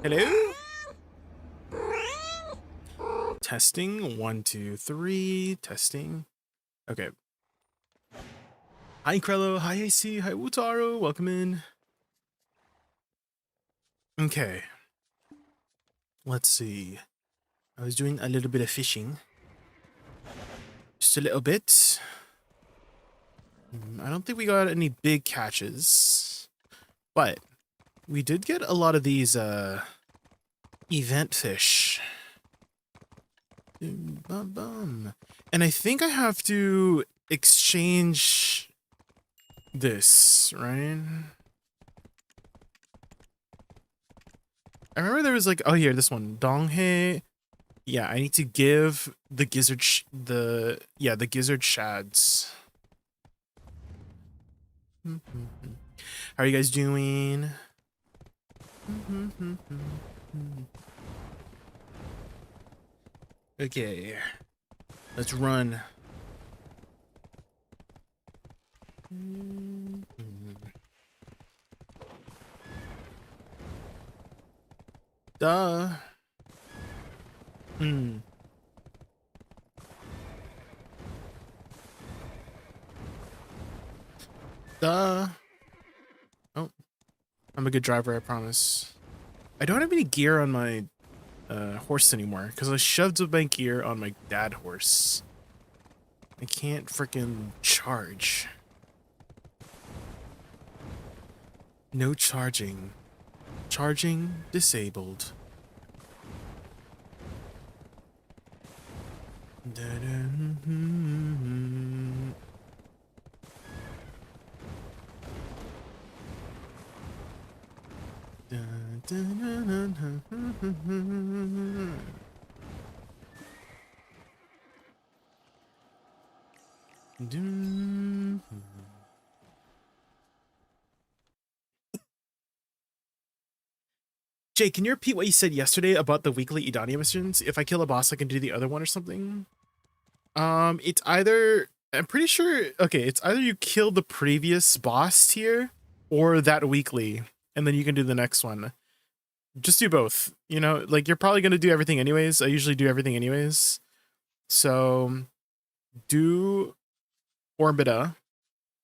Hello? Testing. 1, 2, 3. Testing. Okay. Hi, Krello. Hi, AC. Hi, Wutaro. Welcome in. Okay. Let's see. I was doing a little bit of fishing. Just a little bit. I don't think we got any big catches. But we did get a lot of these event fish. And I think I have to exchange this, right? I remember there was like, oh here, this one, Donghae. Yeah, I need to give the gizzard, the gizzard shads. How are you guys doing? Okay, let's run. Duh. Duh. Oh, I'm a good driver, I promise. I don't have any gear on my horse anymore because I shoved a my gear on my dad horse. I can't freaking charge. No charging. Charging disabled. Jay, can you repeat what you said yesterday about the weekly Idania missions? If I kill a boss, I can do the other one or something? It's either, I'm pretty sure, okay, it's either you kill the previous boss tier or that weekly, and then you can do the next one. Just do both, you know, like you're probably going to do everything anyways. I usually do everything anyways. So do Orbita,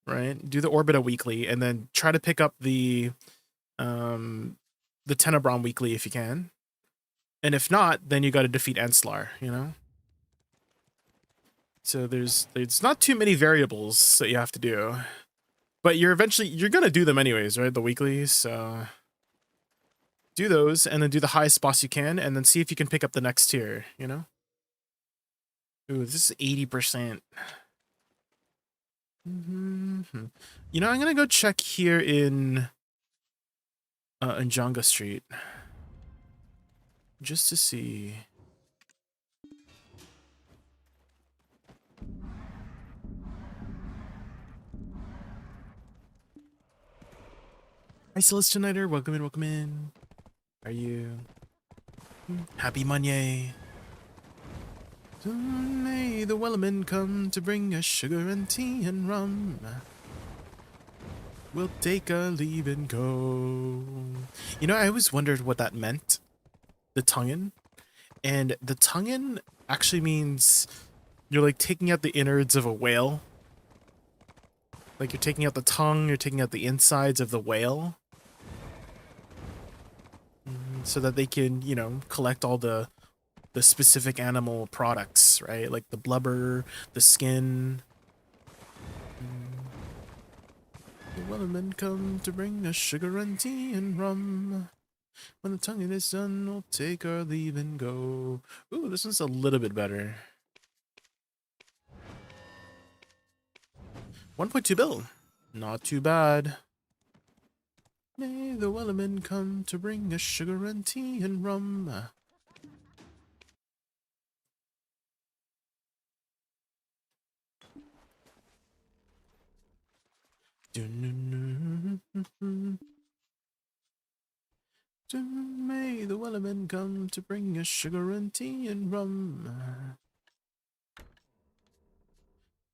right? Do the Orbita weekly and then try to pick up the Tenebron weekly if you can. And if not, then you got to defeat Enslar, you know? So there's not too many variables that you have to do. But you're going to do them anyways, right? The weeklies, so do those and then do the highest boss you can and then see if you can pick up the next tier, you know? Ooh, this is 80%. You know, I'm going to go check here in Jonga Street. Just to see. Hi, Celestiniter. Welcome in, welcome in. How are you? Happy MONYAY. May the Wellerman come to bring us sugar and tea and rum. We'll take a leave and go. You know, I always wondered what that meant. The Tonguin. And the Tonguin actually means you're like taking out the innards of a whale. Like you're taking out the tongue, you're taking out the insides of the whale. So that they can, you know, collect all the specific animal products, right? Like the blubber, the skin. The Wellermen come to bring us sugar and tea and rum. When the tonguing is done, we'll take our leave and go. Ooh, this one's a little bit better. 1.2 bill. Not too bad. May the Wellermen come to bring us sugar and tea and rum. May the Wellermen come to bring us sugar and tea and rum.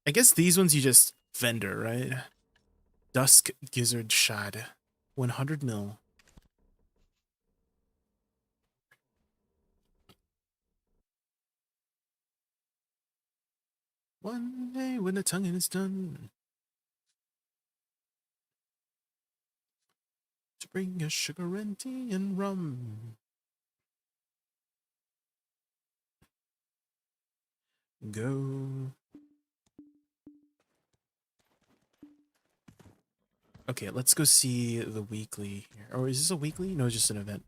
I guess these ones you just vendor, right? Dusk Gizzard Shad. 100 mil. One day when the tonguing is done, to bring us sugar and tea and rum. Go. Okay, let's go see the weekly here. Or is this a weekly? No, it's just an event.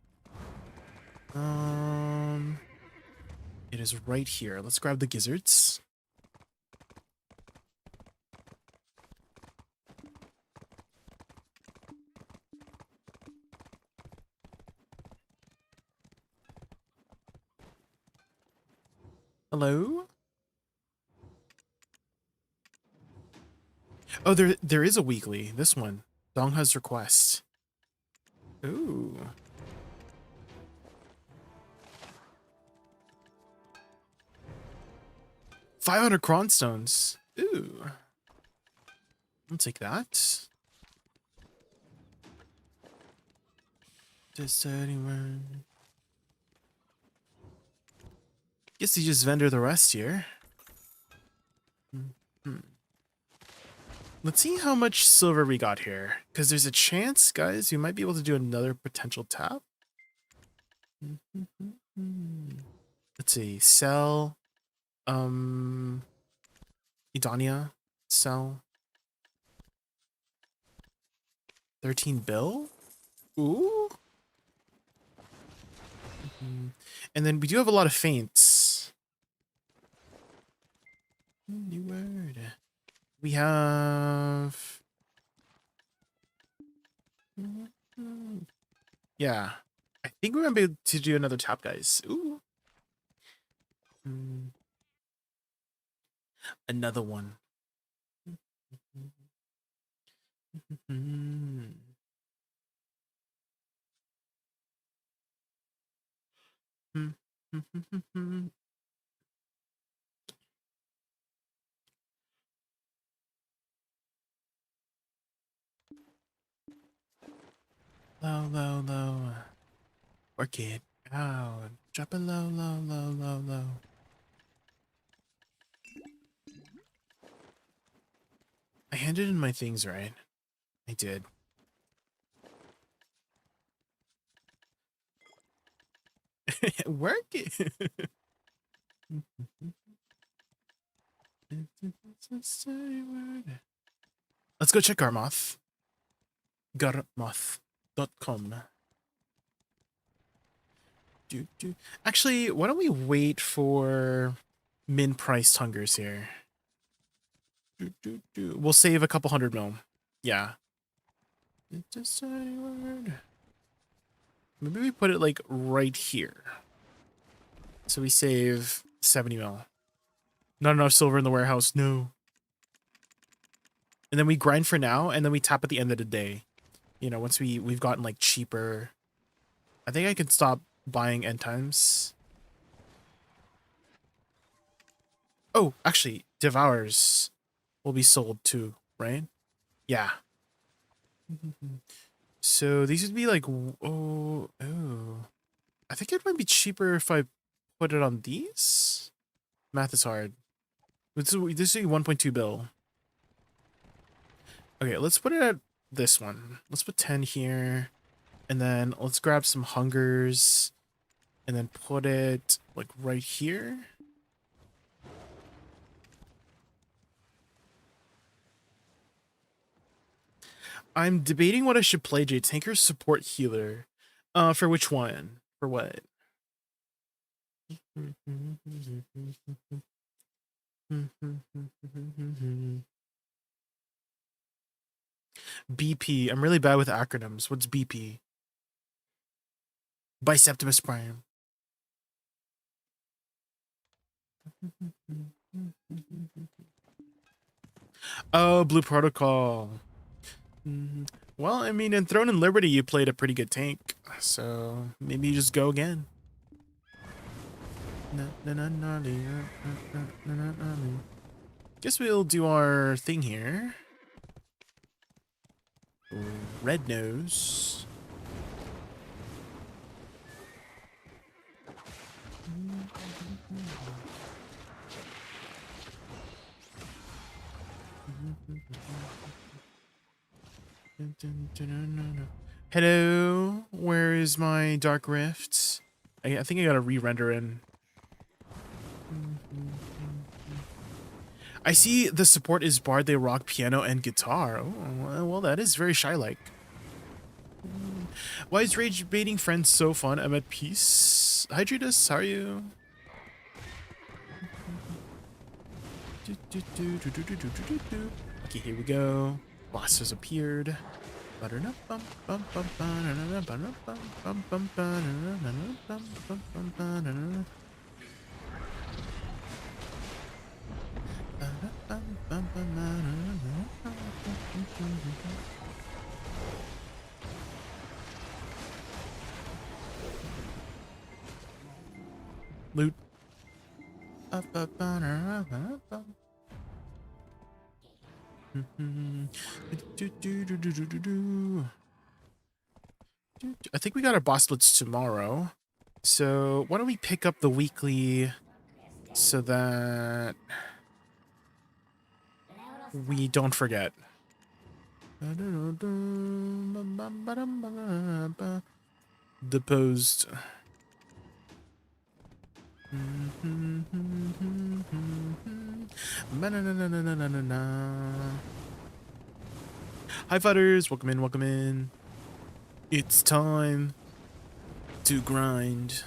It is right here. Let's grab the gizzards. Hello? Oh, there is a weekly. This one. Dongha's request. Ooh. $500 cronstones. Ooh. I'll take that. Just anyone. Guess you just vendor the rest here. Let's see how much silver we got here. Because there's a chance, guys, we might be able to do another potential tap. Let's see. Sell. Idania. Sell. 13 bill? Ooh. And then we do have a lot of feints. New word. We have... Yeah. I think we're going to be able to do another tap, guys. Ooh. Another one. Low, low, low. Orchid. Out. Drop it low, low, low, low, low. I handed in my things, right? I did. Work it. Let's go check Garmoth. Garmoth.com. Actually, why don't we wait for min-priced hungers here? We'll save a couple 100 mil. Yeah. Maybe we put it like right here. So we save 70 mil. Not enough silver in the warehouse. No. And then we grind for now, and then we tap at the end of the day. You know, once we've gotten like cheaper. I think I can stop buying end times. Oh, actually, Devours will be sold too, right? Yeah. So these would be like, oh. I think it might be cheaper if I put it on these. Math is hard. This is 1.2 bill. Okay, let's put it at this one. Let's put 10 here. And then let's grab some hungers. And then put it like right here. I'm debating what I should play, Jay. Tanker, support, healer. For which one? For what? BP. I'm really bad with acronyms. What's BP? Biceptimus Prime. Oh, Blue Protocol. Well, I mean, in Throne and Liberty, you played a pretty good tank. So maybe you just go again. Guess we'll do our thing here. Red nose. Hello, where is my Dark Rift? I think I gotta re-render in. I see the support is Bard, they rock piano and guitar. Oh, well, that is very shy-like. Why is rage baiting friends so fun? I'm at peace. Hydritus, how are you? Okay, here we go. Boss has appeared. Loot. I think we got our boss blitz tomorrow. So why don't we pick up the weekly so that we don't forget. Deposed. Hi fighters, welcome in, welcome in. It's time to grind.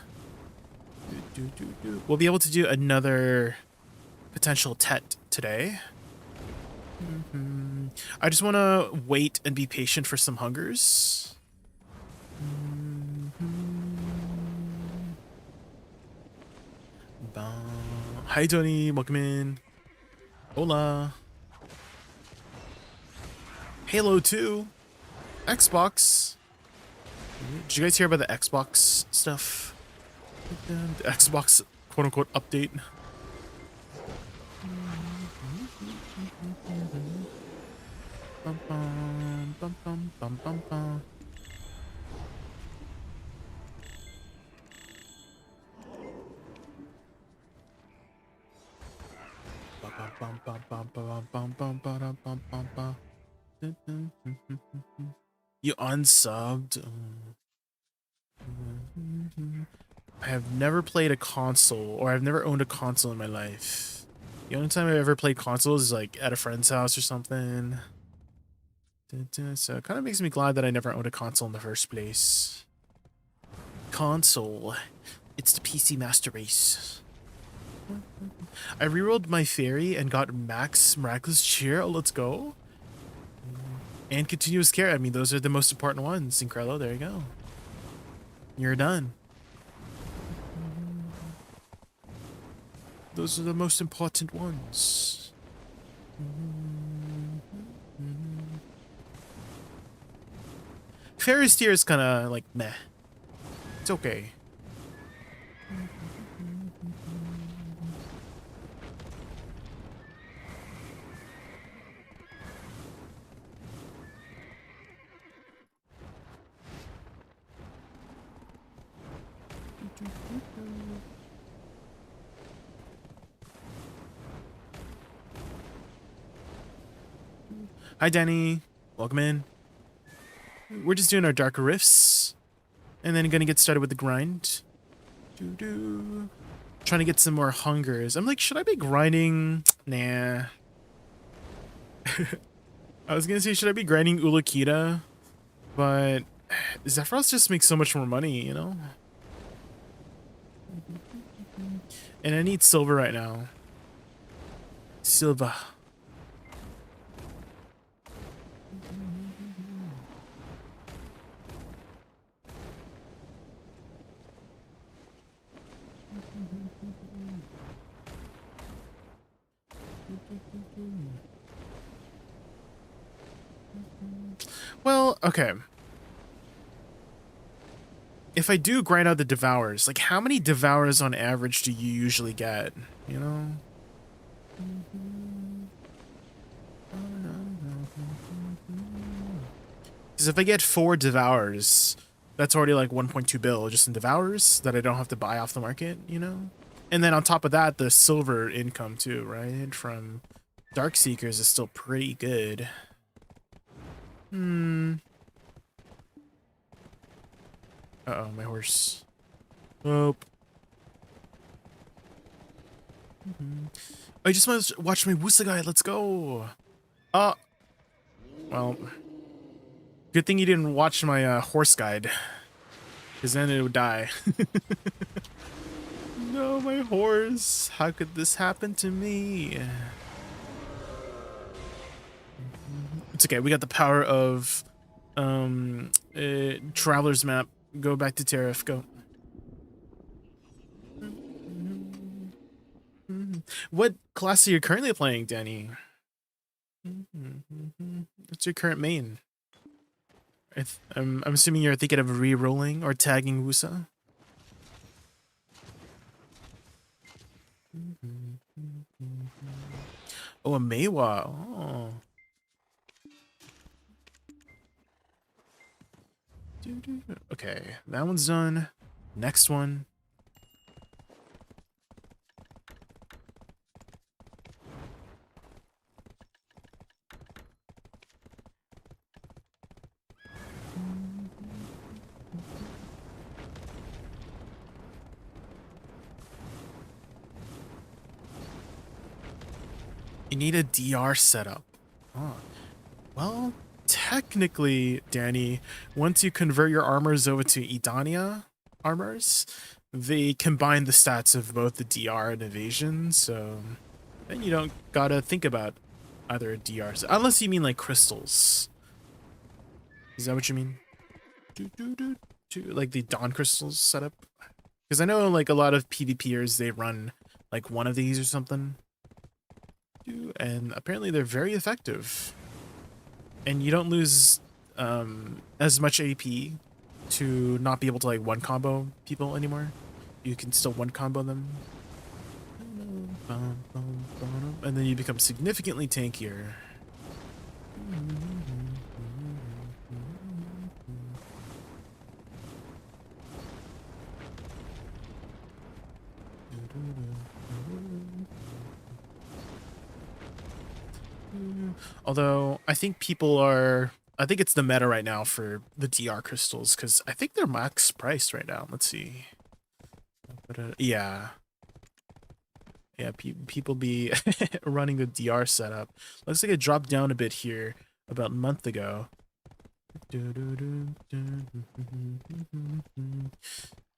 We'll be able to do another potential tet today. I just want to wait and be patient for some hungers. Hi Tony, welcome in. Hola. Halo 2. Xbox. Did you guys hear about the Xbox stuff? The Xbox quote-unquote update. Bum, bum, bum, bum, bum, bum, bum. You unsubbed. I have never played a console, or I've never owned a console in my life. The only time I've ever played consoles is like at a friend's house or something. So it kind of makes me glad that I never owned a console in the first place. Console. It's the PC Master Race. I rerolled my fairy and got max miraculous cheer. Oh, let's go. And continuous care. I mean, those are the most important ones. Incredible. There you go. You're done. Those are the most important ones. Fairy's tier is kind of like meh. It's okay. Hi, Danny. Welcome in. We're just doing our darker rifts, and then gonna get started with the grind. Trying to get some more hungers. I'm like, should I be grinding? Nah. I was gonna say, should I be grinding Ulukita? But Zephyros just makes so much more money, you know? And I need silver right now. Silver. Well, okay. If I do grind out the devours, like how many devours on average do you usually get? You know? Because if I get 4 devours, that's already like 1.2 bill just in devours that I don't have to buy off the market, you know? And then on top of that, the silver income too, right? From Dark Seekers is still pretty good. Uh-oh, my horse. Oh. I just want to watch my Woosa guide. Let's go. Well, good thing you didn't watch my horse guide, because then it would die. No, my horse. How could this happen to me? It's okay. We got the power of Traveler's Map. Go back to Tariff. Go. What class are you currently playing, Danny? What's your current main? I'm assuming you're thinking of re-rolling or tagging Woosa. Oh, a Maywa. Oh. Okay, that one's done. Next one. You need a DR setup. Oh. Well, technically, Danny, once you convert your armors over to Edania armors, they combine the stats of both the DR and evasion, so then you don't gotta think about either a DR, unless you mean like crystals. Is that what you mean? Like the Dawn crystals setup? Because I know like a lot of PvPers, they run like one of these or something. And apparently they're very effective. And you don't lose as much AP to not be able to like one combo people anymore. You can still one combo them. And then you become significantly tankier. Although I think I think it's the meta right now for the DR crystals, because I think they're max priced right now. Let's see. Yeah. Yeah, people be running the DR setup. Looks like it dropped down a bit here about a month ago.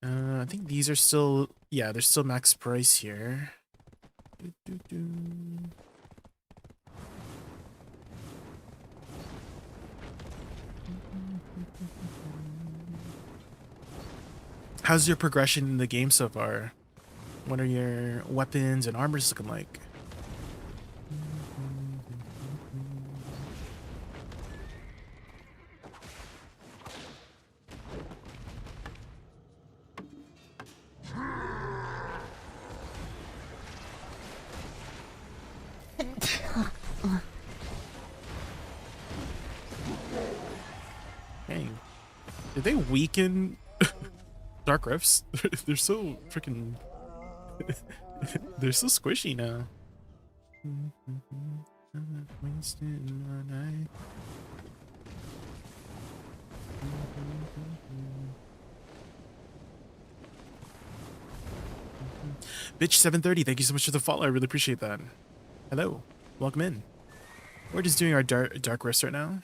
I think these are still, yeah, they're still max price here. How's your progression in the game so far? What are your weapons and armors looking like? Dang. Did they weaken Dark Rifts? They're so freaking... They're so squishy now. Bitch730, thank you so much for the follow. I really appreciate that. Hello, welcome in. We're just doing our dark rifts right now.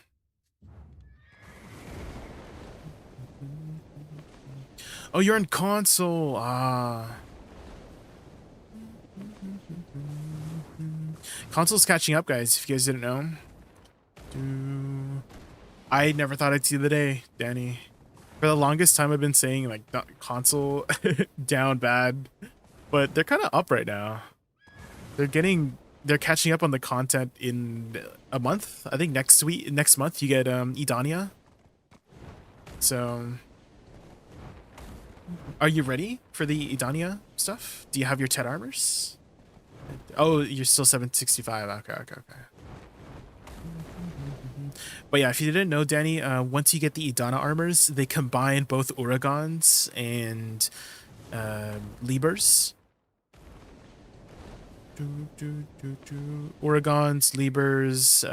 Oh, you're on console. Ah. Console's catching up, guys, if you guys didn't know. I never thought I'd see the day, Danny. For the longest time, I've been saying, like, console down bad. But they're kind of up right now. They're catching up on the content in a month. I think next month, you get Edania. So... Are you ready for the Edania stuff? Do you have your TED armors? Oh, you're still 765. Okay. But yeah, if you didn't know, Danny, once you get the Edana armors, they combine both Uragons and Libers. Oregons, Libers,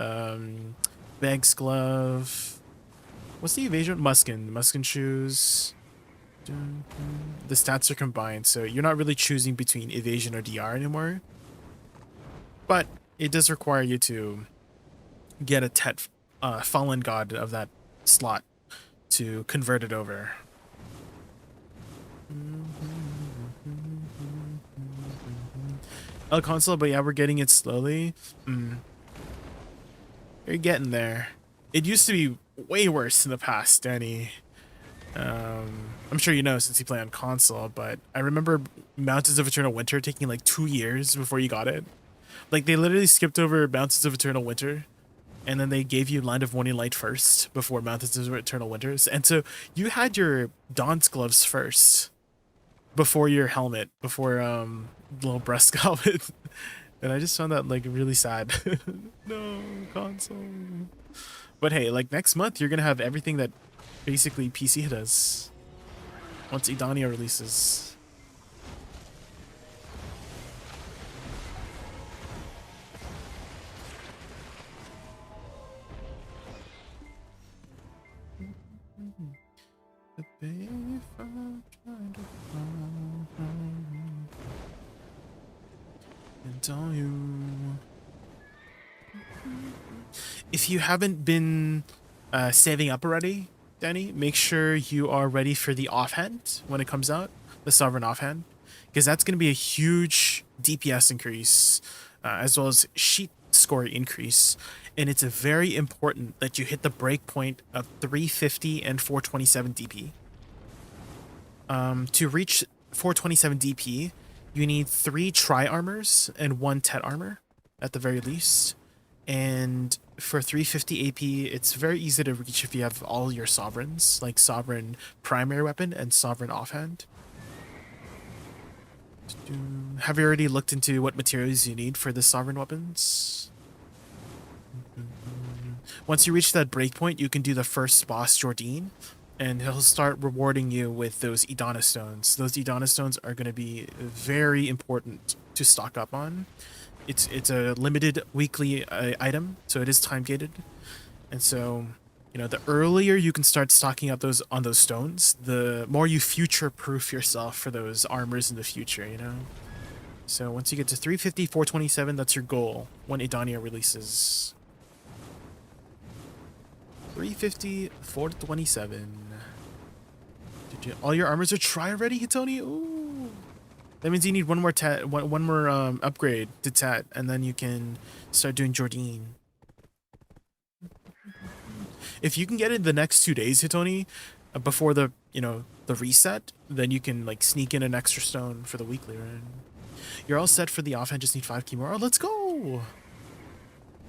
Bag's glove. What's the evasion? Muskin shoes. The stats are combined, so you're not really choosing between evasion or DR anymore. But it does require you to get a Tet fallen god of that slot to convert it over. El console, but yeah, we're getting it slowly. You're getting there. It used to be way worse in the past, Danny. I'm sure you know since you play on console, but I remember Mountains of Eternal Winter taking like 2 years before you got it. Like they literally skipped over Mountains of Eternal Winter, and then they gave you Land of Morning Light first before Mountains of Eternal Winters. And so you had your Dawn's gloves first before your helmet, before little breast helmet. And I just found that like really sad. No, console. But hey, like next month you're gonna have everything that basically PC does once Edania releases. If you haven't been saving up already, Danny, make sure you are ready for the offhand when it comes out, the Sovereign offhand, because that's going to be a huge DPS increase as well as sheet score increase. And it's very important that you hit the breakpoint of 350 and 427 DP. To reach 427 DP, you need 3 tri-armors and 1 Tet armor at the very least. And for 350 AP, it's very easy to reach if you have all your sovereigns, like Sovereign primary weapon and Sovereign offhand. Have you already looked into what materials you need for the Sovereign weapons? Once you reach that breakpoint, you can do the first boss, Jordine, and he'll start rewarding you with those Idana stones. Those Idana stones are going to be very important to stock up on. It's a limited weekly item, so it is time gated, and so you know the earlier you can start stocking up on those stones, the more you future proof yourself for those armors in the future. You know, so once you get to 350, 427, that's your goal when Edania releases. 350, 427. All your armors are tri already, Hitoni? Ooh. That means you need one more upgrade to Tet, and then you can start doing Jordine. If you can get it the next 2 days, Hitoni, before the reset, then you can like sneak in an extra stone for the weekly run. You're all set for the offhand, just need 5 key more. Oh, let's go!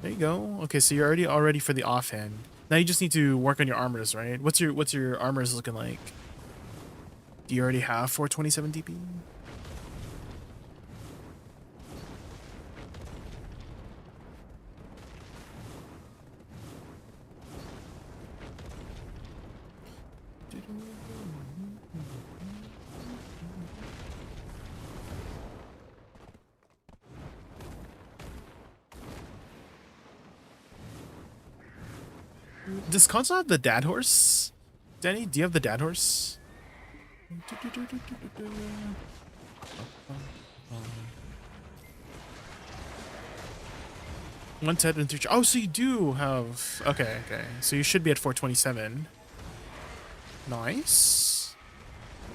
There you go. Okay, so you're already all ready for the offhand. Now you just need to work on your armors, right? What's your armors looking like? Do you already have 427 DP? Does console have the dad horse? Danny, do you have the dad horse? One Tet and 3. Oh, so you do have. Okay. So you should be at 427. Nice.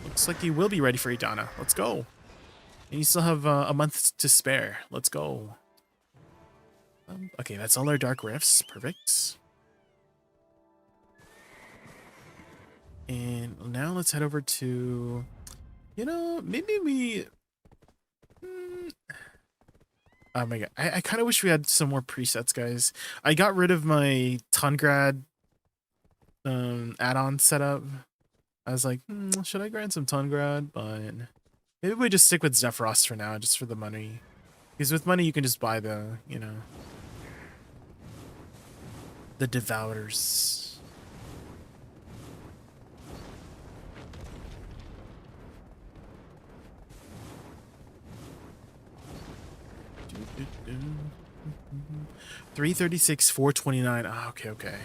Looks like you will be ready for Idana. Let's go. And you still have a month to spare. Let's go. Okay, that's all our dark rifts. Perfect. And now let's head over to, maybe we... Oh my god, I kind of wish we had some more presets, guys. I got rid of my Tungrad add-on setup. I was like, should I grind some Tungrad? But maybe we just stick with Zephyros for now, just for the money. Because with money, you can just buy the, the Devourers. 336, 429. Ah, okay, okay.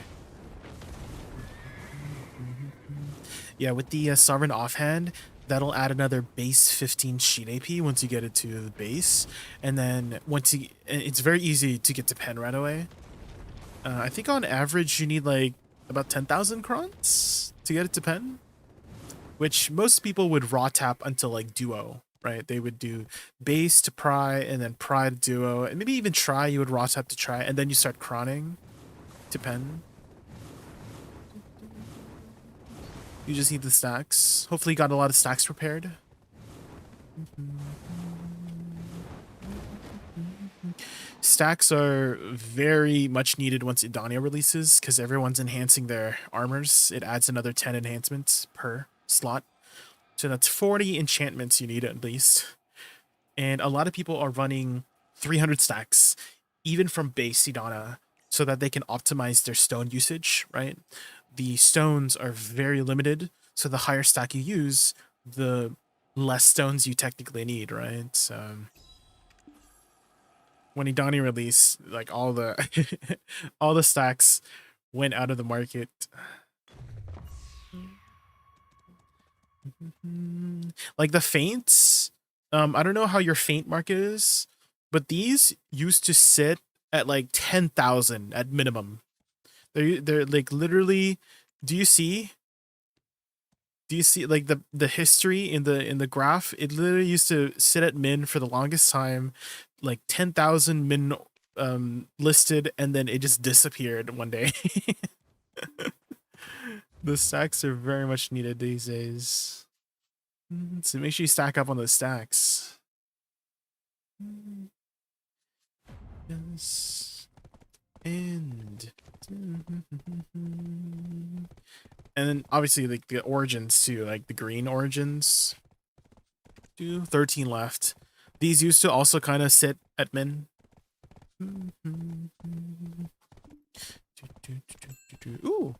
Yeah, with the Sovereign Offhand, that'll add another base 15 sheet AP once you get it to the base. And then once you... It's very easy to get to pen right away. I think on average you need like about 10,000 crons to get it to pen. Which most people would raw tap until like duo, right? They would do base to pry and then pry to duo. And maybe even try, you would raw tap to try. And then you start cronning to pen. You just need the stacks. Hopefully you got a lot of stacks prepared. Stacks are very much needed once Idania releases because everyone's enhancing their armors. It adds another 10 enhancements per slot. So that's 40 enchantments you need at least. And a lot of people are running 300 stacks, even from base Idana, so that they can optimize their stone usage, right? The stones are very limited, so the higher stack you use, the less stones you technically need, right? So when Idani released, like all the all the stacks went out of the market. Like the feints, I don't know how your feint market is, but these used to sit at like 10,000 at minimum. They're like literally. Do you see? Do you see like the history in the graph? It literally used to sit at min for the longest time, like 10,000 min listed, and then it just disappeared one day. The stacks are very much needed these days. So make sure you stack up on those stacks. Yes. And then obviously like the origins too, like the green origins. 13 left. These used to also kind of sit at min. Ooh.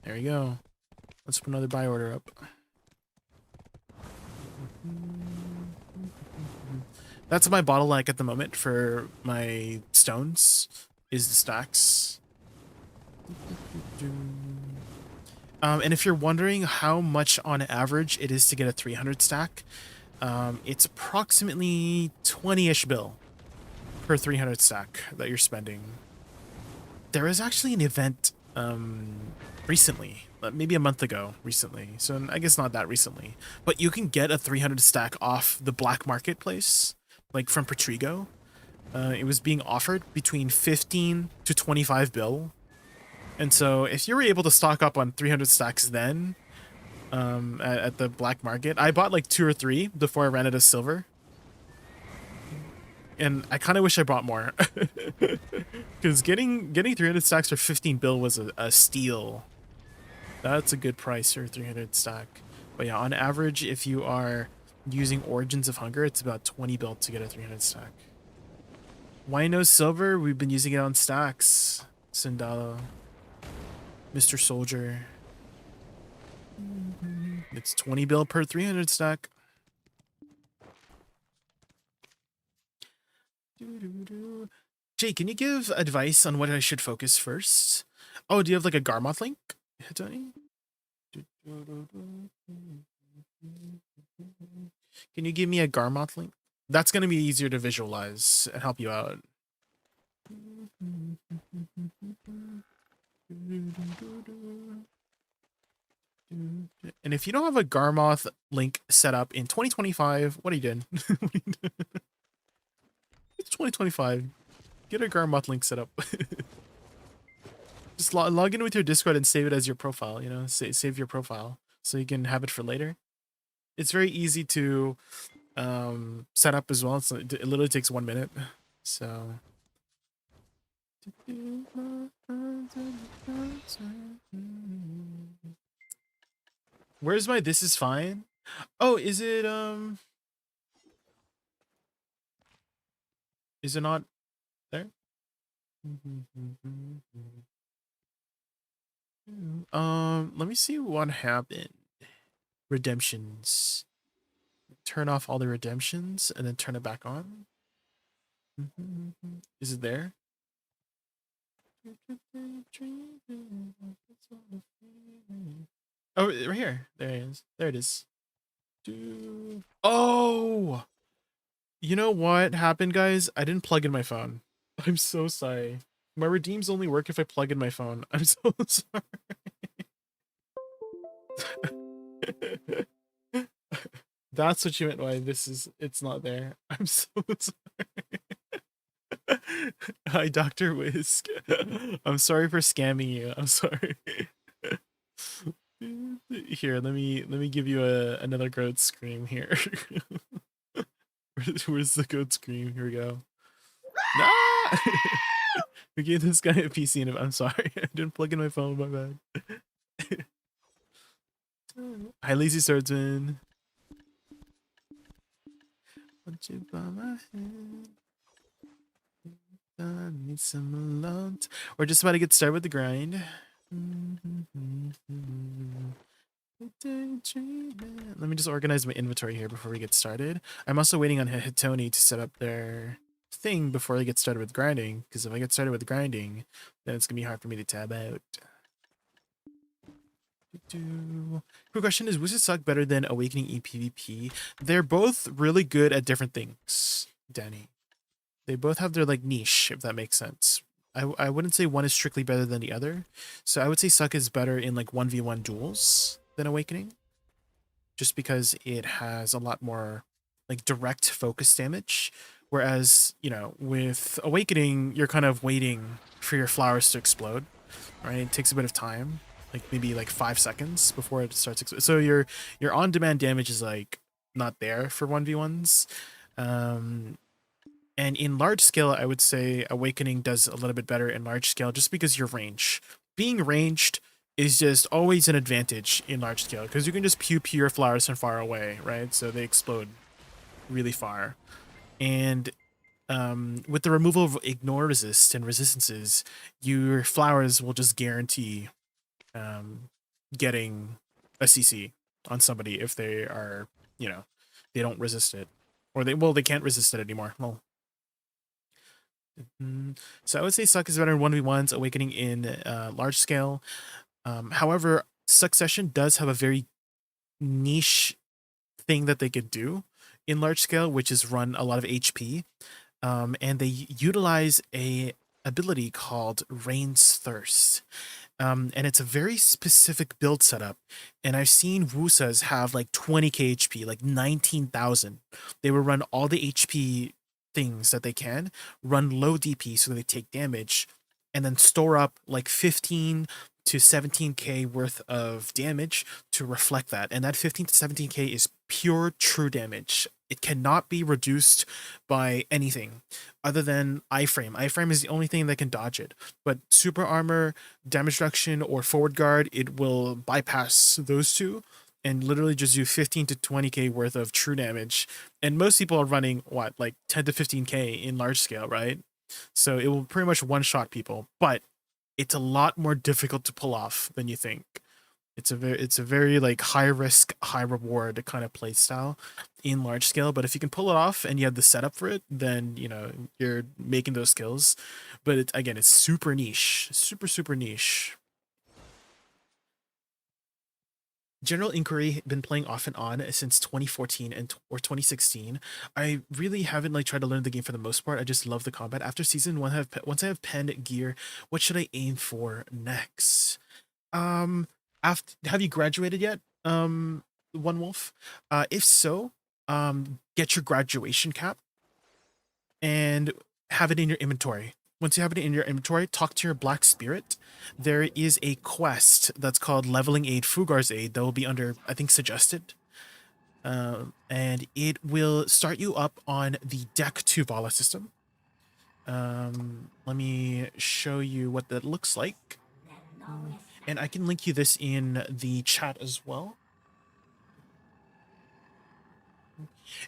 There you go. Let's put another buy order up. That's my bottleneck at the moment for my stones, is the stacks. And if you're wondering how much on average it is to get a 300 stack, it's approximately 20-ish bill per 300 stack that you're spending. There was actually an event recently, maybe a month ago recently, so I guess not that recently, but you can get a 300 stack off the black marketplace, like from Patrigo. It was being offered between 15 to 25 bill. And so if you were able to stock up on 300 stacks then at the black market, I bought like 2 or 3 before I ran out of silver. And I kind of wish I bought more. Because getting 300 stacks for 15 bill was a steal. That's a good price for 300 stack. But yeah, on average, if you are using Origins of Hunger, it's about 20 bill to get a 300 stack. Why no silver? We've been using it on stacks. Sindalo. Mr. Soldier. It's 20 bill per 300 stack. Jay, can you give advice on what I should focus first? Oh, do you have like a Garmoth link, Tony? Can you give me a Garmoth link? That's going to be easier to visualize and help you out. And if you don't have a Garmoth link set up in 2025, what are you doing? It's 2025. Get a Garmoth link set up. Just log in with your Discord and save it as your profile, you know, save your profile so you can have it for later. It's very easy to set up as well. So it literally takes 1 minute. So where's my this is fine? Oh, is it not there? Let me see what happened. Redemptions. Turn off all the redemptions and then turn it back on. Is it there? Oh, right here. There it is. There it is. Oh! You know what happened, guys? I didn't plug in my phone. I'm so sorry. My redeems only work if I plug in my phone. I'm so sorry. That's what you meant why it's not there. I'm so sorry. Hi, Dr. Whisk. I'm sorry for scamming you. I'm sorry. Here, let me give you another goat scream here. Where's the goat scream? Here we go. Nah! We gave this guy a PC and I'm sorry. I didn't plug in my phone, my bad. Hi, Lazy Swordsman. Want you by my hand. I need some alone. We're just about to get started with the grind. Let me just organize my inventory here before we get started. I'm also waiting on Hitoni to set up their thing before I get started with grinding, because if I get started with grinding, then it's gonna be hard for me to tab out. Quick question, is Woosa suck better than Awakening EPVP? They're both really good at different things, Danny. They both have their like niche, if that makes sense. I wouldn't say one is strictly better than the other. So I would say Suck is better in like 1v1 duels than Awakening. Just because it has a lot more like direct focus damage. Whereas, you know, with Awakening, you're kind of waiting for your flowers to explode, right? It takes a bit of time, like maybe like 5 seconds before it starts. So your on-demand damage is like not there for 1v1s. And in large scale, I would say Awakening does a little bit better in large scale just because your range. Being ranged is just always an advantage in large scale because you can just pew your flowers from far away, right? So they explode really far. And with the removal of ignore resist and resistances, your flowers will just guarantee getting a CC on somebody if they are, you know, they don't resist it. Or they can't resist it anymore. Well, so I would say Suck is better in 1v1s, Awakening in large scale. However, Succession does have a very niche thing that they could do in large scale, which is run a lot of HP. And they utilize a ability called Rain's Thirst. And it's a very specific build setup. And I've seen Woosas have like 20k HP, like 19,000. They will run all the HP things that they can, run low DP so that they take damage, and then store up like 15 to 17k worth of damage to reflect that. And that 15 to 17k is pure true damage. It cannot be reduced by anything other than iframe. Iframe is the only thing that can dodge it. But super armor, damage reduction, or forward guard, it will bypass those two and literally just do 15 to 20k worth of true damage. And most people are running what, like 10 to 15k in large scale, right? So it will pretty much one-shot people, but it's a lot more difficult to pull off than you think. It's a very like high risk, high reward kind of play style in large scale. But if you can pull it off and you have the setup for it, then you know you're making those skills. But it's super niche, super niche. General Inquiry been playing off and on since 2014 or 2016. I really haven't like tried to learn the game for the most part. I just love the combat. After season one, once I have pen gear, what should I aim for next? Have you graduated yet? One Wolf. If so, get your graduation cap and have it in your inventory. Once you have it in your inventory, talk to your Black Spirit. There is a quest that's called Leveling Aid, Fugar's Aid, that will be under, I think, Suggested. And it will start you up on the Deck Tuvala system. Let me show you what that looks like. And I can link you this in the chat as well.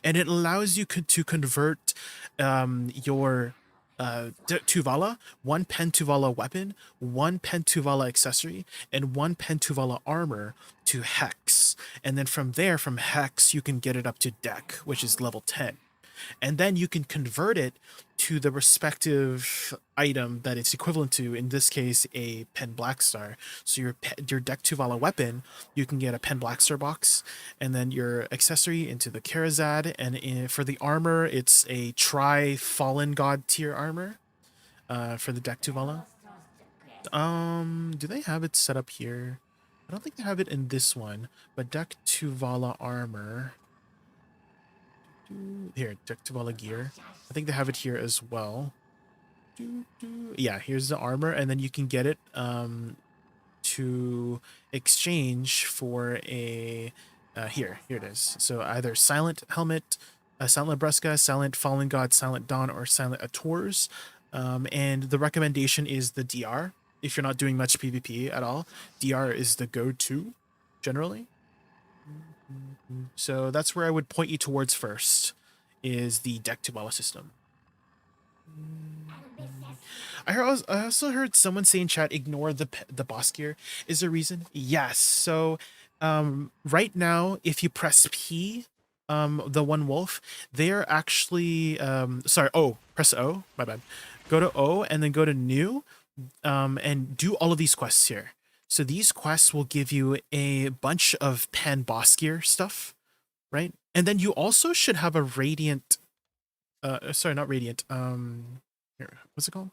And it allows you to convert your Tuvala, one Pen Tuvala weapon, one Pen Tuvala accessory, and one Pen Tuvala armor to Hex. And then from there, from Hex, you can get it up to Deck, which is level 10. and then you can convert it to the respective item that it's equivalent to. In this case, a Pen Black Star. So your Deck 2 Vala weapon, you can get a Pen Black Star box, and then your accessory into the Karazad, and for the armor, it's a Tri Fallen God tier armor for the Deck 2 Vala. Do they have it set up here? I don't think they have it in this one, but Deck 2 Vala armor. Here, Deck 2 Vala gear. I think they have it here as well. Yeah, here's the armor, and then you can get it to exchange for a here it is. So either Silent Helmet, Silent Labreska, Silent Fallen God, Silent Dawn, or Silent Ators. And the recommendation is the DR. If you're not doing much PvP at all, DR is the go-to generally. So that's where I would point you towards first, is the Deck 2 Vala system. I also heard someone say in chat, ignore the boss gear. Is there a reason? Yes. So right now, if you press P, the one wolf, they're actually sorry, press O, my bad. Go to O and then go to new, and do all of these quests here. So these quests will give you a bunch of Pen boss gear stuff, right? And then you also should have a radiant, sorry, not radiant, here, what's it called?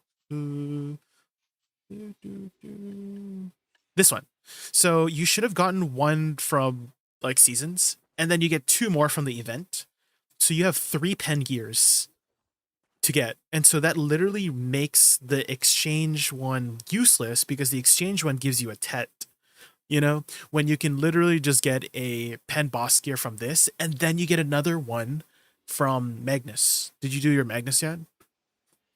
This one. So you should have gotten one from like seasons, and then you get 2 more from the event. So you have 3 pen gears to get. And so that literally makes the exchange one useless, because the exchange one gives you a tet, you know, when you can literally just get a pen boss gear from this, and then you get another one from Magnus. Did you do your Magnus yet?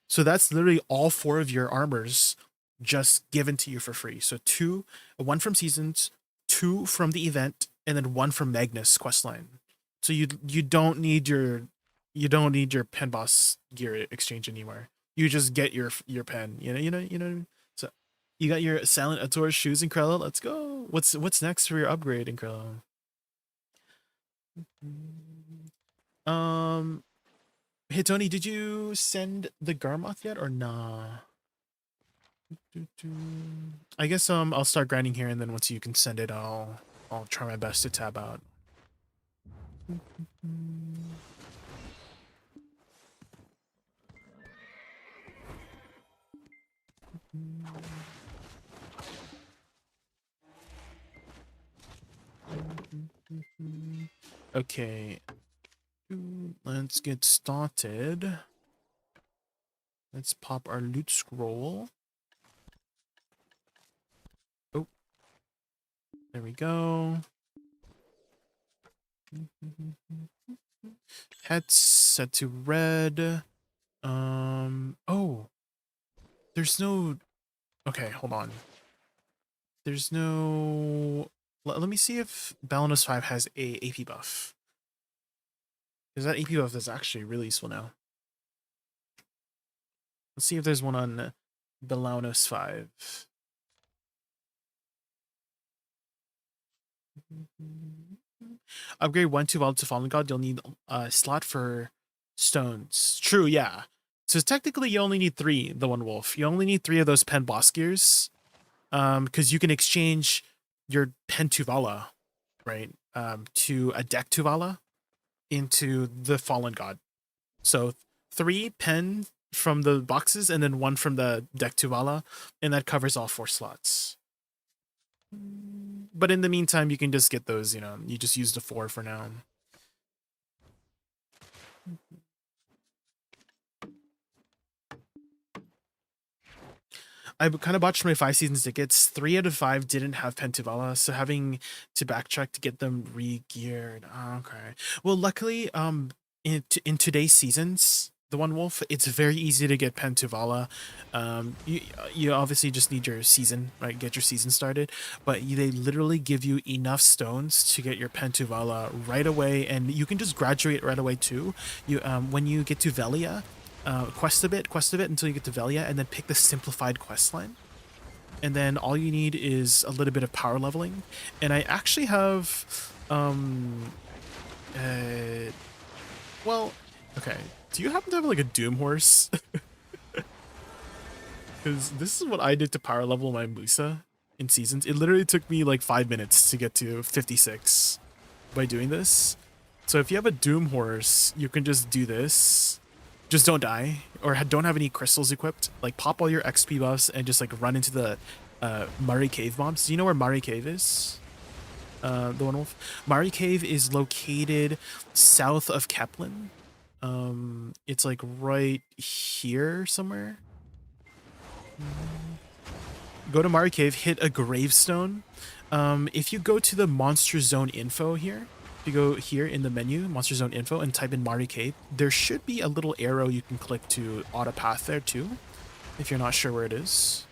So that's literally all 4 of your armors just given to you for free. So 1 from seasons, 2 from the event, and then 1 from Magnus questline. So you don't need your pen boss gear exchange anymore. You just get your pen. You know. So you got your Silent Ator shoes, Incrella. Let's go. What's next for your upgrade, Incrella? Hey Tony, did you send the Garmoth yet or nah? I guess I'll start grinding here, and then once you can send it, I'll try my best to tab out. Okay. Let's get started. Let's pop our loot scroll. Oh, there we go. Pets set to red. Oh, there's no. Okay, hold on. There's no. Let me see if Balanos 5 has a AP buff. Because that AP buff is actually really useful now. Let's see if there's one on Balanos 5. Upgrade 1 to Vault to Fallen God, you'll need a slot for stones. True, yeah. So technically you only need 3, the one wolf. You only need 3 of those pen boss gears. Because you can exchange your pen Tuvala, right? To a deck Tuvala into the Fallen God. So 3 pen from the boxes and then 1 from the deck Tuvala, and that covers all 4 slots. But in the meantime, you can just get those, you just use the 4 for now. I kind of botched my 5 seasons tickets. 3 out of 5 didn't have Pentuvala, so having to backtrack to get them re-geared. Okay. Well, luckily, in today's seasons, the One Wolf, it's very easy to get Pentuvala. You obviously just need your season, right? Get your season started, but they literally give you enough stones to get your Pentuvala right away, and you can just graduate right away too. You when you get to Velia, quest a bit until you get to Velia, and then pick the simplified quest line. And then all you need is a little bit of power leveling. And I actually have, well, Okay. Do you happen to have like a Doom horse? Because this is what I did to power level my Woosa in seasons. It literally took me like 5 minutes to get to 56 by doing this. So if you have a Doom horse, you can just do this. Just don't die, or don't have any crystals equipped. Like pop all your XP buffs and just like run into the Murray Cave mobs. Do you know where Murray Cave is? The one wolf. Murray Cave is located south of Kepler. It's like right here somewhere. Go to Murray Cave, hit a gravestone. If you go to the Monster Zone info here, if you go here in the menu, Monster Zone info, and type in Murray Cave, there should be a little arrow you can click to auto path there too, if you're not sure where it is.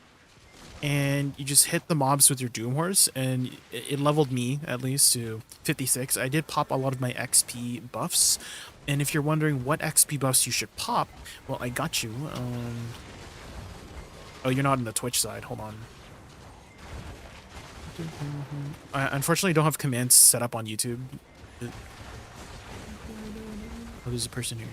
And you just hit the mobs with your Doom Horse, and it leveled me, at least, to 56. I did pop a lot of my XP buffs, and if you're wondering what XP buffs you should pop, well, I got you. Oh, you're not in the Twitch side. Hold on. I unfortunately don't have commands set up on YouTube. Oh, there's a person here.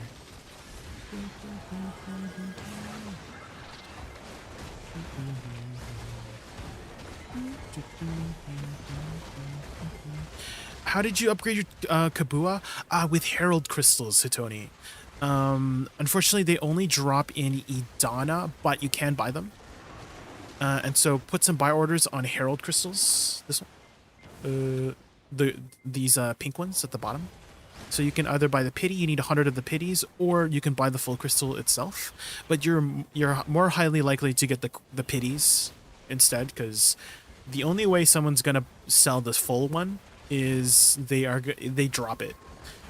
How did you upgrade your Kabua? With Herald Crystals, Hitoni. Unfortunately, they only drop in Idana, but you can buy them. And so put some buy orders on Herald Crystals. This one. These pink ones at the bottom. So you can either buy the pity, you need 100 of the pities, or you can buy the full crystal itself. But you're more highly likely to get the pities instead, because the only way someone's gonna sell this full one is they drop it,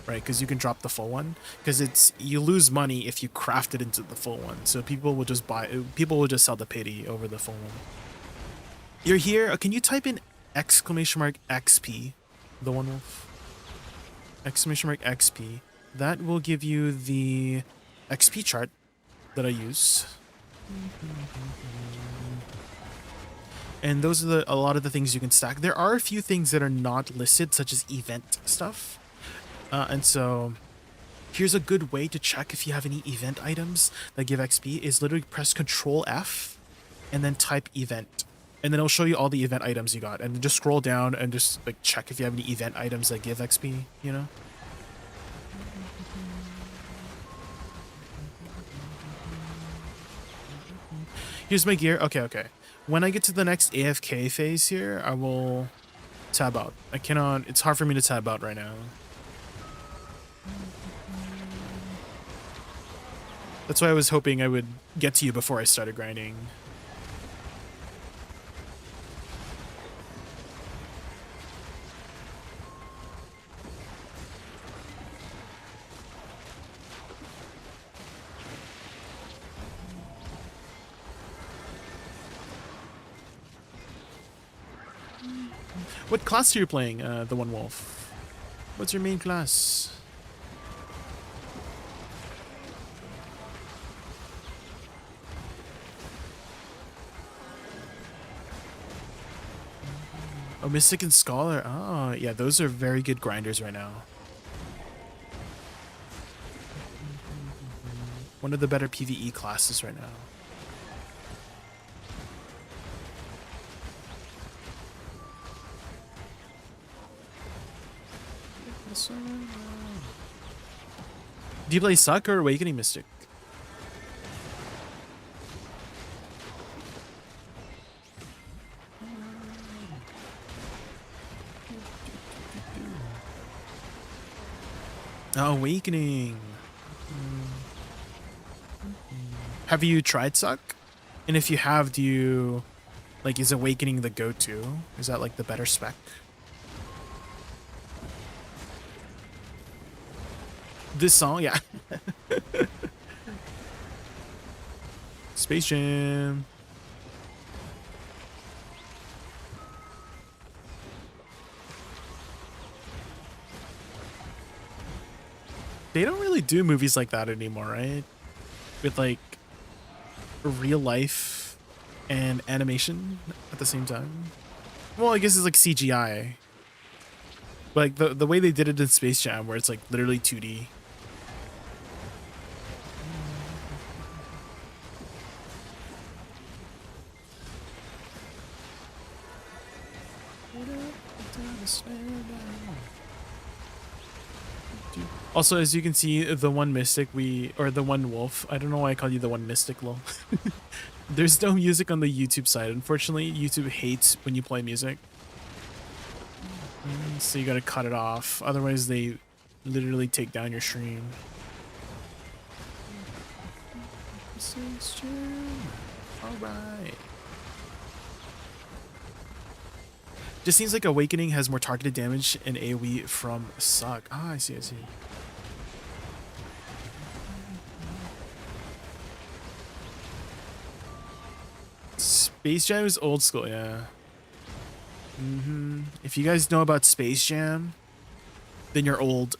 right? Because you can drop the full one, because you lose money if you craft it into the full one. So people will just sell the pity over the full one. You're here. Can you type in !XP, the one wolf? !XP. That will give you the XP chart that I use. And those are a lot of the things you can stack. There are a few things that are not listed, such as event stuff. And so here's a good way to check if you have any event items that give XP is literally press Control F and then type event. And then it'll show you all the event items you got. And then just scroll down and just like check if you have any event items that give XP, you know? Here's my gear. Okay. When I get to the next AFK phase here, I will tab out. It's hard for me to tab out right now. That's why I was hoping I would get to you before I started grinding. What class are you playing, the one wolf? What's your main class? Oh, Mystic and Scholar. Oh, yeah, those are very good grinders right now. One of the better PvE classes right now. Do you play Suck or Awakening Mystic? Awakening. Have you tried Suck? And if you have, is Awakening the go-to? Is that like the better spec? This song, yeah. Space Jam. They don't really do movies like that anymore, right? With like real life and animation at the same time. Well, I guess it's like CGI. Like the way they did it in Space Jam, where it's like literally 2D. Also, as you can see, the one mystic or the one wolf, I don't know why I call you the one mystic, lol. There's no music on the YouTube side. Unfortunately, YouTube hates when you play music. So you gotta cut it off. Otherwise, they literally take down your stream. Alright. Just seems like Awakening has more targeted damage and AoE from Suck. Ah, I see, I see. Space Jam is old school, yeah. If you guys know about Space Jam, then you're old.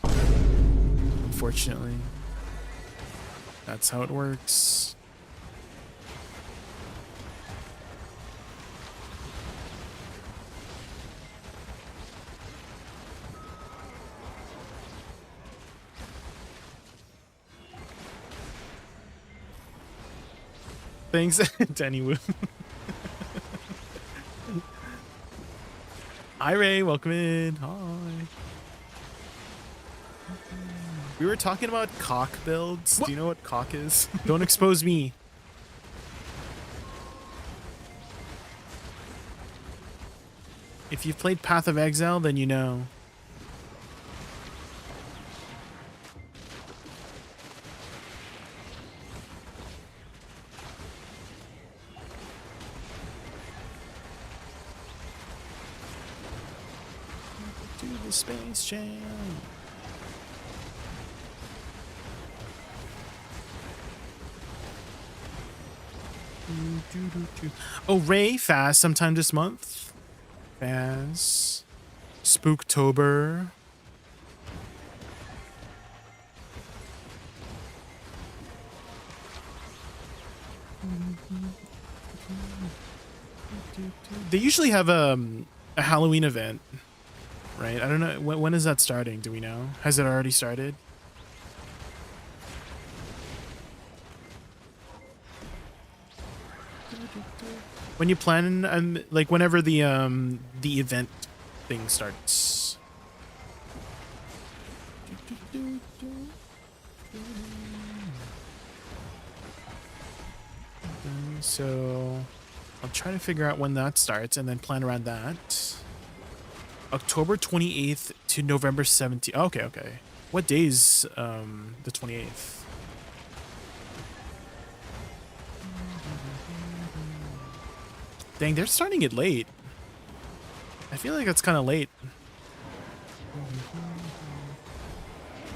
Unfortunately. That's how it works. Thanks, Danny Wu. Hi, Ray. Welcome in. Hi. We were talking about cock builds. What? Do you know what cock is? Don't expose me. If you've played Path of Exile, then you know. Do the Space Jam. Oh, Ray, fast sometime this month. Fast. Spooktober. They usually have a Halloween event, right? I don't know. When is that starting? Do we know? Has it already started? When you plan, like whenever the event thing starts. So I'll try to figure out when that starts and then plan around that. October 28th to November 17th. Okay, okay. What day is the 28th? Dang, they're starting it late. I feel like that's kind of late.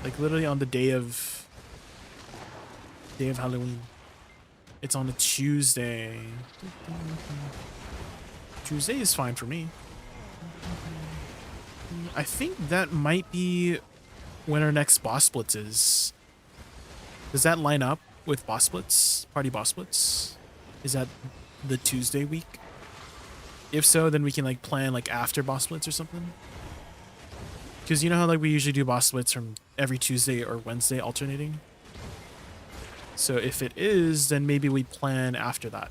Like literally on the day of Halloween. It's on a Tuesday. Tuesday is fine for me. I think that might be when our next boss splits is. Does that line up with boss splits? Party boss splits? Is that the Tuesday week? If so, then we can like plan like after boss splits or something. Because you know how like we usually do boss splits from every Tuesday or Wednesday alternating? So if it is, then maybe we plan after that.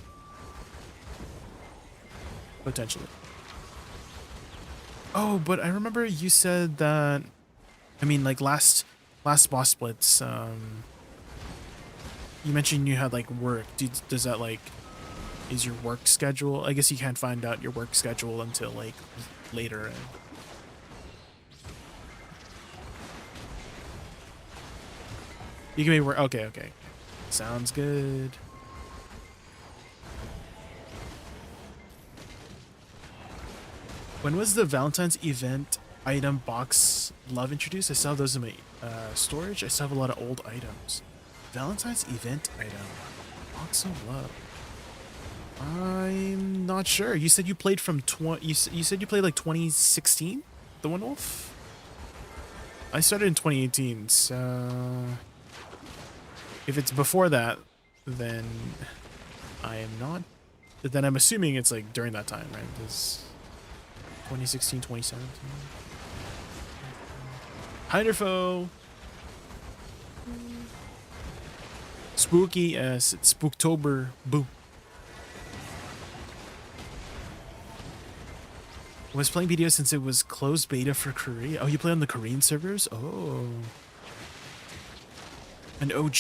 Potentially. Oh, but I remember you said that, I mean like last boss splits, you mentioned you had like work. Does that like, is your work schedule? I guess you can't find out your work schedule until like later. You can maybe work. Okay, okay. Sounds good. When was the Valentine's event item box love introduced? I still have those in my storage. I still have a lot of old items. Valentine's event item. Box of love. I'm not sure. You said you played from you said you played like 2016? The One Wolf? I started in 2018, so if it's before that, then I am not. Then I'm assuming it's like during that time, right? Because 2016, 2017. Hydrofo. Spooky, yes, it's Spooktober. Boo. Was playing video since it was closed beta for Korea. Oh, you play on the Korean servers? Oh. An OG.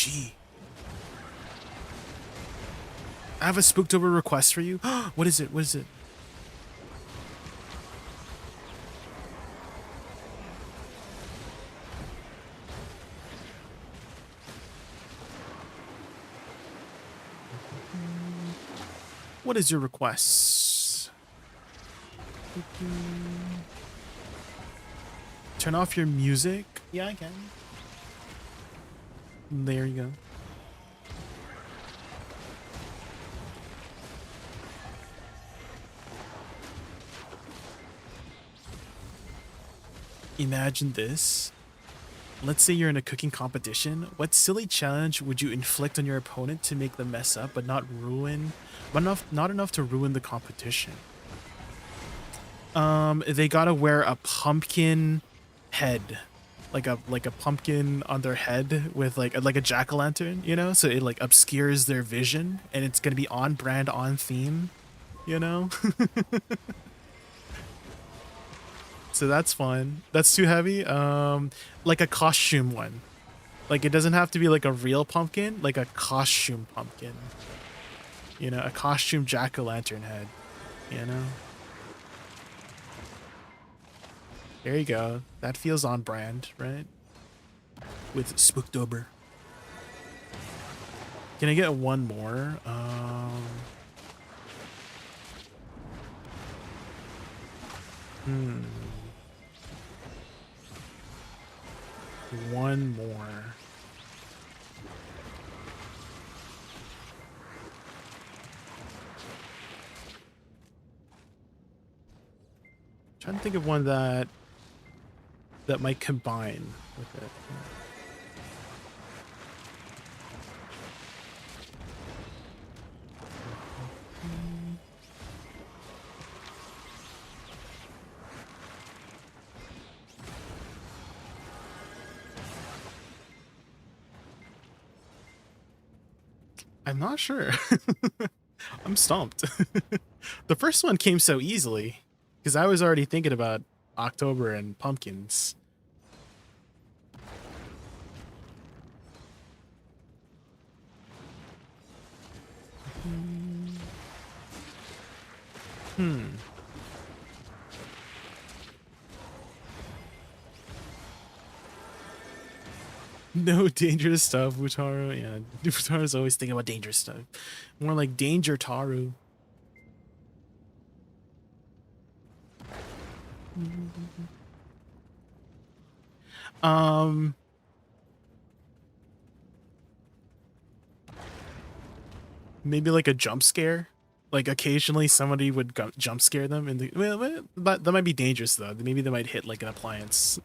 I have a Spooktober request for you. What is it? What is it? What is your request? Turn off your music. Yeah, I can. There you go. Imagine this. Let's say you're in a cooking competition. What silly challenge would you inflict on your opponent to make them mess up, but not not enough to ruin the competition? They gotta wear a pumpkin head, like a pumpkin on their head with like a jack-o'-lantern, you know, so it like obscures their vision, and it's gonna be on brand, on theme, you know. So that's fun. That's too heavy. Like a costume one. Like it doesn't have to be like a real pumpkin, like a costume pumpkin. You know, a costume jack-o'-lantern head, you know? There you go. That feels on brand, right? With Spooktober. Can I get one more? One more. Trying to think of one that might combine with it. I'm not sure. I'm stumped. The first one came so easily because I was already thinking about October and pumpkins. No dangerous stuff, Wutaro. Yeah, Wutaro's always thinking about dangerous stuff. More like Danger Taru. Maybe like a jump scare. Like occasionally somebody would jump scare them, and that might be dangerous though. Maybe they might hit like an appliance.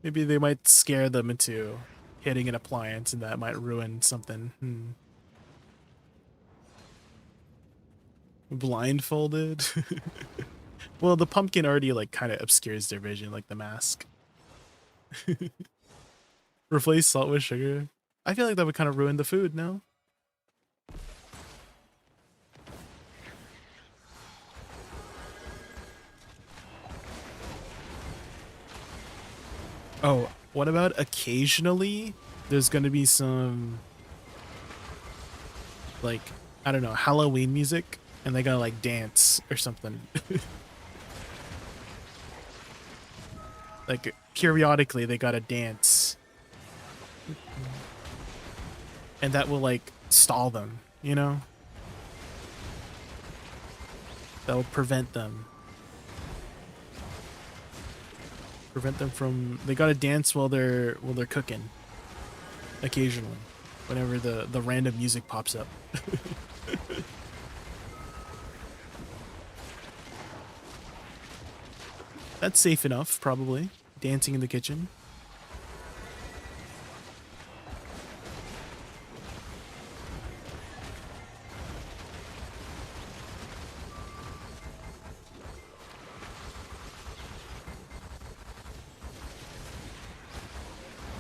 Maybe they might scare them into hitting an appliance, and that might ruin something. Blindfolded. Well, the pumpkin already like kind of obscures their vision, like the mask. Replace salt with sugar. I feel like that would kind of ruin the food, no? Oh, what about occasionally there's gonna be some, like, I don't know, Halloween music, and they gotta like dance or something. Like periodically they gotta dance. And that will like stall them, you know? That will prevent them. Prevent them from, they gotta dance while they're cooking. Occasionally. Whenever the random music pops up. That's safe enough, probably. Dancing in the kitchen.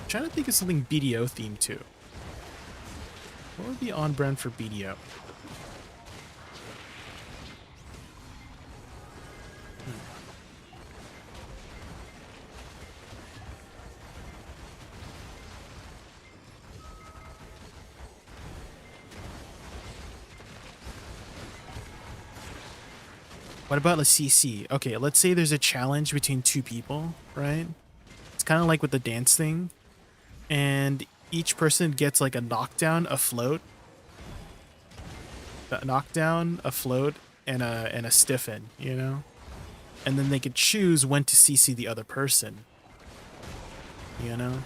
I'm trying to think of something BDO themed too. What would would be on brand for BDO? What about a CC? Okay, let's say there's a challenge between two people, right? It's kind of like with the dance thing. And each person gets like a knockdown, a float. A knockdown, a float, and a stiffen, you know? And then they could choose when to CC the other person. You know?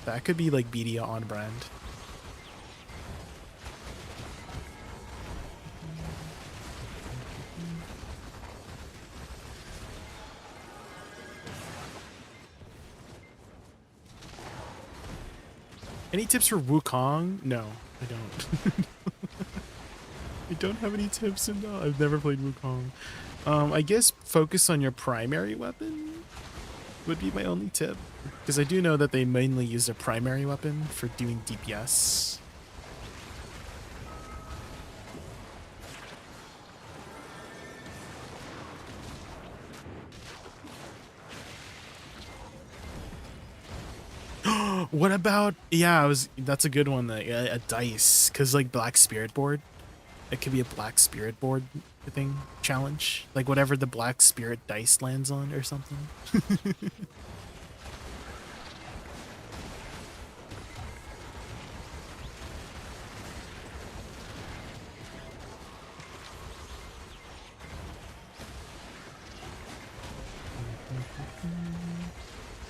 That could be like BDO on brand. Any tips for Wukong? No, I don't. I don't have any tips, and I've never played Wukong. I guess focus on your primary weapon would be my only tip, because I do know that they mainly use their primary weapon for doing DPS. What about, yeah, that's a good one, a dice, because like Black Spirit board, it could be a Black Spirit board thing, challenge, like whatever the Black Spirit dice lands on or something.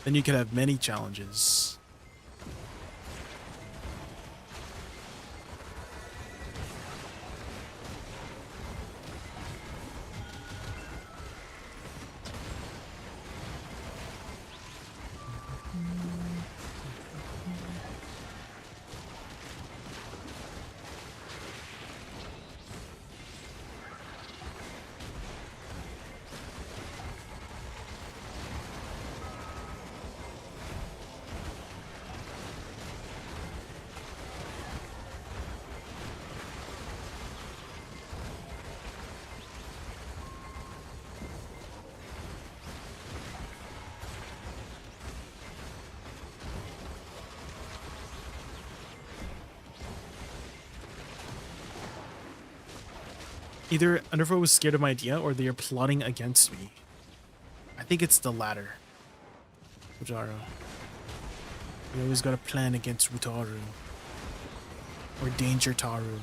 Then you could have many challenges. Either Underfoot was scared of my idea or they are plotting against me. I think it's the latter. Utaru. You always gotta plan against Utaru. Or Danger Taru.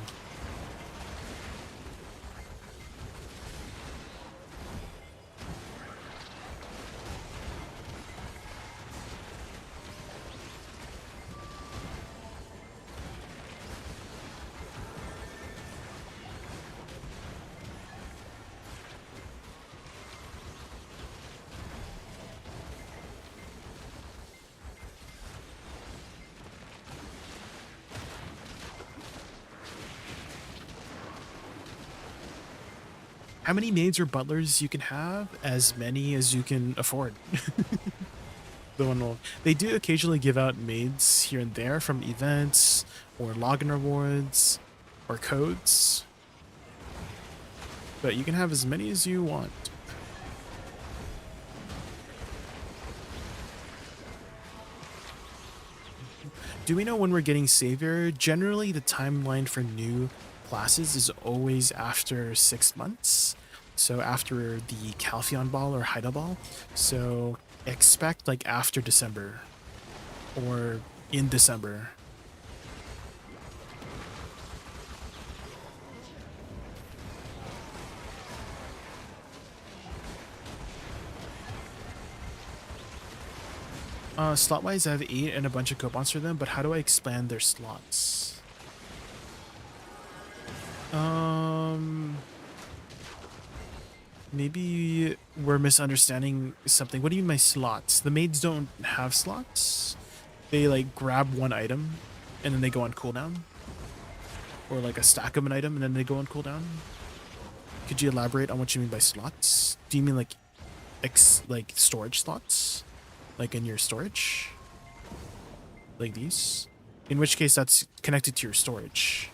How many maids or butlers you can have? As many as you can afford. They do occasionally give out maids here and there from events or login rewards or codes. But you can have as many as you want. Do we know when we're getting Savior? Generally, the timeline for new classes is always after 6 months. So after the Calpheon Ball or Haida Ball. So expect like after December or in December. Slot-wise, I have 8 and a bunch of coupons for them, but how do I expand their slots? Maybe we're misunderstanding something. What do you mean by slots? The maids don't have slots? They like grab one item and then they go on cooldown? Or like a stack of an item and then they go on cooldown? Could you elaborate on what you mean by slots? Do you mean like like storage slots? Like in your storage? like these. In which case that's connected to your storage.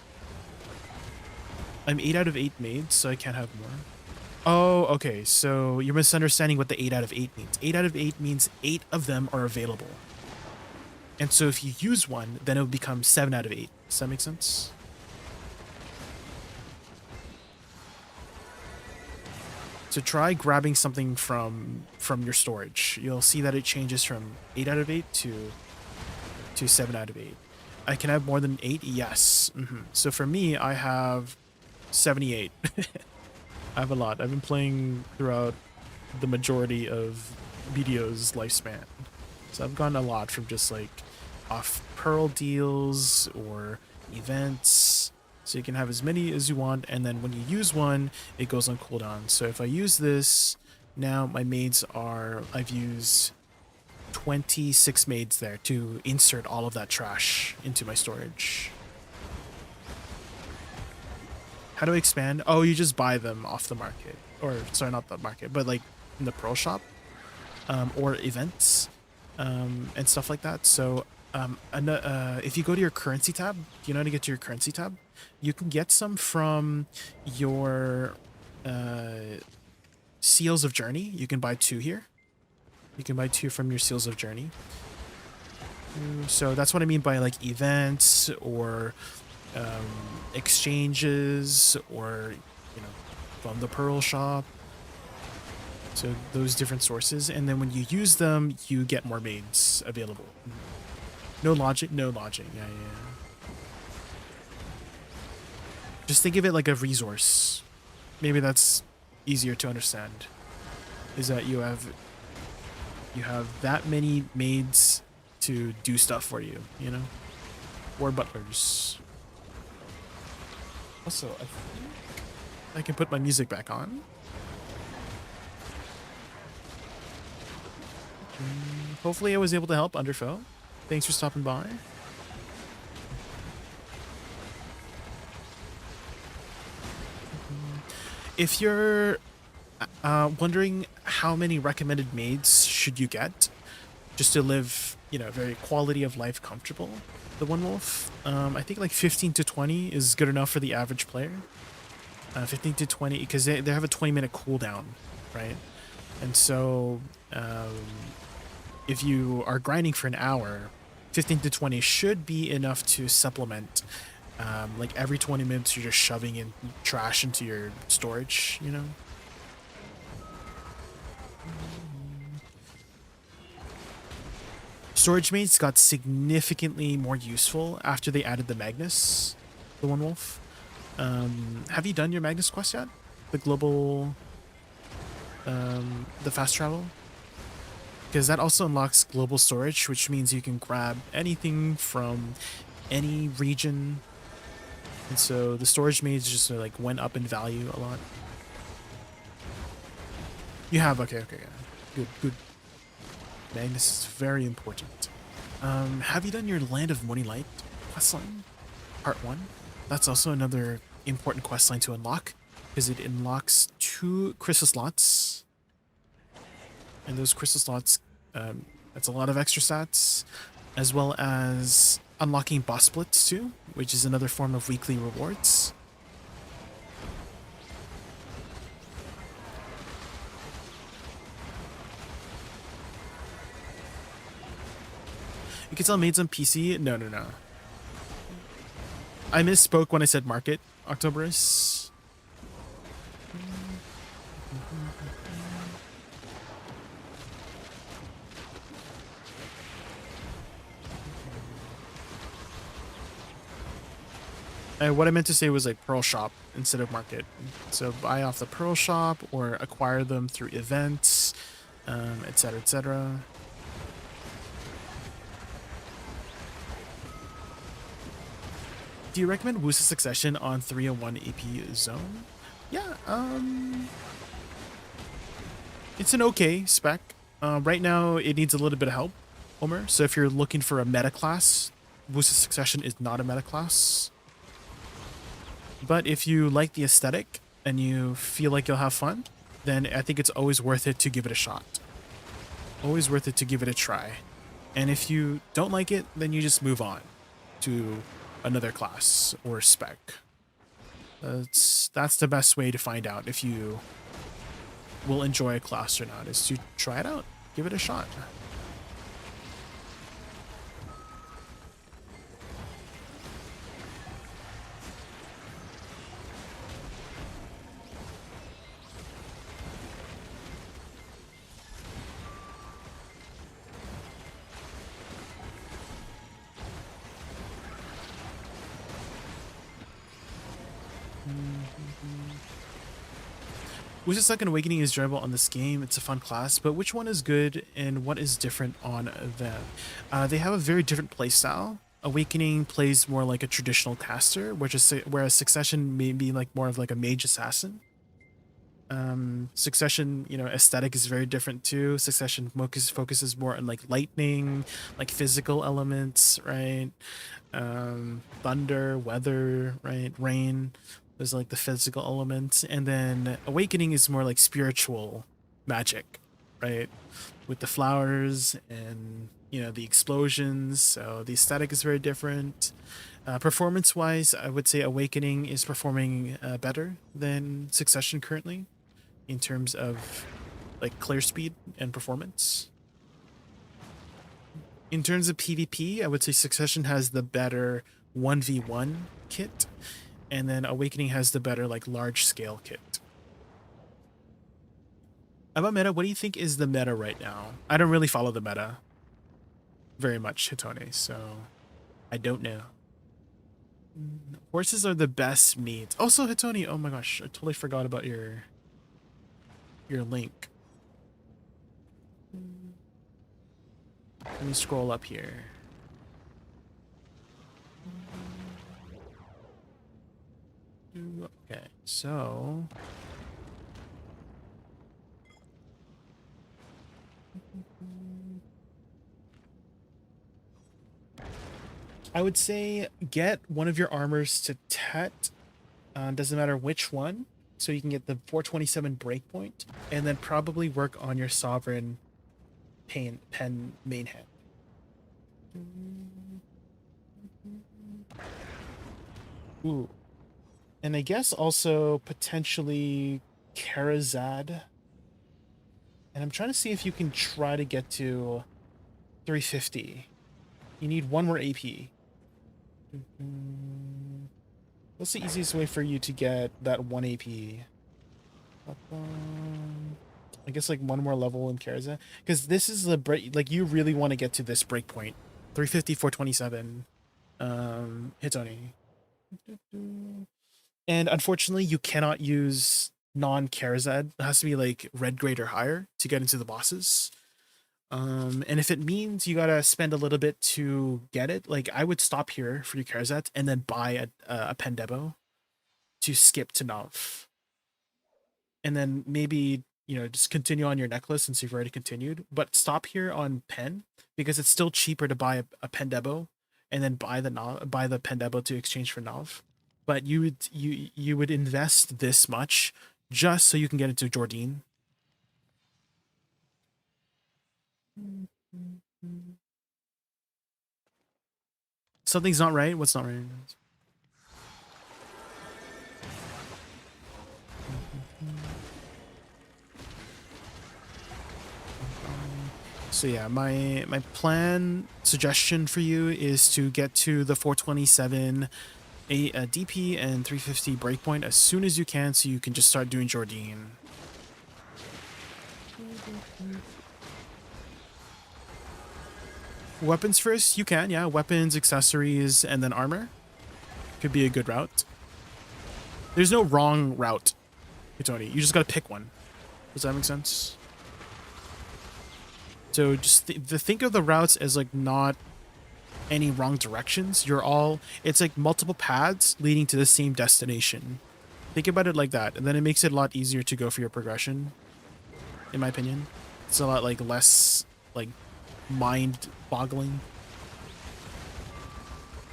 I'm 8 out of 8 made, so I can't have more. Oh, okay, so you're misunderstanding what the 8 out of 8 means. 8 out of 8 means 8 of them are available. And so if you use one, then it will become 7 out of 8. Does that make sense? So try grabbing something from your storage. You'll see that it changes from 8 out of 8 to 7 out of 8. I can have more than 8? Yes. So for me, I have 78. I have a lot. I've been playing throughout the majority of BDO's lifespan. So I've gotten a lot from just like off pearl deals or events. So you can have as many as you want, and then when you use one, it goes on cooldown. So if I use this, now my maids are, I've used 26 maids there to insert all of that trash into my storage. How do I expand? Oh, you just buy them off the market. Or, sorry, not the market, but like in the pearl shop. Or events. And stuff like that. So, if you go to your currency tab, do you know how to get to your currency tab? You can get some from your Seals of Journey. You can buy 2 here. You can buy 2 from your Seals of Journey. So that's what I mean by like events or exchanges or, you know, from the pearl shop. So those different sources, and then when you use them, you get more maids available. No logic, no logic. Yeah. Just think of it like a resource. Maybe that's easier to understand. Is that you have that many maids to do stuff for you, you know? Or butlers. Also, I think I can put my music back on. Hopefully I was able to help, Underfoe. Thanks for stopping by. If you're wondering how many recommended maids should you get just to live, you know, very quality of life comfortable, the One Wolf, I think like 15 to 20 is good enough for the average player. 15 to 20, because they have a 20-minute cooldown, right? And so if you are grinding for an hour, 15 to 20 should be enough to supplement. Like every 20 minutes, you're just shoving in trash into your storage, you know? Storage mates got significantly more useful after they added the Magnus, the One Wolf. Have you done your Magnus quest yet? The global, the fast travel? Because that also unlocks global storage, which means you can grab anything from any region. And so the storage mates just like went up in value a lot. You have, okay, yeah. Good. Magnus is very important. Have you done your Land of MONYAY questline? Part 1? That's also another important questline to unlock, because it unlocks 2 crystal slots. And those crystal slots, that's a lot of extra stats, as well as unlocking boss splits too, which is another form of weekly rewards. You can sell maids on PC? No. I misspoke when I said market, Octoberus. What I meant to say was like Pearl Shop instead of market. So buy off the Pearl Shop or acquire them through events, etc., etc. Do you recommend Woosa Succession on 301 AP Zone? Yeah, it's an okay spec. Right now, it needs a little bit of help, Homer. So if you're looking for a meta class, Woosa Succession is not a meta class. But if you like the aesthetic and you feel like you'll have fun, then I think it's always worth it to give it a shot. Always worth it to give it a try. And if you don't like it, then you just move on to another class or spec. That's the best way to find out if you will enjoy a class or not, is to try it out, give it a shot. Woosa Second Awakening is enjoyable on this game. It's a fun class, but which one is good and what is different on them? They have a very different playstyle. Awakening plays more like a traditional caster, whereas Succession may be like more of like a mage assassin. Succession, you know, aesthetic is very different too. Succession focuses more on like lightning, like physical elements, right? Thunder, weather, right? Rain. There's like the physical elements, and then Awakening is more like spiritual magic, right? With the flowers and, you know, the explosions. So the aesthetic is very different. Performance-wise, I would say Awakening is performing better than Succession currently in terms of like clear speed and performance. In terms of PvP, I would say Succession has the better 1v1 kit, and then Awakening has the better like large scale kit. About meta, what do you think is the meta right now? I don't really follow the meta very much, Hitone, so I don't know. Horses are the best meat. Also, Hitone, oh my gosh, I totally forgot about your link. Let me scroll up here. Okay, so I would say get one of your armors to Tet. Doesn't matter which one, so you can get the 427 breakpoint, and then probably work on your sovereign pen main hand. Ooh. And I guess also potentially Karazad. And I'm trying to see if you can try to get to 350. You need one more AP. What's the easiest way for you to get that 1 AP? I guess like one more level in Karazad. Because this is the break, like you really want to get to this breakpoint. 350, 427. Hitoni. And unfortunately, you cannot use non-Karazad. It has to be like red grade or higher to get into the bosses. And if it means you gotta spend a little bit to get it, like I would stop here for your Karazad and then buy a Pendebo to skip to Nav. And then maybe, you know, just continue on your necklace since you've already continued. But stop here on Pen because it's still cheaper to buy a Pendebo and then buy the Pendebo to exchange for Nav. But you would invest this much just so you can get into Jordine. Something's not right. What's not right? So yeah, my plan suggestion for you is to get to the 427 a DP and 350 breakpoint as soon as you can, so you can just start doing Jordine. Weapons first, you can, yeah. Weapons, accessories, and then armor could be a good route. There's no wrong route, Tony. You just gotta pick one. Does that make sense? So just think of the routes as like not any wrong directions. It's like multiple paths leading to the same destination. Think about it like that, and then it makes it a lot easier to go for your progression, in my opinion. It's a lot like less like mind-boggling.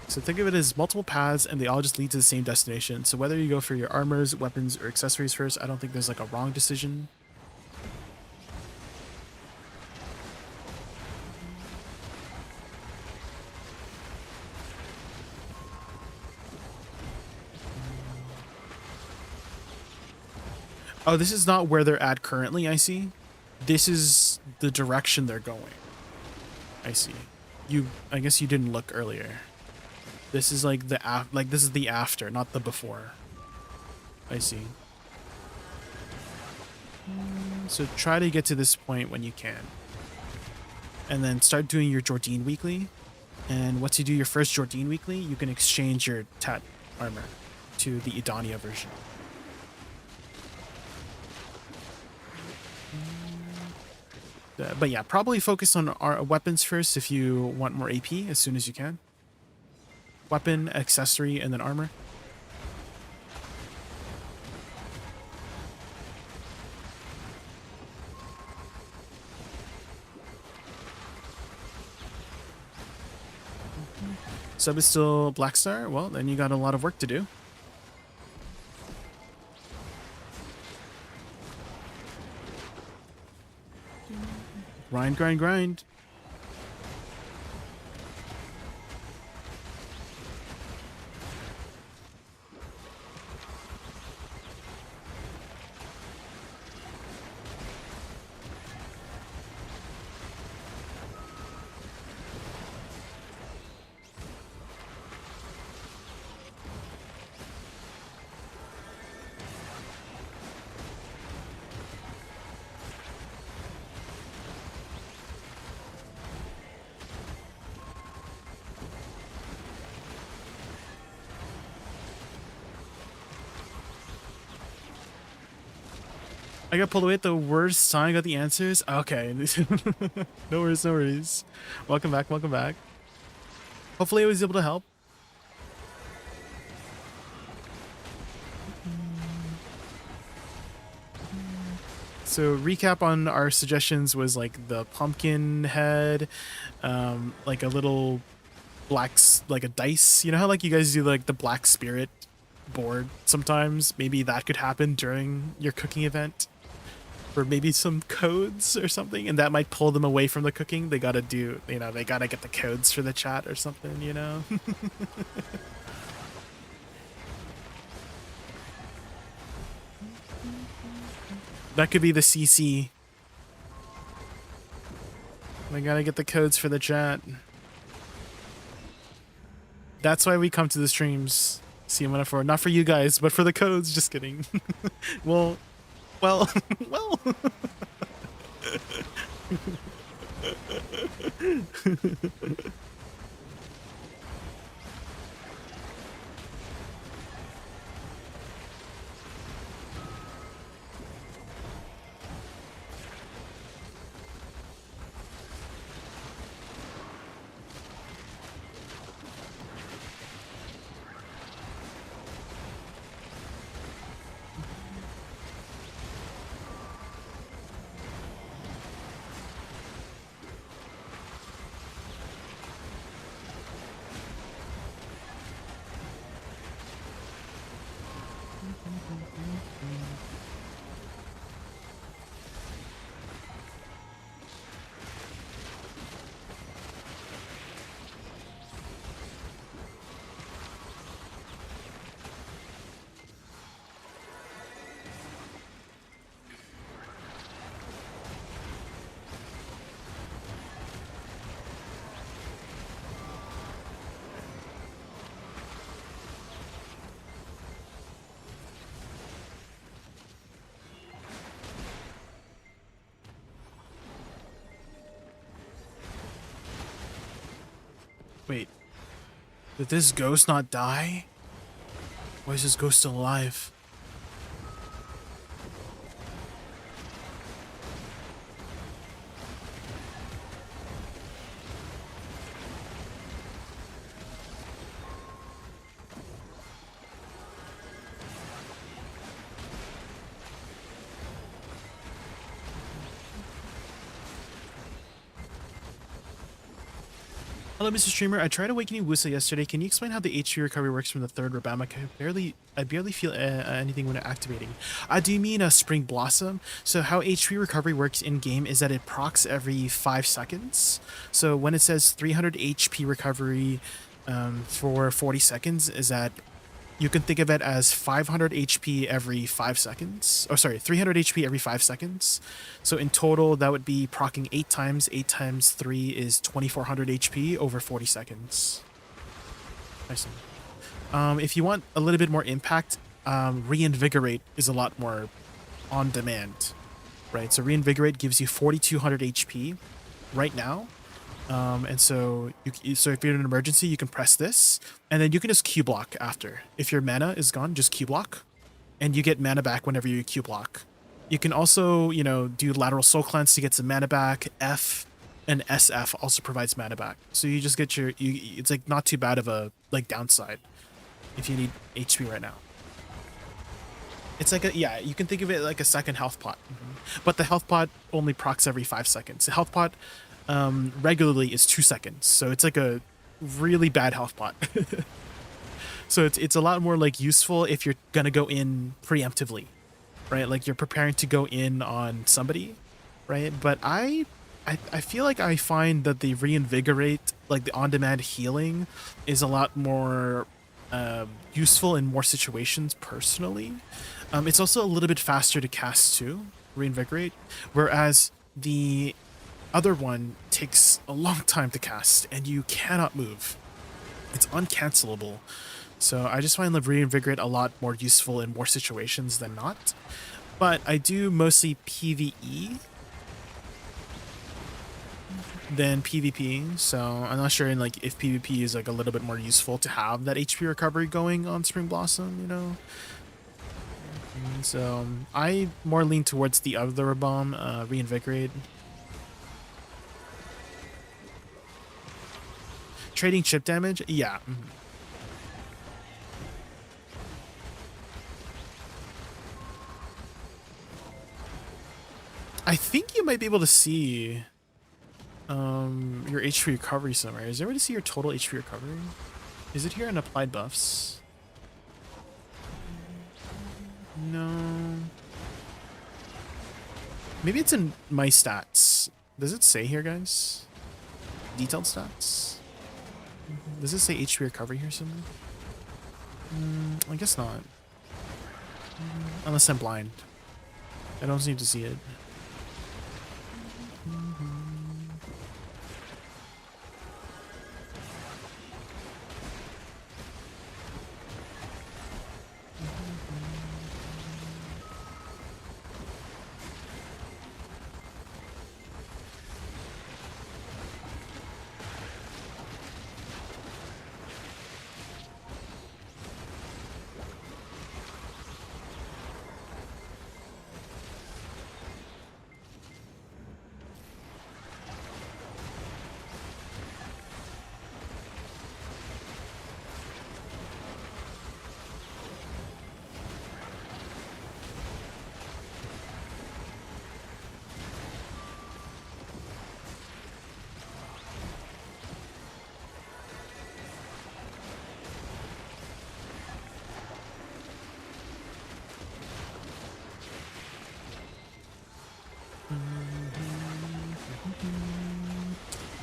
So think of it as multiple paths and they all just lead to the same destination. So whether you go for your armors, weapons, or accessories first, I don't think there's like a wrong decision. Oh, this is not where they're at currently, I see. This is the direction they're going. I see. I guess you didn't look earlier. This is like this is the after, not the before. I see. So try to get to this point when you can. And then start doing your Jordine weekly. And once you do your first Jordine weekly, you can exchange your Tat armor to the Idania version. But yeah, probably focus on our weapons first if you want more AP as soon as you can. Weapon, accessory, and then armor. Sub is still Black Star? Well, then you got a lot of work to do. Grind, grind, grind. I got pulled away at the worst time. I got the answers. Okay. No worries, no worries. Welcome back, welcome back. Hopefully I was able to help. So recap on our suggestions was like the pumpkin head, like a little like a dice. You know how like you guys do like the black spirit board sometimes? Maybe that could happen during your cooking event. Or maybe some codes or something, and that might pull them away from the cooking. They gotta do, you know, they gotta get the codes for the chat or something, you know? That could be the CC. They gotta get the codes for the chat. That's why we come to the streams. CM104. Not for you guys, but for the codes. Just kidding. well. Well. Wait, did this ghost not die? Why is this ghost still alive? Hello, Mr. Streamer. I tried awakening Woosa yesterday. Can you explain how the HP recovery works from the third Rabama? I barely feel anything when activating. Do you mean a Spring Blossom? So how HP recovery works in game is that it procs every 5 seconds. So when it says 300 HP recovery for 40 seconds, is that you can think of it as 500 HP every 5 seconds. Oh, sorry, 300 HP every 5 seconds. So in total, that would be proccing 8 times. 8 times 3 is 2400 HP over 40 seconds. Nice. If you want a little bit more impact, Reinvigorate is a lot more on demand, right? So Reinvigorate gives you 4200 HP right now. And so if you're in an emergency, you can press this, and then you can just Q block after. If your mana is gone, just Q block, and you get mana back whenever you Q block. You can also, you know, do lateral soul cleanse to get some mana back. F and SF also provides mana back. So you just get your, it's like not too bad of a like downside if you need HP right now. It's like a, yeah, you can think of it like a second health pot. But the health pot only procs every 5 seconds. The health pot regularly is 2 seconds, so it's like a really bad health pot. So it's a lot more like useful if you're gonna go in preemptively, right? Like you're preparing to go in on somebody, right? But I feel like I find that the Reinvigorate, like the on-demand healing, is a lot more useful in more situations personally. It's also a little bit faster to cast too, Reinvigorate, whereas the other one takes a long time to cast and you cannot move. It's uncancelable. So I just find the Reinvigorate a lot more useful in more situations than not. But I do mostly PvE than PvP, so I'm not sure in like if PvP is like a little bit more useful to have that HP recovery going on Spring Blossom, you know. So I more lean towards the other bomb, Reinvigorate. Trading chip damage? Yeah. I think you might be able to see your HP recovery somewhere. Is there a way to see your total HP recovery? Is it here in applied buffs? No. Maybe it's in my stats. Does it say here, guys? Detailed stats? Does it say HP recovery here somewhere? I guess not. Unless I'm blind. I don't seem to see it.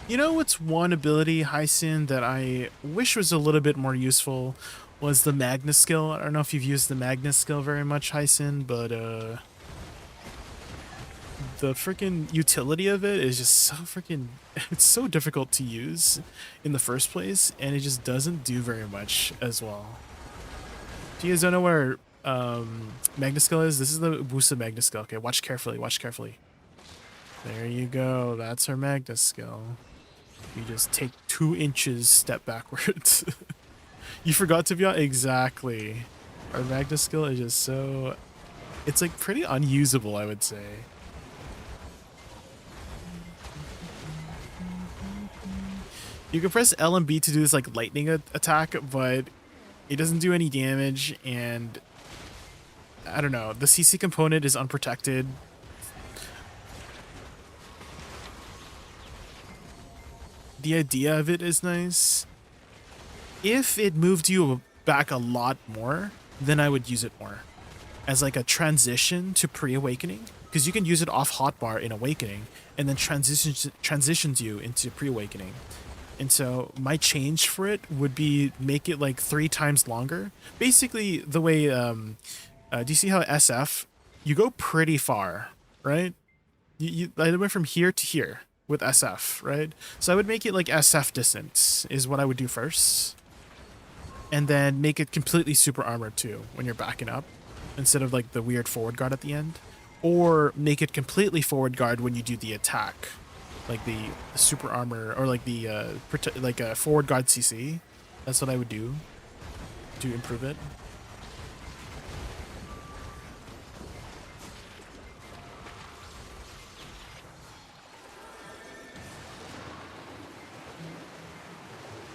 You know what's one ability, Hyson, that I wish was a little bit more useful was the Magna skill. I don't know if you've used the Magna skill very much, Hyson, but the freaking utility of it is just so freaking, it's so difficult to use in the first place, and it just doesn't do very much as well. If you guys don't know where Magna skill is, this is the Woosa Magna skill. Okay, watch carefully, watch carefully. There you go, that's her Magna skill. You just take 2 inches, step backwards. You forgot to be on, exactly. Our Magna skill is just so, it's like pretty unusable, I would say. You can press L and B to do this like lightning attack, but it doesn't do any damage, and I don't know, the CC component is unprotected. The idea of it is nice. If it moved you back a lot more, then I would use it more as like a transition to pre-awakening, because you can use it off hotbar in awakening and then transitions you into pre-awakening. And so my change for it would be make it like 3 times longer. Basically, the way do you see how SF you go pretty far, right? I went from here to here with SF, right? So I would make it like SF distance is what I would do first, and then make it completely super armored too when you're backing up, instead of like the weird forward guard at the end, or make it completely forward guard when you do the attack, like the super armor or like the like a forward guard CC. That's what I would do to improve it.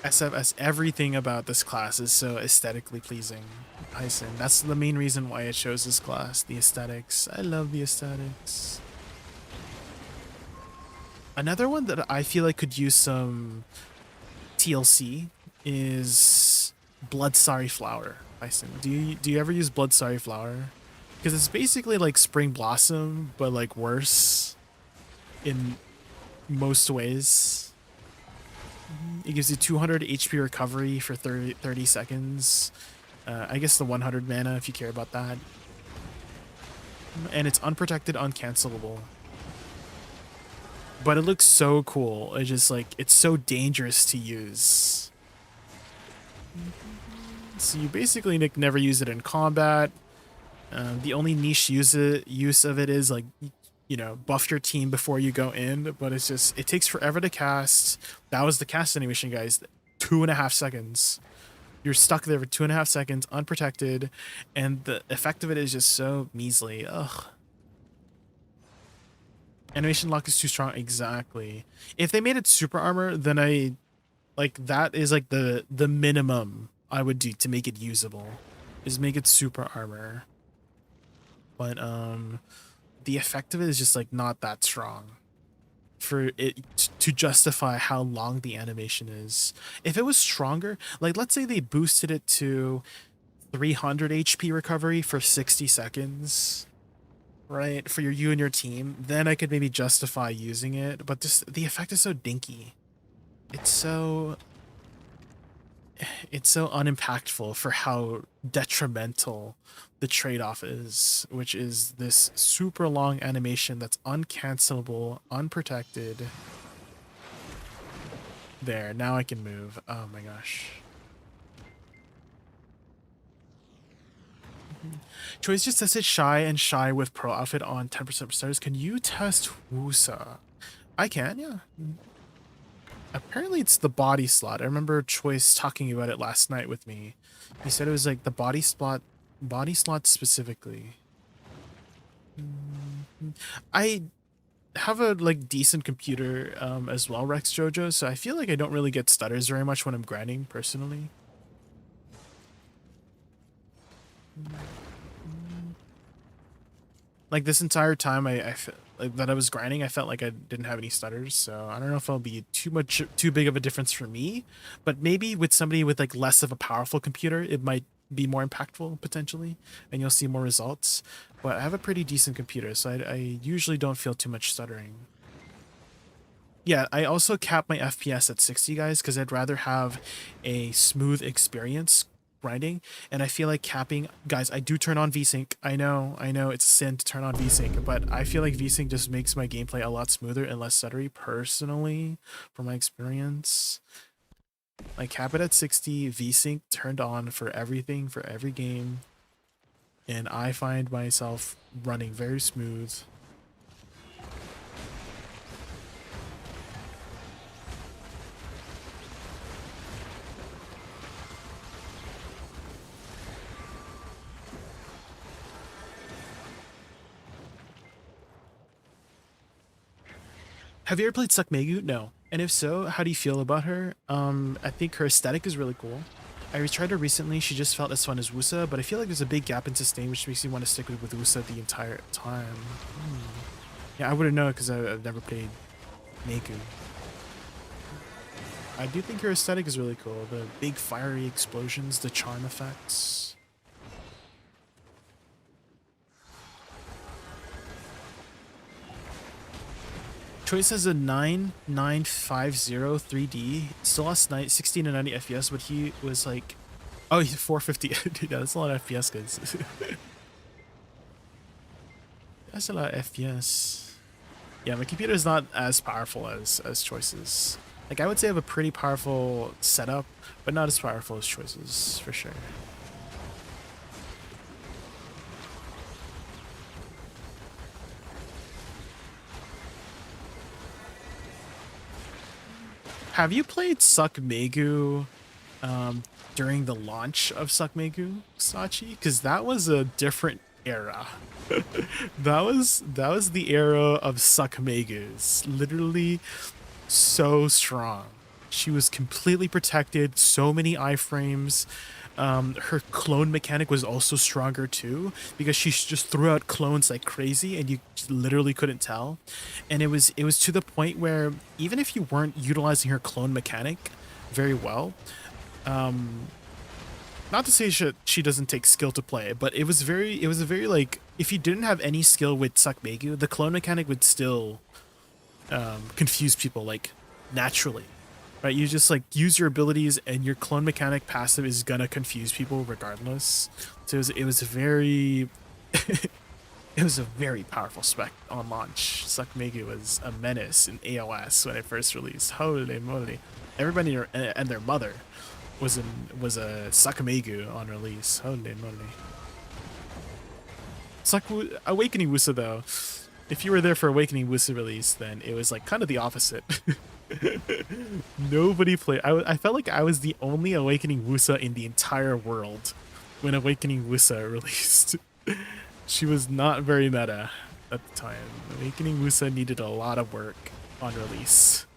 SFS, everything about this class is so aesthetically pleasing. Hyson, that's the main reason why I chose this class. The aesthetics. I love the aesthetics. Another one that I feel like could use some TLC is Blood Sorry Flower. Hyson, do you ever use Blood Sorry Flower? Because it's basically like Spring Blossom, but like worse in most ways. It gives you 200 HP recovery for 30 seconds. I guess the 100 mana if you care about that. And it's unprotected, uncancelable. But it looks so cool. It's just like, it's so dangerous to use. So you basically never use it in combat. The only niche use of it is like, you know, buff your team before you go in, but it's just, it takes forever to cast. That was the cast animation, guys. 2.5 seconds. You're stuck there for 2.5 seconds, unprotected, and the effect of it is just so measly. Ugh. Animation lock is too strong. Exactly. If they made it super armor, then that is like the minimum I would do to make it usable, is make it super armor. But the effect of it is just like not that strong for it to justify how long the animation is. If it was stronger, like let's say they boosted it to 300 HP recovery for 60 seconds, right, for you and your team, then I could maybe justify using it. But just the effect is so dinky. It's so unimpactful for how detrimental the trade-off is, which is this super long animation that's uncancelable, unprotected. There, now I can move. Oh my gosh. Choice just says it's shy and shy with pro outfit on 10% starters. Can you test Woosa? I can, yeah. Apparently it's the body slot. I remember Choice talking about it last night with me. He said it was like the body slot specifically. I have a like decent computer as well, Rex Jojo, so I feel like I don't really get stutters very much when I'm grinding personally. Like this entire time that I was grinding, I felt like I didn't have any stutters, so I don't know if it'll be too big of a difference for me, but maybe with somebody with like less of a powerful computer, it might be more impactful potentially, and you'll see more results. But I have a pretty decent computer, so I usually don't feel too much stuttering. Yeah, I also cap my FPS at 60, guys, because I'd rather have a smooth experience grinding, and I feel like capping, guys, I do turn on VSync. I know it's a sin to turn on VSync, but I feel like VSync just makes my gameplay a lot smoother and less stuttery personally, from my experience. I cap it at 60, VSync turned on for everything, for every game, and I find myself running very smooth. Have you ever played Suckmegu? No. And if so, how do you feel about her? I think her aesthetic is really cool. I tried her recently. She just felt as fun as Woosa, but I feel like there's a big gap in sustain, which makes me want to stick with Woosa the entire time. Yeah, I wouldn't know because I've never played Megu. I do think her aesthetic is really cool. The big fiery explosions, the charm effects. Choice has a 9950 3D. Still lost 60 to 90 FPS, but he was like, oh, he's 450. Dude, that's a lot of FPS, guys. That's a lot of FPS. Yeah, my computer is not as powerful as Choice's. Like, I would say I have a pretty powerful setup, but not as powerful as Choice's, for sure. Have you played Suck Megu during the launch of Suck Megu, Sachi? Because that was a different era. that was the era of Suck Megus. Literally so strong. She was completely protected, so many iframes. Her clone mechanic was also stronger too, because she just threw out clones like crazy and you literally couldn't tell. And it was to the point where even if you weren't utilizing her clone mechanic very well, not to say she doesn't take skill to play, but it was a very like, if you didn't have any skill with Suck Megu, the clone mechanic would still confuse people like naturally. Right, you just like use your abilities and your clone mechanic passive is gonna confuse people regardless. So it was a very it was a very powerful spec on launch. Suck Megu was a menace in AOS when it first released. Holy moly. Everybody and their mother was a Suck Megu on release. Holy moly. Awakening Woosa though. If you were there for Awakening Woosa release, then it was like kind of the opposite. Nobody played. I felt like I was the only Awakening Woosa in the entire world when Awakening Woosa released. She was not very meta at the time. Awakening Woosa needed a lot of work on release.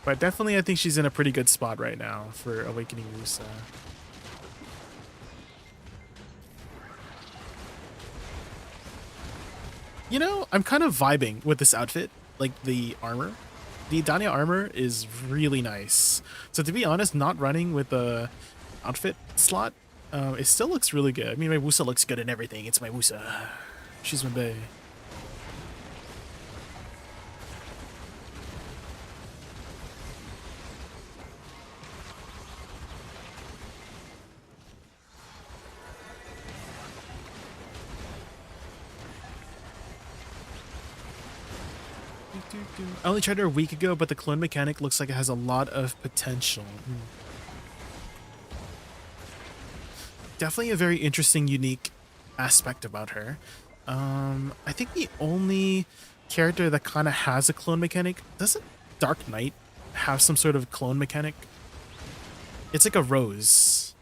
But definitely I think she's in a pretty good spot right now for Awakening Woosa. You know, I'm kind of vibing with this outfit, like the armor. The Idania armor is really nice. So to be honest, not running with the outfit slot, it still looks really good. I mean, my Woosa looks good in everything. It's my Woosa. She's my bae. I only tried her a week ago, but the clone mechanic looks like it has a lot of potential. Definitely a very interesting, unique aspect about her. I think the only character that kind of has a clone mechanic, doesn't Dark Knight have some sort of clone mechanic? It's like a rose.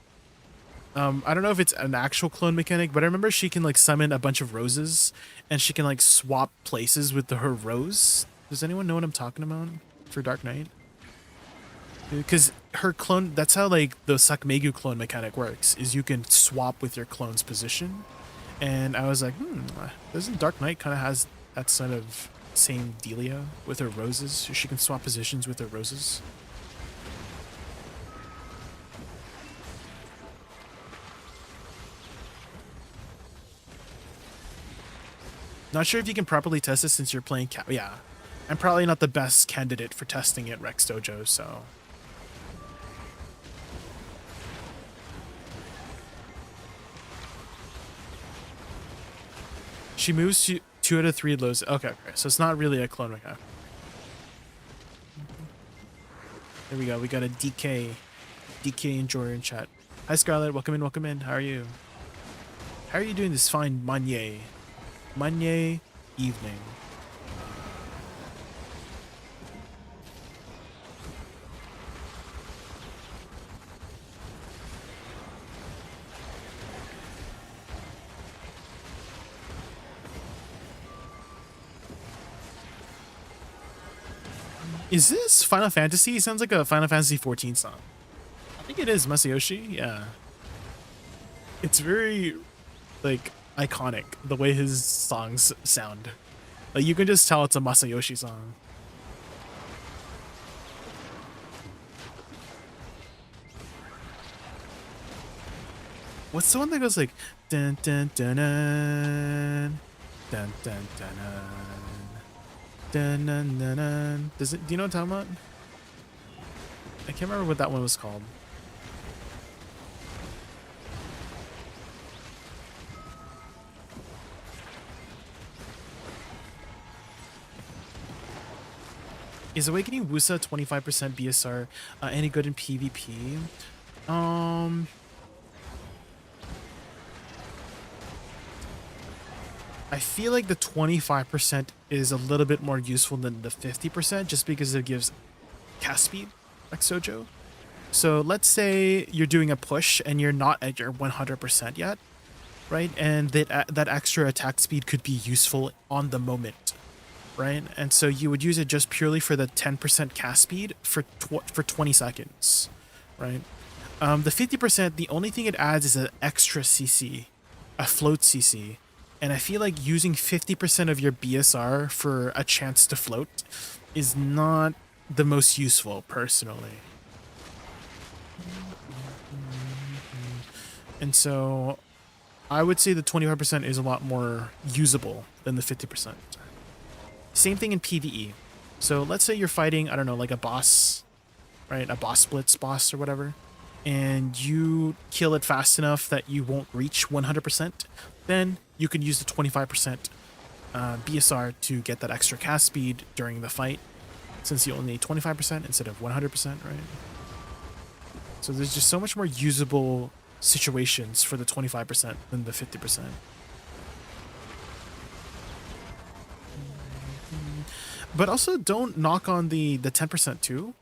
I don't know if it's an actual clone mechanic, but I remember she can like summon a bunch of roses and she can like swap places with her rose. Does anyone know what I'm talking about for Dark Knight? Because her clone, that's how like the Suck Megu clone mechanic works, is you can swap with your clone's position. And I was like, doesn't Dark Knight kind of has that sort of same dealio with her roses? So she can swap positions with her roses. Not sure if you can properly test it since you're playing yeah. I'm probably not the best candidate for testing it, Rex Dojo, so. She moves to 2 out of 3 lows. Okay, so it's not really a clone mechanic. There we go. We got a DK enjoyer in chat. Hi Scarlett, welcome in. How are you? How are you doing this fine MONYAY evening? Is this Final Fantasy? It sounds like a Final Fantasy 14 song. I think it is Masayoshi. Yeah. It's very, like, iconic, the way his songs sound. Like, you can just tell it's a Masayoshi song. What's the one that goes like, dun dun dun dun? Dun dun dun dun dun dun dun. Does it? Do you know what I'm talking about? I can't remember what that one was called. Is Awakening Woosa 25% BSR any good in PvP? I feel like the 25% is a little bit more useful than the 50% just because it gives cast speed, like Sojo. So let's say you're doing a push and you're not at your 100% yet, right? And that extra attack speed could be useful on the moment, right? And so you would use it just purely for the 10% cast speed for 20 seconds, right? The 50%, the only thing it adds is an extra CC, a float CC. And I feel like using 50% of your BSR for a chance to float is not the most useful, personally. And so I would say the 25% is a lot more usable than the 50%. Same thing in PvE. So let's say you're fighting, I don't know, like a boss, right? A boss splits boss or whatever. And you kill it fast enough that you won't reach 100%. Then you can use the 25% BSR to get that extra cast speed during the fight, since you only need 25% instead of 100%, right? So there's just so much more usable situations for the 25% than the 50%. But also don't knock on the 10% too.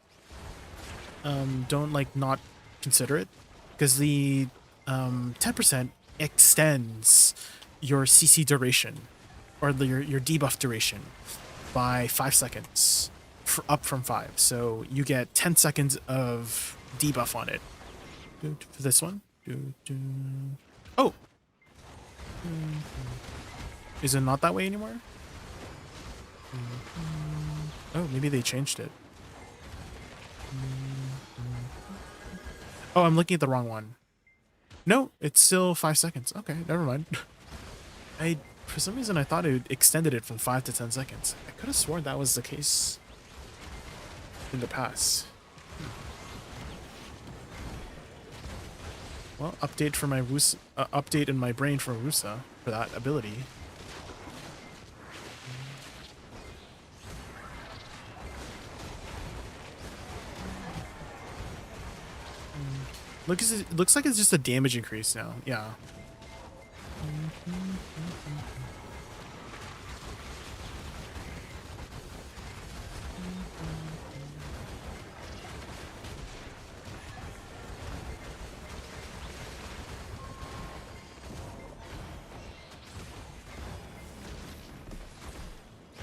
Don't like not consider it, because the 10% extends your CC duration or your debuff duration by 5 seconds, up from 5. So you get 10 seconds of debuff on it. For this one. Oh! Is it not that way anymore? Oh, maybe they changed it. Oh, I'm looking at the wrong one. No, it's still 5 seconds. Okay, never mind. For some reason, I thought it extended it from 5 to 10 seconds. I could have sworn that was the case in the past. Well, update for my Woosa, update in my brain for Woosa for that ability. Looks like it's just a damage increase now. Yeah.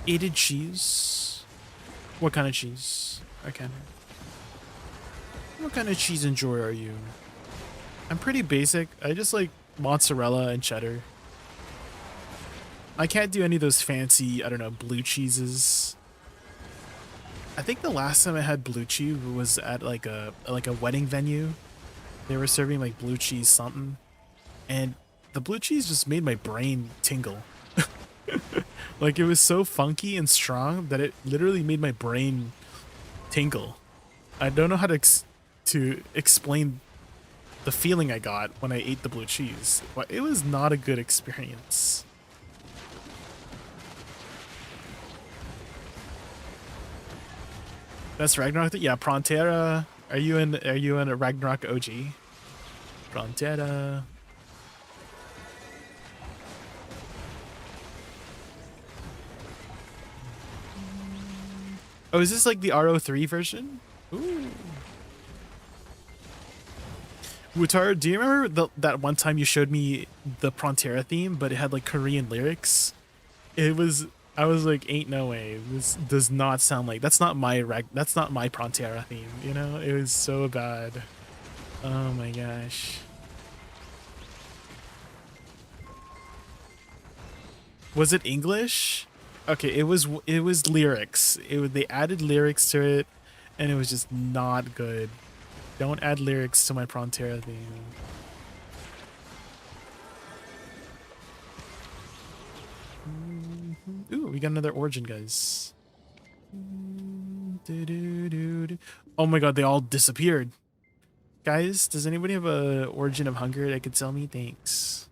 ADVgg cheese? What kind of cheese? Okay. What kind of cheese enjoyer are you? I'm pretty basic. I just like mozzarella and cheddar. I can't do any of those fancy, I don't know, blue cheeses. I think the last time I had blue cheese was at like a wedding venue. They were serving like blue cheese something, and the blue cheese just made my brain tingle. Like it was so funky and strong that it literally made my brain tingle. I don't know how to explain the feeling I got when I ate the blue cheese, but it was not a good experience. That's Ragnarok. Yeah, Prontera. Are you in a Ragnarok OG? Prontera. Oh, is this like the RO3 version? Ooh. Wutar, do you remember that one time you showed me the Prontera theme, but it had like Korean lyrics? I was like, ain't no way. This does not sound like, that's not my Prontera theme, you know? It was so bad. Oh my gosh. Was it English? Okay, it was lyrics. They added lyrics to it, and it was just not good. Don't add lyrics to my Prontera theme. Ooh, we got another origin, guys. Oh my god, they all disappeared. Guys, does anybody have a origin of hunger that could sell me? Thanks.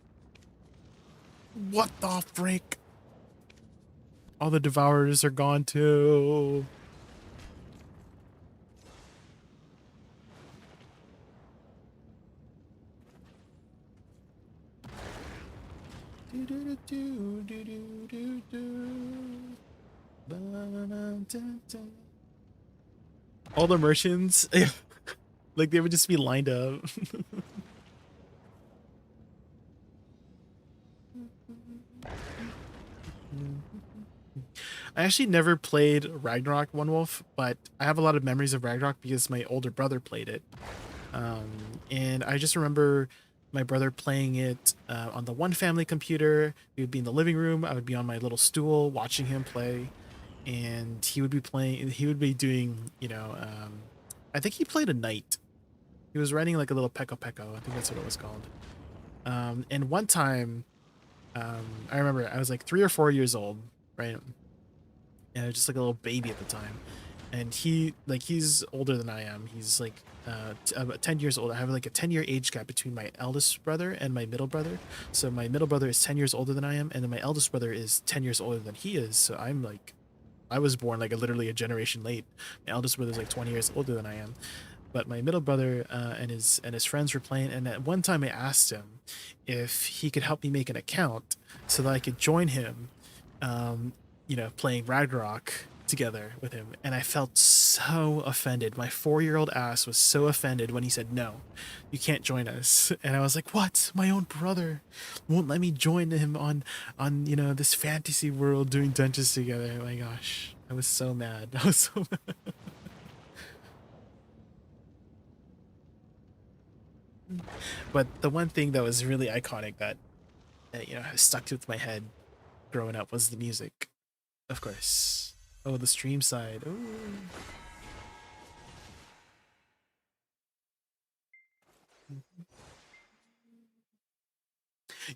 What the frick? All the devourers are gone too. All the merchants, like they would just be lined up. I actually never played Ragnarok One Wolf, but I have a lot of memories of Ragnarok because my older brother played it. And I just remember my brother playing it on the one family computer. We would be in the living room. I would be on my little stool watching him play, and he would be playing. He would be doing, I think he played a knight. He was riding like a little Peko Peko. I think that's what it was called. And one time, I remember I was like 3 or 4 years old, right? And I was just like a little baby at the time. And he's older than I am. He's like about 10 years old. I have like a 10-year age gap between my eldest brother and my middle brother. So my middle brother is 10 years older than I am, and then my eldest brother is 10 years older than he is. So I'm like, I was born like literally a generation late. My eldest brother is like 20 years older than I am. But my middle brother and his friends were playing, and at one time I asked him if he could help me make an account so that I could join him, playing Ragnarok together with him. And I felt so offended. My 4-year-old ass was so offended when he said, no, you can't join us. And I was like, what? My own brother won't let me join him on this fantasy world doing dungeons together. Oh my gosh, I was so mad. I was so mad. But the one thing that was really iconic that has stuck with my head growing up was the music, of course. Oh, the stream side. Ooh.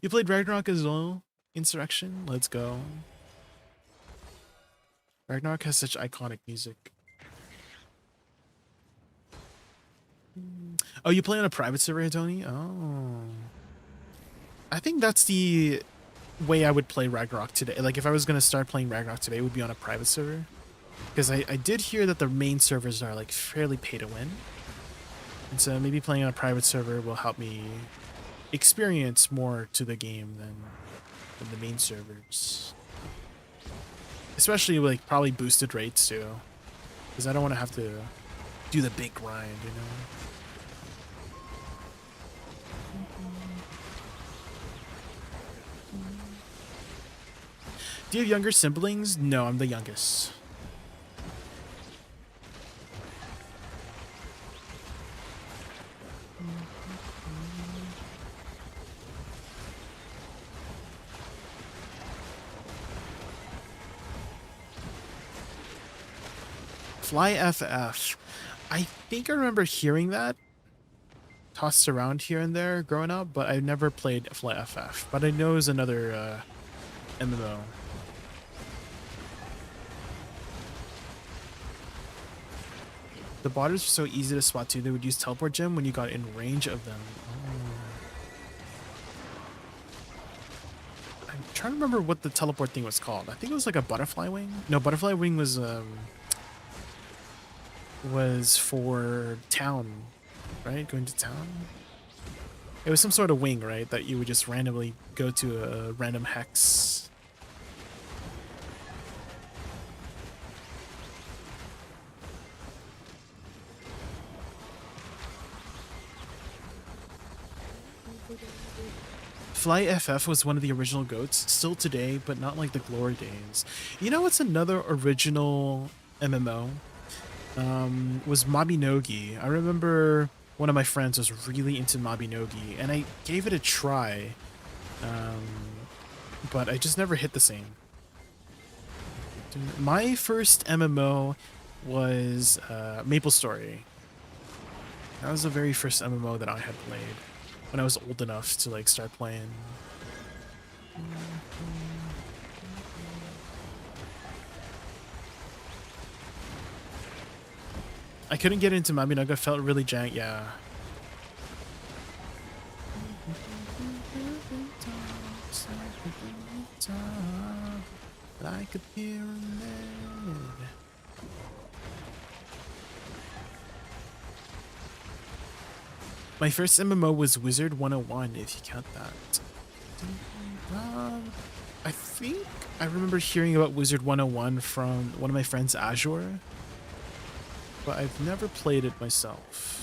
You played Ragnarok as well? Insurrection? Let's go. Ragnarok has such iconic music. Oh, you play on a private server, Tony? Oh. I think that's the way I would play Ragnarok today. Like, if I was going to start playing Ragnarok today, it would be on a private server. Because I did hear that the main servers are, like, fairly pay to win. And so maybe playing on a private server will help me experience more to the game than the main servers. Especially, like, probably boosted rates, too. Because I don't want to have to do the big grind, you know? Do you have younger siblings? No, I'm the youngest. Fly FF. I think I remember hearing that tossed around here and there growing up, but I never played Fly FF. But I know it's another MMO. The botters are so easy to spot too. They would use teleport gem when you got in range of them. Oh. I'm trying to remember what the teleport thing was called. I think it was like a butterfly wing. No, butterfly wing was for town, right? Going to town. It was some sort of wing, right? That you would just randomly go to a random hex. Fly FF was one of the original goats, still today, but not like the glory days. You know what's another original MMO? Was Mabinogi. I remember one of my friends was really into Mabinogi, and I gave it a try, but I just never hit the same. My first MMO was Maple Story. That was the very first MMO that I had played when I was old enough to like start playing. I couldn't get into Maminoga, felt really jank, yeah. Like a pyramid. My first MMO was Wizard 101, if you count that. I think I remember hearing about Wizard 101 from one of my friends, Azure, but I've never played it myself.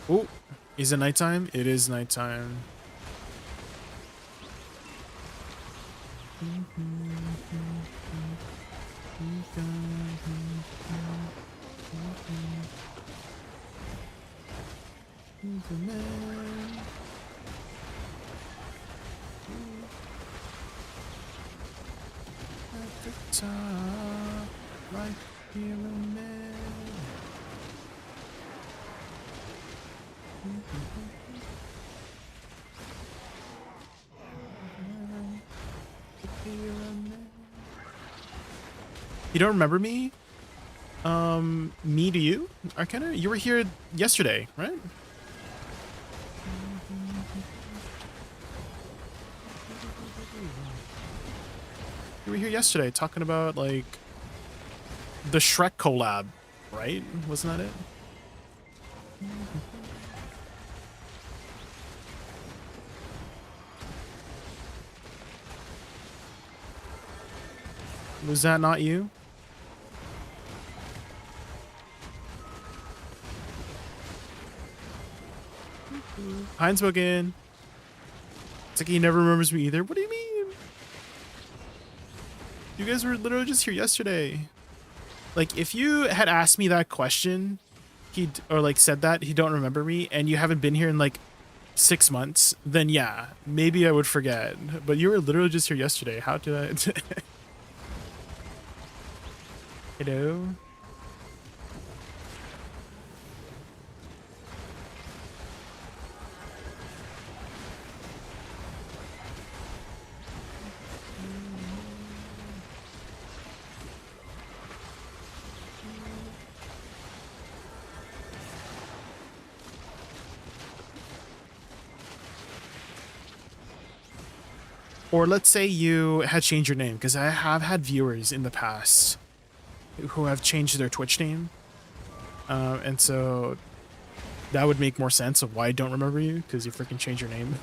Oh, is it nighttime? It is nighttime. Right here and there. You don't remember me? Me to you, Arcana? You were here yesterday, right? You were here yesterday talking about, like, the Shrek collab, right? Wasn't that it? Was that not you? Heinz again. It's like he never remembers me either. What do you mean? You guys were literally just here yesterday. Like, if you had asked me that question, or like said that he don't remember me, and you haven't been here in like 6 months, then yeah, maybe I would forget. But you were literally just here yesterday. How did I? Hello. Or let's say you had changed your name, because I have had viewers in the past who have changed their Twitch name. And so that would make more sense of why I don't remember you, because you freaking changed your name.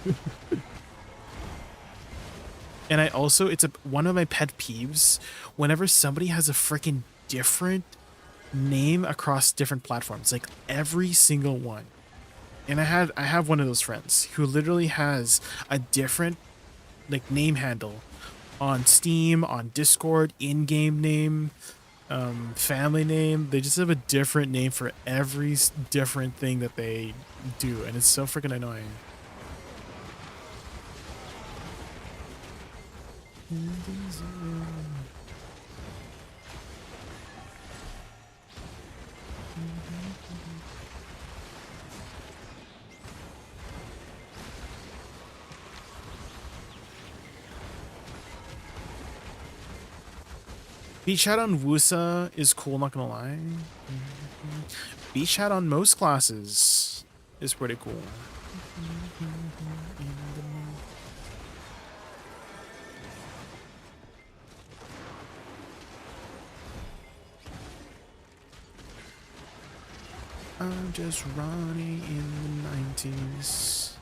And I also, it's one of my pet peeves, whenever somebody has a freaking different name across different platforms, like every single one. And I have one of those friends who literally has a different like name handle on Steam, on Discord, in-game name, family name. They just have a different name for every different thing that they do, and it's so freaking annoying. Beach hat on Woosa is cool, not gonna lie. Beach hat on most classes is pretty cool. I'm just running in the 90s.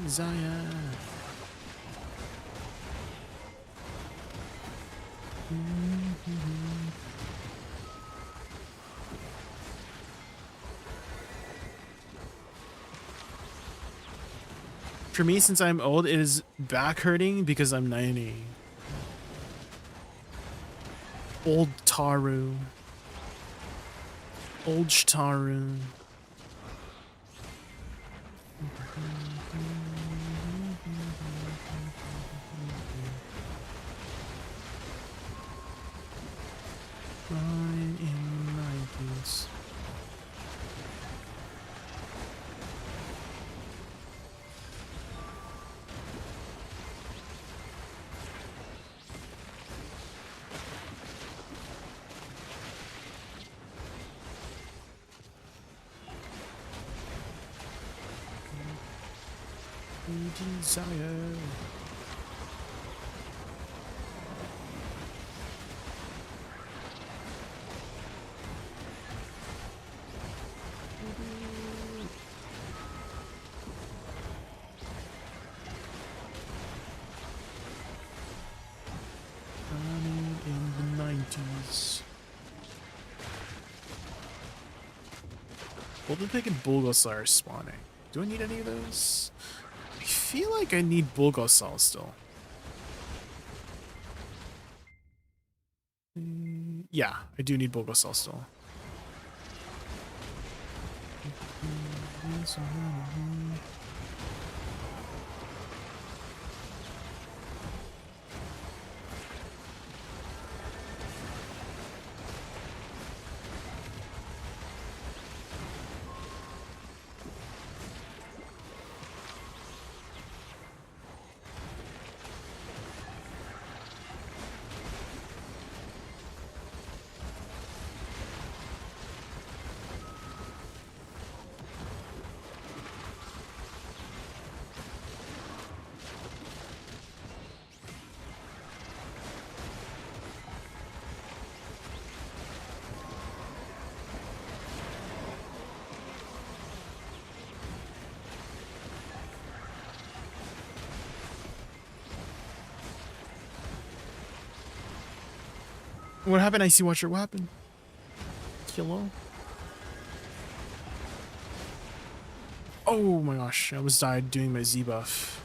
Zion. For me, since I'm old, it is back hurting because I'm 90. Old Taru. Old Shtaru. Fine in the 90s. Desire. Running in the 90s. Golden-Pig and Bulgosaur are spawning. Do I need any of those? I feel like I need Bulgosaur still. Yeah, I do need Bulgosaur still. What happened, Icy Watcher? What happened? Kilo? Oh my gosh, I almost died doing my Z buff.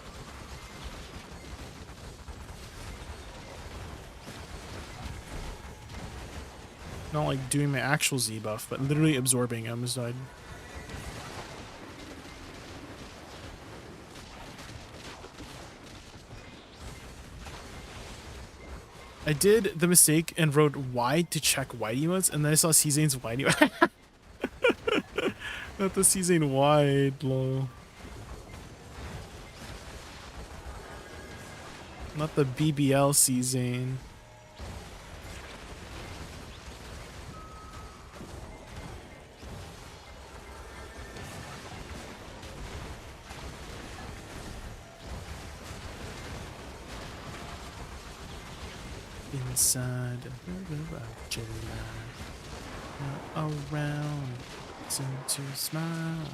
Not like doing my actual Z buff, but literally absorbing. I almost died. I did the mistake and wrote wide to check wide emotes, and then I saw Czane's wide emote. Not the Czane wide, lol. Not the BBL Czane. Inside of July, around, to smile.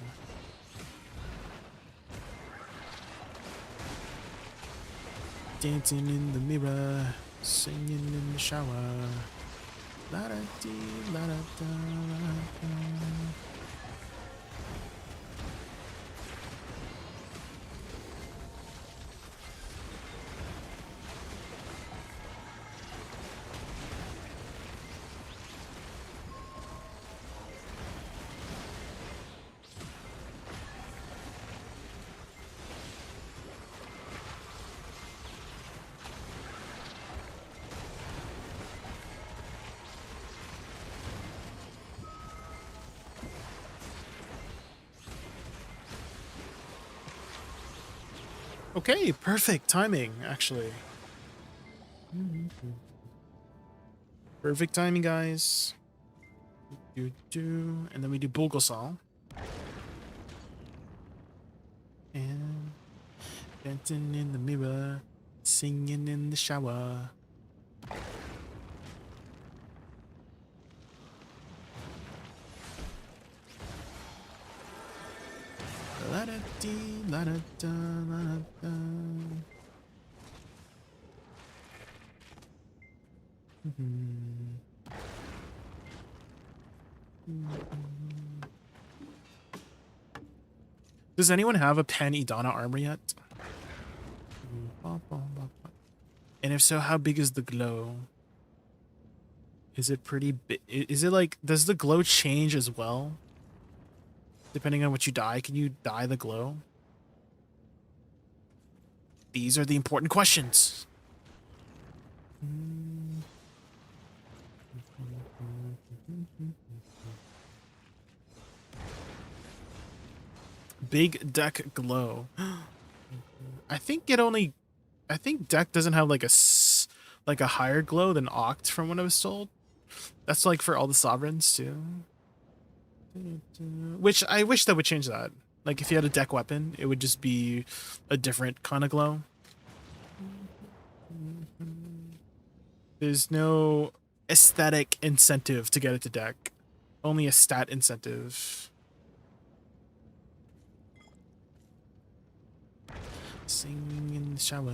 Dancing in the mirror, singing in the shower. La da dee, la da da, la da. Okay, perfect timing, actually. Perfect timing, guys. And then we do Bulgosaur. And dancing in the mirror, singing in the shower. La da dee, la da da, la da da. Does anyone have a Pan Idana armor yet? And if so, how big is the glow? Is it pretty big? Is it like, does the glow change as well? Depending on what you dye, can you dye the glow? These are the important questions. Big deck glow. I think deck doesn't have like a higher glow than Oct from what I was told. That's like for all the sovereigns too. Which I wish that would change that. Like if you had a deck weapon, it would just be a different kind of glow. There's no aesthetic incentive to get it to deck. Only a stat incentive. Singing in the shower.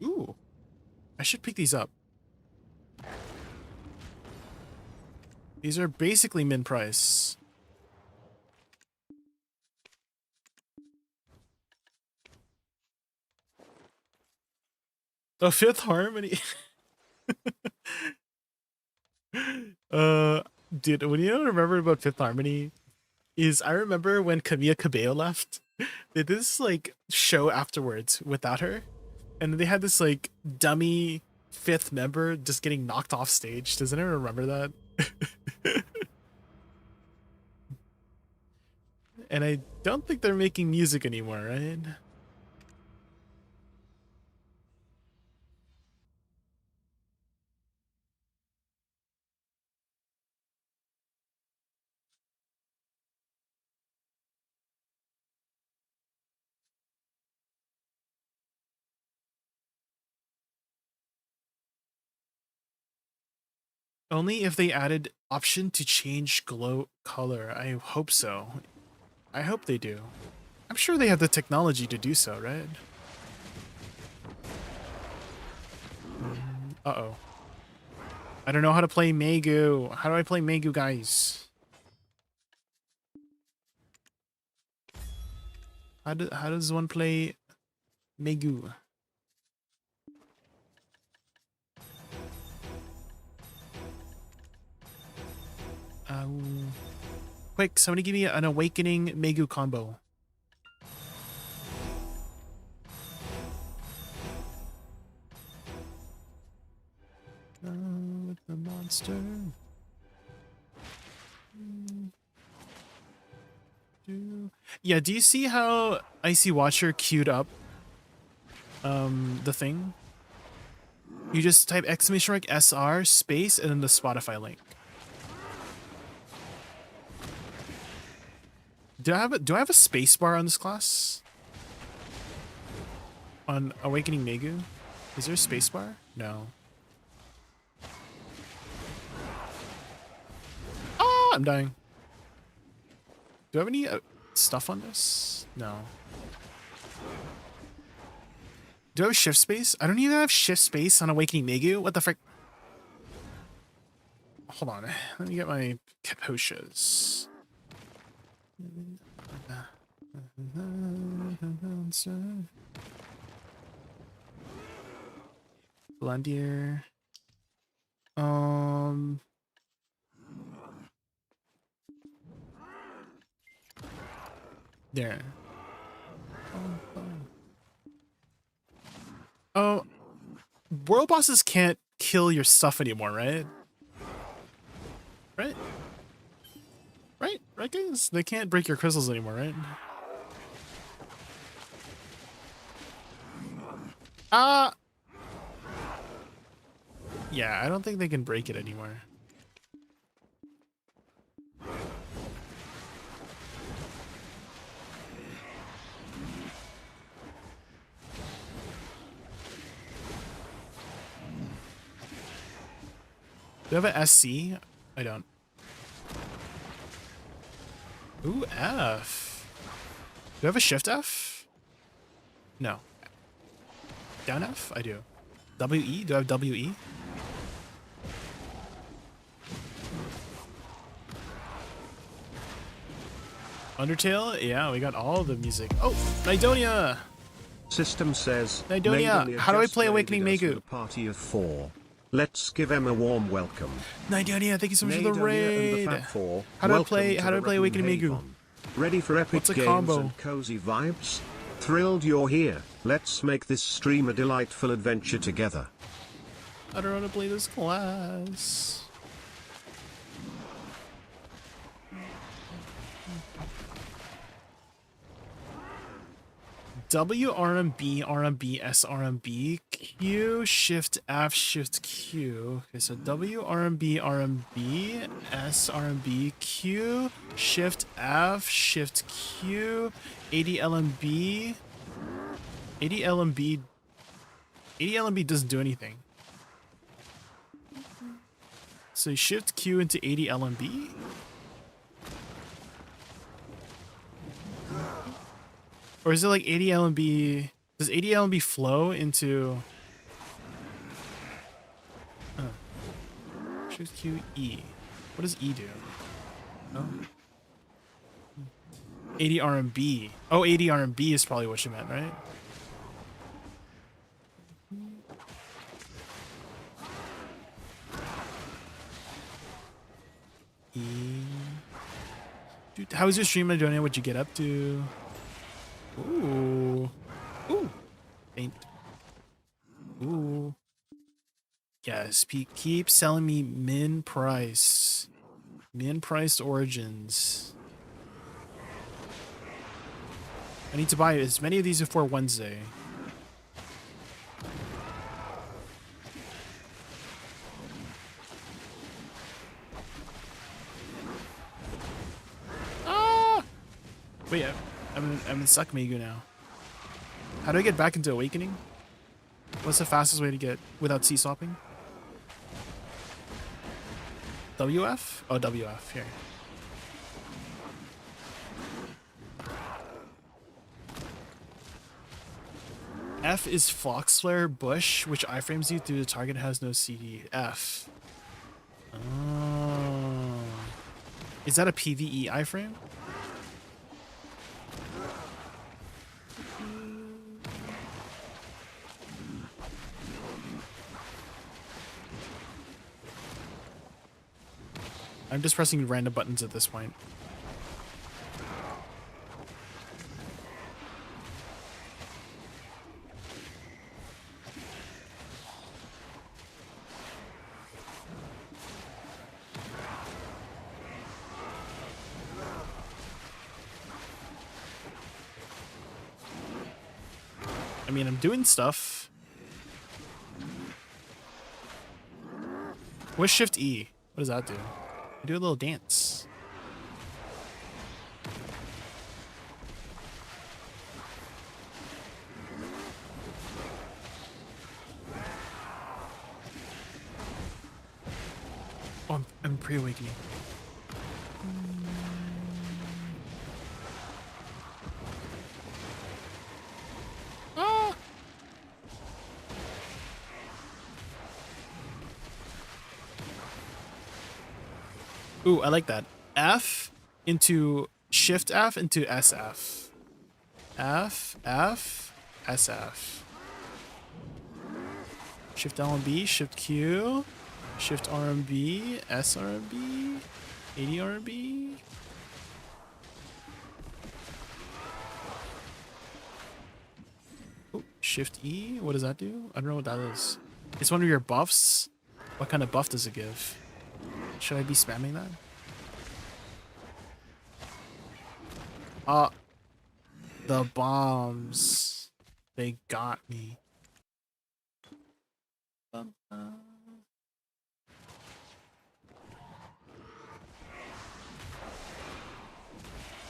Ooh, I should pick these up. These are basically min price. The Fifth Harmony. Dude, what do you remember about Fifth Harmony is I remember when Camila Cabello left, they did this like show afterwards without her, and they had this like dummy fifth member just getting knocked off stage. Does anyone remember that? And I don't think they're making music anymore, right? Only if they added option to change glow color. I hope so. I hope they do. I'm sure they have the technology to do so, right? Uh-oh. I don't know how to play Megu. How do I play Megu, guys? How does one play Megu? Quick, somebody give me an awakening Megu combo. With the monster. Yeah, do you see how Icy Watcher queued up the thing? You just type exclamation mark SR space and then the Spotify link. Do I have a space bar on this class? On Awakening Megu? Is there a space bar? No. Ah, I'm dying. Do I have any stuff on this? No. Do I have shift space? I don't even have shift space on Awakening Megu. What the frick? Hold on. Let me get my capotias. Blondier. There. Oh, world bosses can't kill your stuff anymore, right? Right? Right, guys? They can't break your crystals anymore, right? Yeah, I don't think they can break it anymore. Do I have a SC? I don't. Ooh, F. Do I have a shift F? No. Down F? I do. WE? Do I have WE? Undertale? Yeah, we got all the music. Oh, Nidonia! System says, Nidonia, how do I play Awakening Megu? A party of 4. Let's give him a warm welcome. Nidonia, thank you so much for the raid. How do I play Awakening Megu? Ready for epic games combo? and cozy vibes? Thrilled you're here. Let's make this stream a delightful adventure together. I don't know how to play this class. W, RMB, RMB, S, RMB, Q, Shift, F, Shift, Q. Okay, so W, RMB, RMB, S, RMB, Q, Shift, F, Shift, Q, ADLMB. ADLMB doesn't do anything. So Shift Q into ADLMB. Or is it like ADLMB? Does ADLMB flow into? Shift Q E. What does E do? Oh. ADRMB. Oh, ADRMB is probably what you meant, right? E. Dude, how was your stream, Nidonia? What'd you get up to? Ooh. Ooh. Faint. Ooh. Yes, keep selling me min price. Min priced origins. I need to buy as many of these before Wednesday. Ah! Wait, I'm in Suck Megu now. How do I get back into Awakening? What's the fastest way to get without C-swapping? WF? Oh, WF, here. F is Fox Flare Bush, which iframes you through the target has no CD. F. Oh. Is that a PvE iframe? I'm just pressing random buttons at this point. I mean, I'm doing stuff. What's Shift E? What does that do? I do a little dance. Oh, I'm pre-awakening. Ah! Ooh, I like that. F into Shift F into SF. F, F, SF. Shift LMB, Shift Q, Shift RMB, SRMB, ADRMB. Oh, Shift E, what does that do? I don't know what that is. It's one of your buffs. What kind of buff does it give? Should I be spamming that? The bombs. They got me.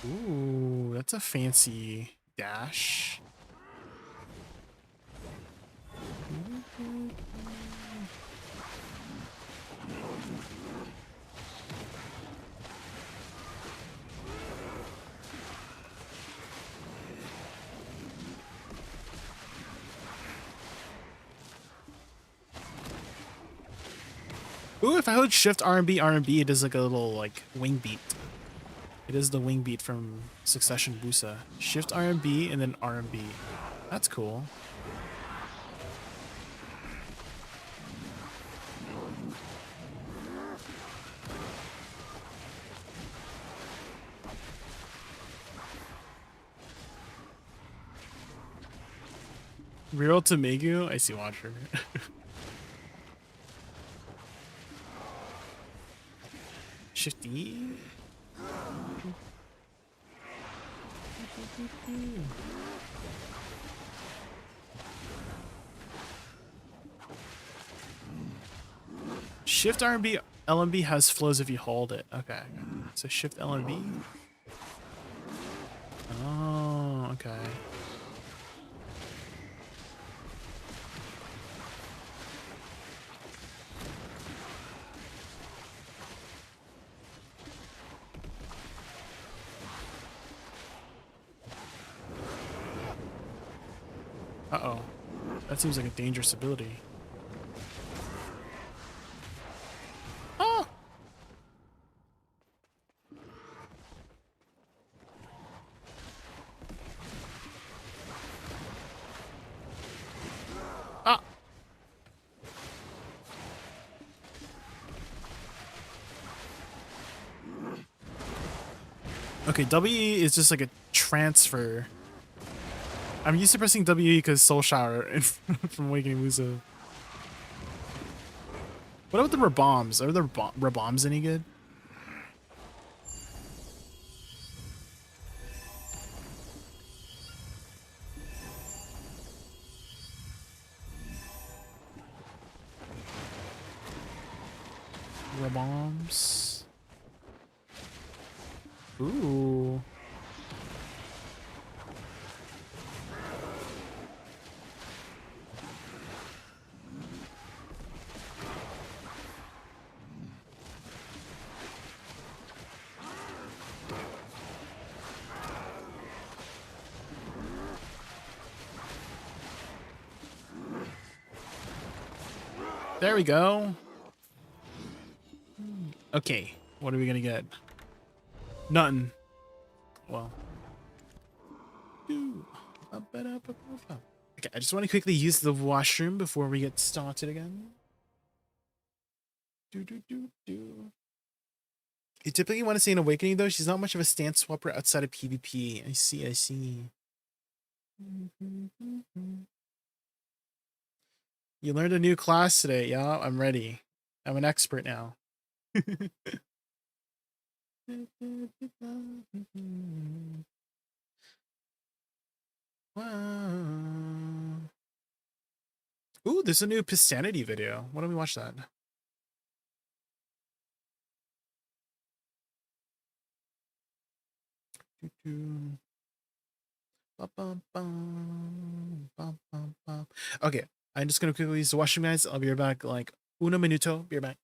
Ooh, that's a fancy dash. Ooh, if I hold shift R&B, it does like a little like wing beat. It is the wing beat from Succession Woosa. Shift R&B and then R&B. That's cool. Reroll to Megu? I see Watcher. Shift E? Shift R&B LMB has flows if you hold it. Okay. So shift LMB. Oh, okay. Uh-oh. That seems like a dangerous ability. Oh! Ah! Okay, WE is just like a transfer. I'm used to pressing WE because Soul Shower from Awakening Woosa. What about the Rabombs? Are the Rabombs any good? Rabombs. Ooh. There we go. Okay, what are we gonna get? Nothing. Well. Okay, I just want to quickly use the washroom before we get started again. You typically want to see an Awakening though. She's not much of a stance swapper outside of PvP. I see, I see. You learned a new class today. Yeah, I'm ready. I'm an expert now. Ooh, there's a new Pistanity video. Why don't we watch that? Okay, I'm just gonna quickly use the washroom, guys. I'll be right back. Like uno minuto. Be right back.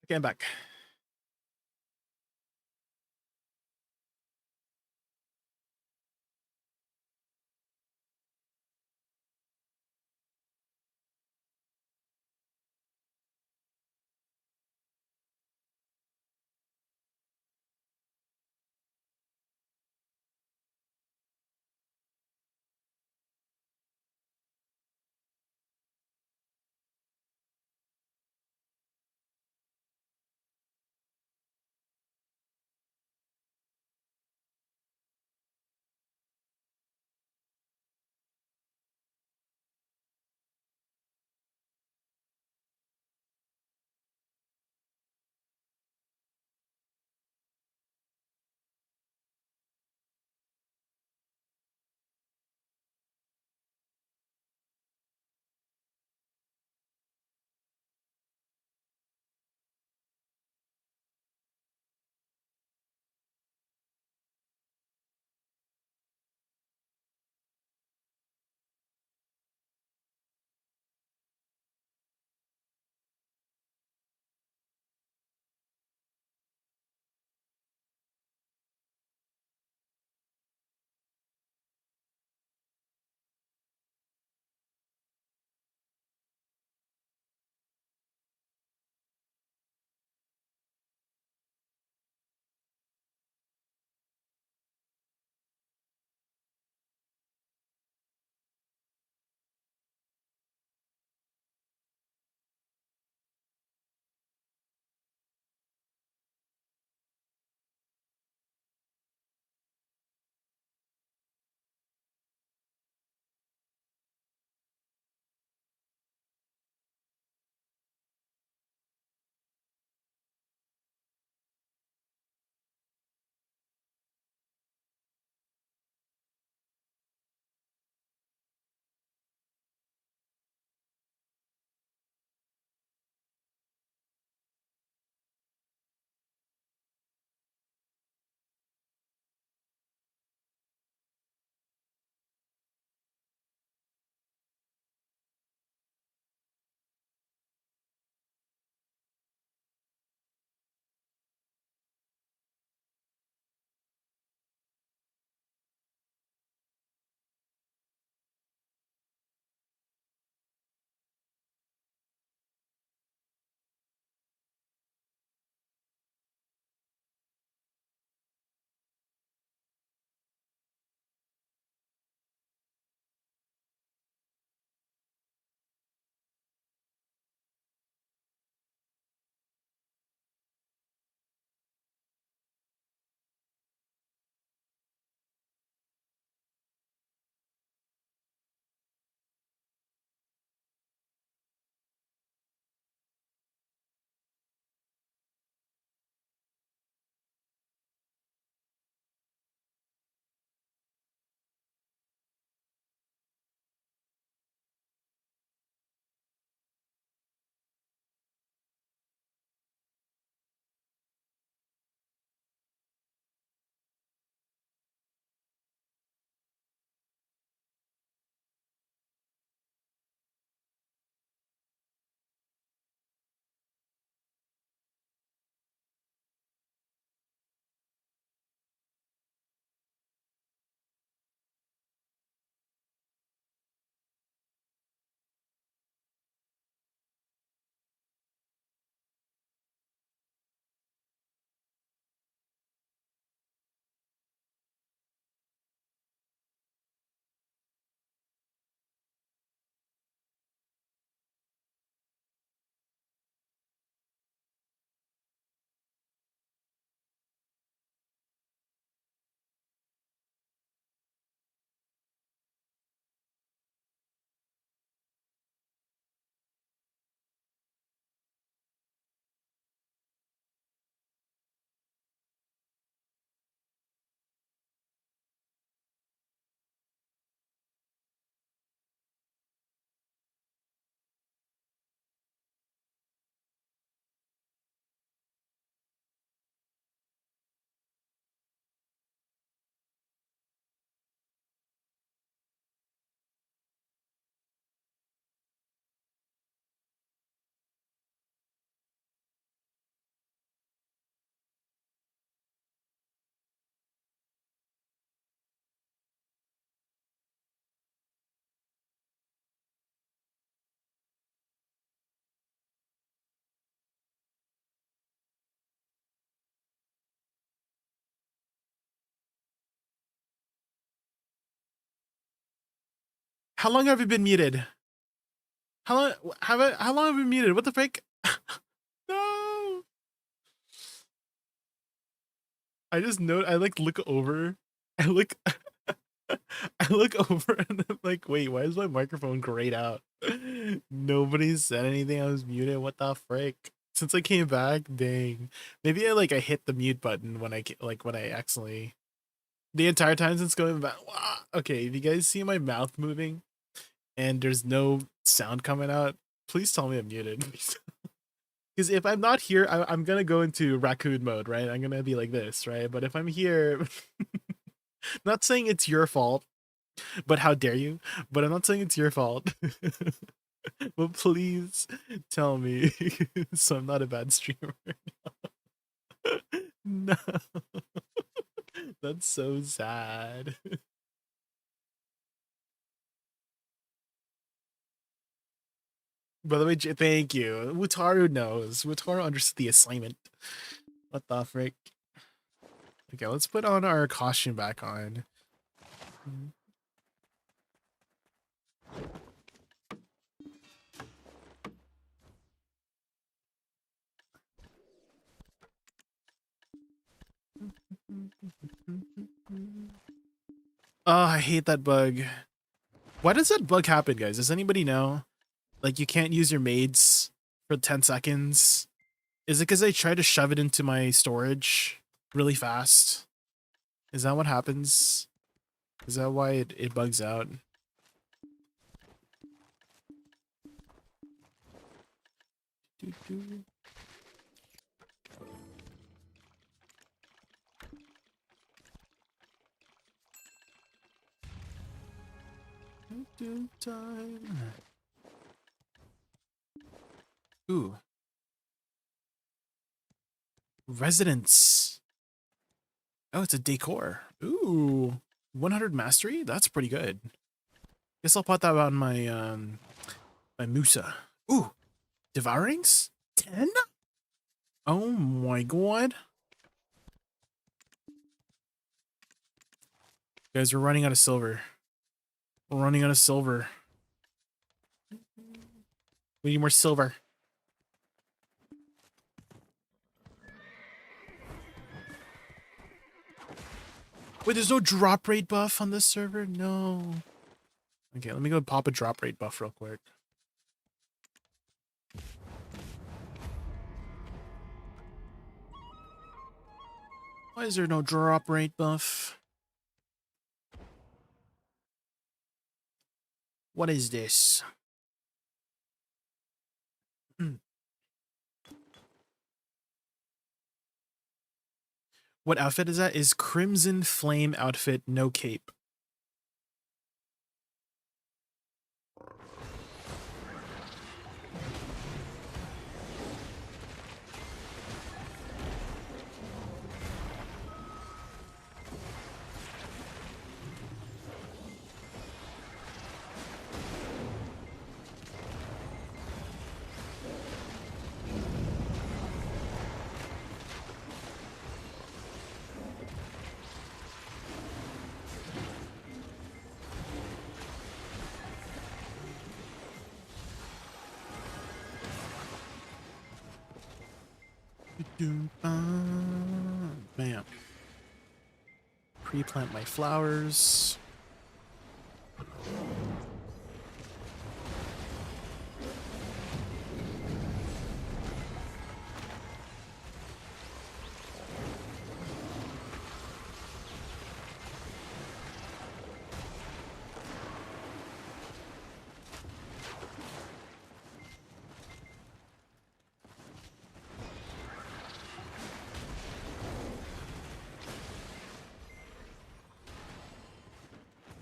Okay, I'm back. How long have you been muted? How long how long have you been muted? What the frick? No. I just know I like look over. I look I look over and I'm like, wait, why is my microphone grayed out? Nobody said anything. I was muted. What the frick? Since I came back, dang. Maybe I hit the mute button when when I accidentally the entire time since going back. Okay, if you guys see my mouth moving and there's no sound coming out, please tell me I'm muted. Because if I'm not here, I'm gonna go into raccoon mode, right? I'm gonna be like this, right? But if I'm here, not saying it's your fault, but how dare you? But I'm not saying it's your fault. But please tell me so I'm not a bad streamer. No. That's so sad. By the way, thank you. Wutaru knows. Wutaru understood the assignment. What the frick? Okay, let's put on our costume back on. Oh, I hate that bug. Why does that bug happen, guys? Does anybody know? Like, you can't use your maids for 10 seconds. Is it because I try to shove it into my storage really fast? Is that what happens? Is that why it bugs out? Time. Ooh. Residence. Oh, it's a decor. Ooh. 100 mastery? That's pretty good. Guess I'll put that on my my Musa. Ooh. Devourings? 10? Oh my god. Guys, we're running out of silver. We're running out of silver. We need more silver. Wait, there's no drop rate buff on this server? No. Okay, let me go pop a drop rate buff real quick. Why is there no drop rate buff? What is this? What outfit is that? Is Crimson Flame outfit, no cape. Bam. Pre-plant my flowers.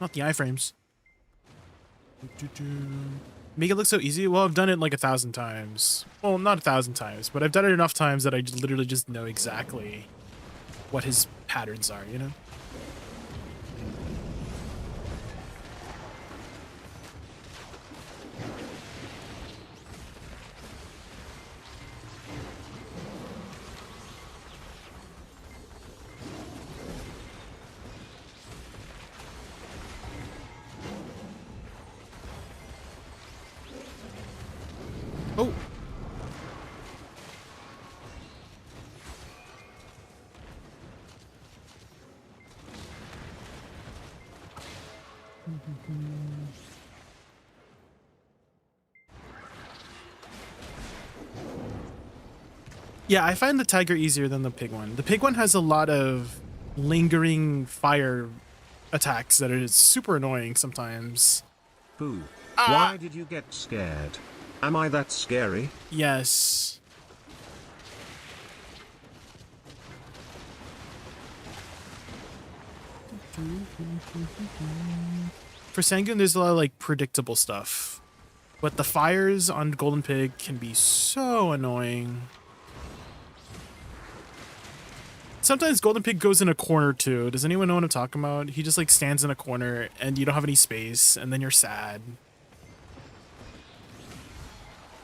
Not the iframes. Make it look so easy? Well, I've done it like 1,000 times. Well, not 1,000 times, but I've done it enough times that I literally just know exactly what his patterns are, you know? Oh. Yeah, I find the tiger easier than the pig one. The pig one has a lot of lingering fire attacks that are super annoying sometimes. Boo. Why did you get scared? Am I that scary? Yes. For Sanguine, there's a lot of like predictable stuff. But the fires on Golden Pig can be so annoying. Sometimes Golden Pig goes in a corner too. Does anyone know what I'm talking about? He just like stands in a corner and you don't have any space and then you're sad.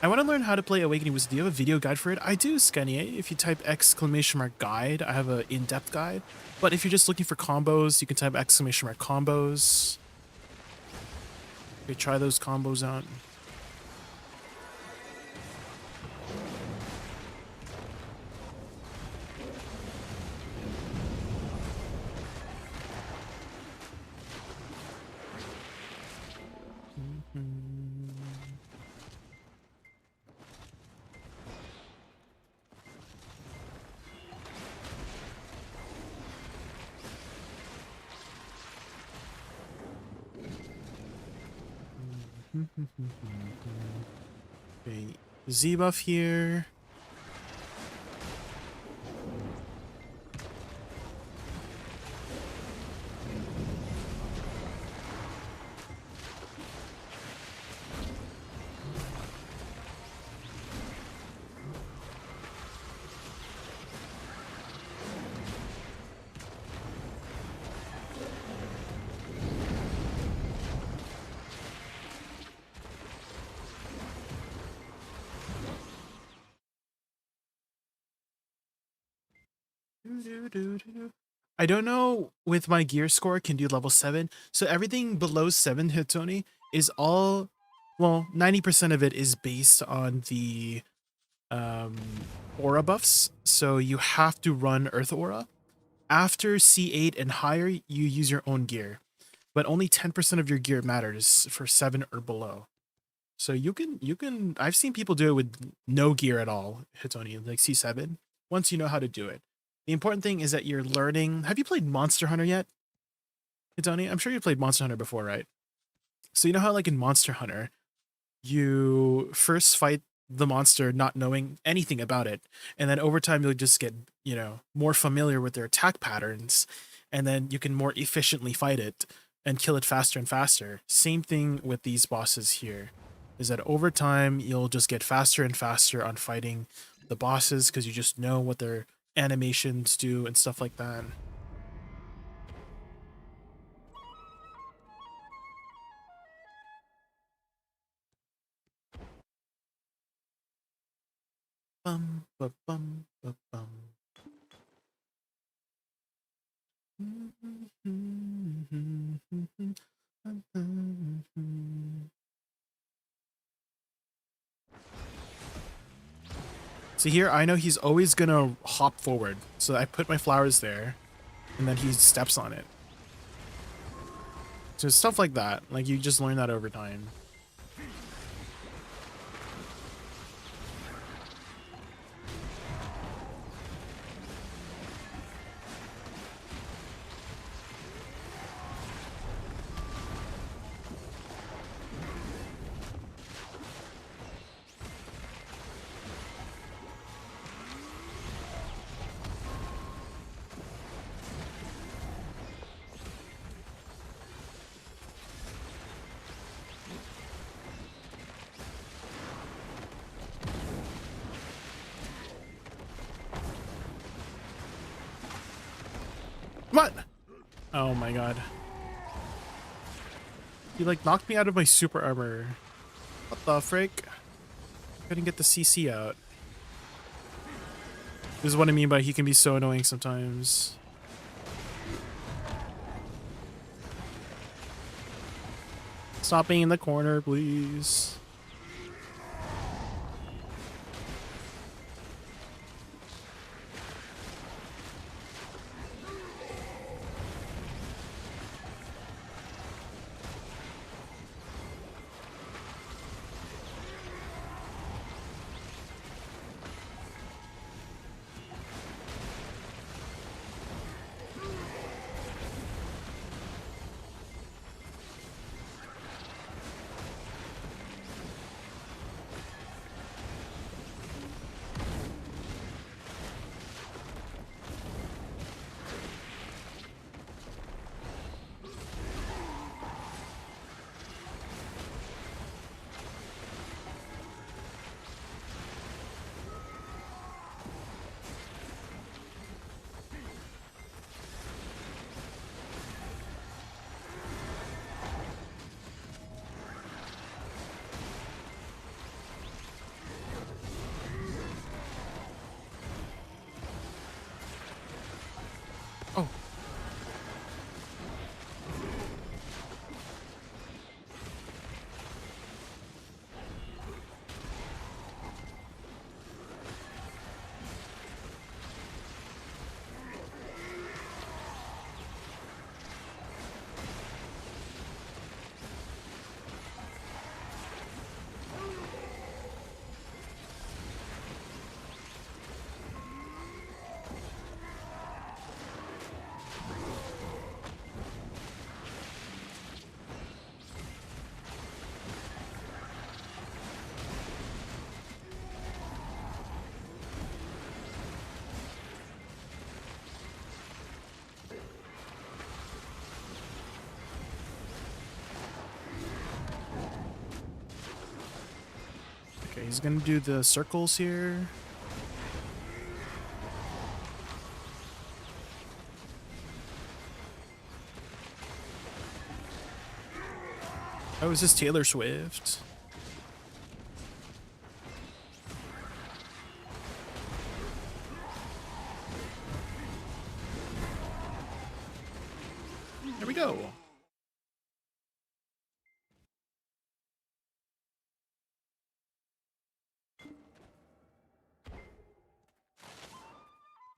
I want to learn how to play Awakening Woosa. Do you have a video guide for it? I do, Scania. If you type !guide, I have an in-depth guide. But if you're just looking for combos, you can type !combos. Okay, try those combos out. Okay, Z buff here. I don't know with my gear score can do level 7. So everything below 7 Hitoni is all, well, 90% of it is based on the aura buffs. So you have to run Earth Aura. After C8 and higher, you use your own gear. But only 10% of your gear matters for 7 or below. So you can I've seen people do it with no gear at all, Hitoni, like C7, once you know how to do it. The important thing is that you're learning. Have you played Monster Hunter yet, Hitoni? I'm sure you played Monster Hunter before, right? So you know how like in Monster Hunter, you first fight the monster not knowing anything about it, and then over time you'll just get, you know, more familiar with their attack patterns, and then you can more efficiently fight it and kill it faster and faster. Same thing with these bosses here, is that over time you'll just get faster and faster on fighting the bosses because you just know what their animations do and stuff like that. Bum, ba, bum, ba, bum. See here, I know he's always gonna hop forward, so I put my flowers there, and then he steps on it. So stuff like that, like you just learn that over time. What? Oh my god. He like knocked me out of my super armor. What the frick? Couldn't get the CC out. This is what I mean by he can be so annoying sometimes. Stop being in the corner, please. Okay, he's gonna do the circles here. Oh, is this Taylor Swift? There we go.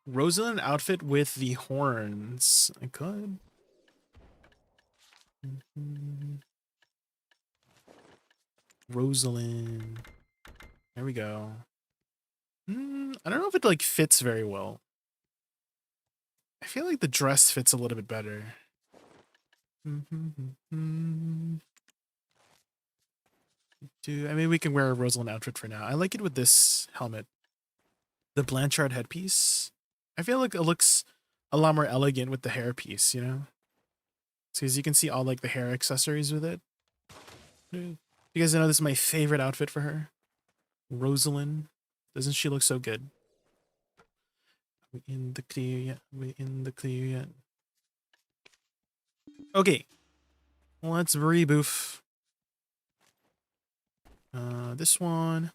Rosalind outfit with the horns. I could. Rosalind. There we go. I don't know if it like fits very well. I feel like the dress fits a little bit better. I mean, we can wear a Rosalind outfit for now. I like it with this helmet. The Blanchard headpiece. I feel like it looks a lot more elegant with the hairpiece, you know? Because you can see all like the hair accessories with it. You guys know this is my favorite outfit for her. Rosalind. Doesn't she look so good? Are we in the clear yet? Are we in the clear yet? Okay. Let's reboof. This one.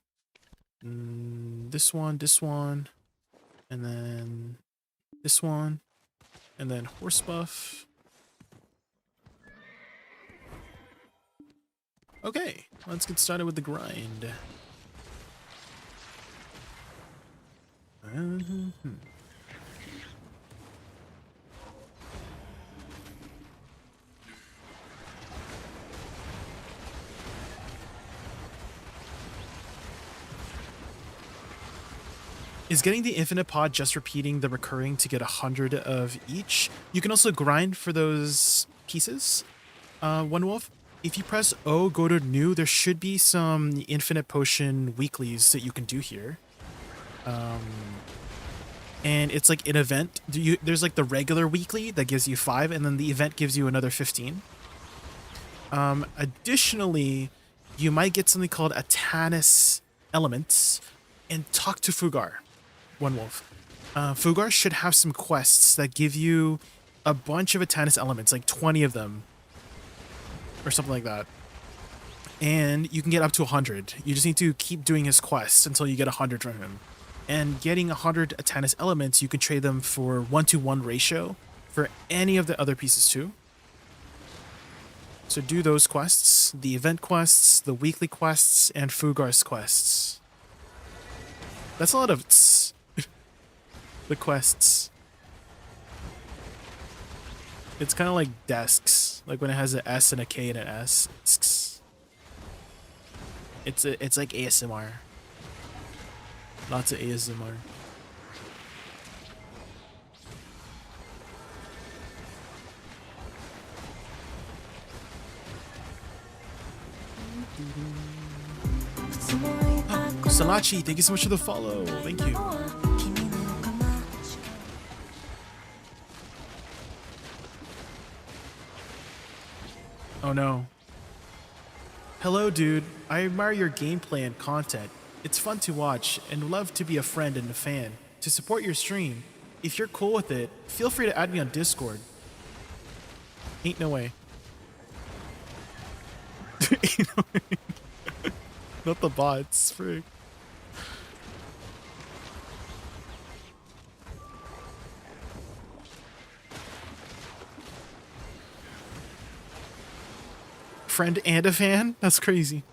This one. And then this one. And then horse buff. Okay, let's get started with the grind. Is getting the infinite pod just repeating the recurring to get 100 of each? You can also grind for those pieces. One Wolf, if you press O, go to new, there should be some infinite potion weeklies that you can do here. And it's like an event. There's like the regular weekly that gives you 5, and then the event gives you another 15. Additionally, you might get something called a Tanis Elements, and talk to Fugar. One Wolf. Fugar should have some quests that give you a bunch of Atanis elements, like 20 of them, or something like that. And you can get up to 100. You just need to keep doing his quests until you get 100 from him. And getting 100 Atanis elements, you can trade them for 1-to-1 ratio for any of the other pieces too. So do those quests, the event quests, the weekly quests, and Fugar's quests. That's a lot of the quests. It's kind of like desks, like when it has an S and a K and an S. It's like ASMR. Lots of ASMR. Salachi, thank you so much for the follow. Thank you. Oh no. Hello, dude. I admire your gameplay and content. It's fun to watch and love to be a friend and a fan. To support your stream, if you're cool with it, feel free to add me on Discord. Ain't no way. Ain't no way. Not the bots, frick. Friend and a fan? That's crazy.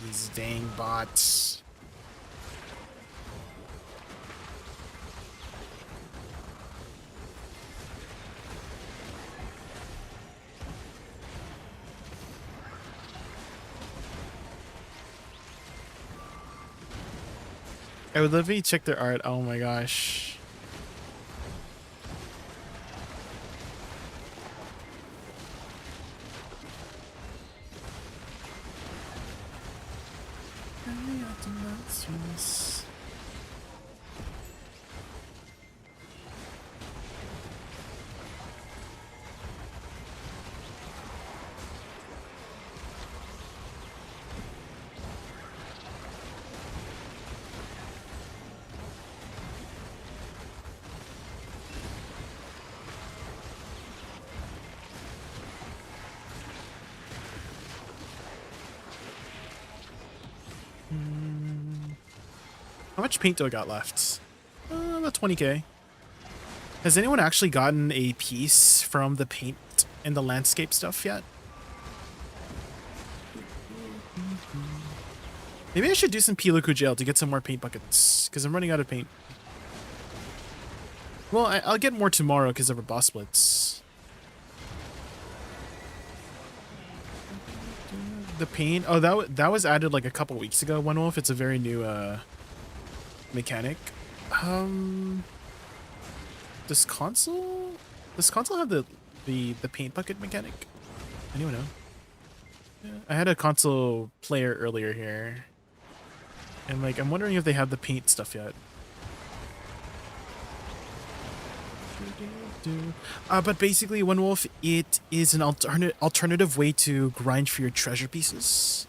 These dang bots. I would love to check their art. Oh my gosh. How much paint do I got left? About 20k. Has anyone actually gotten a piece from the paint and the landscape stuff yet? Maybe I should do some Pilaku jail to get some more paint buckets, because I'm running out of paint. Well, I'll get more tomorrow because of our boss splits. The paint, oh, that was added like a couple weeks ago, One Wolf. It's a very new mechanic. Does console have the paint bucket mechanic? Anyone know? Yeah, I had a console player earlier here, and like I'm wondering if they have the paint stuff yet. But basically, One Wolf, it is an alternative way to grind for your treasure pieces.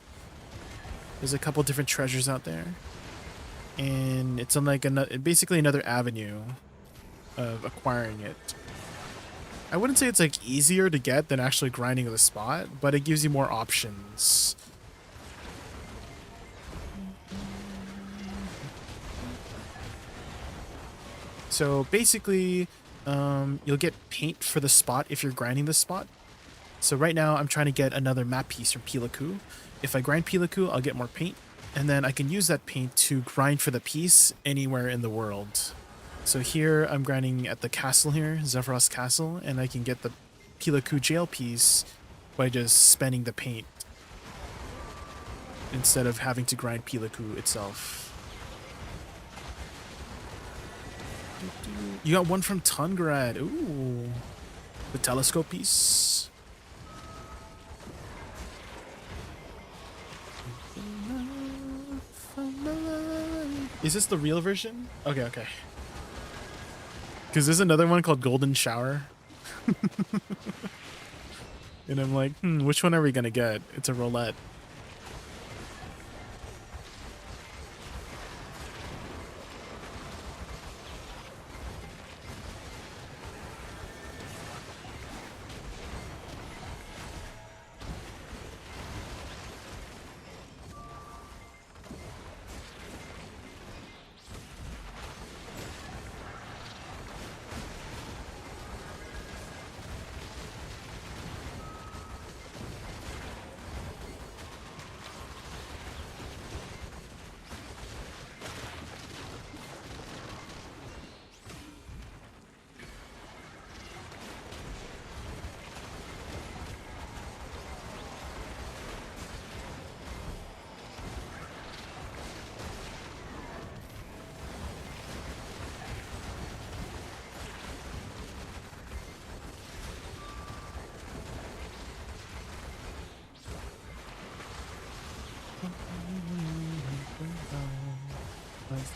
There's a couple different treasures out there, and it's on like basically another avenue of acquiring it. I wouldn't say it's like easier to get than actually grinding the spot, but it gives you more options. So basically, you'll get paint for the spot if you're grinding the spot. So right now I'm trying to get another map piece from Pilaku. If I grind Pilaku, I'll get more paint, and then I can use that paint to grind for the piece anywhere in the world. So here I'm grinding at the castle here, Zephyros Castle, and I can get the Pilaku jail piece by just spending the paint instead of having to grind Pilaku itself. You got one from Tungrad. Ooh. The telescope piece. Is this the real version? Okay, okay. Because there's another one called Golden Shower. And I'm like, which one are we going to get? It's a roulette.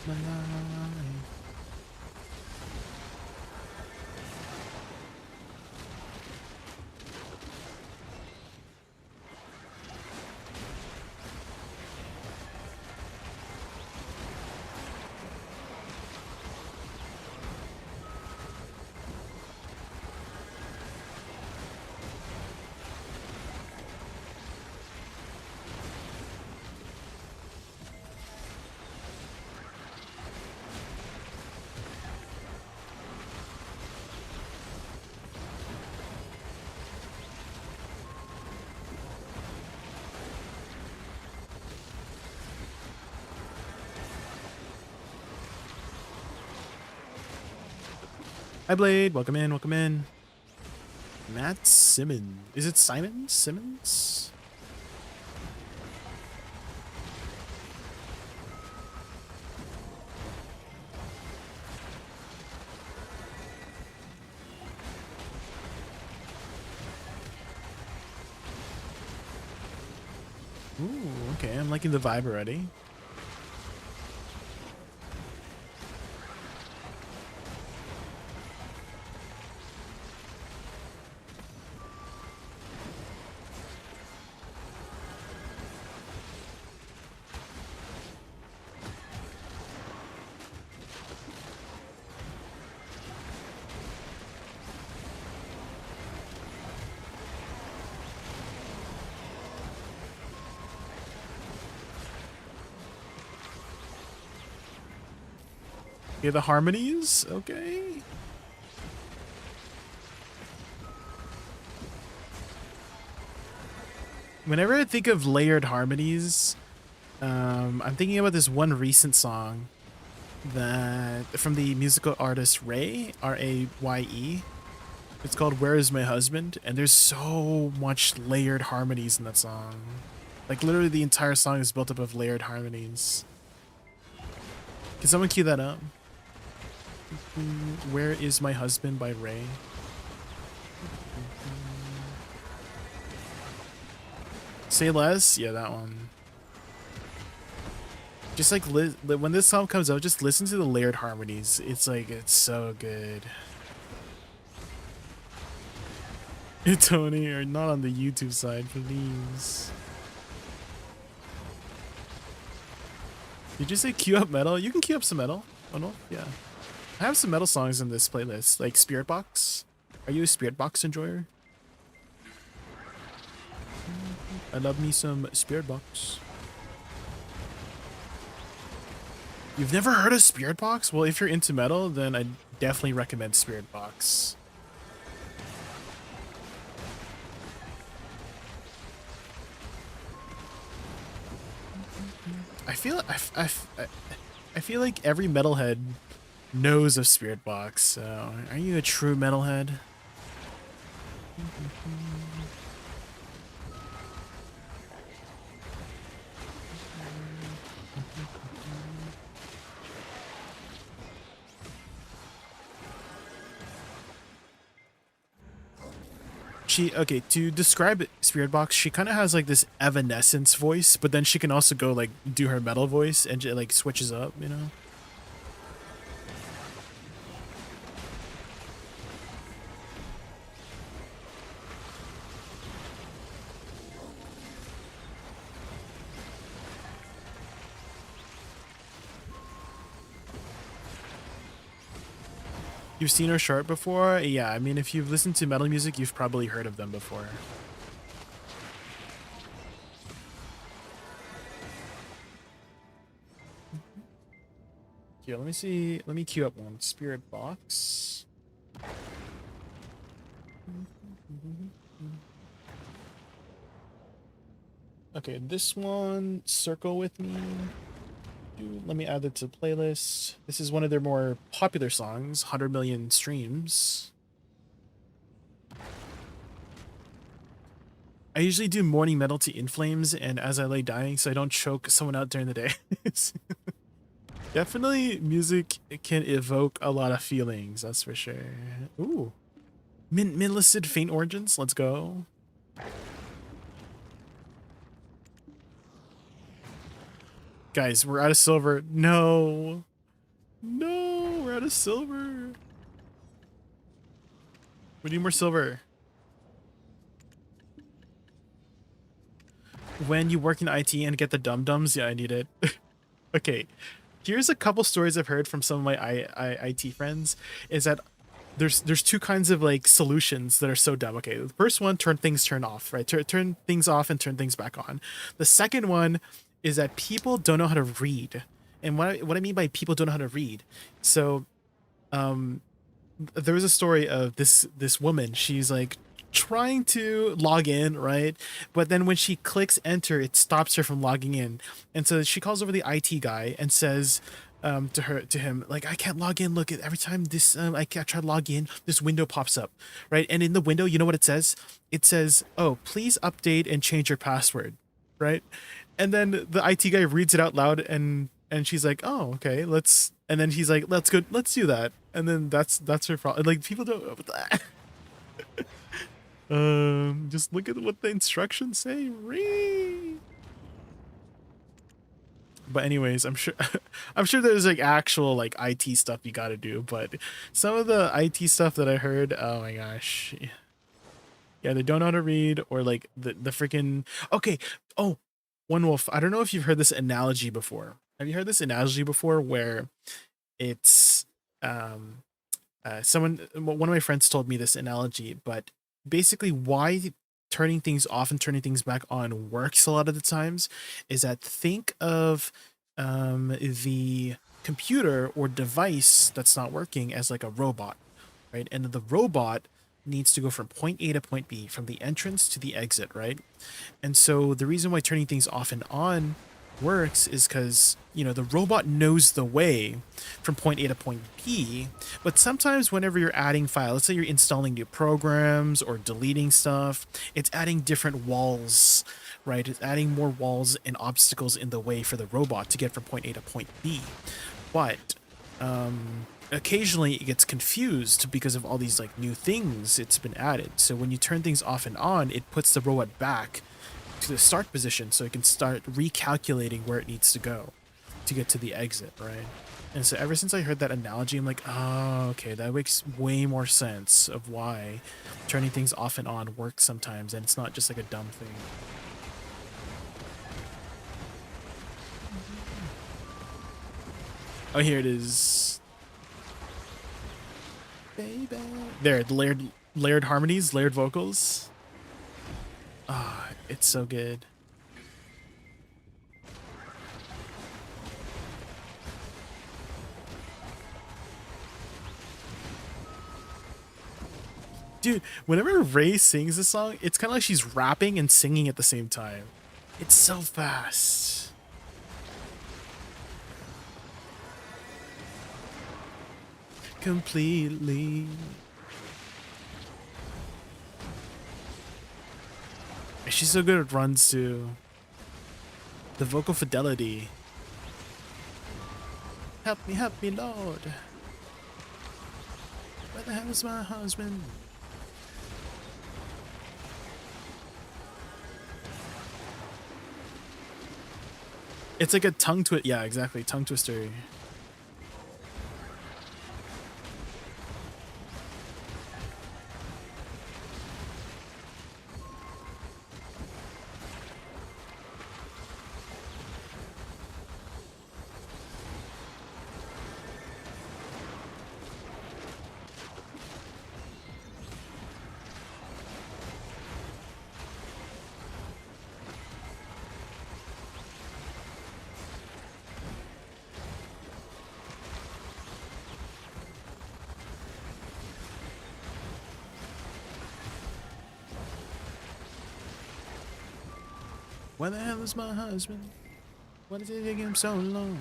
My life. Hi Blade, welcome in, welcome in. Matt Simmons. Is it Simon Simmons? Ooh, okay, I'm liking the vibe already. Okay, the harmonies. Okay. Whenever I think of layered harmonies, I'm thinking about this one recent song that from the musical artist Ray, Raye. It's called "Where Is My Husband," and there's so much layered harmonies in that song. Like literally, the entire song is built up of layered harmonies. Can someone cue that up? "Where Is My Husband" by Ray. Say Less? Yeah, that one. Just like when this song comes out, just listen to the layered harmonies. It's like, it's so good. Tony, are not on the YouTube side, please. Did you say queue up metal? You can queue up some metal. Oh no? Yeah. I have some metal songs in this playlist, like Spirit Box. Are you a Spirit Box enjoyer? I love me some Spirit Box. You've never heard of Spirit Box? Well, if you're into metal, then I definitely recommend Spirit Box. I feel like every metalhead knows of Spirit Box. So, are you a true metalhead? Okay, to describe Spirit Box, she kind of has like this Evanescence voice, but then she can also go like do her metal voice and it like switches up, you know? You've seen her short before? Yeah, I mean, if you've listened to metal music, you've probably heard of them before. Here, let me see. Let me queue up one. Spirit Box. Okay, this one, Circle With Me. Let me add it to the playlist. This is one of their more popular songs, 100 million streams. I usually do morning metal to In Flames and As I Lay Dying so I don't choke someone out during the day. Definitely music can evoke a lot of feelings, that's for sure. Ooh. Min-listed Faint Origins, let's go. Guys, we're out of silver. No. No, we're out of silver. We need more silver. When you work in IT and get the dum-dums, yeah, I need it. Okay, here's a couple stories I've heard from some of my IT friends, is that there's two kinds of like solutions that are so dumb. Okay, the first one, turn off, right? Turn things off and turn things back on. The second one is that people don't know how to read. And what I mean by people don't know how to read, so there was a story of this woman. She's like trying to log in, right? But then when she clicks enter, it stops her from logging in. And so she calls over the IT guy and says to him, like, I can't log in. Look, every time this I try to log in, this window pops up, right? And in the window, you know what it says? It says, oh, please update and change your password, right? And then the IT guy reads it out loud and she's like, oh, okay, and then he's like, let's do that. And then that's her problem. Like, people don't just look at what the instructions say. Read. But anyways, I'm sure I'm sure there's like actual like IT stuff you got to do, but some of the IT stuff that I heard, oh my gosh. Yeah, they don't know how to read, or like the freaking okay. Oh, One Wolf, I don't know if you've heard this analogy before. Have you heard this analogy before where it's one of my friends told me this analogy, but basically why turning things off and turning things back on works a lot of the times is that think of the computer or device that's not working as like a robot, right? And the robot needs to go from point A to point B, from the entrance to the exit, right? And so the reason why turning things off and on works is because, you know, the robot knows the way from point A to point B, but sometimes whenever you're adding files, let's say you're installing new programs or deleting stuff, it's adding different walls, right? It's adding more walls and obstacles in the way for the robot to get from point A to point B. But occasionally it gets confused because of all these like new things it's been added. So when you turn things off and on, it puts the robot back to the start position so it can start recalculating where it needs to go to get to the exit, right? And so ever since I heard that analogy, I'm like, oh, okay, that makes way more sense of why turning things off and on works sometimes, and it's not just like a dumb thing. Oh, here it is. Baby. There, the layered harmonies, layered vocals. Ah, it's so good. Dude, whenever Ray sings this song, it's kind of like she's rapping and singing at the same time. It's so fast. Completely. She's so good at runs too. The vocal fidelity. Help me, Lord. Where the hell is my husband? It's like a tongue twist. Yeah, exactly. Tongue twister. Where the hell is my husband? Why did it take him so long?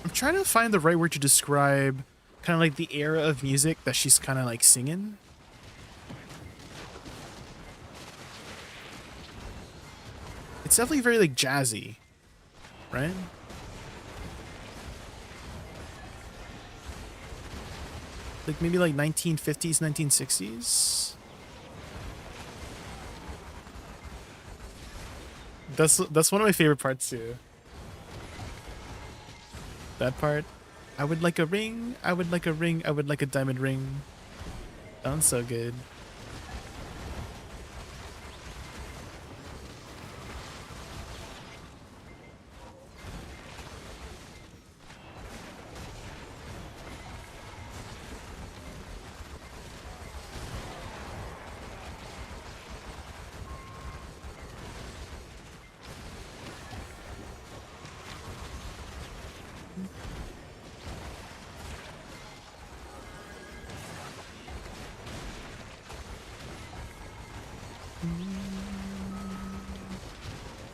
I'm trying to find the right word to describe kind of like the era of music that she's kind of like singing. It's definitely very like jazzy, right? Like maybe like 1950s, 1960s. That's one of my favorite parts too. That part. I would like a ring, I would like a ring, I would like a diamond ring. Sounds so good.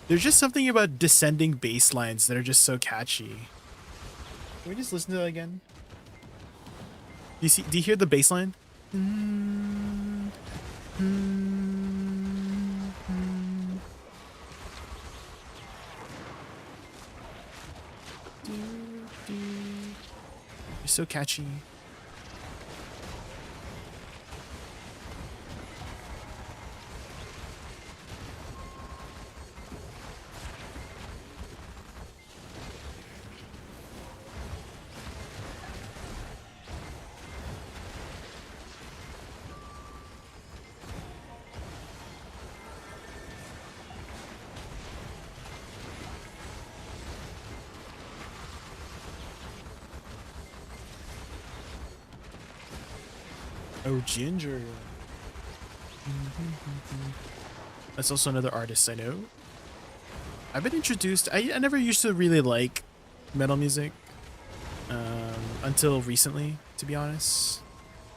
There's just something about descending bass lines that are just so catchy. Can we just listen to that again? Do you hear the bass line? It's so catchy. Oh, Ginger. That's also another artist I know. I've been introduced. I never used to really like metal music until recently, to be honest.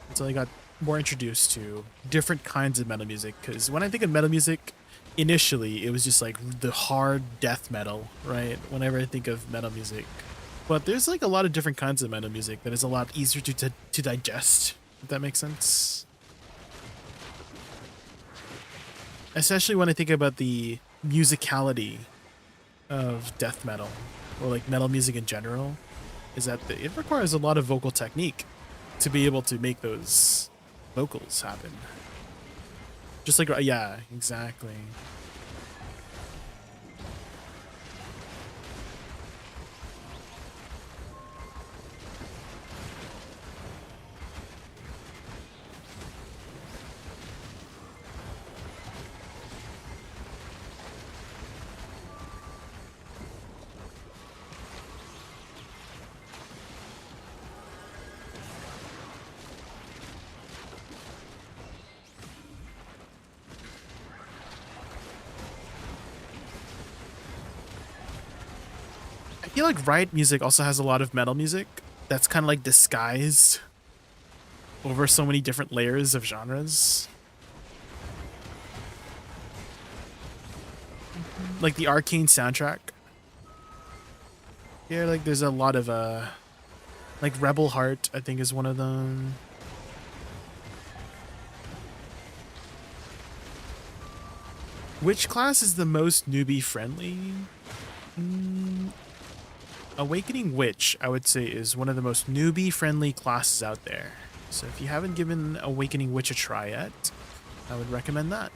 Until I got more introduced to different kinds of metal music. Because when I think of metal music, initially it was just like the hard death metal, right? Whenever I think of metal music. But there's like a lot of different kinds of metal music that is a lot easier to digest, if that makes sense. Especially when I think about the musicality of death metal, or like metal music in general, is that it requires a lot of vocal technique to be able to make those vocals happen. Just like, yeah, exactly. I feel like Riot music also has a lot of metal music that's kind of like disguised over so many different layers of genres. Like the Arcane soundtrack. Yeah, like there's a lot of like Rebel Heart, I think, is one of them. Which class is the most newbie friendly? Awakening Witch, I would say, is one of the most newbie friendly classes out there. So if you haven't given Awakening Witch a try yet, I would recommend that.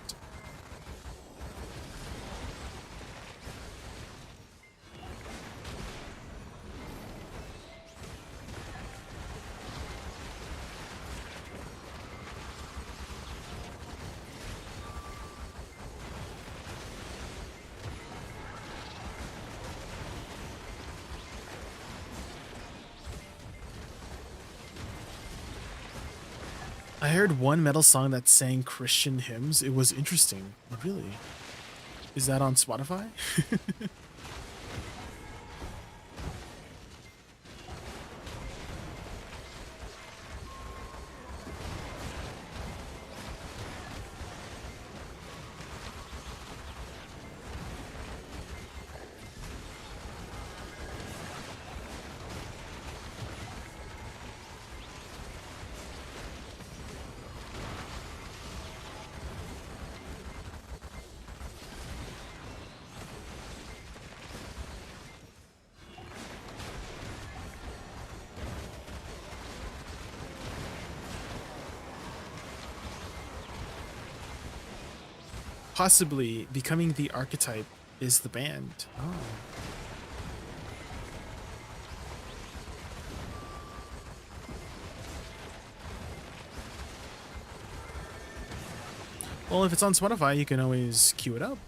I heard one metal song that sang Christian hymns. It was interesting. Really? Is that on Spotify? Possibly Becoming the Archetype is the band. Oh. Well, if it's on Spotify, you can always queue it up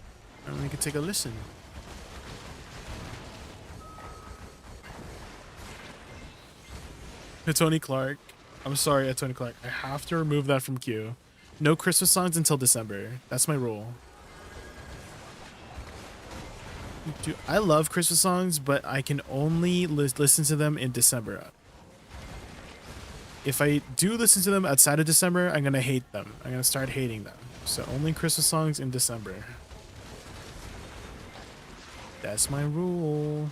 and we can take a listen. Tony Clark. I'm sorry, Tony Clark. I have to remove that from queue. No Christmas songs until December. That's my rule. Dude, I love Christmas songs, but I can only listen to them in December. If I do listen to them outside of December, I'm going to hate them. I'm going to start hating them. So only Christmas songs in December. That's my rule.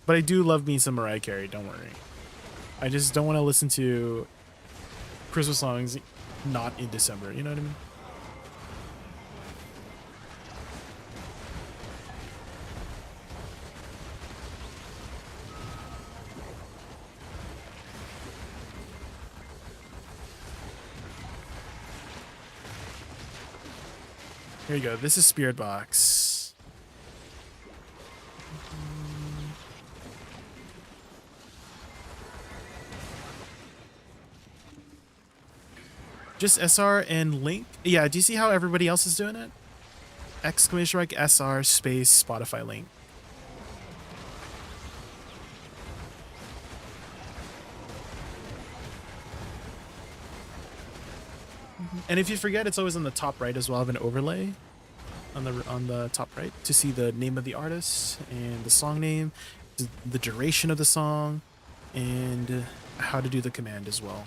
But I do love me some Mariah Carey, don't worry. I just don't want to listen to Christmas songs not in December, you know what I mean? Here you go. This is Spirit Box. Just SR and Link. Yeah, do you see how everybody else is doing it? Exclamation mark SR space Spotify link. And if you forget, it's always on the top right as well. I have an overlay on the top right to see the name of the artist and the song name, the duration of the song, and how to do the command as well.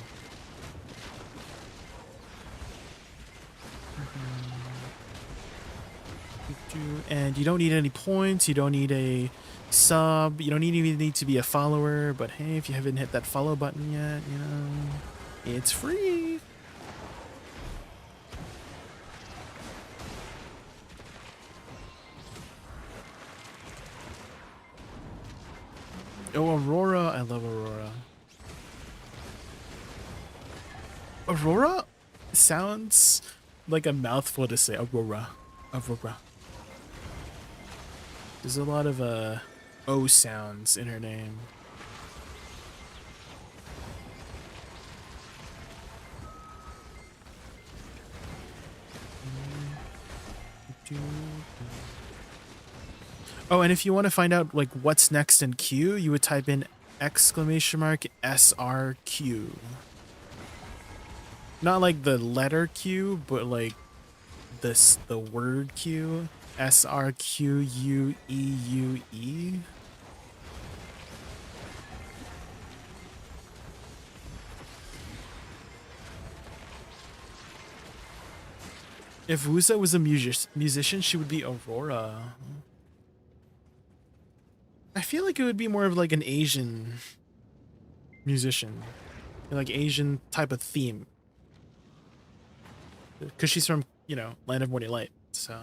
And you don't need any points, you don't need a sub, you don't even need to be a follower, but hey, if you haven't hit that follow button yet, you know, it's free. Oh, Aurora, I love Aurora. Aurora sounds like a mouthful to say. Aurora. Aurora. There's a lot of O sounds in her name. Oh, and if you want to find out like what's next in Q, you would type in !SRQ. Not like the letter Q, but like the word Q. SRQUEUE. If Woosa was a musician, she would be Aurora. I feel like it would be more of like an Asian musician. Like Asian type of theme. Because she's from, you know, Land of Morning Light, so...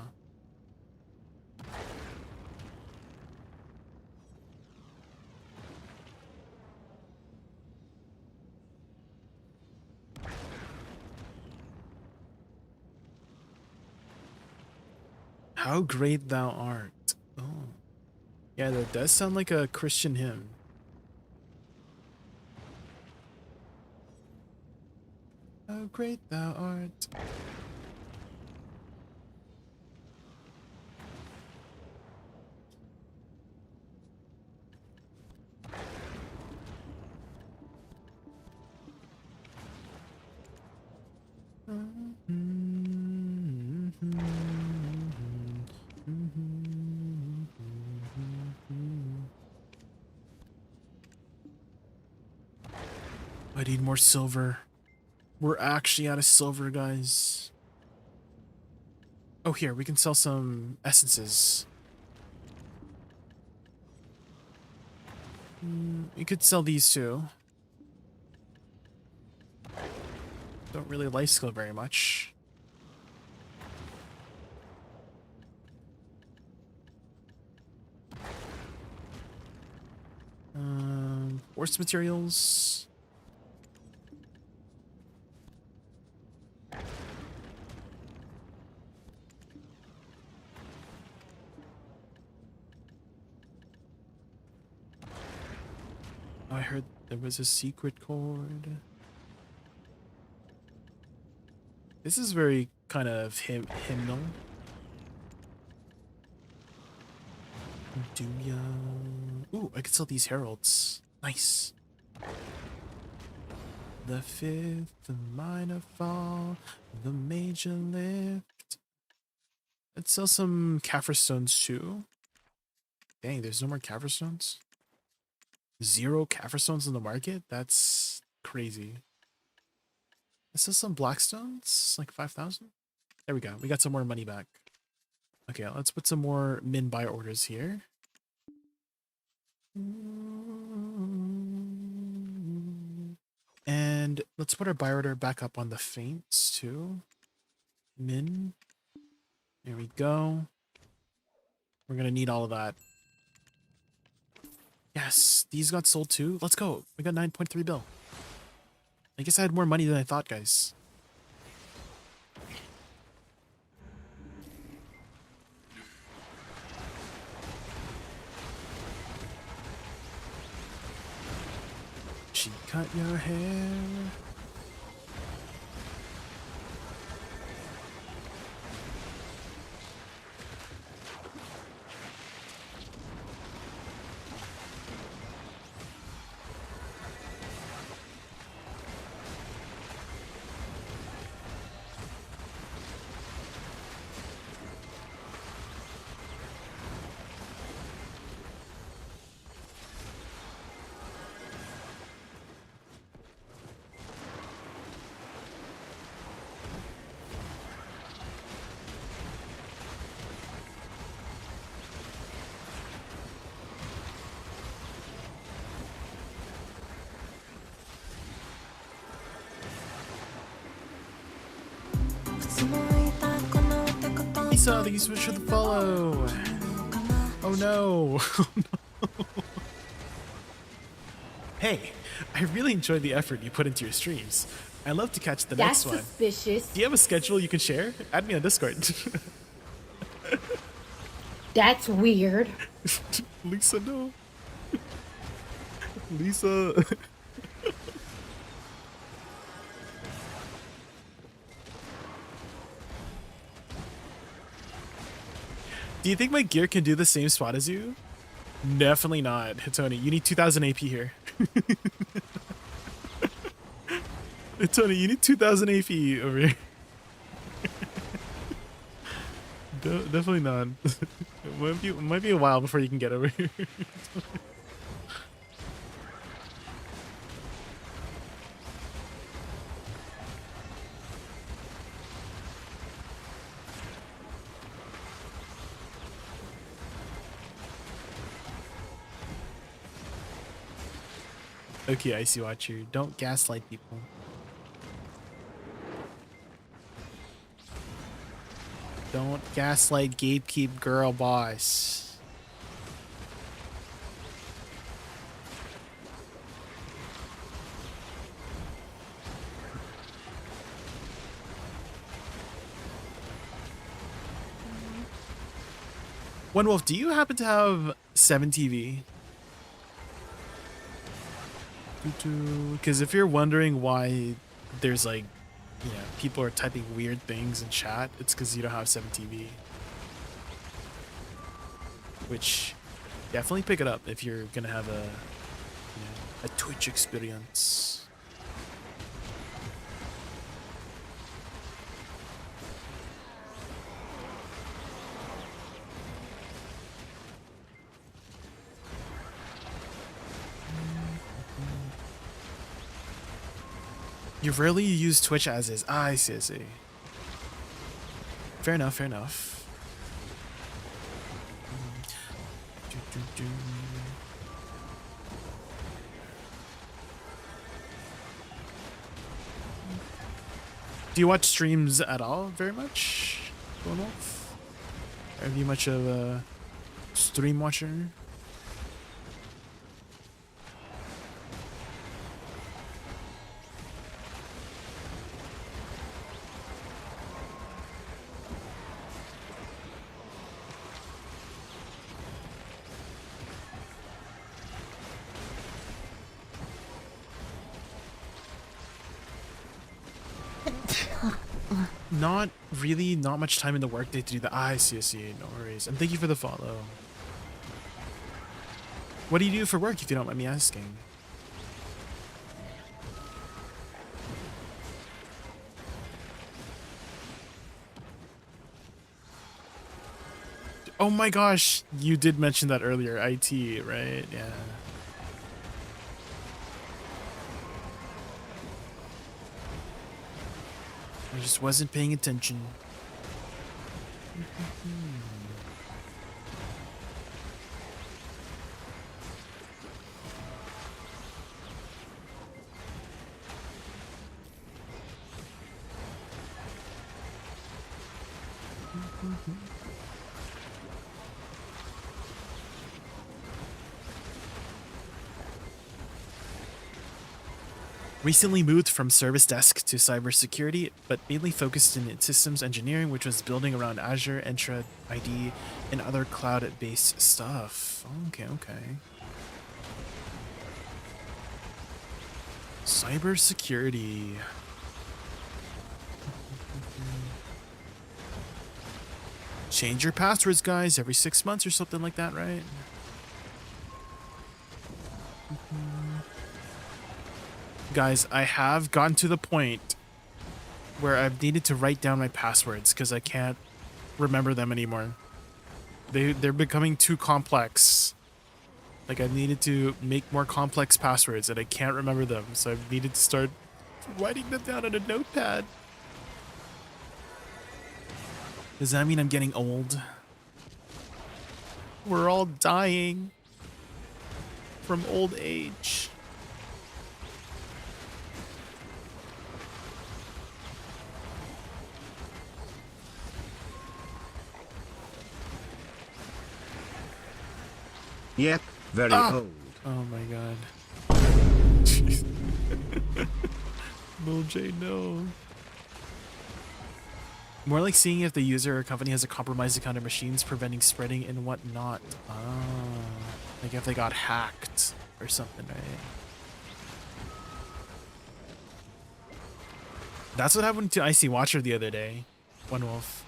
How great thou art. Oh. Yeah, that does sound like a Christian hymn. How great thou art. I need more silver. We're actually out of silver, guys. Oh, here, we can sell some essences. You could sell these too. Don't really life skill very much. Force materials. Oh, I heard there was a secret chord. This is very kind of hymnal. Do ya? Ooh, I could sell these heralds. Nice. The fifth, the minor fall, the major lift. Let's sell some Kaffir stones too. Dang, there's no more Kaffir stones? 0 Kaffir stones in the market? That's crazy. Let's sell some blackstones, like 5,000. There we go. We got some more money back. Okay, let's put some more min buy orders here. And let's put our buy order back up on the feints too. Min. There we go. We're gonna need all of that. Yes, these got sold too. Let's go. We got 9.3 bill. I guess I had more money than I thought, guys. She cut your hair. Woosa, thank you so much for the follow. Oh no. Hey, I really enjoyed the effort you put into your streams. I'd love to catch the next one. That's suspicious. Do you have a schedule you can share? Add me on Discord. That's weird. Lisa, no. Lisa. Do you think my gear can do the same spot as you? Definitely not, Tony. You need 2000 AP here. Tony, you need 2000 AP over here. Definitely not. It might be a while before you can get over here. Okay, Icy Watcher. Don't gaslight people. Don't gaslight gatekeep girl boss. One Wolf, do you happen to have 7TV? Because if you're wondering why there's like, you know, people are typing weird things in chat, it's because you don't have 7TV. Which, definitely pick it up if you're gonna have a Twitch experience. You rarely use Twitch as is. Ah, I see, I see. Fair enough, fair enough. Do you watch streams at all very much, Lone Wolf? Are you much of a stream watcher? Not really, not much time in the workday to do that. Ah, I see, no worries. And thank you for the follow. What do you do for work, if you don't mind me asking? Oh my gosh, you did mention that earlier, IT, right? Yeah. I just wasn't paying attention. Recently moved from service desk to cybersecurity, but mainly focused in systems engineering, which was building around Azure, Entra ID, and other cloud-based stuff. Okay, okay. Cybersecurity. Change your passwords, guys, every 6 months or something like that, right? Guys, I have gotten to the point where I've needed to write down my passwords because I can't remember them anymore. They're becoming too complex. Like, I needed to make more complex passwords and I can't remember them, so I've needed to start writing them down on a notepad. Does that mean I'm getting old? We're all dying from old age. Yep, very old. Oh my god. Lil J, no. More like seeing if the user or company has a compromised account of machines preventing spreading and whatnot. Like if they got hacked or something, right? That's what happened to Icy Watcher the other day. One Wolf.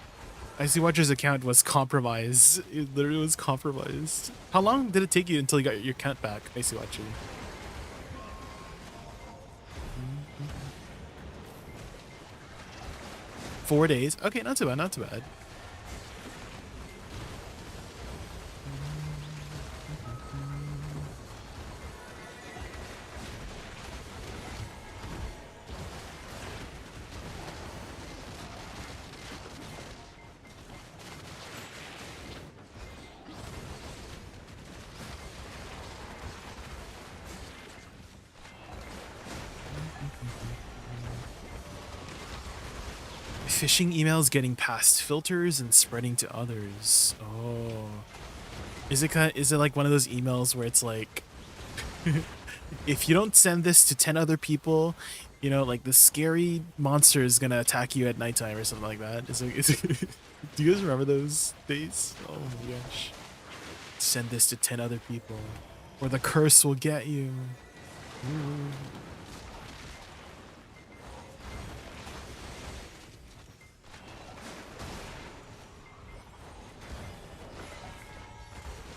Icy Watcher's account was compromised. It literally was compromised. How long did it take you until you got your account back, Icy Watcher? 4 days. Okay, not too bad, not too bad. Phishing emails getting past filters and spreading to others. Oh. Is it like one of those emails where it's like if you don't send this to 10 other people, you know, like the scary monster is gonna attack you at nighttime or something like that? Is it do you guys remember those days? Oh my gosh. Send this to 10 other people or the curse will get you. Ooh.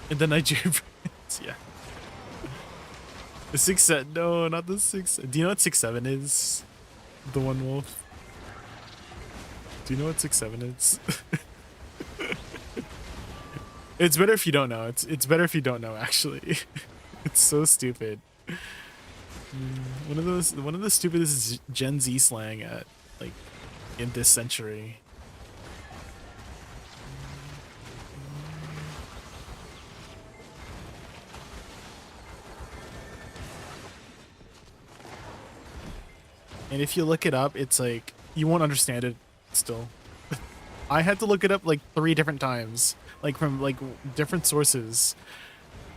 And the Nigerian brands, yeah. The 6-7, no, not the 6. Do you know what 6-7 is? The One Wolf. Do you know what 6-7 is? It's better if you don't know. It's better if you don't know, actually. It's so stupid. One of the stupidest Gen Z slang at like in this century. And if you look it up, it's like, you won't understand it still. I had to look it up like 3 different times, like from like different sources.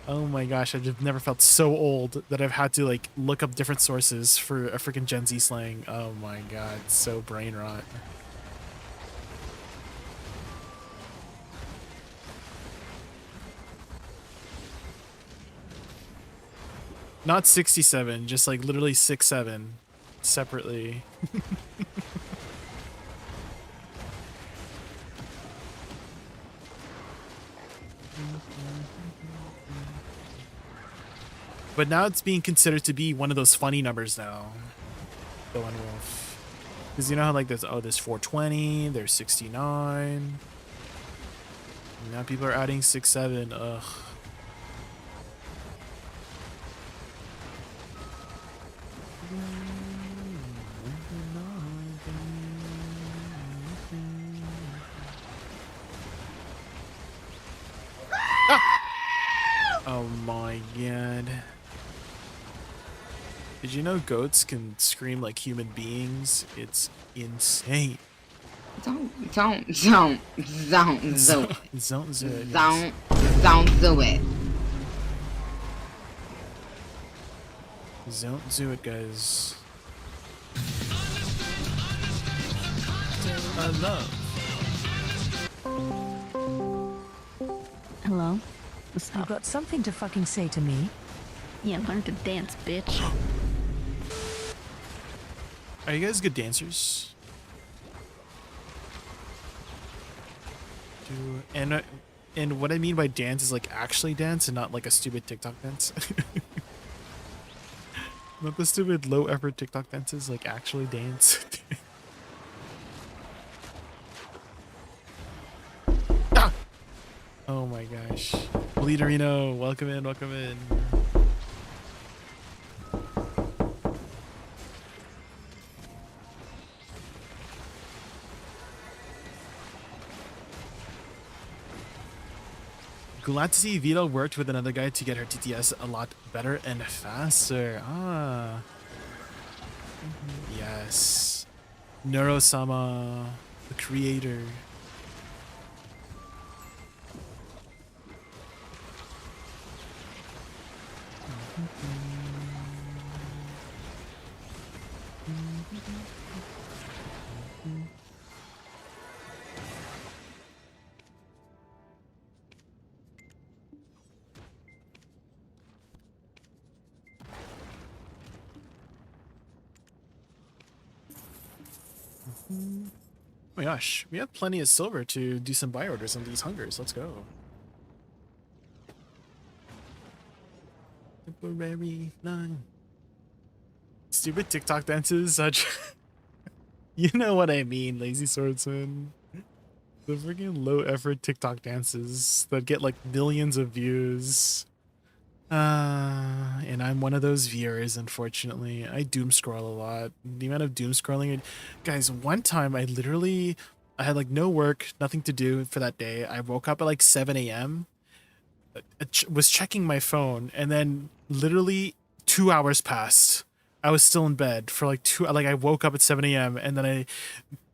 Oh my gosh, I've just never felt so old that I've had to like look up different sources for a freaking Gen Z slang. Oh my god, so brain rot. Not 67, just like literally 6-7. Separately. But now it's being considered to be one of those funny numbers now. The One Wolf. Because you know how like there's 420, there's 69. And now people are adding 6-7. Ugh. Oh my god. Did you know goats can scream like human beings? It's insane. Don't do it. Don't do it. Don't do it. Don't do it, guys. I love. Hello? You got something to fucking say to me? Yeah, learn to dance, bitch. Are you guys good dancers? And what I mean by dance is like actually dance and not like a stupid TikTok dance. Not the stupid low effort TikTok dances, like actually dance. Ah! Oh my gosh. Bleederino, welcome in, welcome in. Glad to see Vito worked with another guy to get her TTS a lot better and faster. Ah. Yes. Neurosama, the creator. Oh my gosh, we have plenty of silver to do some buy orders on these hungers. Let's go. Temporary 9. Stupid TikTok dances, such. You know what I mean, lazy swordsman. The freaking low effort TikTok dances that get like millions of views. And I'm one of those viewers, unfortunately. I doom scroll a lot. The amount of doom scrolling. Guys, one time I had like no work, nothing to do for that day. I woke up at like 7 a.m. Was checking my phone, and then literally 2 hours passed. I was still in bed for like I woke up at 7 a.m. and then I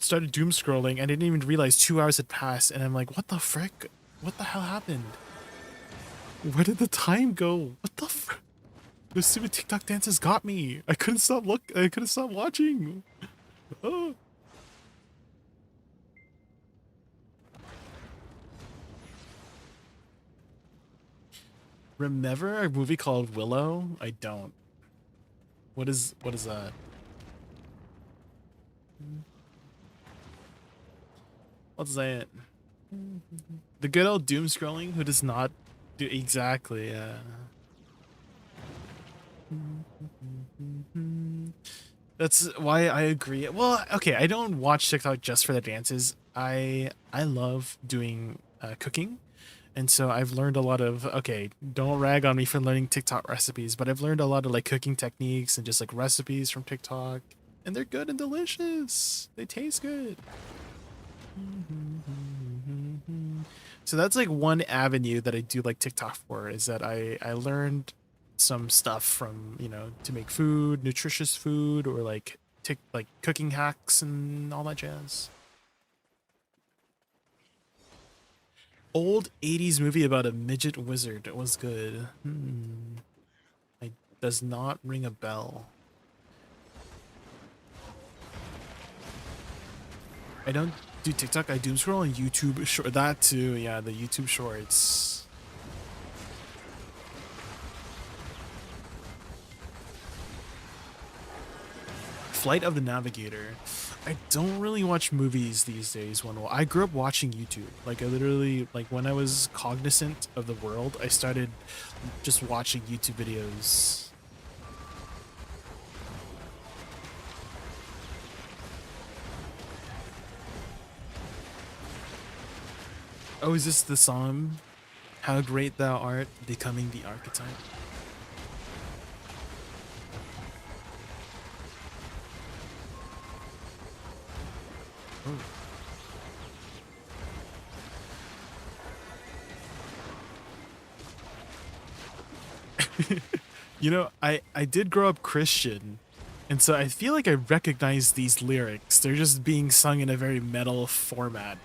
started doom scrolling and I didn't even realize 2 hours had passed, and I'm like, what the frick? What the hell happened? Where did the time go? What the frick? Those stupid TikTok dances got me. I couldn't stop watching. Oh. Remember a movie called Willow? I don't. What is that? What's that? The good old doom scrolling who does not do exactly, yeah. That's why I agree. Well, okay, I don't watch TikTok just for the dances. I love doing cooking. And so I've learned a lot of, okay, don't rag on me for learning TikTok recipes, but I've learned a lot of like cooking techniques and just like recipes from TikTok, and they're good and delicious. They taste good. So that's like one avenue that I do like TikTok for, is that I learned some stuff from, you know, to make food, nutritious food, or like cooking hacks and all that jazz. Old 80s movie about a midget wizard. It was good. It does not ring a bell. I don't do TikTok. I doom scroll on YouTube. Short, that too. Yeah, the YouTube shorts. Flight of the Navigator. I don't really watch movies these days. I grew up watching YouTube. Like I literally, like when I was cognizant of the world, I started just watching YouTube videos. Oh, is this the song? How great thou art, becoming the archetype. Oh. You know, I did grow up Christian, and so I feel like I recognize these lyrics. They're just being sung in a very metal format.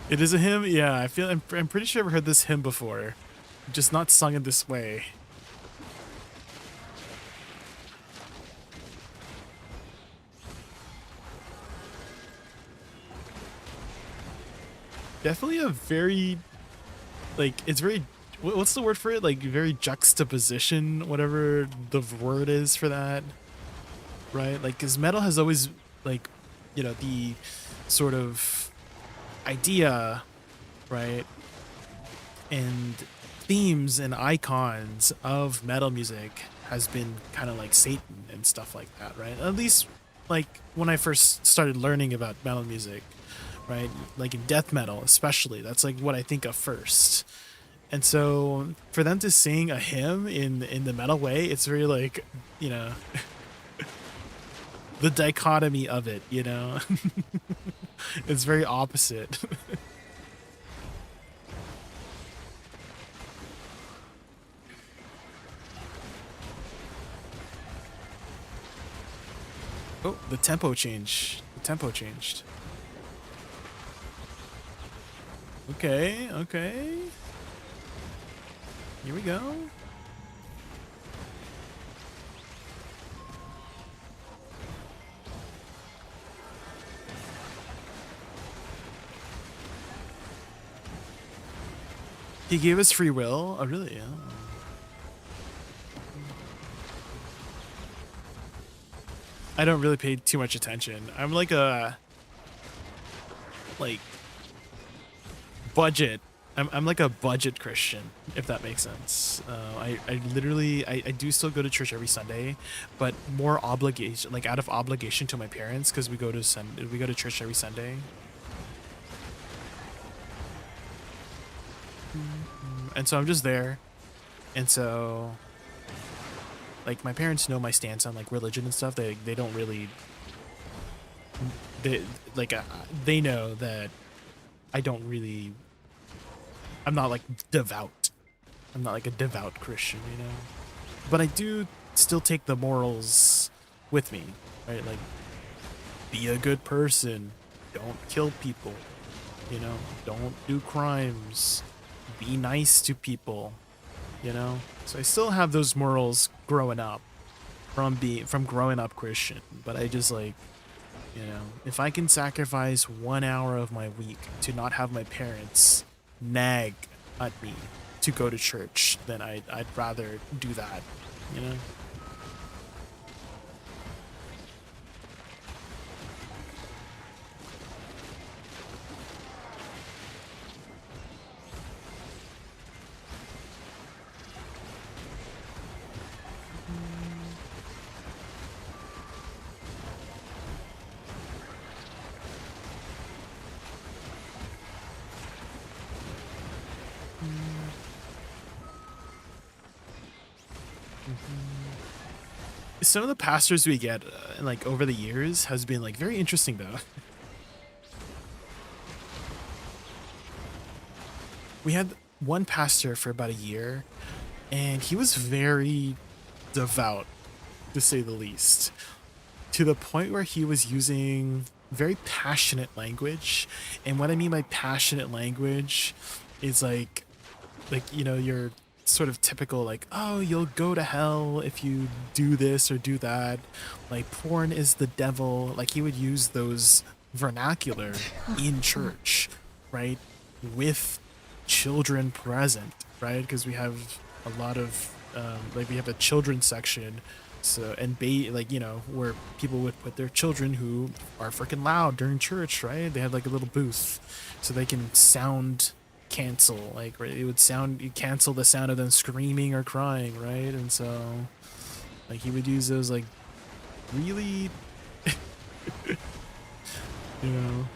It is a hymn? Yeah, I'm pretty sure I've heard this hymn before, just not sung in this way. Definitely a very, like, it's very, what's the word for it? Like, very juxtaposition, whatever the word is for that, right? Like, because metal has always, like, you know, the sort of idea, right, and themes and icons of metal music has been kind of like Satan and stuff like that, right? At least, like, when I first started learning about metal music, right? Like in death metal, especially, that's like what I think of first. And so for them to sing a hymn in the metal way, it's very like, you know, the dichotomy of it, you know. It's very opposite. Oh, the tempo changed. The tempo changed. Okay, okay. Here we go. He gave us free will? Oh, really? Yeah. I don't really pay too much attention. I'm like a... like... budget. I'm like a budget Christian, if that makes sense. I literally... I do still go to church every Sunday, but more obligation... like out of obligation to my parents, because we go to church every Sunday. And so I'm just there. And so... like, my parents know my stance on, like, religion and stuff. They don't really... they know that I don't really... I'm not, like, devout. I'm not, like, a devout Christian, you know? But I do still take the morals with me, right? Like, be a good person. Don't kill people. You know? Don't do crimes. Be nice to people. You know, so I still have those morals growing up from growing up Christian, but I just, like, you know, if I can sacrifice 1 hour of my week to not have my parents nag at me to go to church, then I'd rather do that, you know. Some of the pastors we get, like, over the years has been, like, very interesting, though. We had one pastor for about a year, and he was very devout, to say the least, to the point where he was using very passionate language. And what I mean by passionate language is like, you know, your sort of typical, like, oh, you'll go to hell if you do this or do that, like, porn is the devil. Like, he would use those vernacular in church, right, with children present, right, because we have a lot of like, we have a children's section, so, and like, you know, where people would put their children who are freaking loud during church, right? They have like a little booth so they can sound cancel, like, right? It would sound, you cancel the sound of them screaming or crying, right? And so, like, he would use those, like, really you know,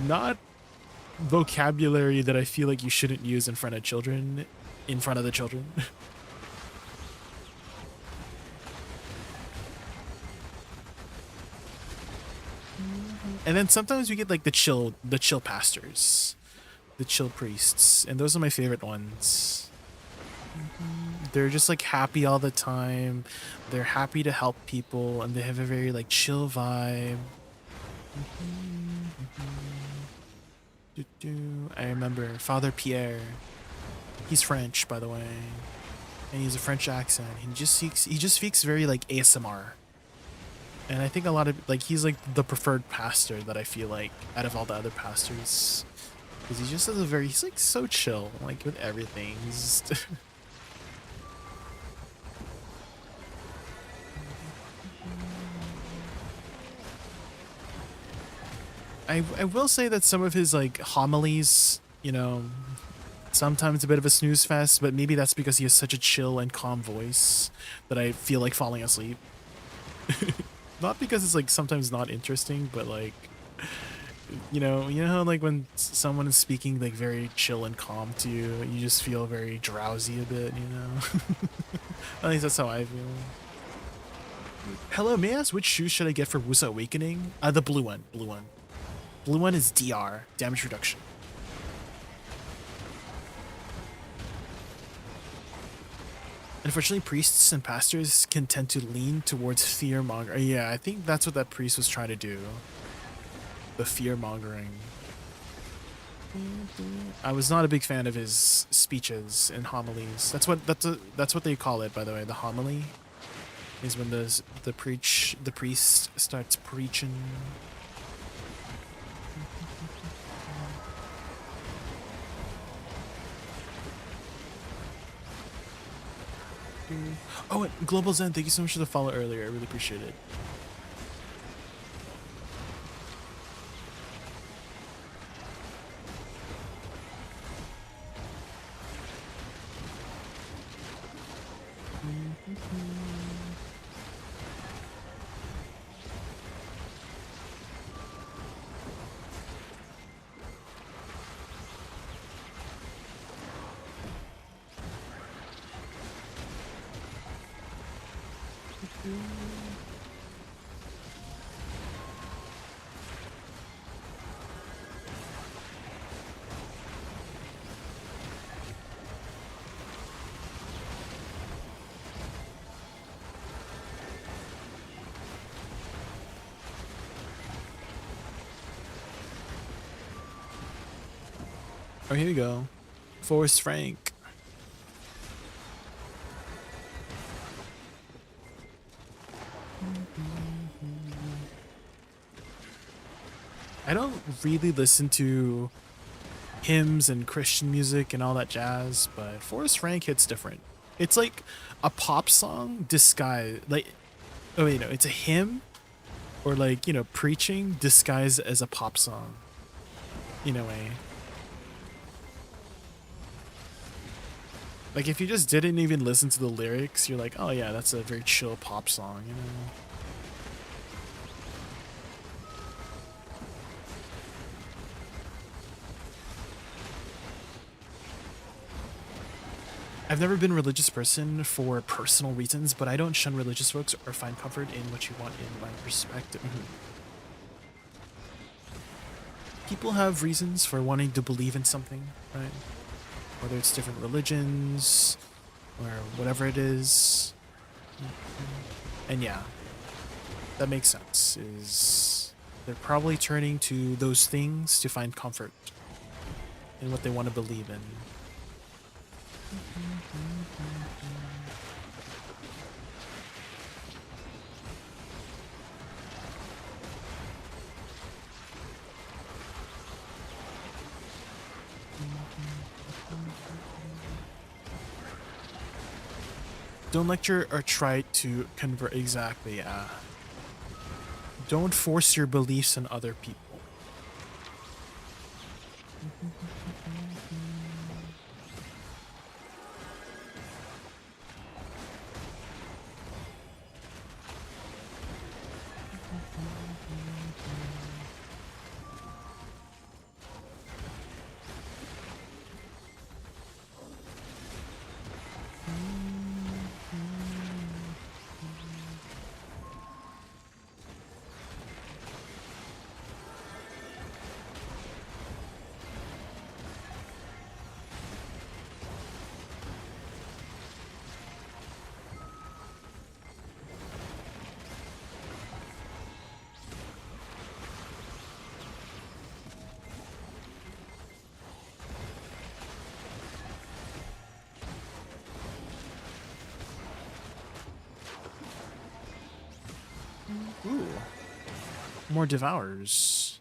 not vocabulary that I feel like you shouldn't use in front of children, in front of the children. And then sometimes we get, like, the chill pastors, the chill priests, and those are my favorite ones. They're just, like, happy all the time. They're happy to help people, and they have a very, like, chill vibe. I remember Father Pierre. He's French, by the way, and he has a French accent. He just speaks very, like, ASMR. And I think a lot of, like, he's, like, the preferred pastor that I feel like out of all the other pastors, because he just has a very, he's, like, so chill, like, with everything. He's just I will say that some of his, like, homilies, you know, sometimes a bit of a snooze fest, but maybe that's because he has such a chill and calm voice that I feel like falling asleep. Not because it's, like, sometimes not interesting, but, like, you know how, like, when someone is speaking, like, very chill and calm to you, you just feel very drowsy a bit, you know? At least that's how I feel. Hello, may I ask which shoe should I get for Woosa Awakening? The blue one. Blue one is DR, damage reduction. Unfortunately, priests and pastors can tend to lean towards fear-mongering. Yeah, I think that's what that priest was trying to do. The fear-mongering. I was not a big fan of his speeches and homilies. That's what they call it, by the way. The homily is when the priest starts preaching. Oh, and Global Zen, thank you so much for the follow earlier. I really appreciate it. Oh, here we go. Forrest Frank. I don't really listen to hymns and Christian music and all that jazz, but Forrest Frank hits different. It's like a pop song disguised, like, oh wait, no, it's a hymn or like, you know, preaching disguised as a pop song in a way. Like if you just didn't even listen to the lyrics, you're like, oh yeah, that's a very chill pop song, you know? I've never been a religious person for personal reasons, but I don't shun religious books or find comfort in what you want in my perspective. People have reasons for wanting to believe in something, right? Whether it's different religions or whatever it is. And yeah, that makes sense. Is they're probably turning to those things to find comfort in what they want to believe in. Don't lecture or try to convert. Exactly, yeah. Don't force your beliefs on other people. Ooh. More devours.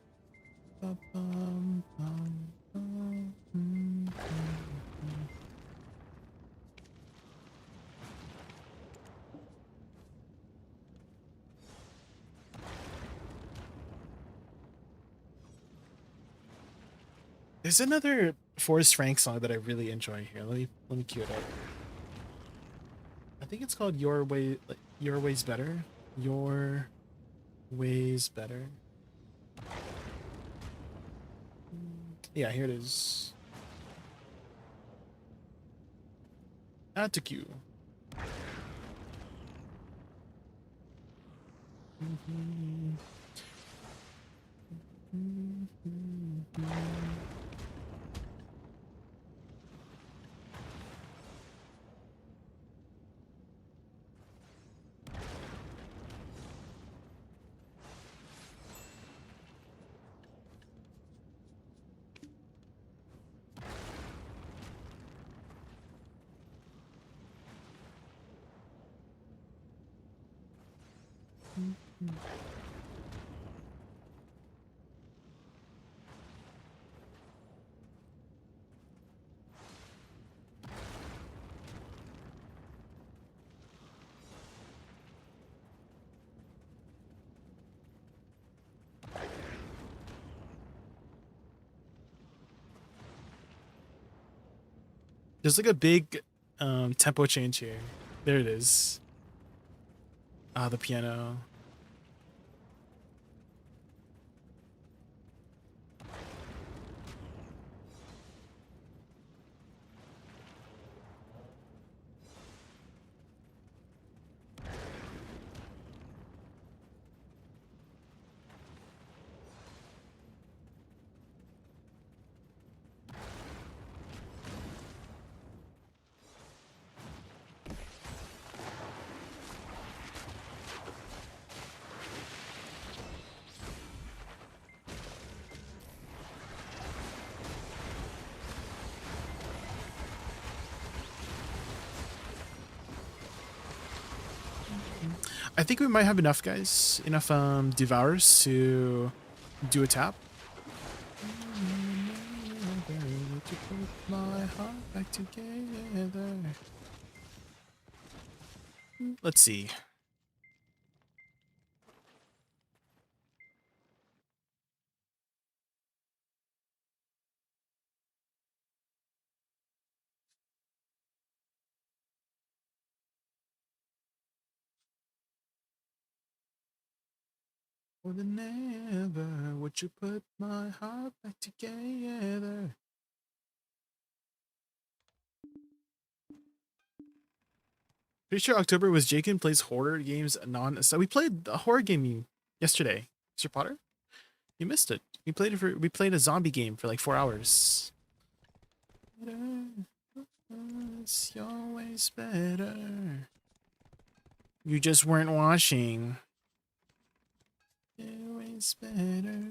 There's another Forrest Frank song that I really enjoy here. Let me cue it up. I think it's called Your Way, like, Your Way's Better. Your Way's Better. Yeah, here it is. Add to queue. There's like a big tempo change here. There it is. Ah, the piano. I think we might have enough, guys. Enough devours to do a tap. To put my heart back together. Let's see. More than ever, would you put my heart back together? Pretty sure October was Jaykin plays horror games so we played a horror game yesterday. Mr. Potter? You missed it. We played a zombie game for like 4 hours. It's always better. You just weren't watching. Always better.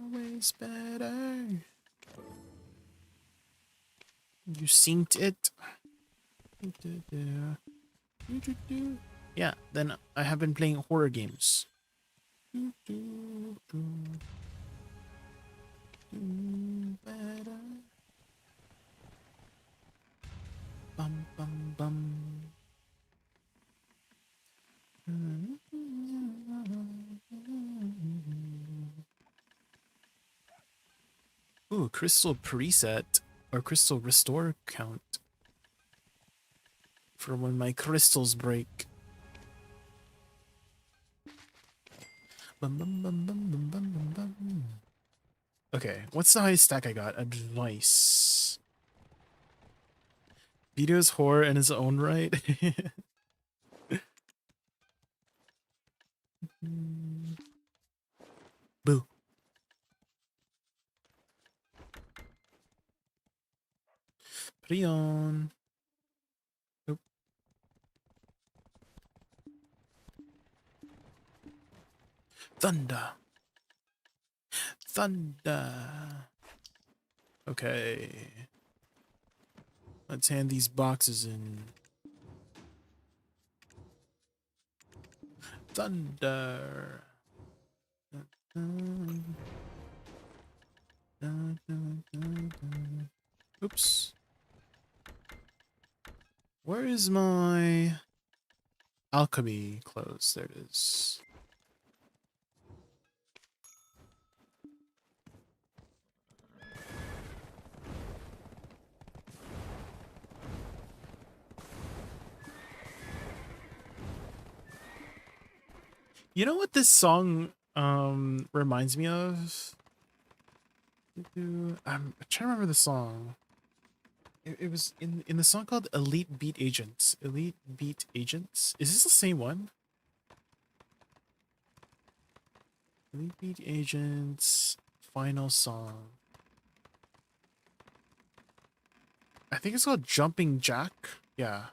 Always better. You synced it. Yeah, then I have been playing horror games. Better. Bum bum bum. Ooh, crystal preset or crystal restore count for when my crystals break. Bum, bum, bum, bum, bum, bum, bum, bum. Okay, what's the highest stack I got? Advice. Vito's horror in his own right. Boo. Prion. Nope. Thunder. Thunder. Okay. Let's hand these boxes in. Thunder. Oops. Where is my alchemy clothes? There it is. You know what this song reminds me of? I'm trying to remember the song. It was in the song called Elite Beat Agents. Elite Beat Agents? Is this the same one? Elite Beat Agents final song. I think it's called Jumping Jack. Yeah.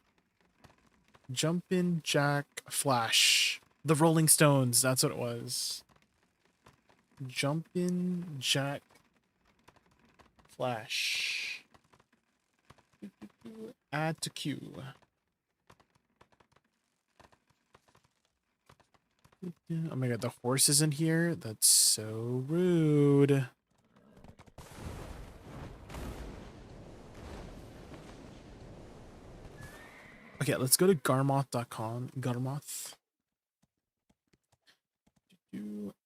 Jumpin' Jack Flash. The Rolling Stones, that's what it was. Jumpin' Jack Flash. Add to queue. Oh my god, the horse is in here? That's so rude. Okay, let's go to garmoth.com. Garmoth.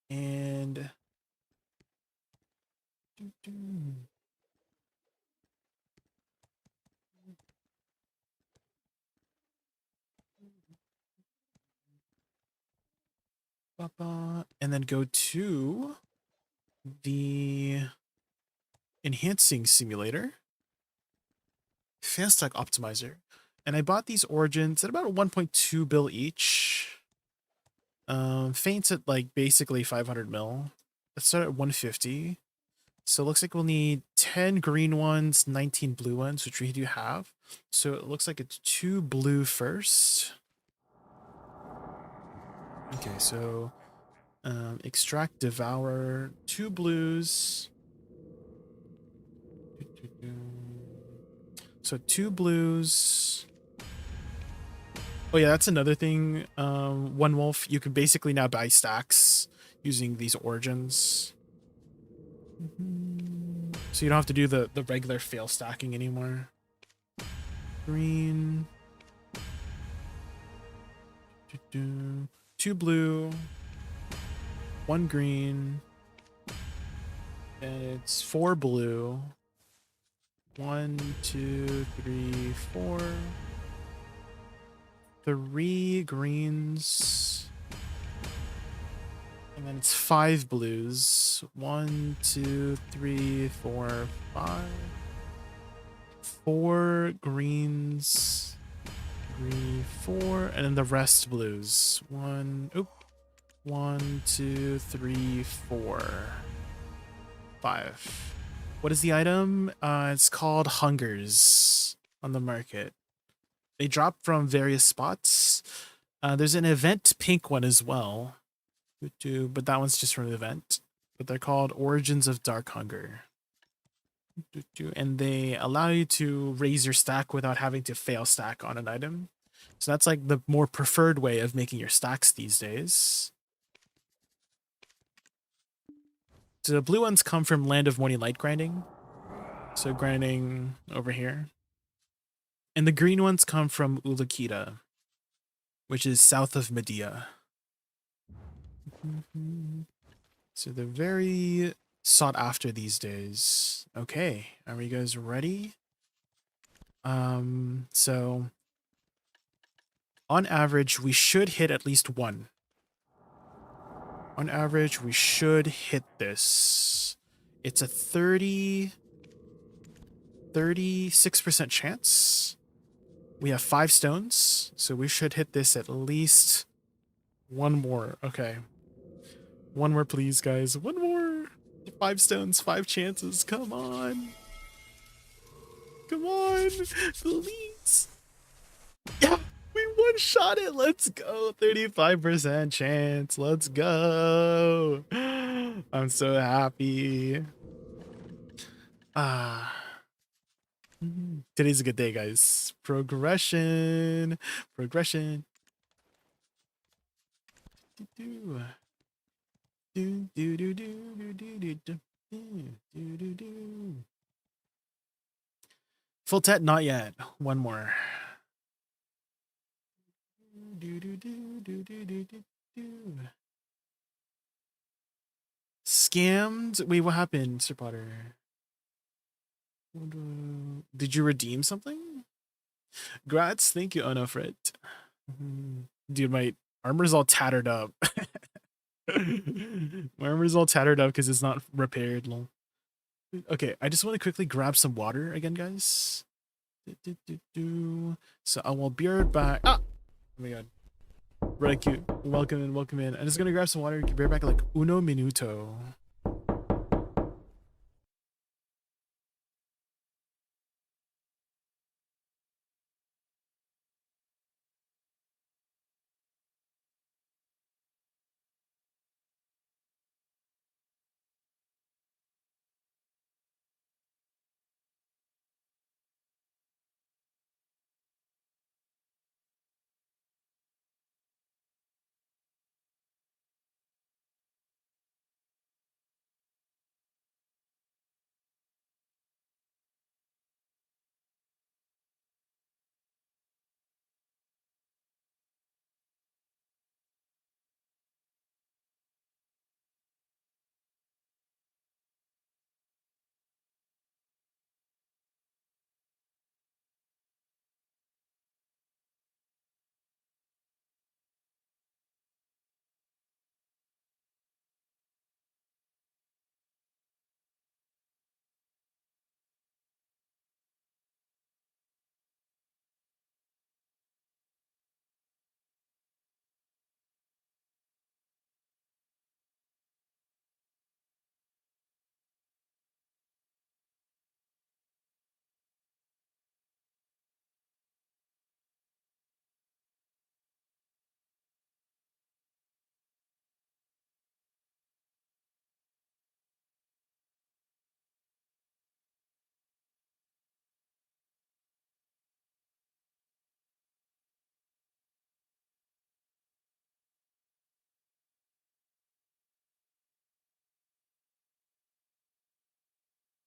And and then go to the enhancing simulator, fast stack optimizer. And I bought these origins at about 1.2 bill each. Faints at like basically 500 mil. Let's start at 150. So it looks like we'll need 10 green ones, 19 blue ones, which we do have. So it looks like it's 2 blue first. Okay, so extract, devour, 2 blues. So 2 blues. Oh yeah, that's another thing. One wolf, you can basically now buy stacks using these origins. So you don't have to do the regular fail stacking anymore. Green. 2 blue. 1 green. And it's 4 blue. 1, 2, 3, 4. 3 greens. And then it's 5 blues. 1, 2, 3, 4, 5. 4 greens. 3, 4. And then the rest blues. 1, 2, 3, 4. 5. What is the item? It's called Hungers on the market. They drop from various spots. There's an event pink one as well. But that one's just from the event. But they're called Origins of Dark Hunger. And they allow you to raise your stack without having to fail stack on an item. So that's like the more preferred way of making your stacks these days. So the blue ones come from Land of Morning Light grinding. So grinding over here. And the green ones come from Ulakita, which is south of Medea. So they're very sought after these days. Okay, are you guys ready? So on average, we should hit at least 1. On average, we should hit this. It's a 36% chance. We have 5 stones, so we should hit this at least 1 more. Okay. 1 more, please, guys. 1 more. 5 stones, 5 chances. Come on. Come on. Please. Yeah, we one-shot it. Let's go. 35% chance. Let's go. I'm so happy. Today's a good day, guys. Progression. Progression. Full tet, not yet. 1 more. Scammed? Wait, what happened, Sir Potter? Did you redeem something? Grats, thank you, Onofrit. Dude, my armor's all tattered up. My armor's all tattered up because it's not repaired. Lol. Okay, I just want to quickly grab some water again, guys. So I will be right back. Ah! Oh my god. Right, cute. Welcome in, welcome in. I'm just gonna grab some water. Be right back in like uno minuto.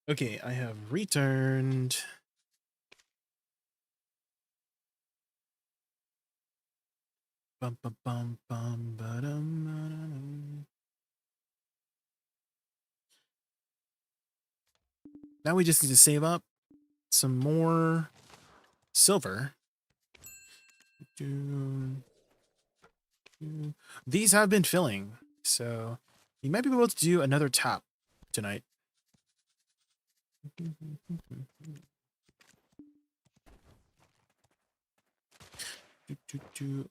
Okay, I have returned. Bum, bum, bum, bum, ba-dum, ba-dum. Now we just need to save up some more silver. These have been filling, so you might be able to do another tap tonight.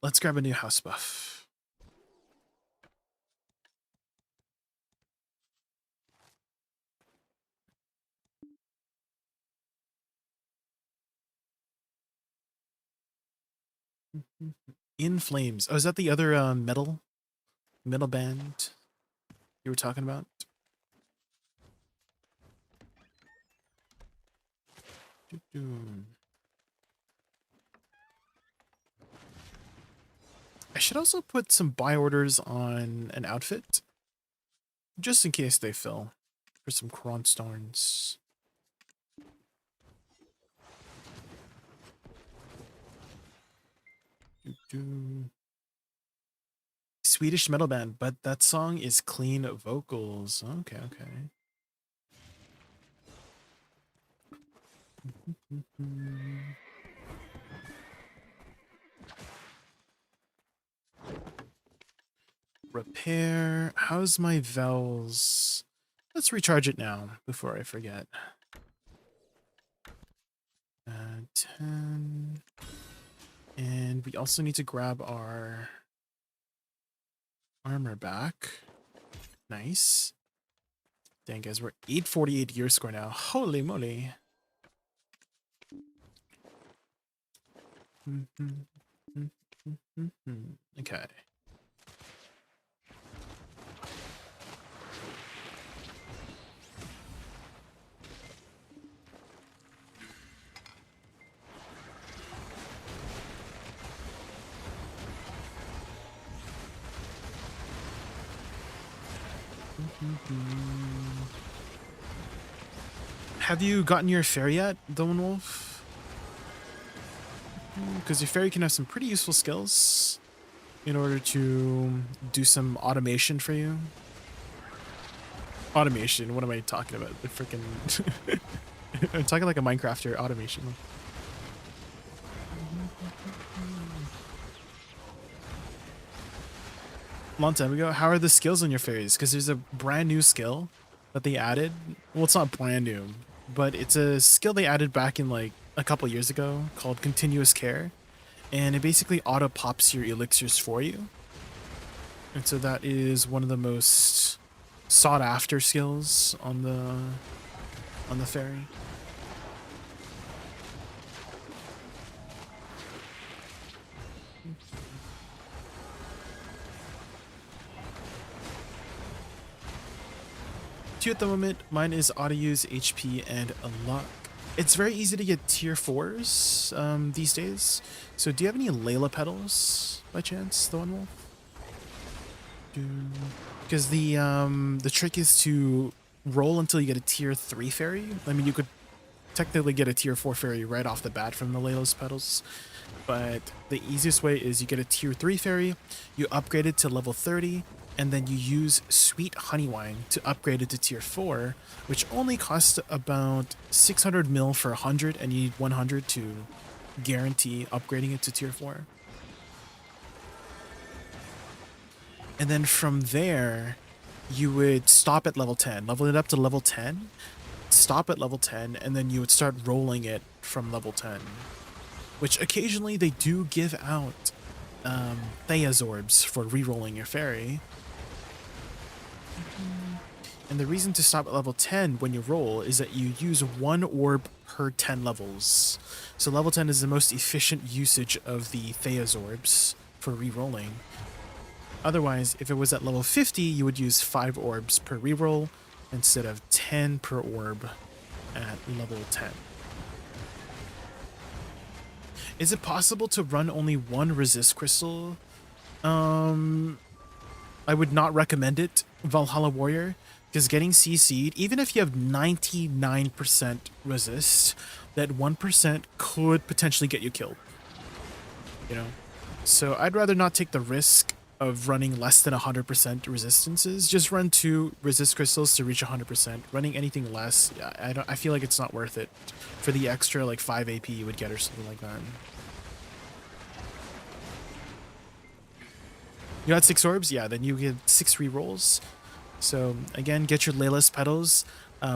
Let's grab a new house buff. In Flames. Oh, is that the other metal band you were talking about? I should also put some buy orders on an outfit, just in case they fill, for some Kronstorns. Swedish metal band, but that song is clean vocals. Okay, okay. Repair. How's my Vels? Let's recharge it now before I forget. 10. And we also need to grab our armor back. Nice. Dang, guys, we're 848 year score now. Holy moly. Okay. Have you gotten your fairy yet, Lone Wolf? Because your fairy can have some pretty useful skills in order to do some automation for you. Automation, what am I talking about? The freaking... I'm talking like a Minecrafter automation. Long time ago. How are the skills on your fairies? Because there's a brand new skill that they added. Well, it's not brand new, but it's a skill they added back in like a couple years ago called Continuous Care, and it basically auto pops your elixirs for you. And so that is one of the most sought after skills on the fairy. Two at the moment. Mine is auto use, HP, and unlock. It's very easy to get tier 4s these days. So do you have any Layla petals by chance, the One Wolf? Because the trick is to roll until you get a tier 3 fairy. I mean, you could technically get a tier 4 fairy right off the bat from the Layla's petals, but the easiest way is you get a tier 3 fairy, you upgrade it to level 30, and then you use Sweet Honeywine to upgrade it to tier 4, which only costs about 600 mil for 100, and you need 100 to guarantee upgrading it to tier 4. And then from there, you would stop at level 10, level it up to level 10, stop at level 10, and then you would start rolling it from level 10. Which occasionally they do give out Thea's orbs for re-rolling your fairy. And the reason to stop at level 10 when you roll is that you use 1 orb per 10 levels. So level 10 is the most efficient usage of the Thea's orbs for re-rolling. Otherwise, if it was at level 50, you would use 5 orbs per reroll instead of 10 per orb at level 10. Is it possible to run only 1 resist crystal? I would not recommend it, Valhalla Warrior, because getting CC'd, even if you have 99% resist, that 1% could potentially get you killed. You know? So I'd rather not take the risk of running less than 100% resistances. Just run 2 resist crystals to reach 100%. Running anything less, I feel like it's not worth it for the extra like 5 AP you would get or something like that. You had 6 orbs? Yeah, then you get 6 rerolls. So again, get your Layla's petals,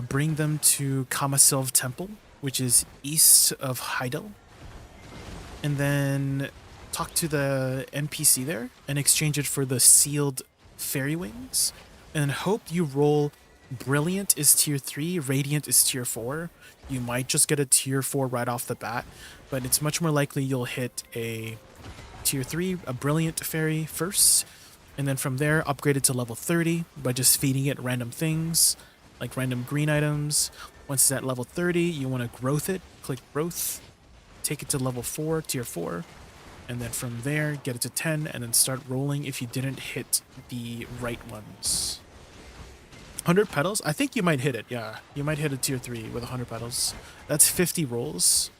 bring them to Kamasilv Temple, which is east of Heidel. And then talk to the NPC there and exchange it for the sealed fairy wings. And hope you roll Brilliant is tier 3, Radiant is tier 4. You might just get a tier 4 right off the bat, but it's much more likely you'll hit a tier 3, a Brilliant fairy first, and then from there upgrade it to level 30 by just feeding it random things, like random green items. Once it's at level 30, you want to growth it, click growth, take it to level 4, tier 4, and then from there get it to 10 and then start rolling if you didn't hit the right ones. 100 petals? I think you might hit it, yeah. You might hit a tier 3 with 100 petals. That's 50 rolls.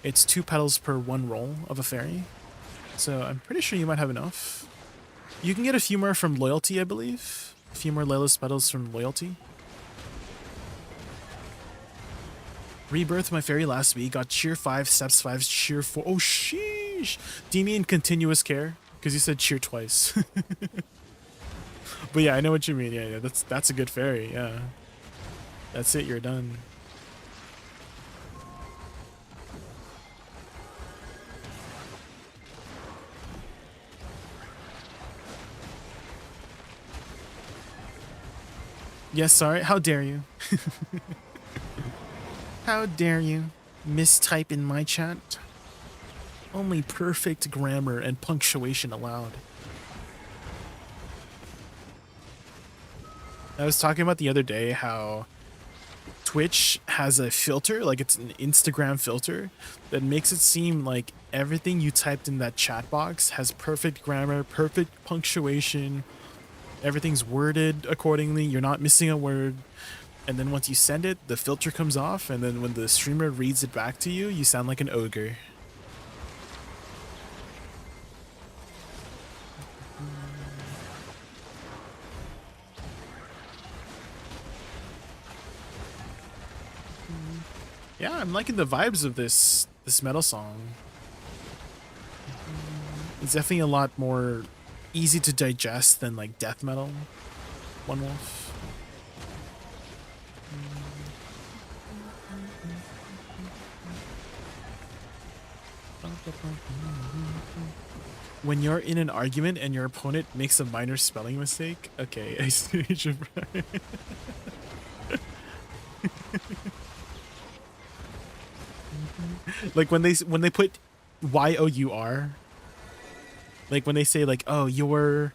It's 2 petals per 1 roll of a fairy. So I'm pretty sure you might have enough. You can get a few more from Loyalty, I believe. A few more Layla's petals from Loyalty. Rebirth my fairy last week. Got cheer 5, steps 5, cheer 4. Oh, sheesh. Do you mean continuous care? Because you said cheer twice. But yeah, I know what you mean. Yeah, that's a good fairy. Yeah. That's it. You're done. Yes, sorry. How dare you? How dare you mistype in my chat? Only perfect grammar and punctuation allowed. I was talking about the other day how Twitch has a filter, like it's an Instagram filter, that makes it seem like everything you typed in that chat box has perfect grammar, perfect punctuation, everything's worded accordingly, you're not missing a word. And then once you send it, the filter comes off, and then when the streamer reads it back to you, you sound like an ogre. Yeah, I'm liking the vibes of this metal song. It's definitely a lot more easy to digest than like death metal. One Wolf. When you're in an argument and your opponent makes a minor spelling mistake, okay, I see. Like when they put Y-O-U-R, like when they say like, oh, you're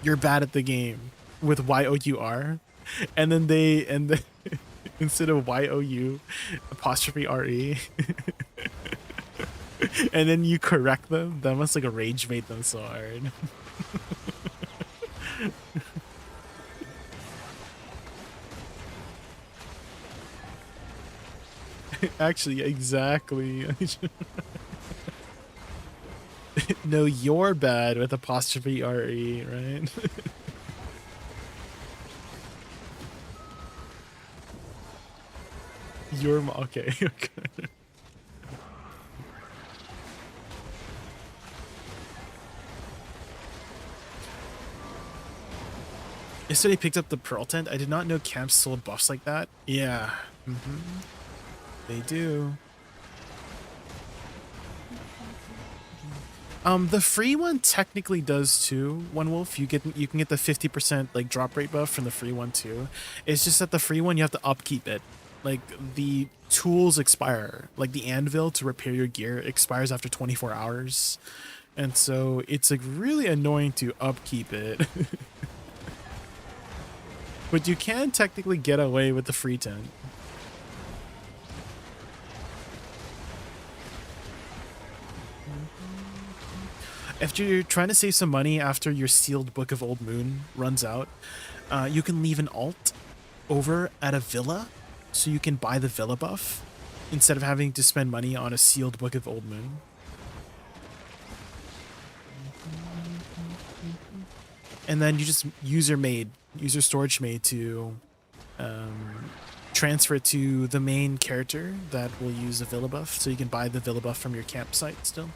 bad at the game with Y-O-U-R, and then instead of Y-O-U apostrophe R-E, and then you correct them, that must like a rage bait them so hard. Actually, exactly. No, you're bad with apostrophe R-E, right? You're okay. Okay. Yesterday picked up the Pearl Tent. I did not know camps sold buffs like that. Yeah. They do. The free one technically does too, One Wolf. You can get the 50% like drop rate buff from the free one too. It's just that the free one you have to upkeep it. Like the tools expire. Like the anvil to repair your gear expires after 24 hours. And so it's like really annoying to upkeep it. But you can technically get away with the free tent. If you're trying to save some money after your sealed Book of Old Moon runs out, you can leave an alt over at a villa, so you can buy the villa buff instead of having to spend money on a sealed Book of Old Moon. And then you just use your storage maid to transfer it to the main character that will use a villa buff, so you can buy the villa buff from your campsite still.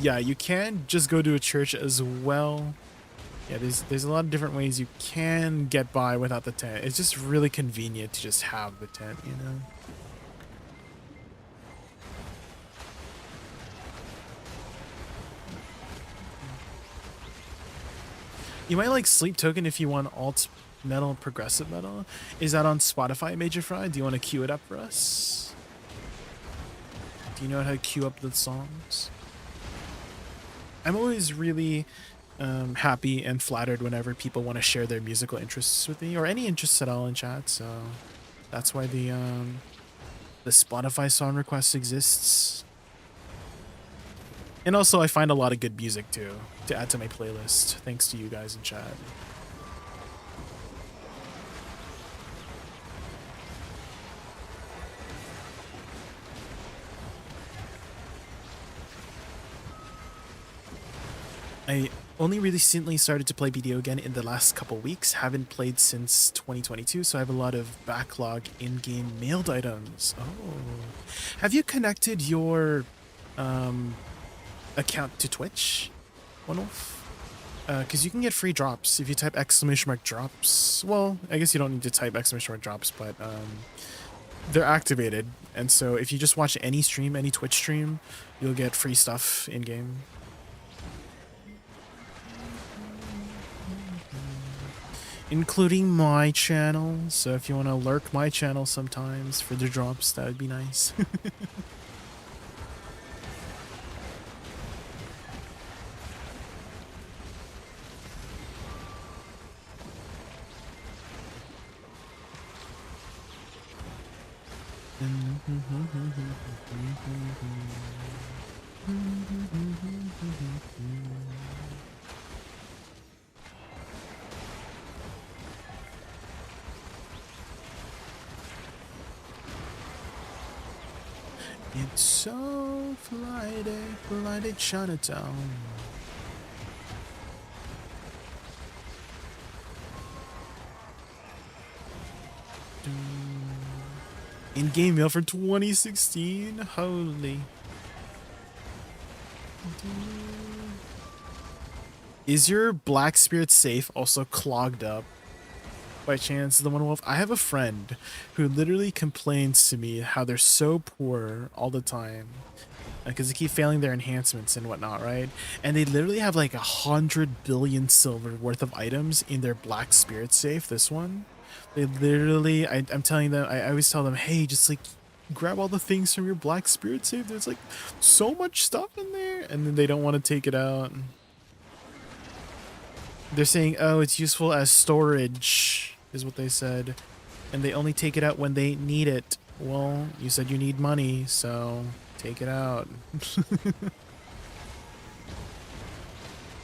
Yeah, you can just go to a church as well. Yeah, there's a lot of different ways you can get by without the tent. It's just really convenient to just have the tent, you know? You might like Sleep Token if you want alt metal, progressive metal. Is that on Spotify, Major Fry? Do you want to queue it up for us? Do you know how to queue up the songs? I'm always really happy and flattered whenever people want to share their musical interests with me, or any interests at all in chat, so that's why the Spotify song request exists. And also I find a lot of good music too to add to my playlist, thanks to you guys in chat. I only recently started to play BDO again in the last couple weeks. Haven't played since 2022, so I have a lot of backlog in-game mailed items. Oh. Have you connected your account to Twitch, One Wolf? Because you can get free drops if you type !drops. Well, I guess you don't need to type !drops, but they're activated. And so if you just watch any stream, any Twitch stream, you'll get free stuff in-game. Including my channel, so if you want to lurk my channel sometimes for the drops, that would be nice. It's so Friday Chinatown. In-game mail for 2016? Holy. Is your Black Spirit safe also clogged up by chance, the One Wolf? I have a friend who literally complains to me how they're so poor all the time because they keep failing their enhancements and whatnot, right? And they literally have like 100 billion silver worth of items in their Black Spirit safe, this one. They literally, I'm telling them, I always tell them, hey, just like grab all the things from your Black Spirit safe. There's like so much stuff in there, and then they don't want to take it out. They're saying, oh, it's useful as storage, is what they said. And they only take it out when they need it. Well, you said you need money, so take it out.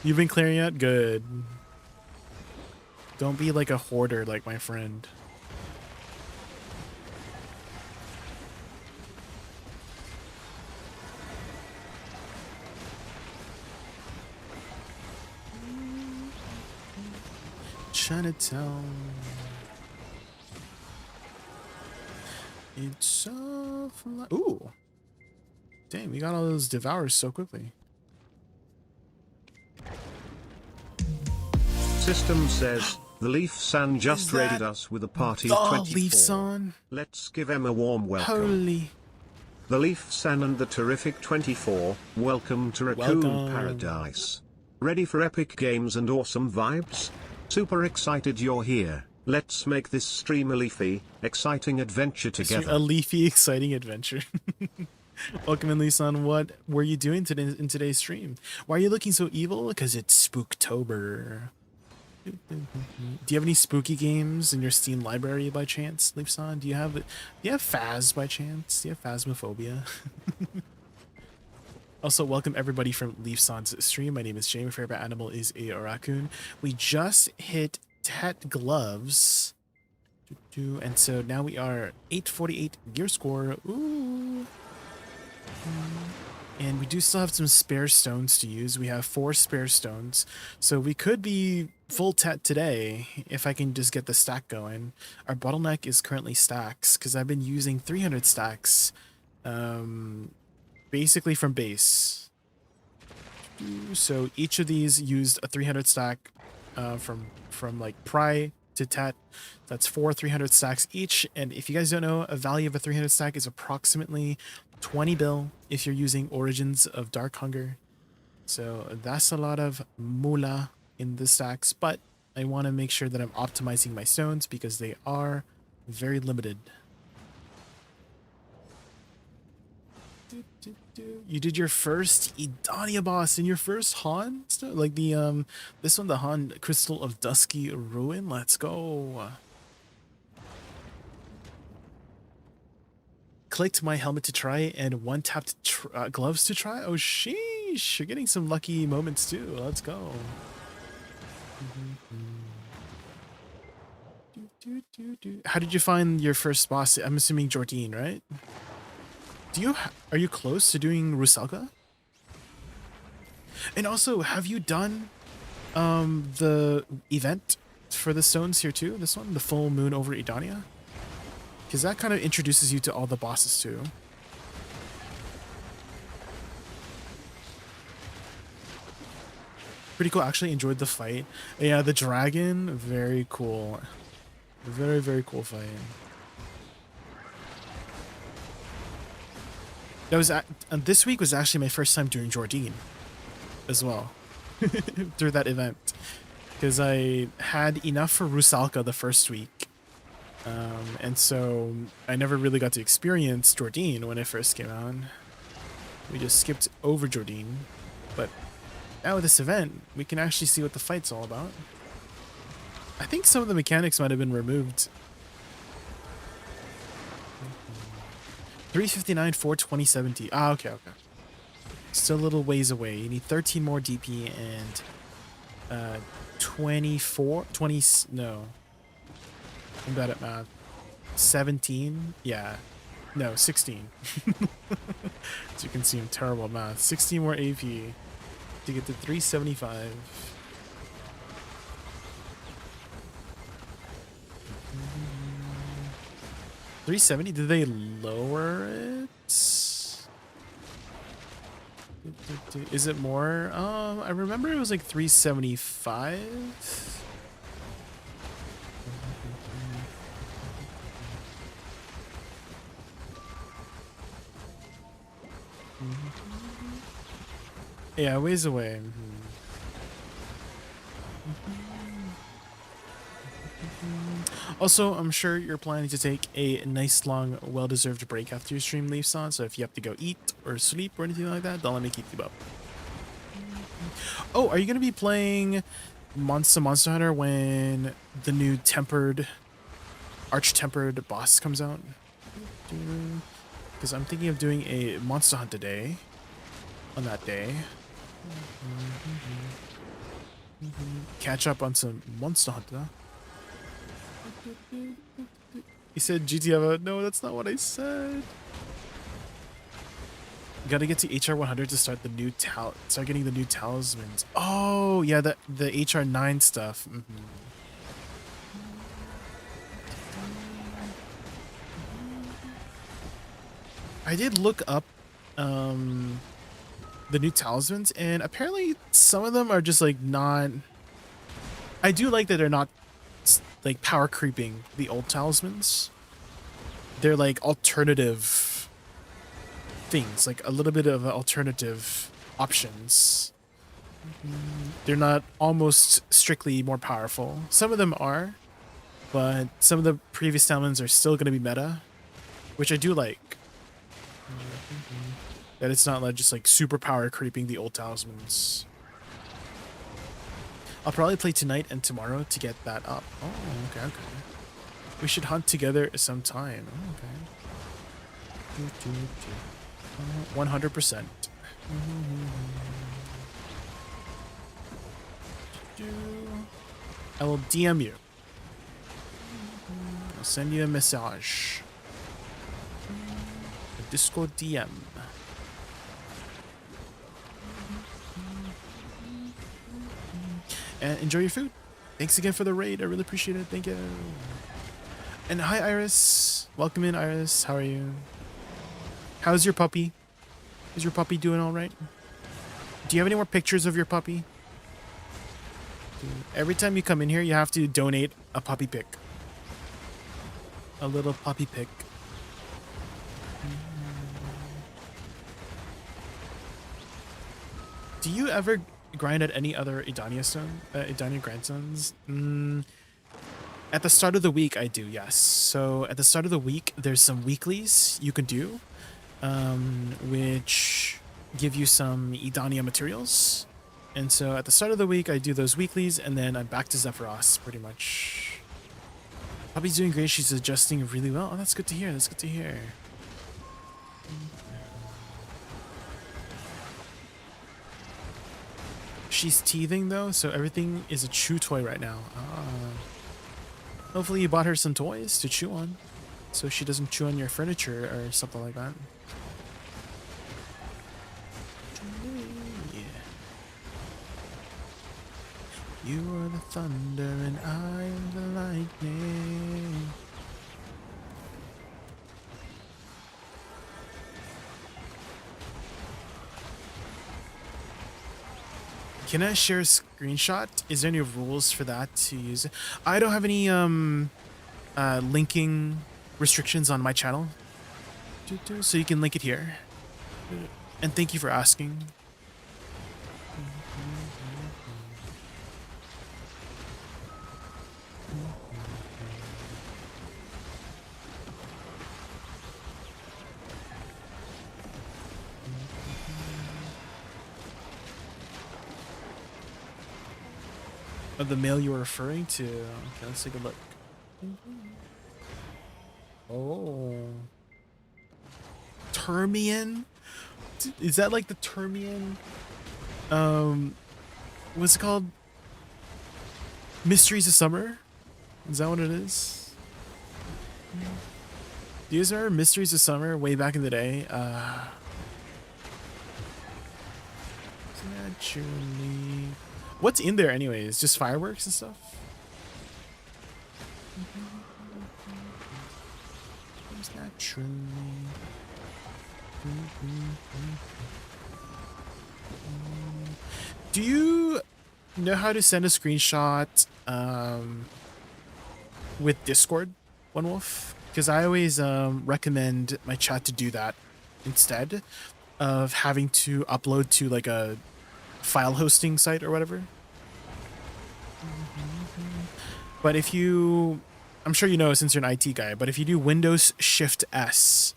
You've been clearing out? Good. Don't be like a hoarder like my friend. Chinatown. It's so fly. Ooh. Dang, we got all those devours so quickly. System says, the Leaf San just raided us with a party of 24. Leaf San. Let's give him a warm welcome. Holy. The Leaf San and the terrific 24, welcome to Raccoon Paradise. Ready for epic games and awesome vibes? Super excited you're here. Let's make this stream a leafy, exciting adventure together. A leafy, exciting adventure. Welcome in, Lisan. What were you doing today in today's stream? Why are you looking so evil? Because it's Spooktober. Do you have any spooky games in your Steam library by chance, Leafson? Do you have Phas by chance? Do you have Phasmophobia? Also, welcome everybody from Leafson's stream. My name is Jay. My favorite animal is a raccoon. We just hit Tet gloves. And so now we are 848 gear score. Ooh. And we do still have some spare stones to use. We have 4 spare stones. So we could be full Tet today if I can just get the stack going. Our bottleneck is currently stacks because I've been using 300 stacks basically from base. So each of these used a 300 stack from like Pry to Tet. That's 4 300 stacks each. And if you guys don't know, a value of a 300 stack is approximately 20 bill if you're using Origins of Dark Hunger. So that's a lot of moolah in the stacks, but I want to make sure that I'm optimizing my stones because they are very limited. You did your first Idania boss in your first Han stuff? Like the this one, the Han Crystal of Dusky Ruin. Let's go. Clicked my helmet to try and one tapped gloves to try. Oh sheesh, you're getting some lucky moments too. Let's go. How did you find your first boss? I'm assuming Jordine, right? Are you close to doing Rusalka? And also, have you done the event for the stones here too? This one, the full moon over Idania? Because that kind of introduces you to all the bosses too. Pretty cool. Actually enjoyed the fight. Yeah, the dragon, very cool. Very, very cool fight. That was this week was actually my first time doing Jordine as well through that event because I had enough for Rusalka the first week. And so I never really got to experience Jordine when it first came out. We just skipped over Jordine. But now with this event, we can actually see what the fight's all about. I think some of the mechanics might have been removed. 359, 420, 70. Ah, okay. Still a little ways away. You need 13 more DP and 24, 20, no. I'm bad at math. 17? Yeah. No, 16. As you can see, I'm terrible at math. 16 more AP to get to 375. $370? Did they lower it? Is it more? I remember it was like 375. Yeah, ways away. Also, I'm sure you're planning to take a nice long, well-deserved break after your stream leaves on, so if you have to go eat or sleep or anything like that, don't let me keep you up. Oh, are you going to be playing Monster Hunter when the new Arch-Tempered boss comes out? Because I'm thinking of doing a Monster Hunter day on that day. Catch up on some Monster Hunter. He said GTFO. No, that's not what I said. Gotta get to HR 100 to start the new start getting the new talismans. Oh yeah, the HR 9 stuff. I did look up the new talismans, and apparently some of them are just like not. I do like that they're not like power creeping the old talismans. They're like alternative things, like a little bit of alternative options. They're not almost strictly more powerful. Some of them are, but some of the previous talismans are still going to be meta, which I do like. That it's not like just like super power creeping the old talismans. I'll probably play tonight and tomorrow to get that up. Oh, okay. We should hunt together sometime. Oh, okay. 100%. I will DM you. I'll send you a message. A Discord DM. And enjoy your food. Thanks again for the raid. I really appreciate it. Thank you. And hi, Iris. Welcome in, Iris. How are you? How's your puppy? Is your puppy doing all right? Do you have any more pictures of your puppy? Every time you come in here, you have to donate a puppy pic. A little puppy pic. Do you ever grind at any other Idania grandsons? At the start of the week, I do, yes. So at the start of the week, there's some weeklies you can do, which give you some Idania materials. And so at the start of the week, I do those weeklies, and then I'm back to Zephyros, pretty much. Puppy's doing great. She's adjusting really well. Oh, that's good to hear. That's good to hear. She's teething, though, so everything is a chew toy right now. Hopefully you bought her some toys to chew on, so she doesn't chew on your furniture or something like that. You are the thunder and I am the lightning. Can I share a screenshot? Is there any rules for that to use it? I don't have any linking restrictions on my channel. So you can link it here. And thank you for asking. Of the mail you were referring to. Okay, let's take a look. Oh. Termian? Is that like the Termian? What's it called? Mysteries of Summer? Is that what it is? Do you guys remember Mysteries of Summer way back in the day? Naturally. What's in there anyways? Just fireworks and stuff? Naturally. Do you know how to send a screenshot with Discord, One Wolf? Because I always recommend my chat to do that instead of having to upload to like a file hosting site or whatever. But if you, I'm sure you know since you're an IT guy, but if you do Windows Shift S,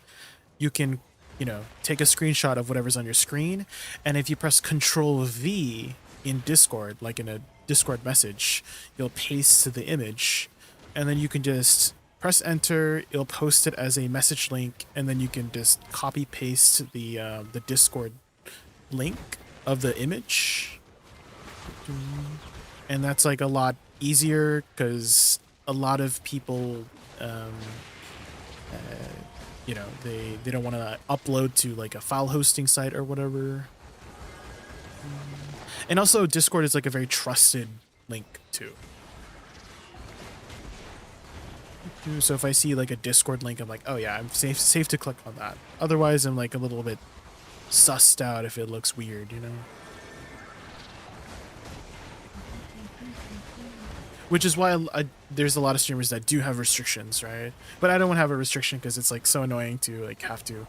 you can, you know, take a screenshot of whatever's on your screen, and if you press Control V in Discord, like in a Discord message, you'll paste the image, and then you can just press enter, it'll post it as a message link, and then you can just copy paste the Discord link of the image, and that's like a lot easier because a lot of people you know, they don't want to upload to like a file hosting site or whatever. And also Discord is like a very trusted link too. So if I see like a Discord link, I'm like, oh yeah, I'm safe to click on that. Otherwise I'm like a little bit sussed out if it looks weird, you know? Which is why there's a lot of streamers that do have restrictions, right? But I don't want to have a restriction because it's like so annoying to like have to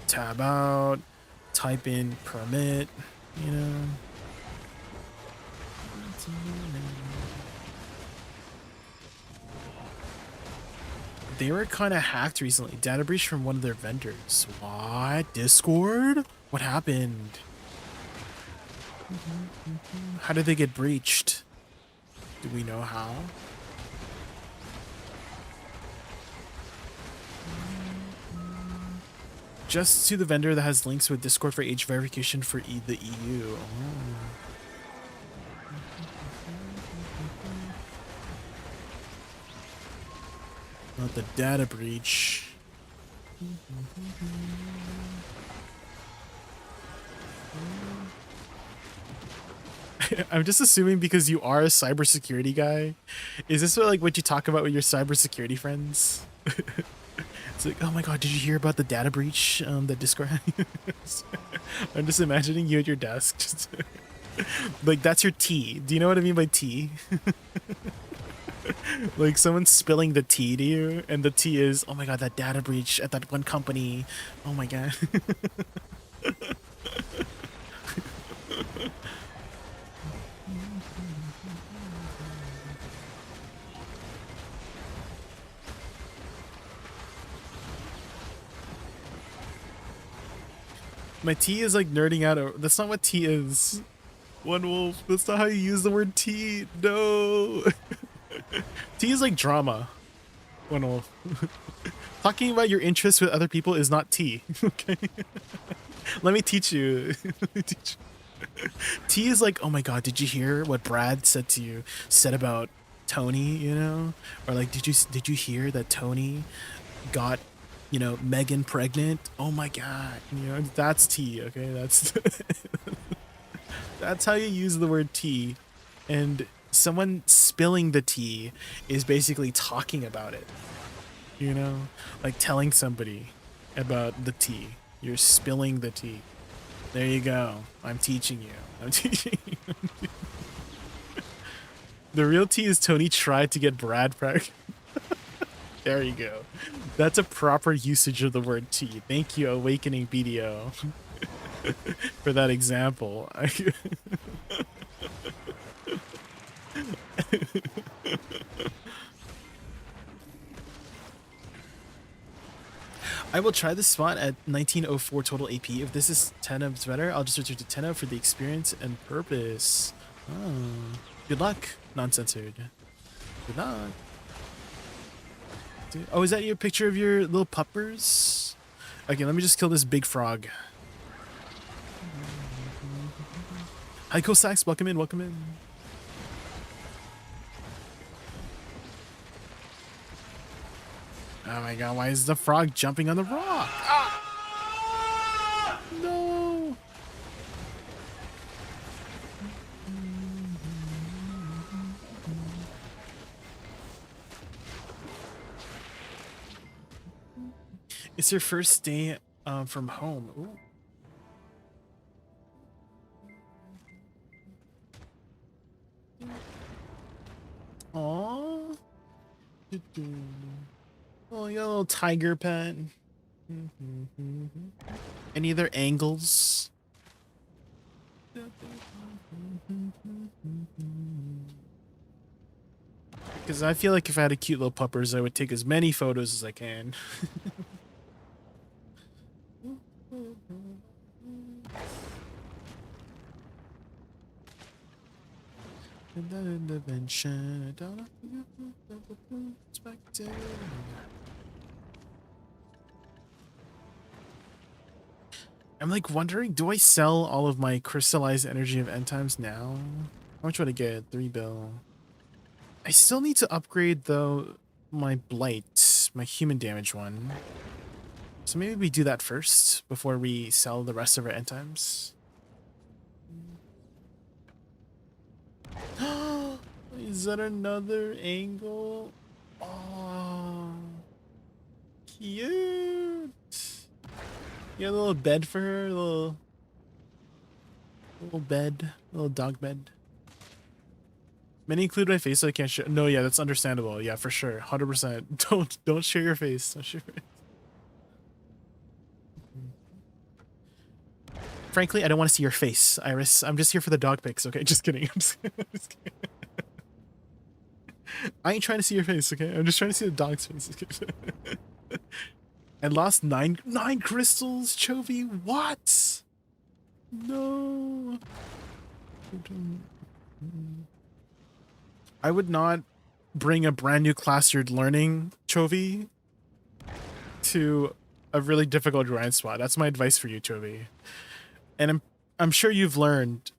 tab out, type in permit, you know? They were kind of hacked recently. Data breach from one of their vendors. What? Discord? What happened? How did they get breached? Do we know how? Just to the vendor that has links with Discord for age verification for the EU. Oh. Not the data breach. I'm just assuming because you are a cybersecurity guy. Is this what you talk about with your cybersecurity friends? It's like, oh my god, did you hear about the data breach that Discord had? I'm just imagining you at your desk. Just like, that's your tea. Do you know what I mean by tea? Like someone spilling the tea to you, and the tea is, oh my god, that data breach at that one company. Oh my god. My tea is like nerding out. That's not what tea is. One Wolf, that's not how you use the word tea. No. Tea is like drama. One Wolf. Talking about your interests with other people is not tea. Okay. Let me teach you. Let me teach you. Tea is like, oh my god, did you hear what Brad said about Tony, you know? Or like, did you hear that Tony got, you know, Megan pregnant? Oh my god, you know, that's tea, okay? That's that's how you use the word tea. And someone spilling the tea is basically talking about it, you know, like telling somebody about the tea. You're spilling the tea. There you go. I'm teaching you. I'm teaching you. The real tea is Tony tried to get Brad pregnant. There you go. That's a proper usage of the word tea. Thank you, Awakening BDO, for that example. I will try this spot at 1904 total AP. If this is 10 ups better, I'll just return to 10 up for the experience and purpose. Oh. Good luck, non-censored. Good luck. Oh, is that your picture of your little puppers? Okay, let me just kill this big frog. Hi, Cosax. Welcome in, welcome in. Oh my god, why is the frog jumping on the rock? Ah! No! It's your first day from home. Ooh. Aww. Oh, you got a little tiger pet. Any other angles? Because I feel like if I had a cute little puppers, I would take as many photos as I can. I'm like wondering, do I sell all of my crystallized energy of end times now? How much would I get? 3 bill. I still need to upgrade though my blight, my human damage one. So maybe we do that first before we sell the rest of our end times. Is that another angle? Oh, cute. You got a little bed for her, little bed, little dog bed. Many include my face, so I can't show. No, yeah, that's understandable. Yeah, for sure, 100%. Don't share your face. Don't share your face. Frankly, I don't want to see your face, Iris. I'm just here for the dog pics. Okay, just kidding. I'm just kidding. I ain't trying to see your face. Okay, I'm just trying to see the dog's face. And lost nine crystals, Chovy. What? No. I would not bring a brand new class you're learning, Chovy, to a really difficult grind spot. That's my advice for you, Toby. And I'm sure you've learned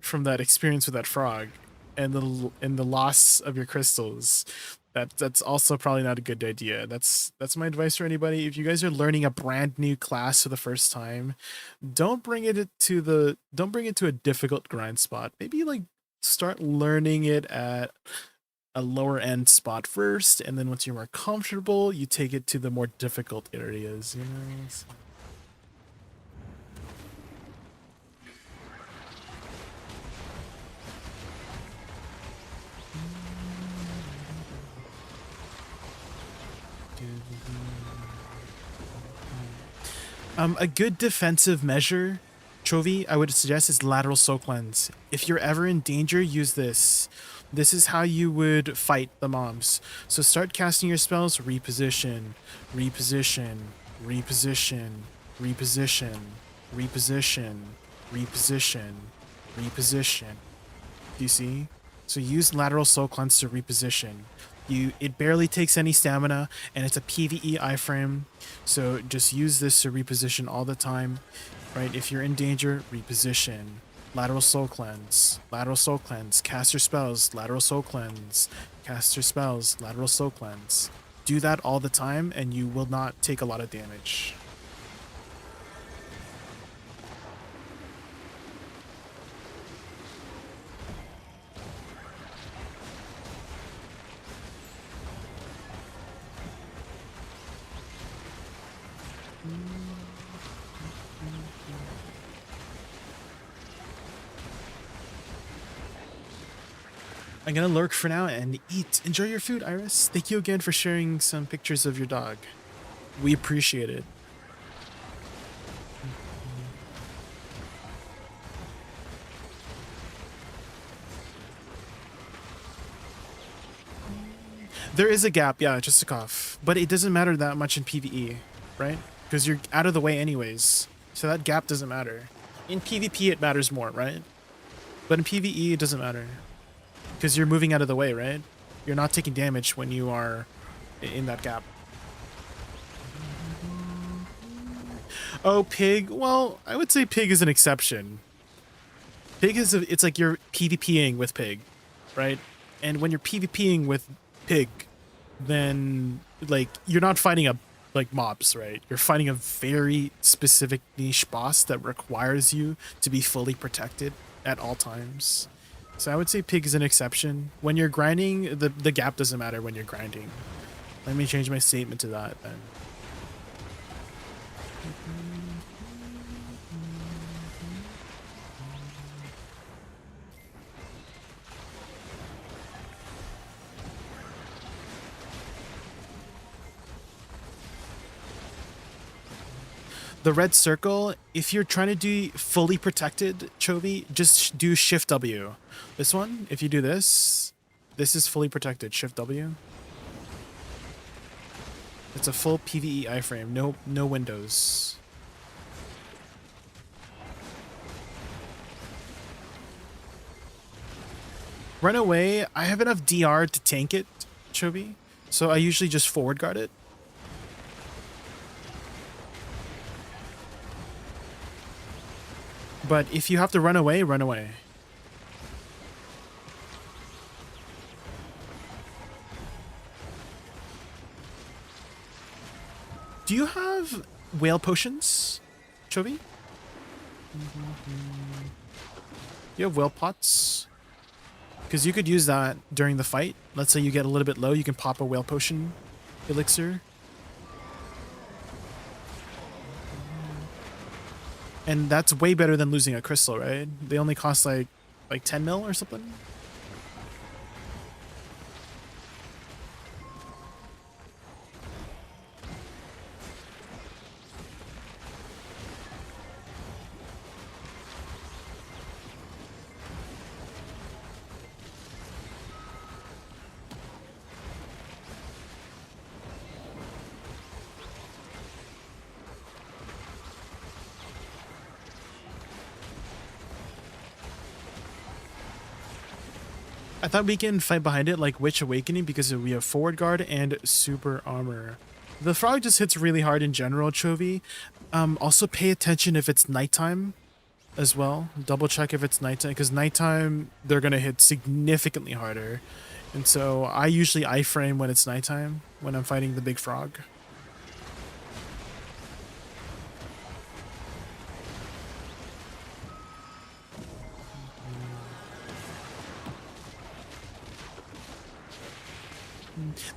from that experience with that frog and the loss of your crystals that's also probably not a good idea. That's my advice for anybody. If you guys are learning a brand new class for the first time, don't bring it to a difficult grind spot. Maybe like start learning it at a lower end spot first, and then once you're more comfortable, you take it to the more difficult areas, you know. So. A good defensive measure, Chovy, I would suggest is lateral soul cleanse. If you're ever in danger, use this. This is how you would fight the mobs. So start casting your spells, reposition, reposition, reposition, reposition, reposition, reposition, reposition. Do you see? So use lateral soul cleanse to reposition. It barely takes any stamina, and it's a PvE iframe, so just use this to reposition all the time, right? If you're in danger, reposition. Lateral soul cleanse, cast your spells, lateral soul cleanse, cast your spells, lateral soul cleanse. Do that all the time, and you will not take a lot of damage. I'm gonna lurk for now and eat. Enjoy your food, Iris. Thank you again for sharing some pictures of your dog. We appreciate it. There is a gap, yeah, just a cough. But it doesn't matter that much in PvE, right? Because you're out of the way anyways. So that gap doesn't matter. In PvP it matters more, right? But in PvE it doesn't matter. Because you're moving out of the way, right? You're not taking damage when you are in that gap. Oh, pig. Well, I would say pig is an exception. Pig is it's like you're PvPing with pig, right? And when you're PvPing with pig, then like you're not fighting like mobs, right? You're fighting a very specific niche boss that requires you to be fully protected at all times. So I would say pig is an exception. When you're grinding, the gap doesn't matter when you're grinding. Let me change my statement to that then. The red circle, if you're trying to do fully protected, Chovy, just do Shift W. This one, if you do this, this is fully protected. Shift W. It's a full PvE iframe, no windows. Run away. I have enough DR to tank it, Chovy, so I usually just forward guard it. But if you have to run away, run away. Do you have whale potions, Chovy? You have whale pots? Because you could use that during the fight. Let's say you get a little bit low, you can pop a whale potion elixir. And that's way better than losing a crystal, right? They only cost like 10 mil or something. I thought we can fight behind it like Witch Awakening because we have forward guard and super armor. The frog just hits really hard in general, Chovy. Also pay attention if it's nighttime as well. Double check if it's nighttime, because nighttime they're gonna hit significantly harder. And so I usually iframe when it's nighttime when I'm fighting the big frog.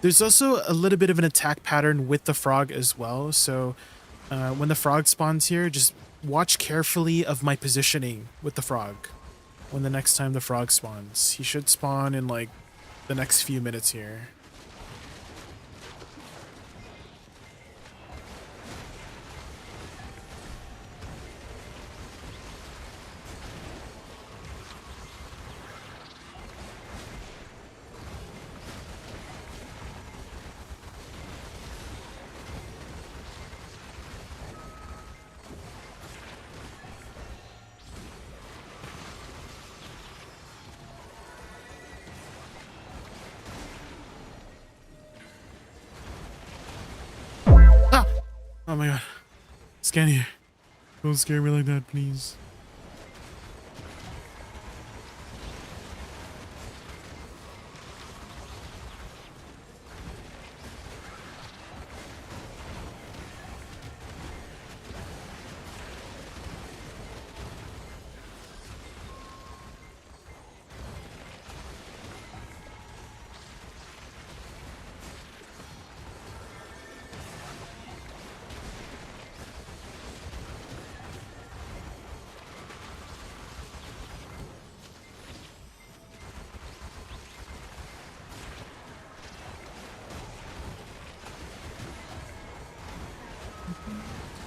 There's also a little bit of an attack pattern with the frog as well. So when the frog spawns here, just watch carefully of my positioning with the frog. When the next time the frog spawns, he should spawn in like the next few minutes here. Oh my god. Scan here. Don't scare me like that, please.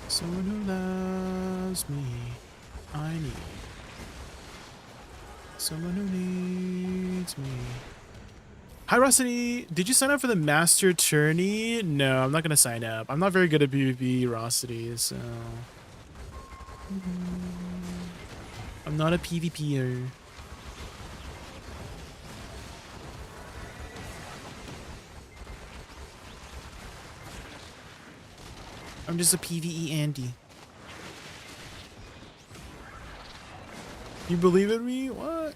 Someone who loves me, I need. Someone who needs me. Hi, Rossity. Did you sign up for the Master Tourney? No, I'm not going to sign up. I'm not very good at PvP, Rossity, so... I'm not a PvPer. I'm just a PvE Andy. You believe in me? What?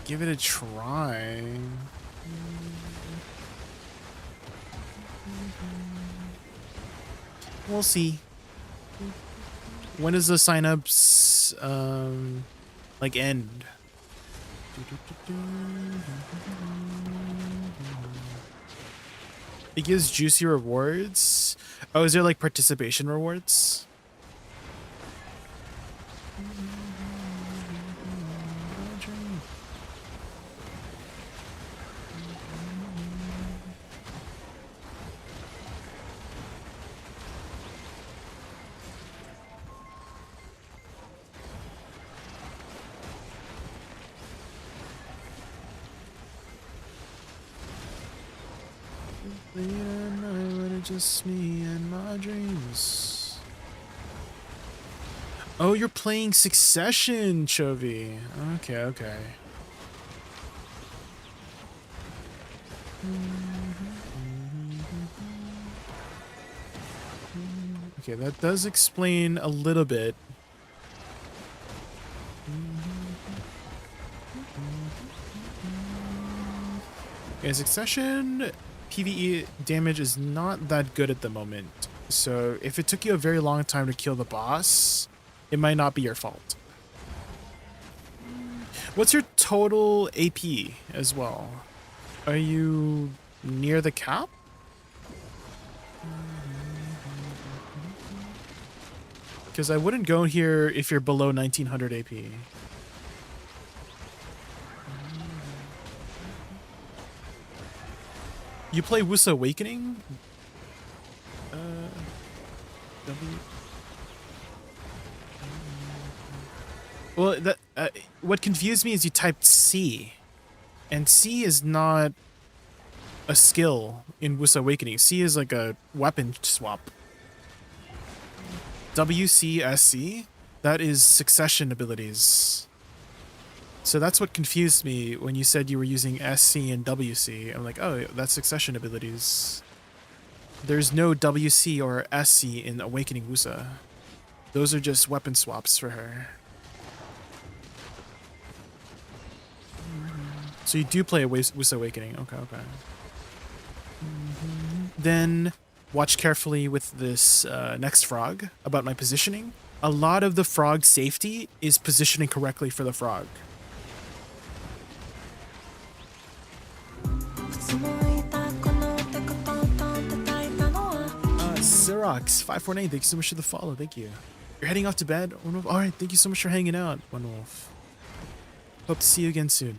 Give it a try. We'll see. When does the signups like end? It gives juicy rewards. Oh, is there like participation rewards? Just me and my dreams. Oh, you're playing Succession, Chovy. Okay, okay. Okay, that does explain a little bit. Okay, Succession PvE damage is not that good at the moment. So if it took you a very long time to kill the boss, it might not be your fault. What's your total AP as well? Are you near the cap? Because I wouldn't go here if you're below 1900 AP. You play Woosa Awakening? Well, that what confused me is you typed C, and C is not a skill in Woosa Awakening. C is like a weapon swap. WCSC, that is succession abilities. So that's what confused me when you said you were using SC and WC. I'm like, oh, that's succession abilities. There's no WC or SC in Awakening Woosa. Those are just weapon swaps for her. So you do play a Woosa Awakening. Okay, okay. Then watch carefully with this next frog about my positioning. A lot of the frog safety is positioning correctly for the frog. Sirox549, thank you so much for the follow. Thank you. You're heading off to bed, One Wolf? All right, thank you so much for hanging out, One Wolf. Hope to see you again soon.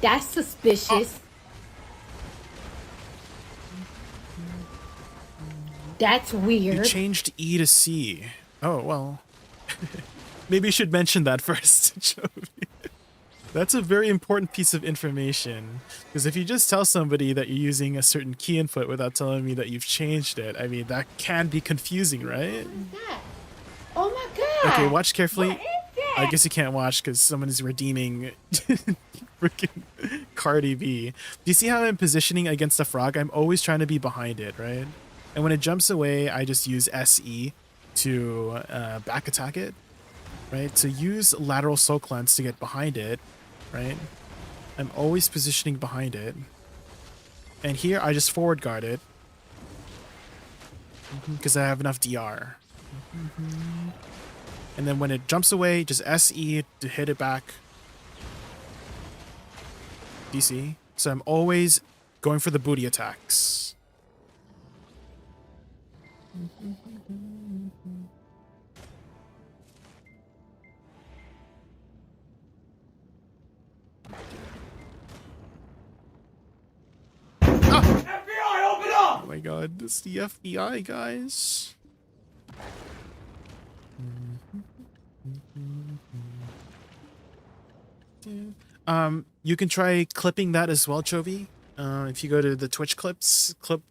That's suspicious. That's You weird. changed E to C. Oh, well. Maybe you should mention that first, Jovi. That's a very important piece of information. Because if you just tell somebody that you're using a certain key input without telling me that you've changed it, I mean, that can be confusing, right? Oh my god. Okay, watch carefully. What is that? I guess you can't watch because someone is redeeming freaking Cardi B. Do you see how I'm positioning against the frog? I'm always trying to be behind it, right? And when it jumps away, I just use SE to back attack it, right? So use lateral soul cleanse to get behind it, right? I'm always positioning behind it. And here I just forward guard it because I have enough DR. And then when it jumps away, just SE to hit it back. DC. So I'm always going for the booty attacks. FBI, open up! Oh my god, it's the FBI, guys. You can try clipping that as well, Chovy. If you go to the Twitch clips, clip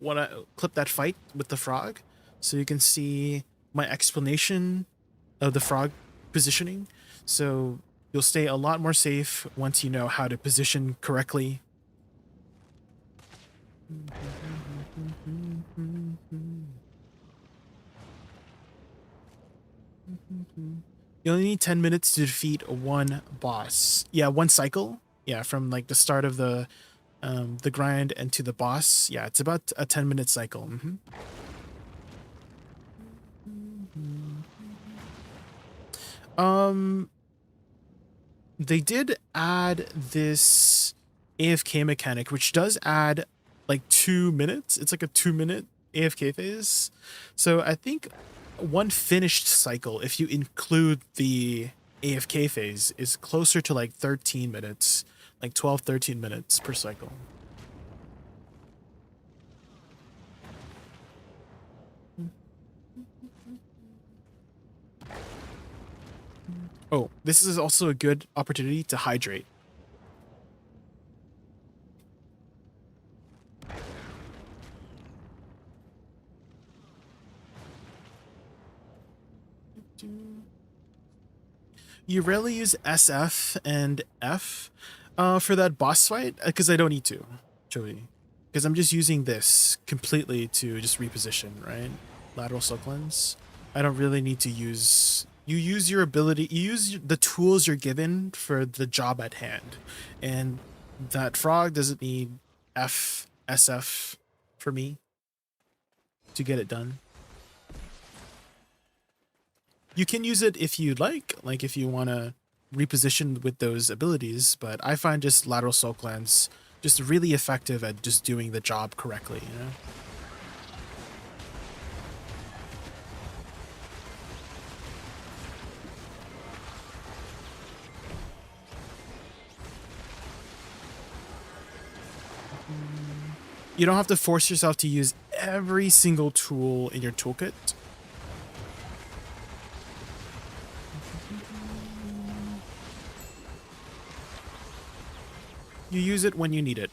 that fight with the frog, so you can see my explanation of the frog positioning. So you'll stay a lot more safe once you know how to position correctly. You only need 10 minutes to defeat one boss. Yeah, one cycle. Yeah, from like the start of the grind and to the boss. Yeah, it's about a 10-minute cycle. They did add this AFK mechanic, which does add like 2 minutes. It's like a 2-minute AFK phase. So I think one finished cycle, if you include the AFK phase, is closer to like 13 minutes, like 12, 13 minutes per cycle. Oh, this is also a good opportunity to hydrate. You rarely use SF and F for that boss fight, because I don't need to, Joey. Because I'm just using this completely to just reposition, right? Lateral soul cleanse. I don't really need to use... You use your ability, you use the tools you're given for the job at hand. And that frog doesn't need F, SF for me to get it done. You can use it if you'd like if you want to reposition with those abilities, but I find just lateral soul cleanse just really effective at just doing the job correctly, you know? You don't have to force yourself to use every single tool in your toolkit. You use it when you need it.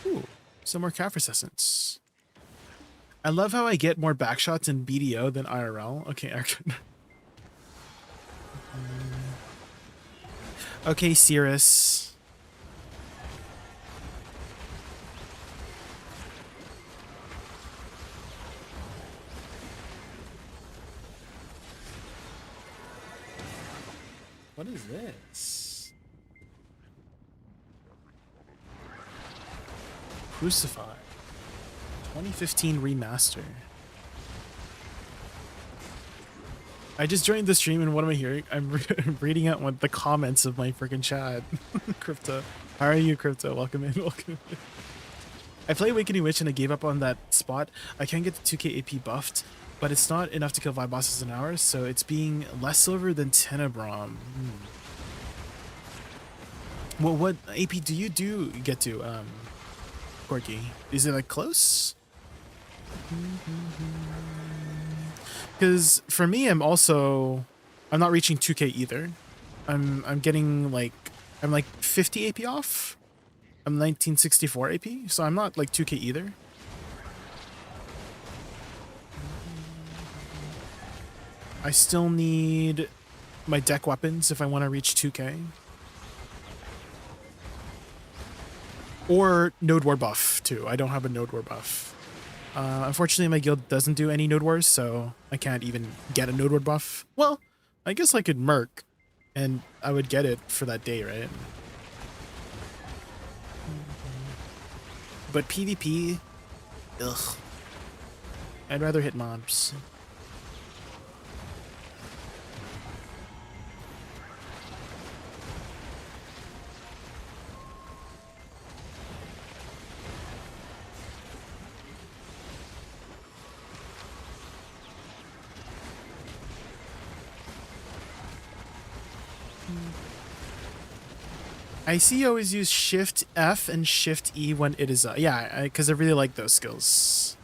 Ooh, some more Caphras Essence. I love how I get more backshots in BDO than IRL. Okay, Okay, Cirrus. What is this? Crucify. 2015 remaster. I just joined the stream and what am I hearing? I'm reading out the comments of my freaking chat. Crypto. How are you, Crypto? Welcome in, welcome in. I play Awakening Witch and I gave up on that spot. I can get the 2k AP buffed, but it's not enough to kill 5 bosses an hour, so it's being less silver than Tenebrom. Well, what AP do you get to, Corky? Is it like close? Because for me, I'm not reaching 2k either. I'm getting like, I'm like 50 AP off. I'm 1964 AP, so I'm not like 2k either. I still need my deck weapons if I want to reach 2k. Or Node War buff too. I don't have a Node War buff. Unfortunately, my guild doesn't do any Node Wars, so I can't even get a Node War buff. Well, I guess I could merc, and I would get it for that day, right? But PvP, ugh. I'd rather hit mobs. I see you always use Shift F and Shift E when it is yeah, because I really like those skills.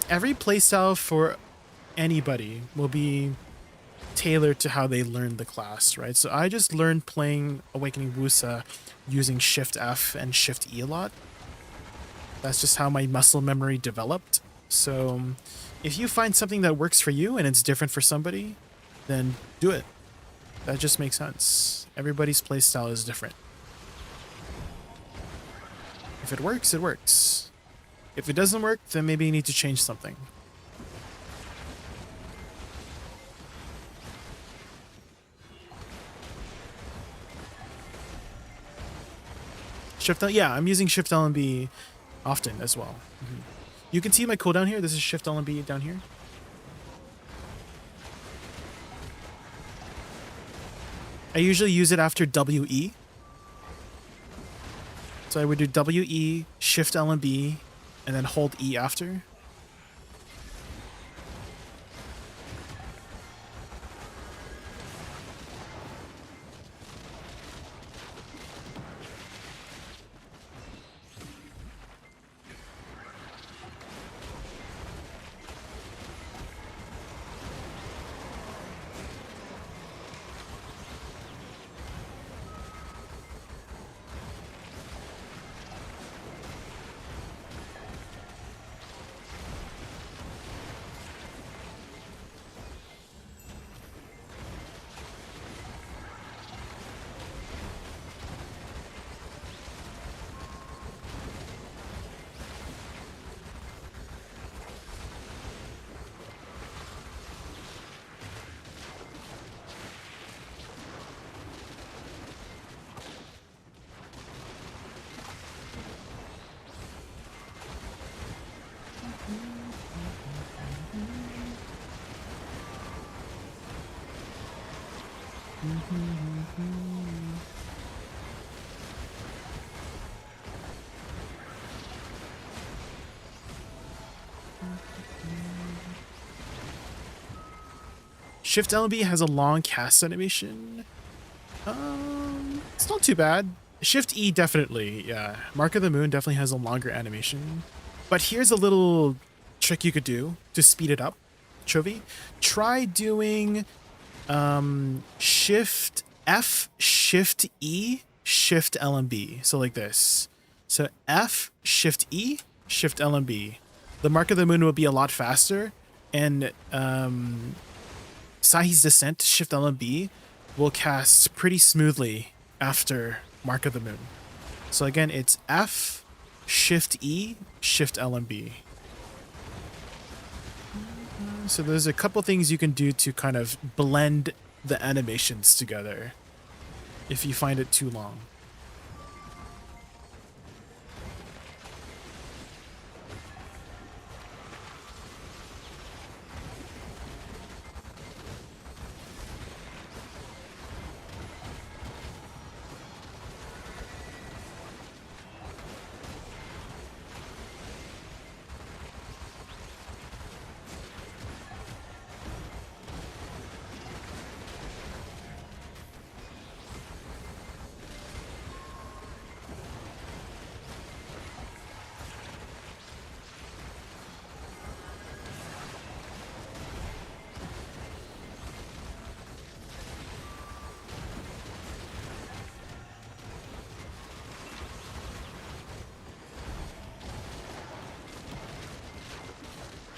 Every playstyle for anybody will be tailored to how they learn the class, right? So I just learned playing Awakening Woosa using Shift F and Shift E a lot. That's just how my muscle memory developed. So if you find something that works for you and it's different for somebody, then do it. That just makes sense. Everybody's playstyle is different. If it works, it works. If it doesn't work, then maybe you need to change something. Shift L, yeah, I'm using Shift L and B often as well. You can see my cooldown here. This is Shift L and B down here. I usually use it after WE. So I would do WE, Shift L and B, and then hold E after. Shift L and B has a long cast animation. It's not too bad. Shift E definitely, yeah. Mark of the Moon definitely has a longer animation. But here's a little trick you could do to speed it up, Chovy. Try doing Shift F, Shift E, Shift L and B. So like this. So F, Shift E, Shift L and B. The Mark of the Moon will be a lot faster, and Sahi's Descent, Shift LMB, will cast pretty smoothly after Mark of the Moon. So again, it's F, Shift E, Shift LMB. So there's a couple things you can do to kind of blend the animations together if you find it too long.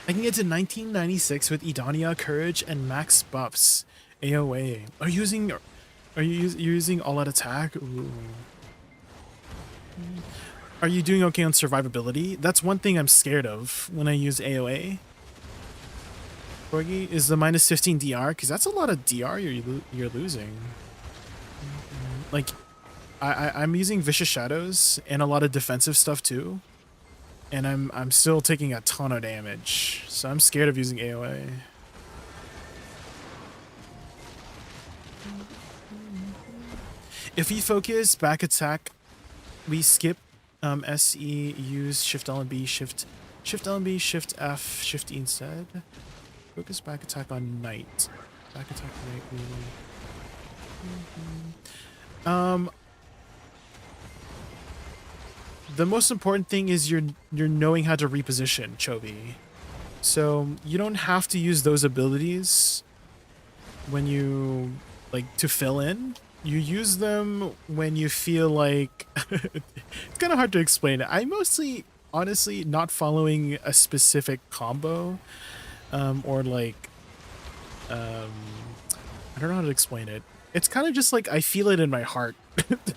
I can get to 1996 with Edania, Courage, and Max buffs. AOA. Are you using all out attack? Ooh. Are you doing okay on survivability? That's one thing I'm scared of when I use AOA. Corgi, is the minus 15 DR? Because that's a lot of DR you're losing. Like, I'm using Vicious Shadows and a lot of defensive stuff too. And I'm still taking a ton of damage, so I'm scared of using AOA. If we focus back attack, we skip SE, use Shift L and B, Shift L and B, Shift F, Shift E instead. Focus back attack on Knight. Back attack Knight really. The most important thing is you're knowing how to reposition, Chobi. So you don't have to use those abilities when you like to fill in. You use them when you feel like it's kind of hard to explain. I mostly, honestly, not following a specific combo, or like, I don't know how to explain it. It's kind of just like I feel it in my heart.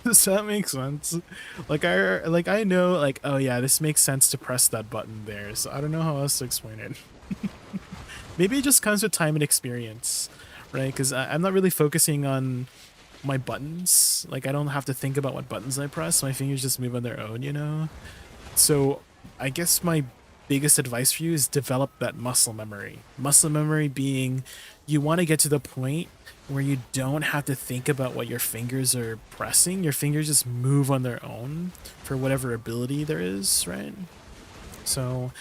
Does that make sense? Like I know, like, oh yeah, this makes sense to press that button there. So I don't know how else to explain it. Maybe it just comes with time and experience, right? Because I'm not really focusing on my buttons. Like I don't have to think about what buttons I press. My fingers just move on their own, you know? So I guess my biggest advice for you is develop that muscle memory. Muscle memory being you want to get to the point where you don't have to think about what your fingers are pressing. Your fingers just move on their own for whatever ability there is, right? So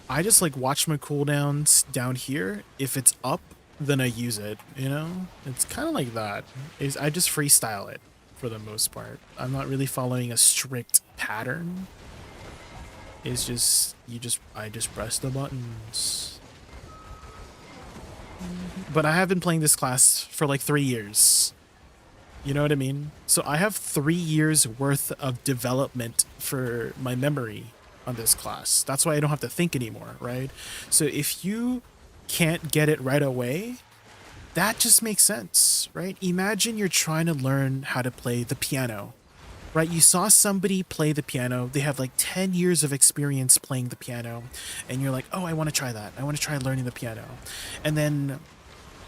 I just like watch my cooldowns down here. If it's up, then I use it, you know? It's kind of like that. I just freestyle it for the most part. I'm not really following a strict pattern. It's just, I just press the buttons. But I have been playing this class for like 3 years. You know what I mean? So I have 3 years worth of development for my memory on this class. That's why I don't have to think anymore, right? So if you can't get it right away, that just makes sense, right? Imagine you're trying to learn how to play the piano, right? You saw somebody play the piano. They have like 10 years of experience playing the piano. And you're like, oh, I want to try that. I want to try learning the piano. And then,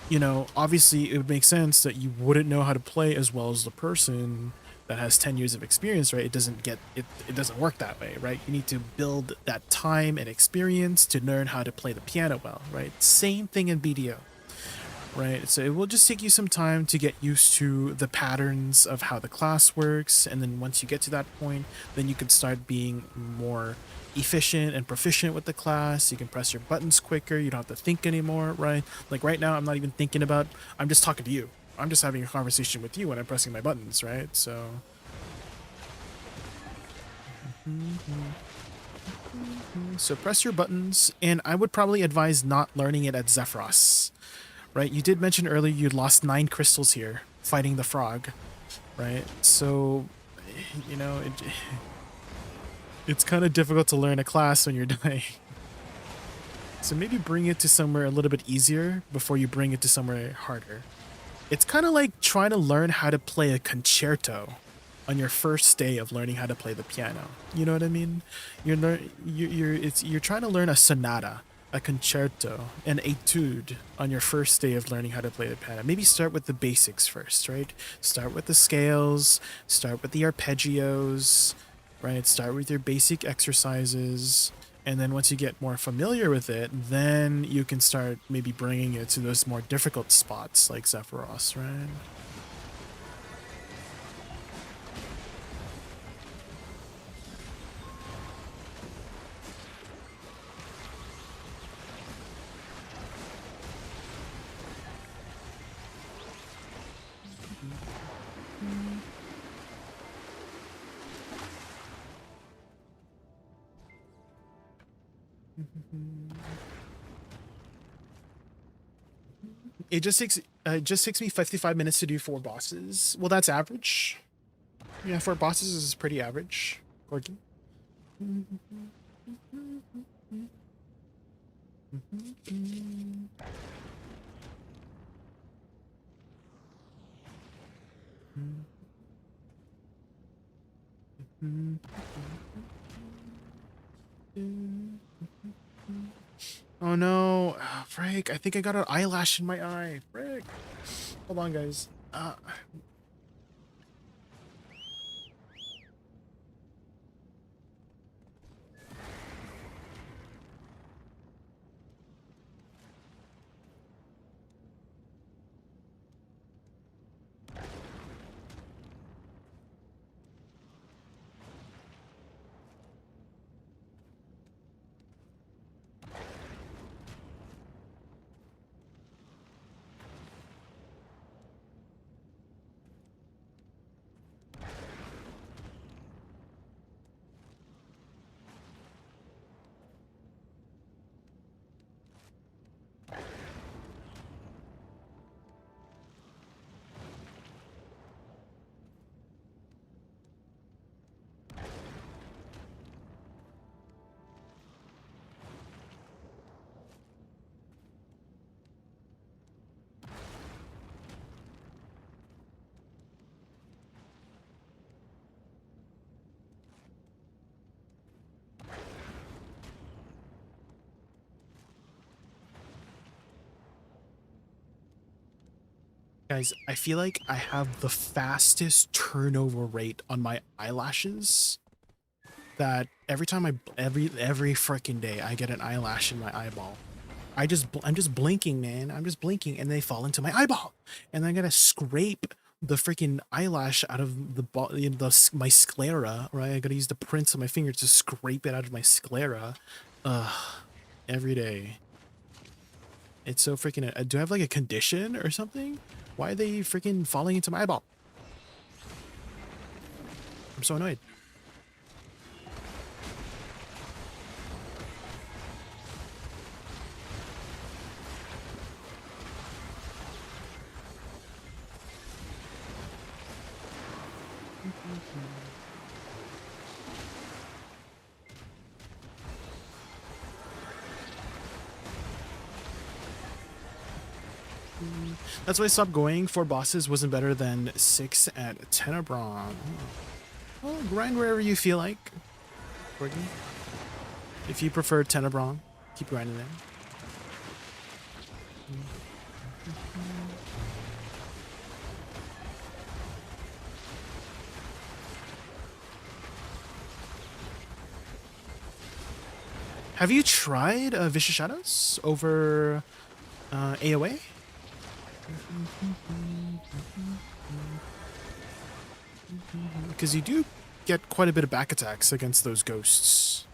you know, obviously it would make sense that you wouldn't know how to play as well as the person that has 10 years of experience, right? It doesn't work that way, right? You need to build that time and experience to learn how to play the piano well, right? Same thing in BDO. Right, so it will just take you some time to get used to the patterns of how the class works, and then once you get to that point, then you can start being more efficient and proficient with the class. You can press your buttons quicker, you don't have to think anymore, right? Like right now, I'm not even thinking about, I'm just talking to you. I'm just having a conversation with you when I'm pressing my buttons, right? So... So press your buttons, and I would probably advise not learning it at Zephyros. Right, you did mention earlier you lost 9 crystals here fighting the frog, right? So, you know, it's kind of difficult to learn a class when you're dying. So maybe bring it to somewhere a little bit easier before you bring it to somewhere harder. It's kind of like trying to learn how to play a concerto on your first day of learning how to play the piano. You know what I mean? You're trying to learn a sonata, a concerto, an etude on your first day of learning how to play the piano. Maybe start with the basics first, right? Start with the scales, start with the arpeggios, right? Start with your basic exercises. And then once you get more familiar with it, then you can start maybe bringing it to those more difficult spots like Zephyros, right? It just takes me 55 minutes to do 4 bosses. Well, that's average. Yeah, 4 bosses is pretty average. Gordon. Oh no, frick, I think I got an eyelash in my eye. Frick. Hold on, guys. Guys, I feel like I have the fastest turnover rate on my eyelashes. That every time every freaking day I get an eyelash in my eyeball. I'm just blinking, man. I'm just blinking and they fall into my eyeball. And I gotta scrape the freaking eyelash out of my sclera, right? I gotta use the prints of my fingers to scrape it out of my sclera. Every day. It's so freaking... do I have like a condition or something? Why are they freaking falling into my eyeball? I'm so annoyed. That's why I stopped going. 4 bosses wasn't better than 6 at Tenebron. Well, grind wherever you feel like. Courtney. If you prefer Tenebron, keep grinding there. Have you tried Vicious Shadows over AOA? Because you do get quite a bit of back attacks against those ghosts.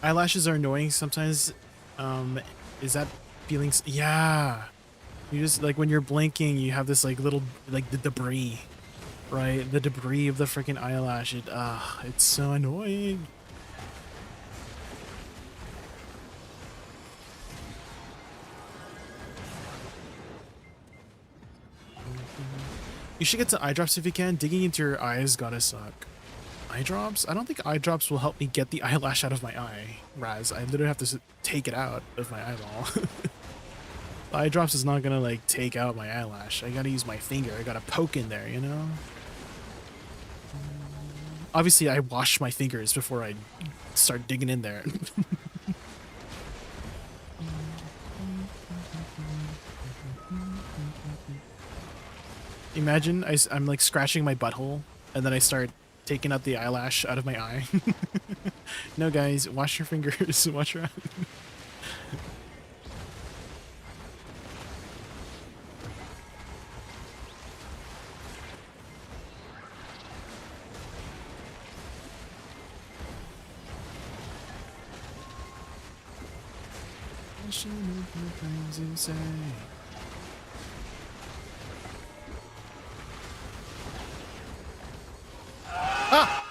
Eyelashes are annoying sometimes. Is that feelings? Yeah. You just like when you're blinking, you have this like little like the debris, right? The debris of the freaking eyelash. It's so annoying. You should get to eye drops if you can. Digging into your eyes gotta suck. Eye drops? I don't think eye drops will help me get the eyelash out of my eye, Raz. I literally have to take it out of my eyeball. Eye drops is not gonna like take out my eyelash. I gotta use my finger. I gotta poke in there, you know? Obviously, I wash my fingers before I start digging in there. Imagine I'm like scratching my butthole and then I start taking out the eyelash out of my eye. No, guys, wash your fingers. Wash your eye. Ah!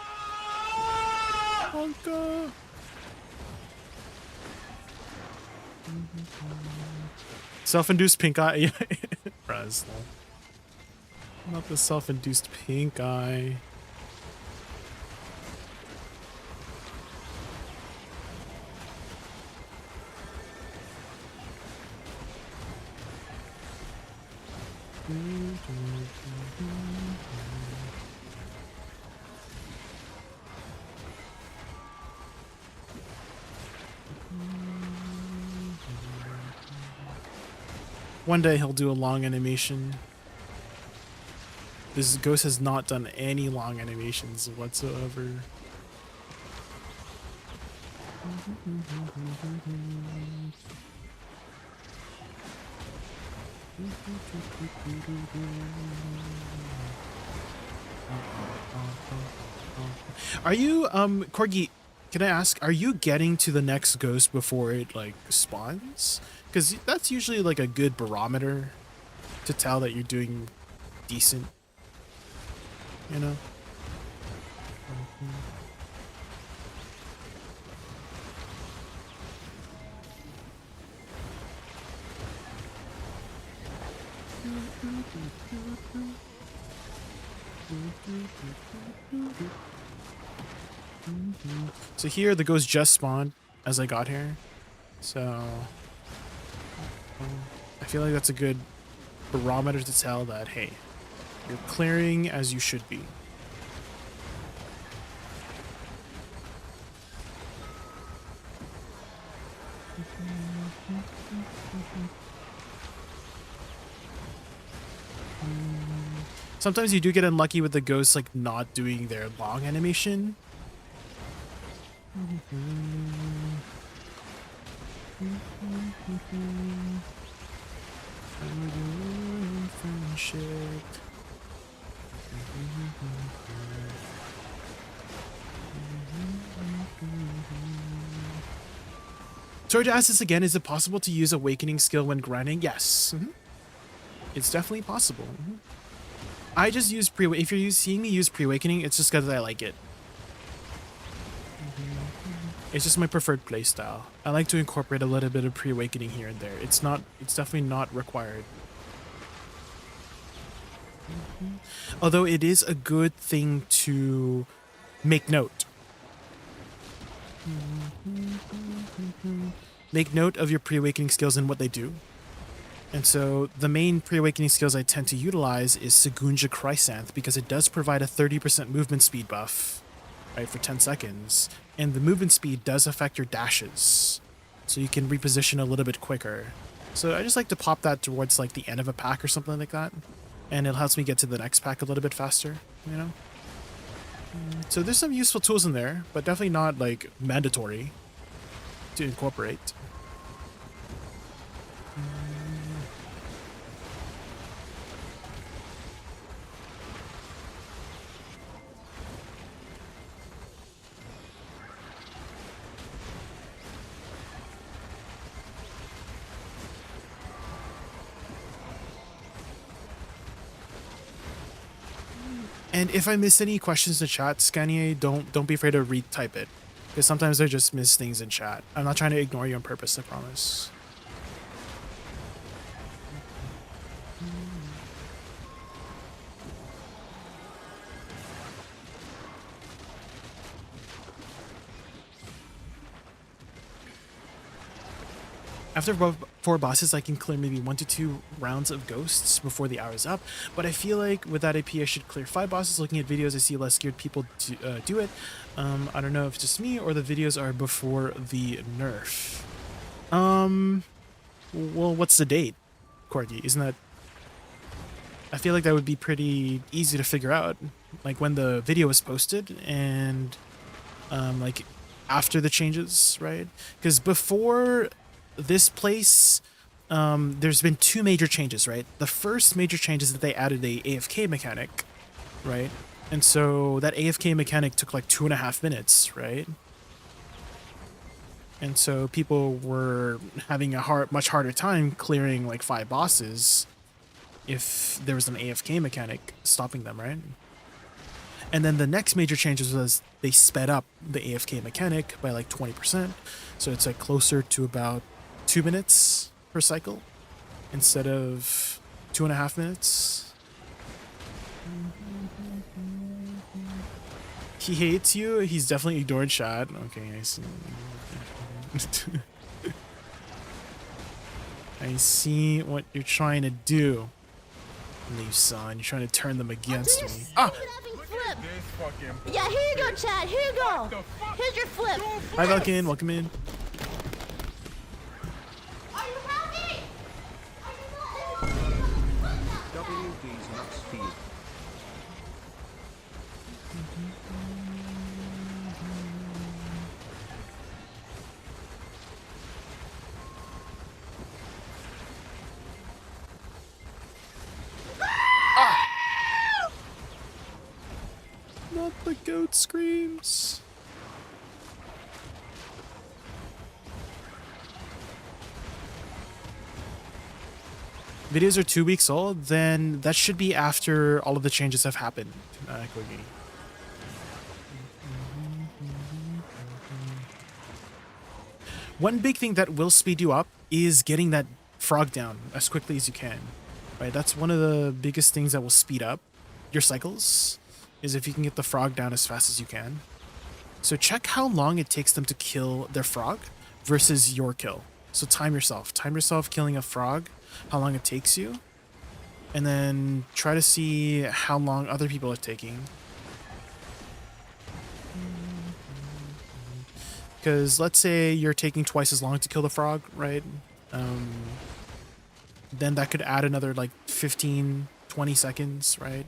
Honka! Self-induced pink eye. Raz, not the self-induced pink eye. One day he'll do a long animation. This ghost has not done any long animations whatsoever. Are you, Corgi, can I ask, are you getting to the next ghost before it, like, spawns? Because that's usually, like, a good barometer to tell that you're doing decent, you know? So here the ghost just spawned as I got here, so I feel like that's a good barometer to tell that, hey, you're clearing as you should be. Sometimes you do get unlucky with the ghosts like not doing their long animation. Sorry to ask this again, is it possible to use awakening skill when grinding? Yes. It's definitely possible. I just use if you're seeing me use pre-awakening, it's just because I like it. It's just my preferred playstyle. I like to incorporate a little bit of pre-awakening here and there. It's definitely not required. Although it is a good thing to make note. Make note of your pre-awakening skills and what they do. And so the main pre-awakening skills I tend to utilize is Segunja Chrysanth because it does provide a 30% movement speed buff, right, for 10 seconds. And the movement speed does affect your dashes, so you can reposition a little bit quicker. So I just like to pop that towards like the end of a pack or something like that. And it helps me get to the next pack a little bit faster, you know? So there's some useful tools in there, but definitely not like mandatory to incorporate. And if I miss any questions in chat, Scania, don't be afraid to retype it, because sometimes I just miss things in chat. I'm not trying to ignore you on purpose, I promise. After 4 bosses, I can clear maybe 1 to 2 rounds of ghosts before the hour is up, but I feel like with that AP I should clear 5 bosses. Looking at videos, I see less scared people do it. I don't know if it's just me or the videos are before the nerf. Well, what's the date, Corgi? Isn't that... I feel like that would be pretty easy to figure out, like when the video was posted and like after the changes, right? Because before this place, there's been 2 major changes, right? The first major change is that they added a AFK mechanic, right? And so that AFK mechanic took like 2.5 minutes, right? And so people were having a much harder time clearing like 5 bosses if there was an AFK mechanic stopping them, right? And then the next major changes was they sped up the AFK mechanic by like 20%. So it's like closer to about 2 minutes per cycle instead of 2.5 minutes. He hates you. He's definitely ignored chat. Okay, I see. I see what you're trying to do, Leaf son. You're trying to turn them against me. Ah! Yeah, here you go, Chad. Here you go. Here's your flip. Hi, Velkin. Welcome in. WD's nuts feed. Not the goat screams. Videos are 2 weeks old, then that should be after all of the changes have happened. Quiggy. One big thing that will speed you up is getting that frog down as quickly as you can. Right, that's one of the biggest things that will speed up your cycles, is if you can get the frog down as fast as you can. So check how long it takes them to kill their frog versus your kill. So time yourself. Time yourself killing a frog, how long it takes you, and then try to see how long other people are taking. Because let's say you're taking twice as long to kill the frog, right? Then that could add another like 15, 20 seconds, right?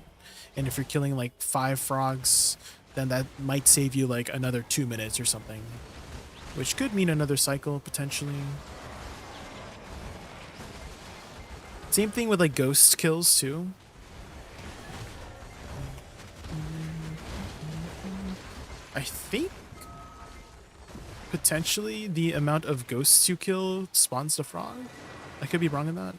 And if you're killing like 5 frogs, then that might save you like another 2 minutes or something, which could mean another cycle potentially. Same thing with like ghost kills too. I think potentially the amount of ghosts you kill spawns the frog. I could be wrong in that.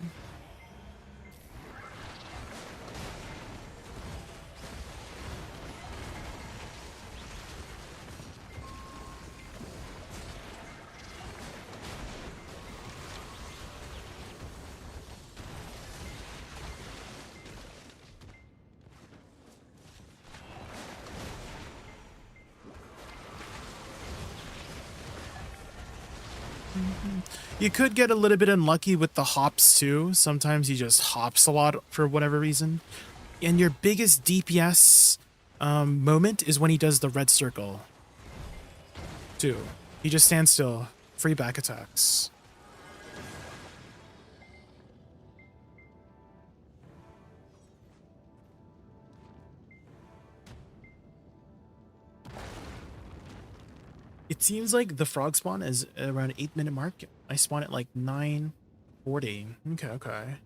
You could get a little bit unlucky with the hops too. Sometimes he just hops a lot for whatever reason. And your biggest DPS moment is when he does the red circle too. He just stands still, free back attacks. It seems like the frog spawn is around 8-minute mark. I spawn at like 9:40. Okay.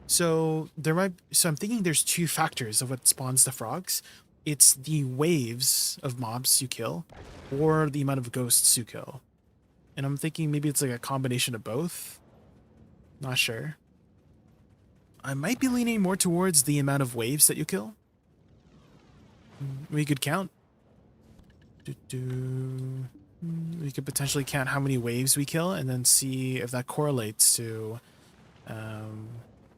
So I'm thinking there's 2 factors of what spawns the frogs. It's the waves of mobs you kill, or the amount of ghosts you kill. And I'm thinking maybe it's like a combination of both. Not sure. I might be leaning more towards the amount of waves that you kill. We could count. We could potentially count how many waves we kill and then see if that correlates to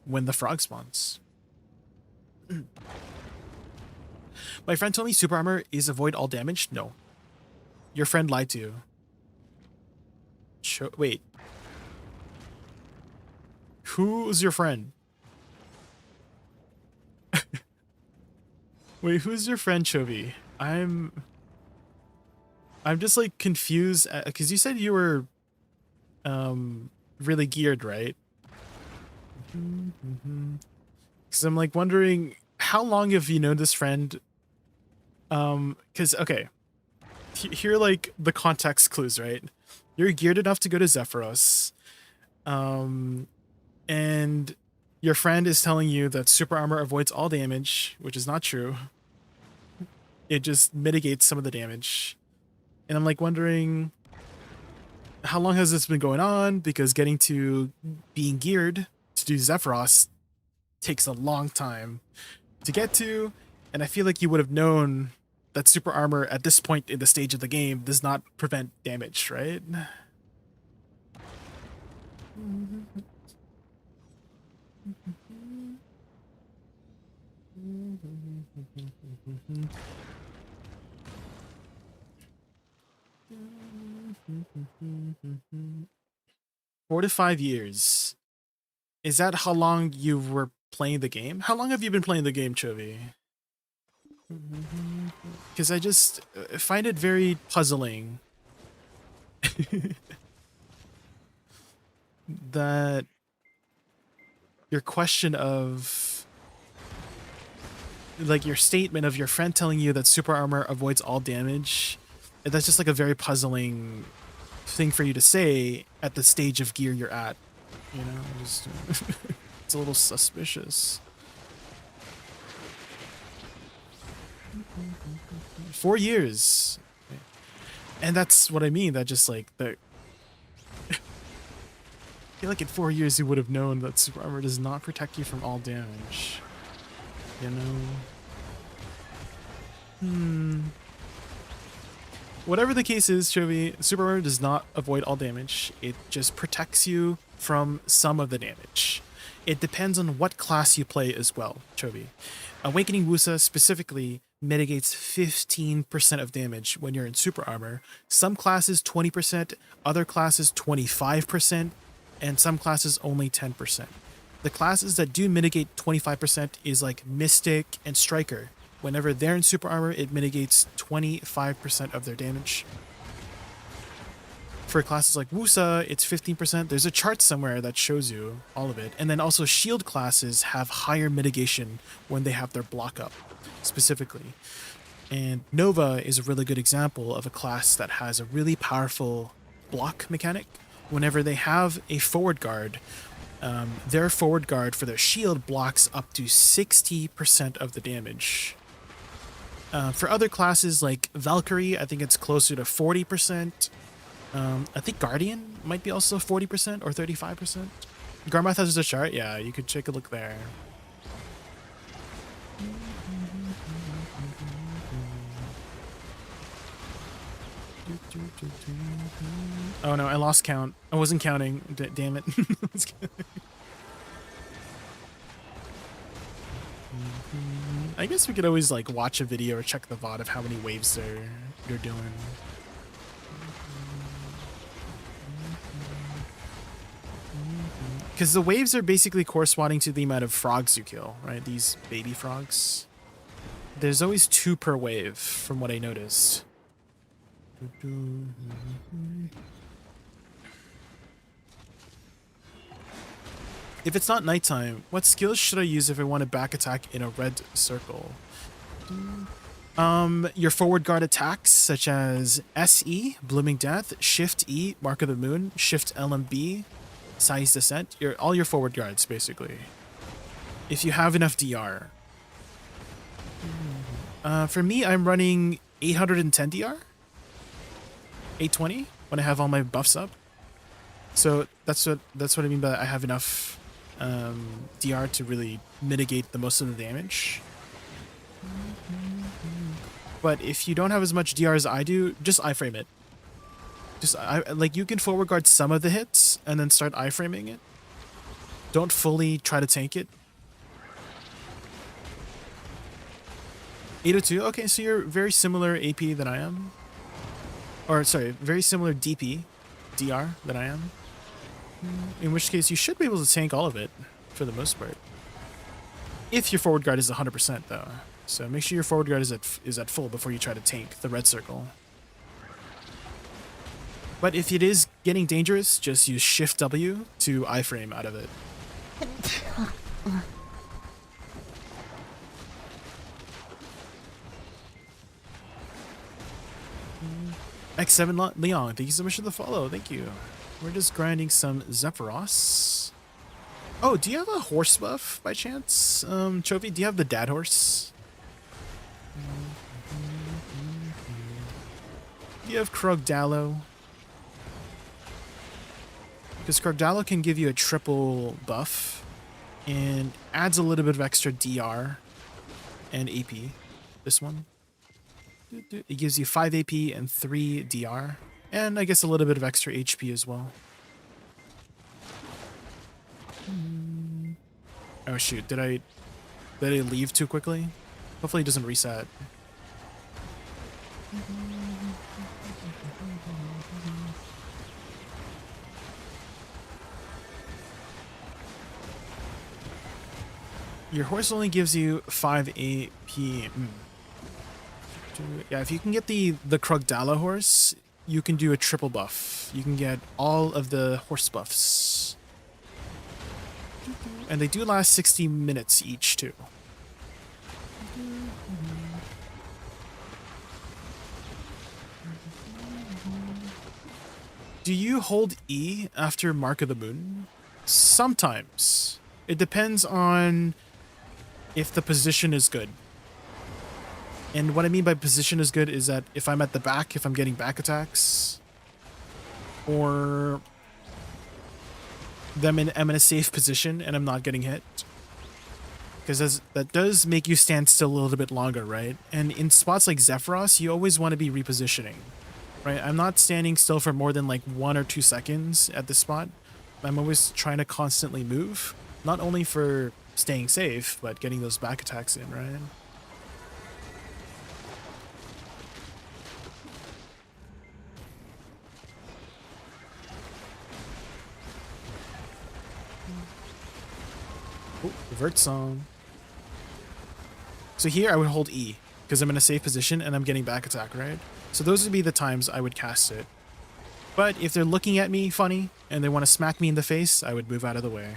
when the frog spawns. My friend told me super armor is avoid all damage. No. Your friend lied to you. Wait. Who's your friend? Wait, who's your friend, Chovy? I'm just like confused because you said you were really geared, right? Because I'm like wondering how long have you known this friend? Because okay, here are like the context clues, right? You're geared enough to go to Zephyros, and your friend is telling you that super armor avoids all damage, which is not true. It just mitigates some of the damage. And I'm like wondering, how long has this been going on? Because getting to being geared to do Zephyros takes a long time to get to. And I feel like you would have known that super armor at this point in the stage of the game does not prevent damage, right? 4 to 5 years. Is that how long you were playing the game? How long have you been playing the game, Chovy? Because I just find it very puzzling that your question of, like, your statement of your friend telling you that super armor avoids all damage, that's just like a very puzzling thing for you to say at the stage of gear you're at. You know, just, it's a little suspicious. 4 years. And that's what I mean, that just like the I feel like in 4 years you would have known that super armor does not protect you from all damage. You know? Whatever the case is, Chovy, super armor does not avoid all damage. It just protects you from some of the damage. It depends on what class you play as well, Chovy. Awakening Woosa specifically mitigates 15% of damage when you're in super armor. Some classes 20%, other classes 25%, and some classes only 10%. The classes that do mitigate 25% is like Mystic and Striker. Whenever they're in super armor, it mitigates 25% of their damage. For classes like Woosa, it's 15%. There's a chart somewhere that shows you all of it. And then also shield classes have higher mitigation when they have their block up, specifically. And Nova is a really good example of a class that has a really powerful block mechanic. Whenever they have a forward guard, their forward guard for their shield blocks up to 60% of the damage. For other classes like Valkyrie, I think it's closer to 40%. I think Guardian might be also 40% or 35%. Garmath has a chart. Yeah, you could take a look there. Oh no, I lost count. I wasn't counting. Damn it. I guess we could always like watch a video or check the VOD of how many waves they're doing. Because the waves are basically corresponding to the amount of frogs you kill, right? These baby frogs. There's always 2 per wave, from what I noticed. If it's not nighttime, what skills should I use if I want to back attack in a red circle? Your forward guard attacks, such as SE, Blooming Death, Shift E, Mark of the Moon, Shift LMB, Size Descent, all your forward guards, basically. If you have enough DR. For me, I'm running 810 DR. 820 when I have all my buffs up. So that's what I mean by I have enough DR to really mitigate the most of the damage. But if you don't have as much DR as I do, just iframe it. Like, you can forward guard some of the hits and then start iframing it. Don't fully try to tank it. 802, okay, so you're very similar AP than I am. Or, sorry, very similar DP, DR than I am. In which case, you should be able to tank all of it, for the most part. If your forward guard is 100%, though. So make sure your forward guard is at full before you try to tank the red circle. But if it is getting dangerous, just use Shift W to iframe out of it. X7 Leon, thank you so much for the follow. Thank you. We're just grinding some Zephyros. Oh, do you have a horse buff by chance? Chovy, do you have the dad horse? Do you have Krogdalo? Because Krogdalo can give you a triple buff and adds a little bit of extra DR and AP. This one. It gives you 5 AP and 3 DR. And I guess a little bit of extra HP as well. Oh shoot, did I leave too quickly? Hopefully it doesn't reset. Your horse only gives you 5 AP. Yeah, if you can get the Krogdala horse, you can do a triple buff. You can get all of the horse buffs. And they do last 60 minutes each, too. Do you hold E after Mark of the Moon? Sometimes. It depends on if the position is good. And what I mean by position is good is that if I'm at the back, if I'm getting back attacks, or I'm in a safe position and I'm not getting hit. Because that does make you stand still a little bit longer, right? And in spots like Zephyros, you always want to be repositioning, right? I'm not standing still for more than like 1 or 2 seconds at this spot. I'm always trying to constantly move, not only for staying safe, but getting those back attacks in, right? Oh, revert song. So here I would hold E, because I'm in a safe position and I'm getting back attack, right? So those would be the times I would cast it. But if they're looking at me funny and they want to smack me in the face, I would move out of the way.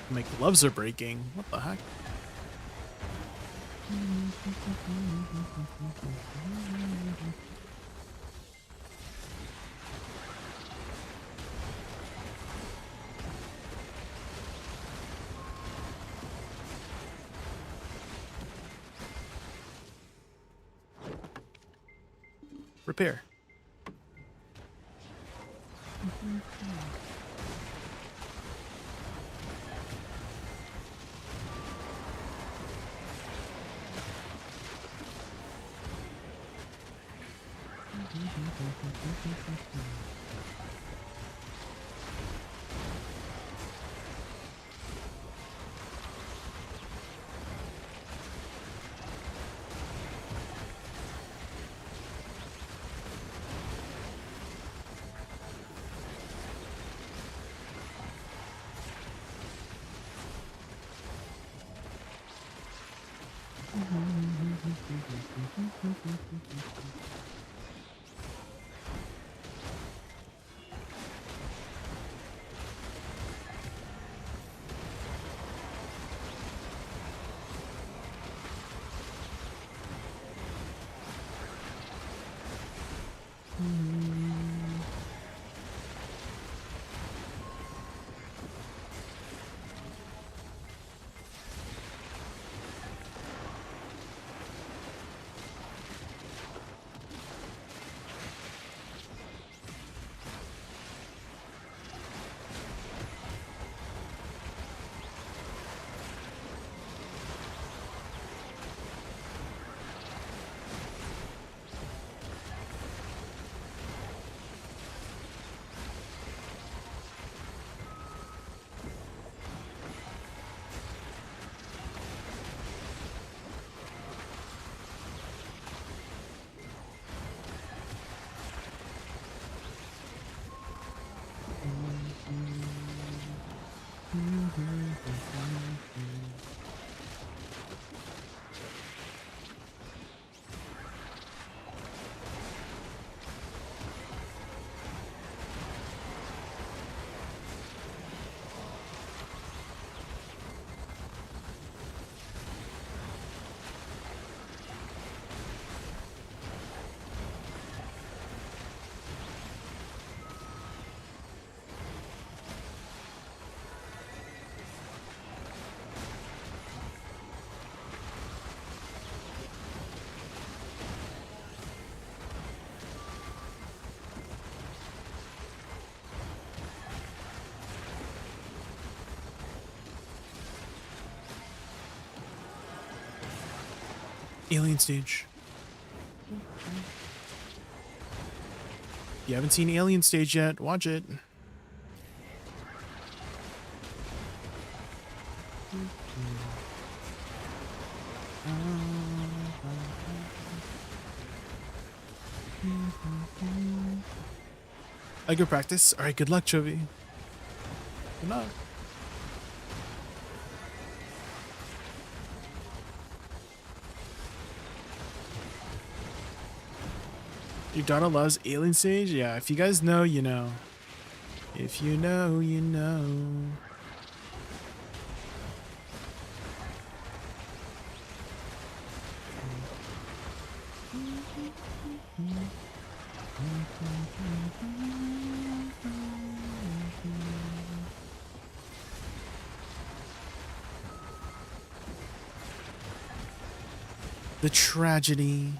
My gloves are breaking. What the heck? Repair. Alien Stage. If you haven't seen Alien Stage yet, watch it. I go practice. All right, good luck, Chovy. Good luck. Your daughter loves Alien Stage? Yeah, if you guys know, you know. If you know, you know. The tragedy.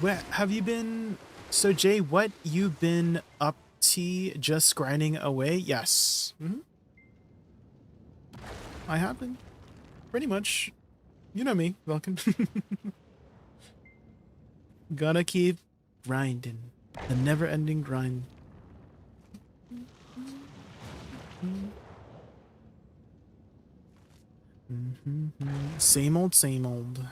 What have you been? So Jay, what you been up to? Just grinding away? Yes. I have been. Pretty much. You know me, Vulcan. Gotta keep grinding. The never-ending grind. Same old, same old.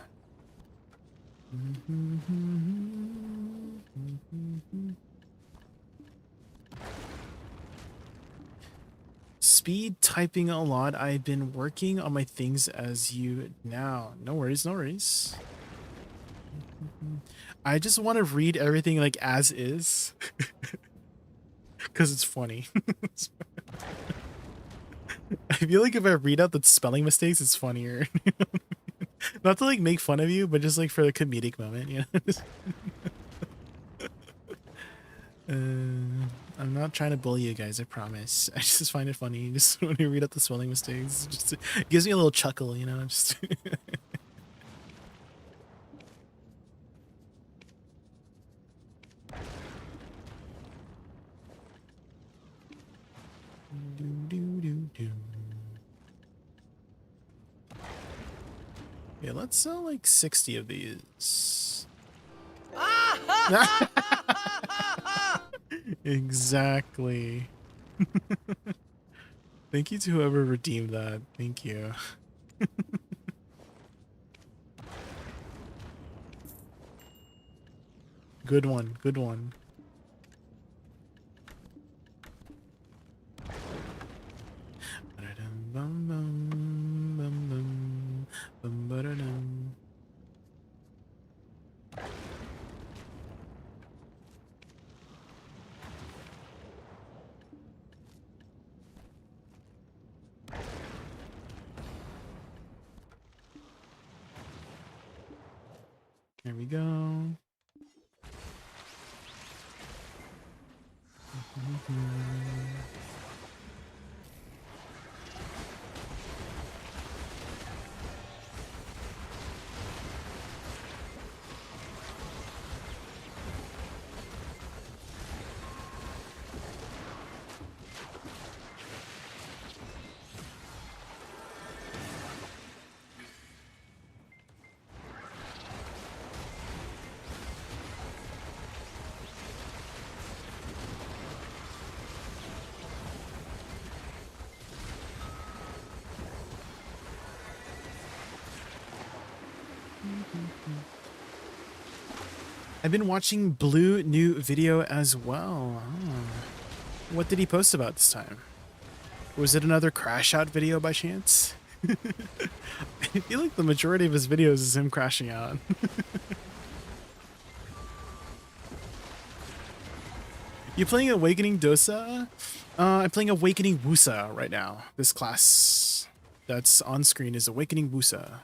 Speed typing a lot. I've been working on my things as you now. No worries, no worries. I just want to read everything like as is. Because it's funny. I feel like if I read out the spelling mistakes, it's funnier. Not to like make fun of you, but just like for the comedic moment, you know? I'm not trying to bully you guys, I promise. I just find it funny just when you read out the spelling mistakes. It gives me a little chuckle, you know? Just yeah, let's sell like 60 of these. Exactly. Thank you to whoever redeemed that. Thank you. Good one. Good one. There we go. I've been watching Blue new video as well. Oh. What did he post about this time? Was it another crash out video by chance? I feel like the majority of his videos is him crashing out. You playing Awakening Dosa? I'm playing Awakening Woosa right now. This class that's on screen is Awakening Woosa.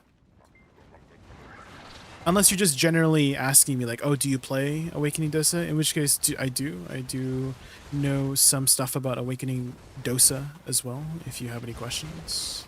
Unless you're just generally asking me like, oh, do you play Awakening Dosa? In which case, I do. I do know some stuff about Awakening Dosa as well, if you have any questions.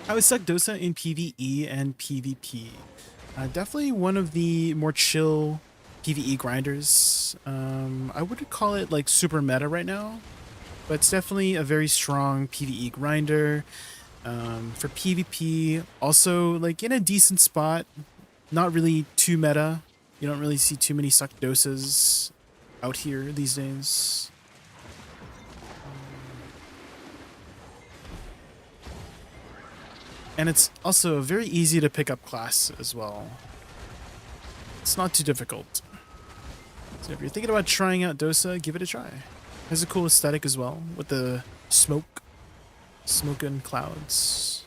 I would suck Dosa in PvE and PvP. Definitely one of the more chill PvE grinders. I wouldn't call it like super meta right now, but it's definitely a very strong PvE grinder. For PvP, also like in a decent spot, not really too meta. You don't really see too many suck Dosas out here these days. And it's also a very easy to pick up class as well. It's not too difficult. So if you're thinking about trying out Dosa, give it a try. It has a cool aesthetic as well with the smoke and clouds.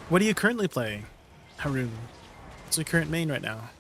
What are you currently playing, Haroon? What's your current main right now?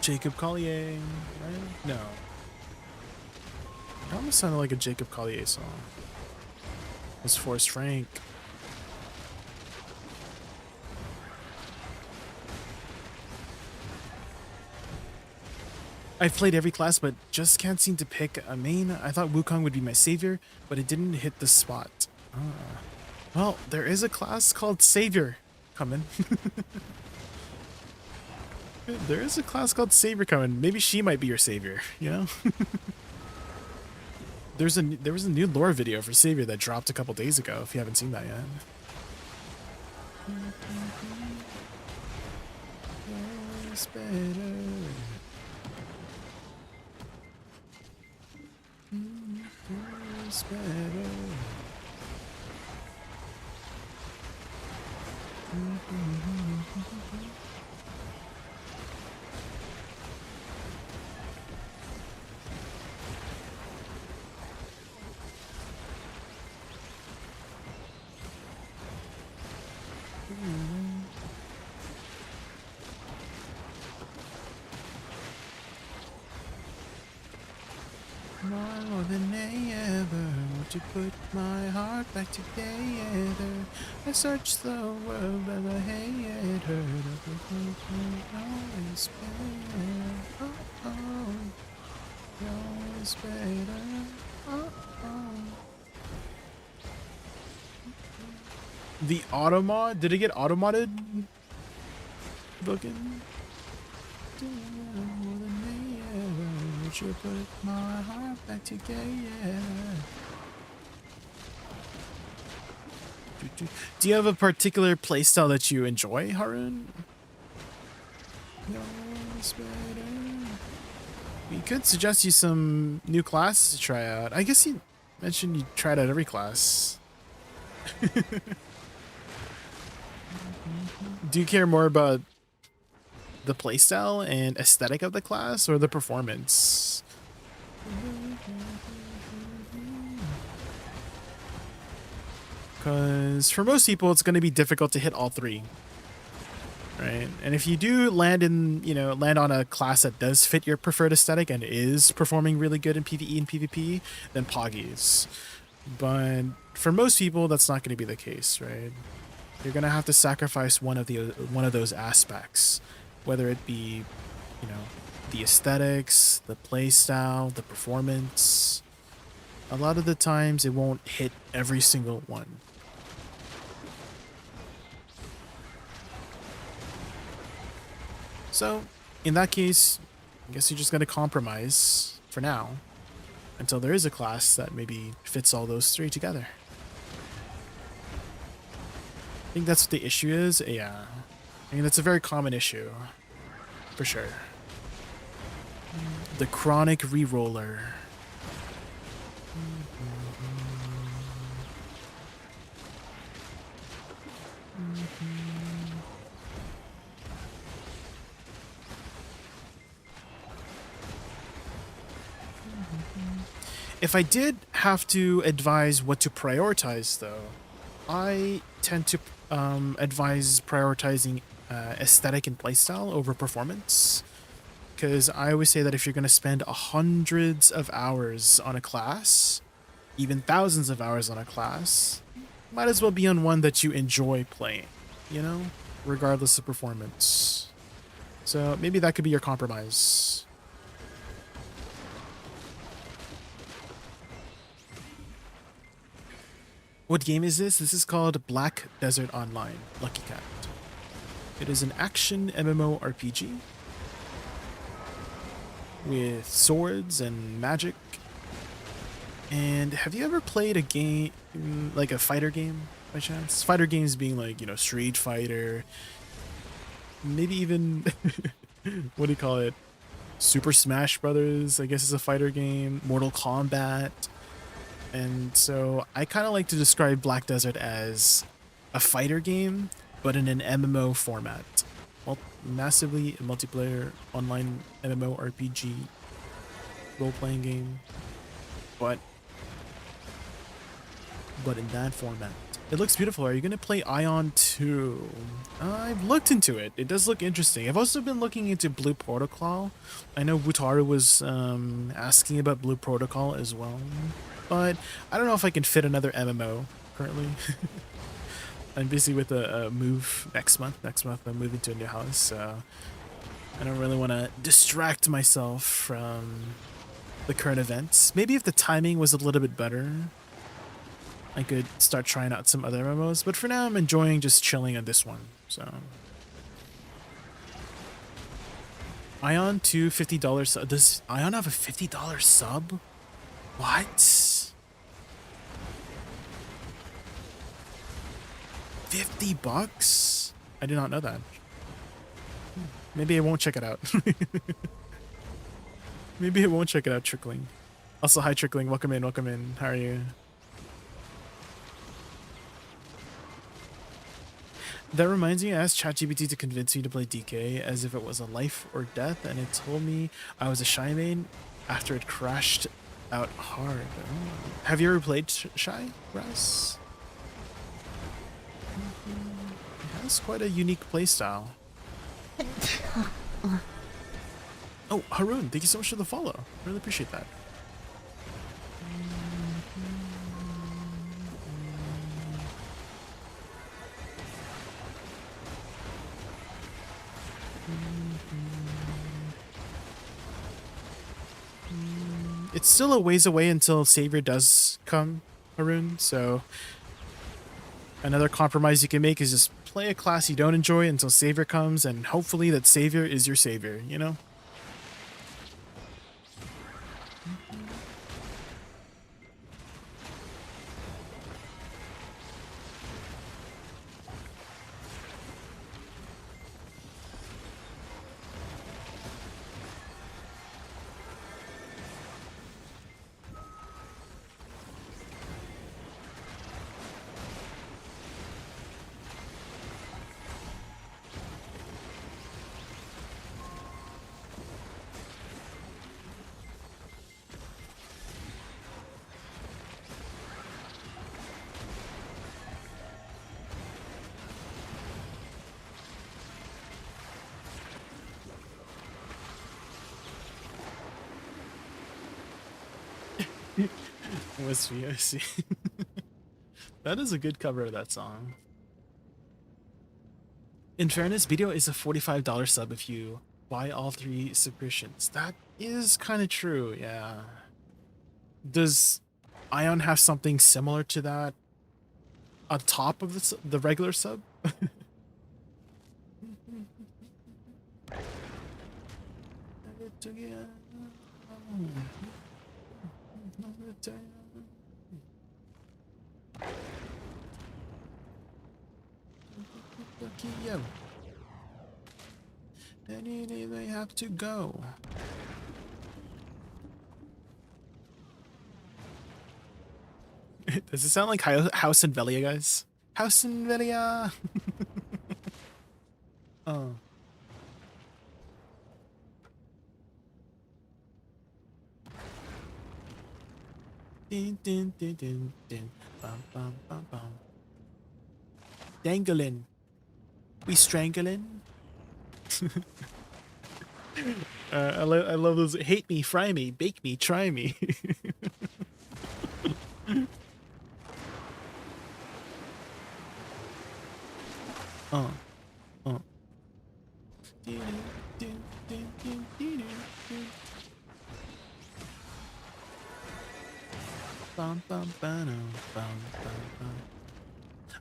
Jacob Collier, right? No. That almost sounded like a Jacob Collier song. It was Forrest Frank. I've played every class, but just can't seem to pick a main. I thought Wukong would be my savior, but it didn't hit the spot. Well, there is a class called Savior coming. There is a class called Savior coming. Maybe she might be your savior, you know? There was a new lore video for Savior that dropped a couple days ago, if you haven't seen that yet. It's better. It's better. More than ever, would you put my heart back together? I searched the world, but I hate her. Always better. Oh, oh. Always better. Oh, oh. The automod? Did it get automodded? Booking? Would you put my heart back together? Do you have a particular playstyle that you enjoy, Harun? No, it's better. We could suggest you some new classes to try out. I guess you mentioned you tried out every class. Do you care more about the playstyle and aesthetic of the class or the performance? Because for most people, it's going to be difficult to hit all three. Right? And if you do land on a class that does fit your preferred aesthetic and is performing really good in PvE and PvP, then Poggies. But for most people, that's not going to be the case, right? You're going to have to sacrifice one of those aspects, whether it be, the aesthetics, the playstyle, the performance. A lot of the times, it won't hit every single one. So, in that case, I guess you're just going to compromise for now until there is a class that maybe fits all those three together. I think that's what the issue is. Yeah. I mean, that's a very common issue. For sure. The chronic reroller. If I did have to advise what to prioritize, though, I tend to advise prioritizing aesthetic and playstyle over performance. Because I always say that if you're going to spend hundreds of hours on a class, even thousands of hours on a class, might as well be on one that you enjoy playing, regardless of performance. So maybe that could be your compromise. What game is this? This is called Black Desert Online, Lucky Cat. It is an action MMORPG with swords and magic. And have you ever played a game, like a fighter game by chance? Fighter games being like, Street Fighter, maybe even, what do you call it? Super Smash Brothers, I guess is a fighter game, Mortal Kombat. And so I kind of like to describe Black Desert as a fighter game, but in an MMO format. Massively multiplayer online MMORPG role-playing game, but in that format. It looks beautiful. Are you going to play Ion 2? I've looked into it. It does look interesting. I've also been looking into Blue Protocol. I know Wutaru was asking about Blue Protocol as well. But I don't know if I can fit another MMO currently. I'm busy with a move next month. Next month I'm moving to a new house, so I don't really want to distract myself from the current events. Maybe if the timing was a little bit better, I could start trying out some other MMOs. But for now, I'm enjoying just chilling on this one. So Ion to $50 sub. Does Ion have a $50 sub? What? 50 bucks? I did not know that. Maybe I won't check it out. Maybe I won't check it out, Trickling. Also, hi Trickling. Welcome in, welcome in. How are you? That reminds me, I asked ChatGPT to convince me to play DK as if it was a life or death, and it told me I was a Shy main after it crashed out hard. Oh. Have you ever played Shy, Russ? It has quite a unique playstyle. Oh, Haroon, thank you so much for the follow. Really appreciate that. It's still a ways away until Savior does come, Haroon, so Another compromise you can make is just play a class you don't enjoy until Savior comes, and hopefully that Savior is your Savior, you know? Wispy, I see. That is a good cover of that song. In fairness, video is a $45 sub if you buy all 3 subscriptions. That is kind of true, yeah. Does Ion have something similar to that on top of the regular sub? Any day they have to go. Does it sound like House and Velia, guys? House and Velia. Oh. Din, din, din, din, din. Bum, bum, bum, bum. Dangling. We strangling. I love those. Hate me, fry me, bake me, try me. Oh. Bum, bum, ba-dum, bum, bum, bum.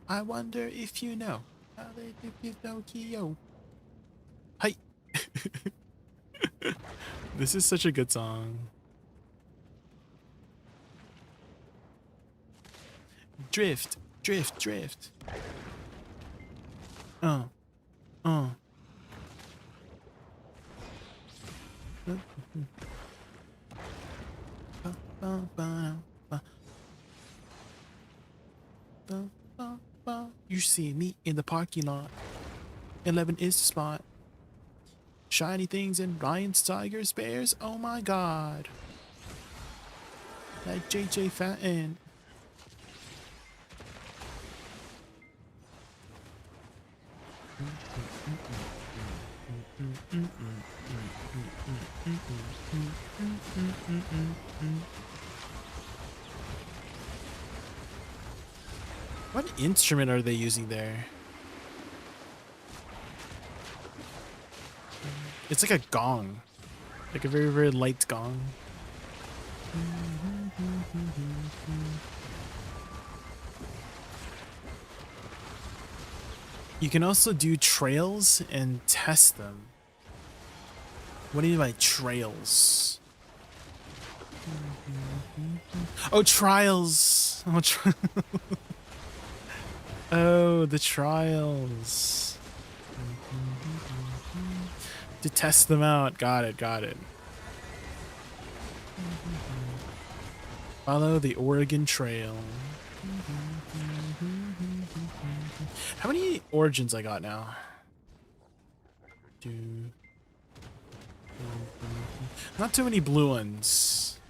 I wonder if you know how they do Pinocchio. Hi. This is such a good song. Drift, drift, drift. Oh. You see me in the parking lot. 11 is the spot. Shiny things and Ryan's Tigers Bears. Oh my god. Like JJ Fatten. What instrument are they using there? It's like a gong. Like a very, very light gong. You can also do trails and test them. What do you mean by trails? Oh, trials. Oh, oh, the trials. To test them out. Got it, got it. Follow the Oregon Trail. How many origins I got now? Not too many blue ones.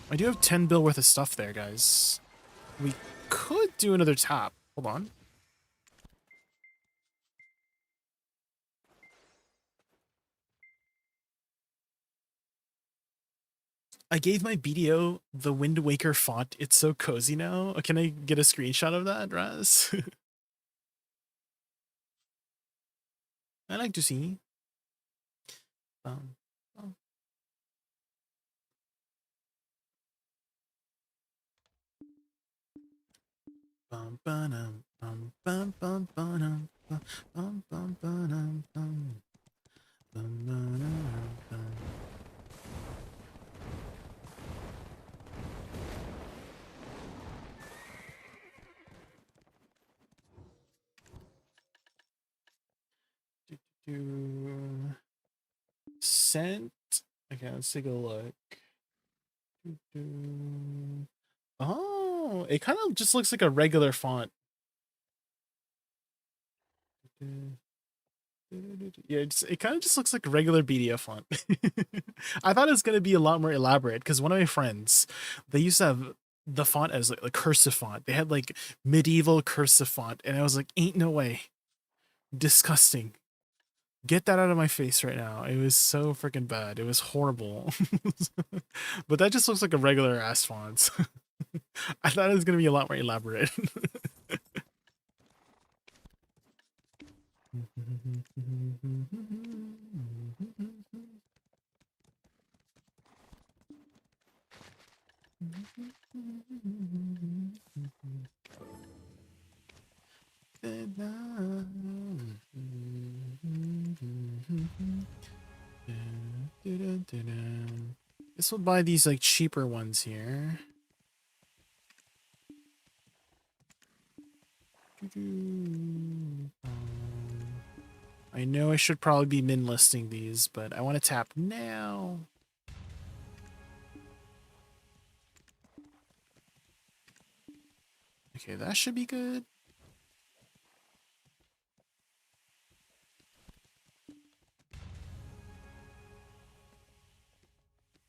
I do have 10 bill worth of stuff there, guys. We could do another tap. Hold on. I gave my BDO the Wind Waker font. It's so cozy now. Can I get a screenshot of that, Raz? I like to see. Um, oh. Bum, ba-dum, bum, bum, bum, ba-dum, bum, bum, bum, ba-dum, bum. Bum, ba-dum, bum. Do scent. Okay, let's take a look. Oh, it kind of just looks like a regular font. Yeah, it kind of just looks like a regular BDF font. I thought it was going to be a lot more elaborate because one of my friends, they used to have the font as like a cursive font. They had like medieval cursive font, and I was like, ain't no way. Disgusting. Get that out of my face right now. It was so freaking bad. It was horrible. But that just looks like a regular ass font. I thought it was going to be a lot more elaborate. This will buy these like cheaper ones here. I know I should probably be min listing these, but I want to tap now. Okay, that should be good.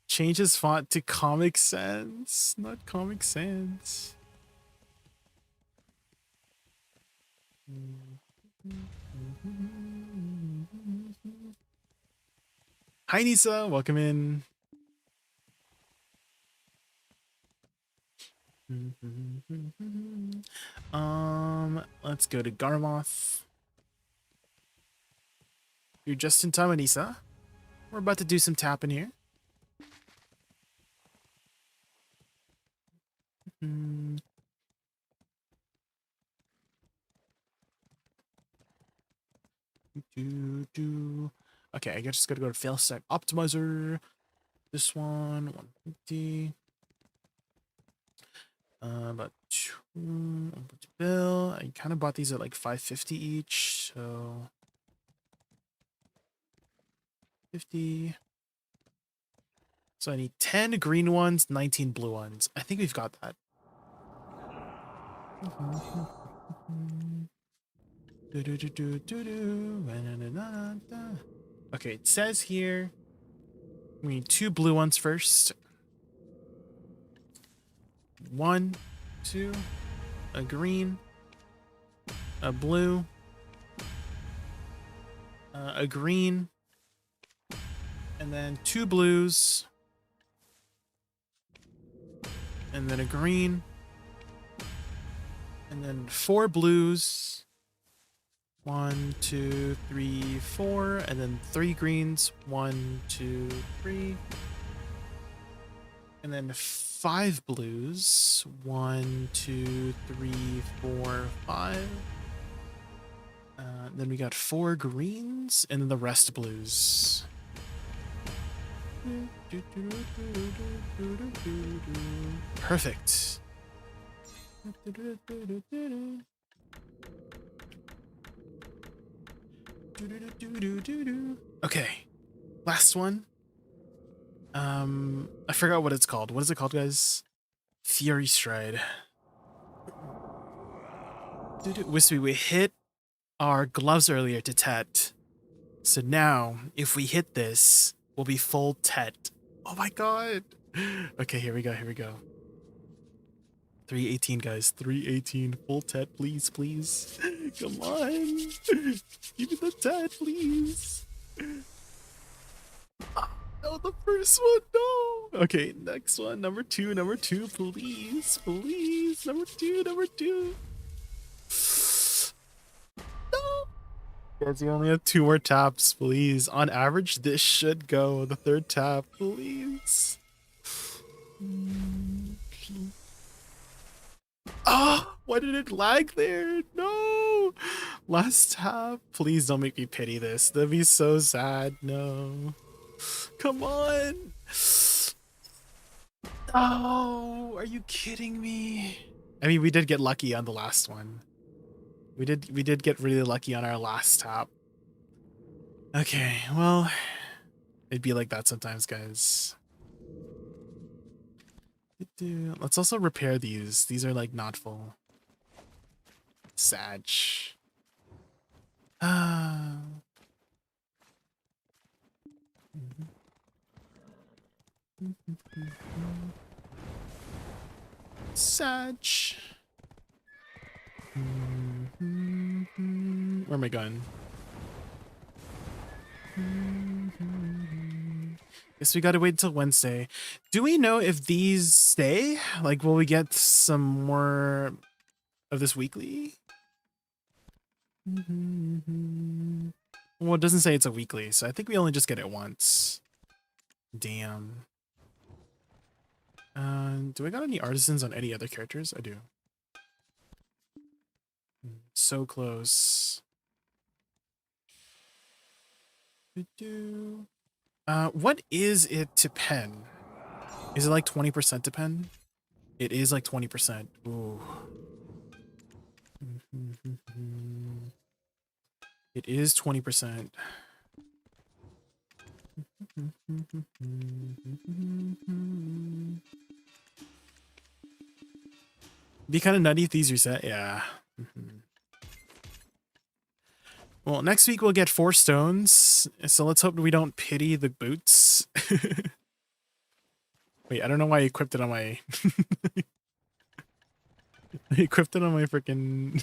Change his font to Comic Sans, not Comic Sans. Hi Nisa, welcome in. Let's go to Garmoth. You're just in time, Anissa. We're about to do some tapping here. Okay, I just gotta go to fail stack optimizer. This one, 150. About bill. I kind of bought these at like 550 each, so 50. So I need 10 green ones, 19 blue ones. I think we've got that. Okay, it says here we need 2 blue ones first. 1, 2, a green, a blue, a green, and then 2 blues, and then a green, and then 4 blues. 1, 2, 3, 4, and then 3 greens. 1, 2, 3, and then 5 blues. 1, 2, 3, 4, 5. Then we got 4 greens, and then the rest blues. Perfect. Okay, last one. I forgot what it's called. What is it called, guys? Fury Stride. Wispy, we hit our gloves earlier to Tet. So now, if we hit this, we'll be full Tet. Oh my god. Okay, here we go, here we go. 318, guys. 318. Full Tet, please, please. Come on. Give me the Tet, please. No, the first one, no. Okay, next one. Number two, please. Please. Number two. No. Guys, you only have 2 more taps, please. On average, this should go. The 3rd tap, please. Oh, why did it lag there? No. Last tap. Please don't make me pity this. That'd be so sad. No. Come on. Oh, are you kidding me? I mean, we did get lucky on the last one. We did get really lucky on our last tap. Okay, well, it'd be like that sometimes, guys. Let's also repair these. These are like not full. Sag. Ah. Sag. Where am I going? Guess we gotta wait until Wednesday. Do we know if these stay? Like, will we get some more of this weekly? Well, it doesn't say it's a weekly, so I think we only just get it once. Damn. Do I got any artisans on any other characters? I do. So close. What is it to pen? Is it like 20% to pen? It is like 20%. Ooh. It is 20%. Be kind of nutty if these reset. Yeah. Well, next week we'll get 4 stones, so let's hope we don't pity the boots. Wait, I don't know why I equipped it on my... I equipped it on my freaking...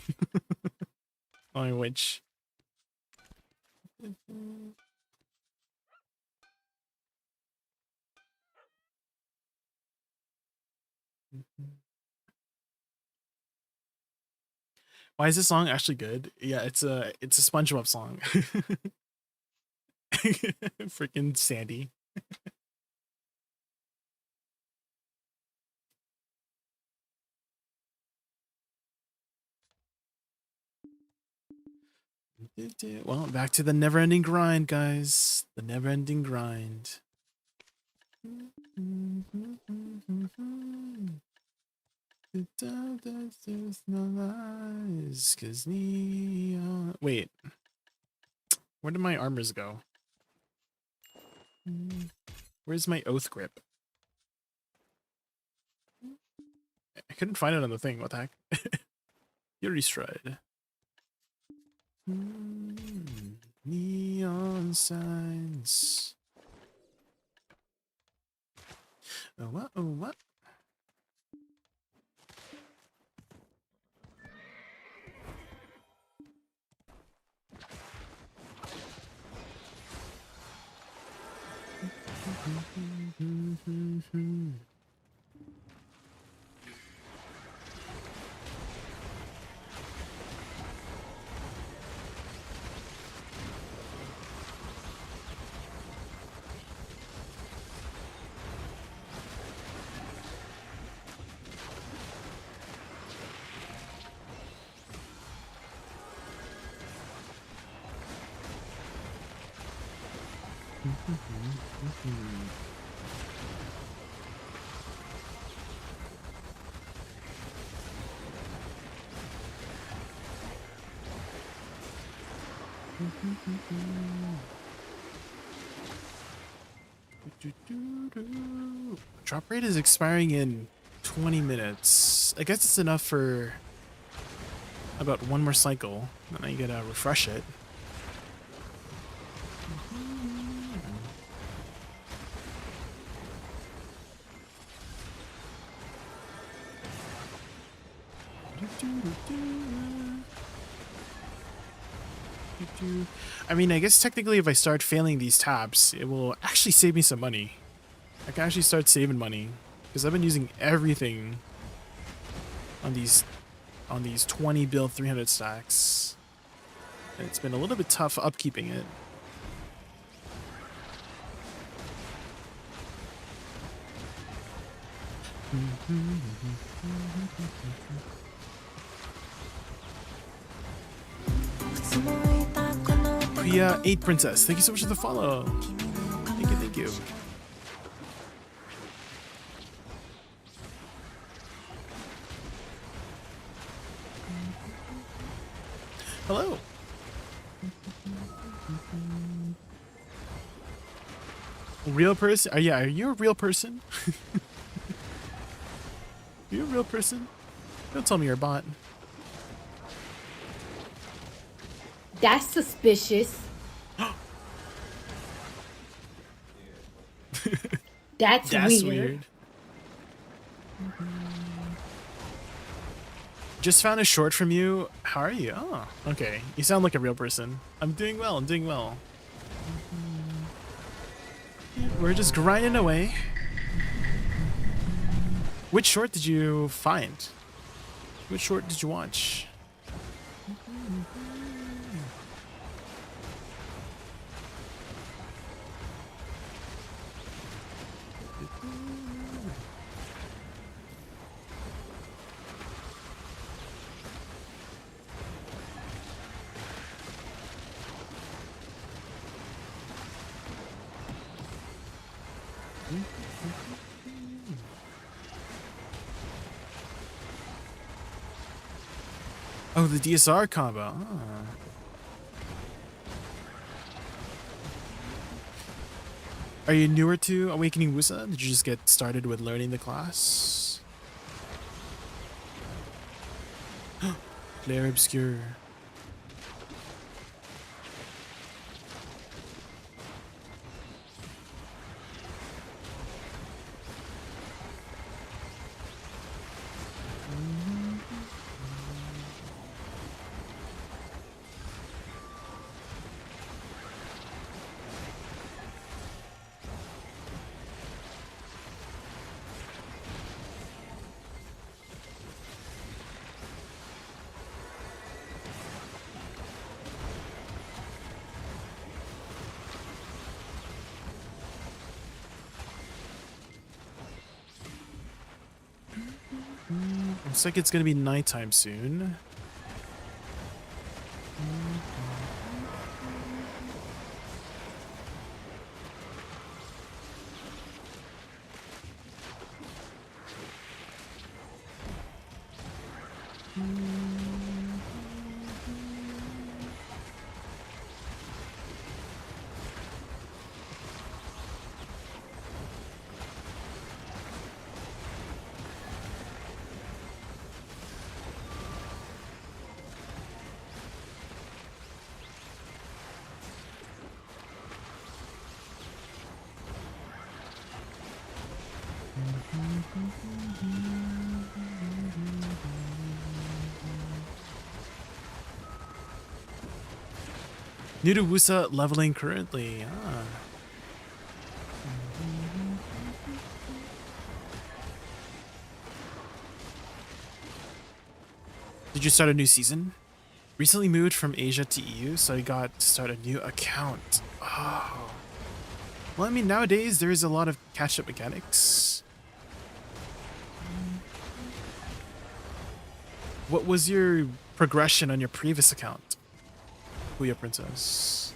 on my witch. Why is this song actually good? Yeah, it's a SpongeBob song. Freaking Sandy. Well, back to the never-ending grind, guys. The never-ending grind. Wait, where did my armors go? Where's my oath grip? I couldn't find it on the thing. What the heck? Fury stride. Neon signs. Oh what? Oh what? Drop rate is expiring in 20 minutes. I guess it's enough for about 1 more cycle. Then I gotta refresh it. I mean, I guess technically if I start failing these tabs, it will actually save me some money. I can actually start saving money because I've been using everything on these 20 build 300 stacks. It's been a little bit tough upkeeping it. Priya 8 Princess, thank you so much for the follow. Thank you, thank you. Hello. Real person? Yeah, are you a real person? You a real person? Don't tell me you're a bot. That's suspicious. That's weird. Just found a short from you. How are you? Oh, okay. You sound like a real person. I'm doing well. I'm doing well. We're just grinding away. Which short did you find? Which short did you watch? Oh, the DSR combo. Ah. Are you newer to Awakening Woosa? Did you just get started with learning the class? Player Obscure. Looks like it's gonna be nighttime soon. New to Woosa, leveling currently. Ah. Did you start a new season? Recently moved from Asia to EU, so I got to start a new account. Oh. Well, I mean, nowadays there is a lot of catch-up mechanics. What was your progression on your previous account? Puya Princess.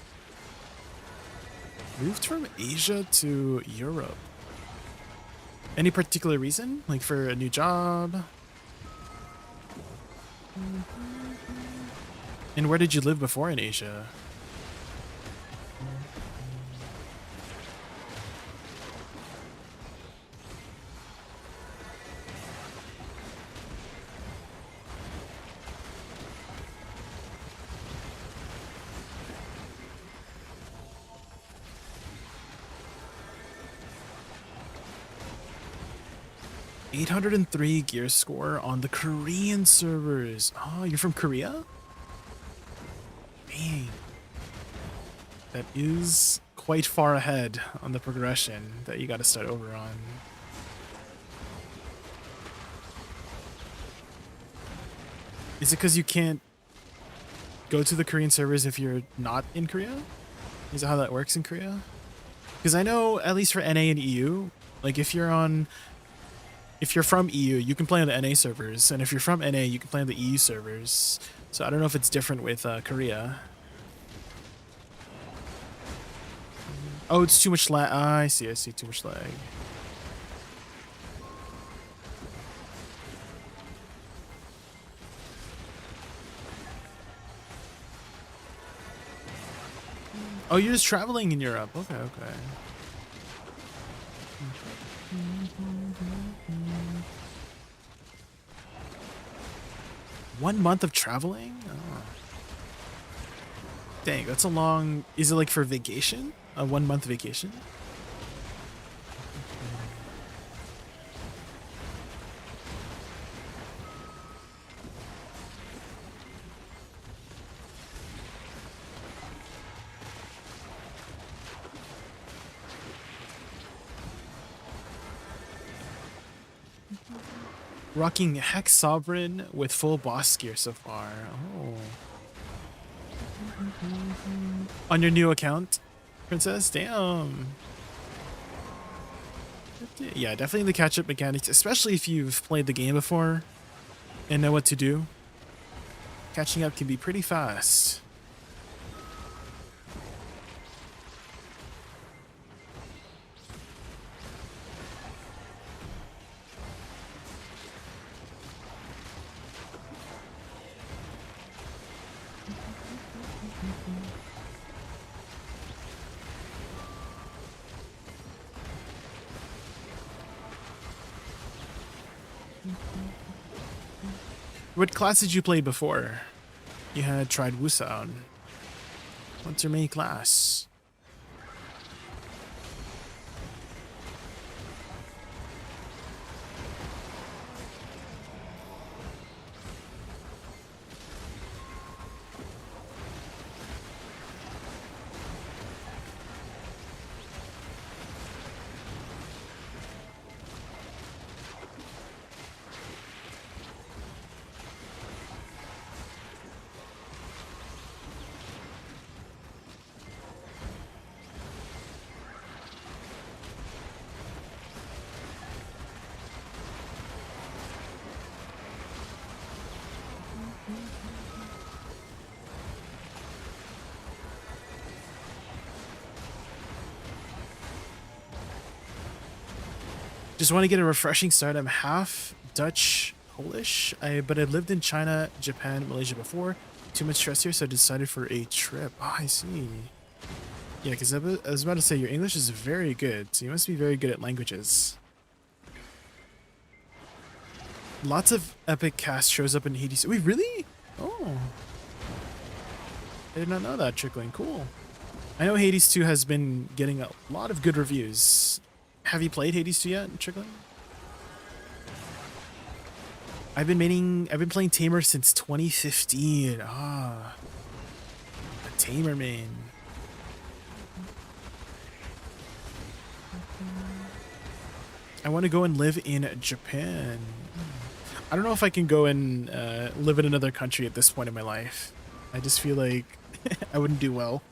Moved from Asia to Europe. Any particular reason? Like for a new job? And where did you live before in Asia? $803 gear score on the Korean servers. Oh, you're from Korea? Man. That is quite far ahead on the progression that you gotta start over on. Is it because you can't go to the Korean servers if you're not in Korea? Is that how that works in Korea? Because I know, at least for NA and EU, like if you're from EU, you can play on the NA servers, and if you're from NA, you can play on the EU servers. So I don't know if it's different with Korea. Oh, it's too much lag. Ah, I see, too much lag. Oh, you're just traveling in Europe. Okay, okay. 1 month of traveling? Oh. Dang, that's a long... Is it like for vacation? A 1 month vacation? Rocking Hex Sovereign with full boss gear so far. Oh. On your new account, Princess? Damn. Yeah, definitely the catch-up mechanics, especially if you've played the game before and know what to do. Catching up can be pretty fast. What class did you play before? You had tried Woosa on. What's your main class? Just want to get a refreshing start. I'm half Dutch, Polish, but I lived in China, Japan, Malaysia before. Too much stress here, so I decided for a trip. Oh, I see. Yeah, because I was about to say, your English is very good, so you must be very good at languages. Lots of epic cast shows up in Hades. Wait, really? Oh. I did not know that, Trickling. Cool. I know Hades 2 has been getting a lot of good reviews. Have you played Hades 2 yet, Trickling? I've been playing Tamer since 2015. Ah. A Tamer main. I want to go and live in Japan. I don't know if I can go and live in another country at this point in my life. I just feel like I wouldn't do well.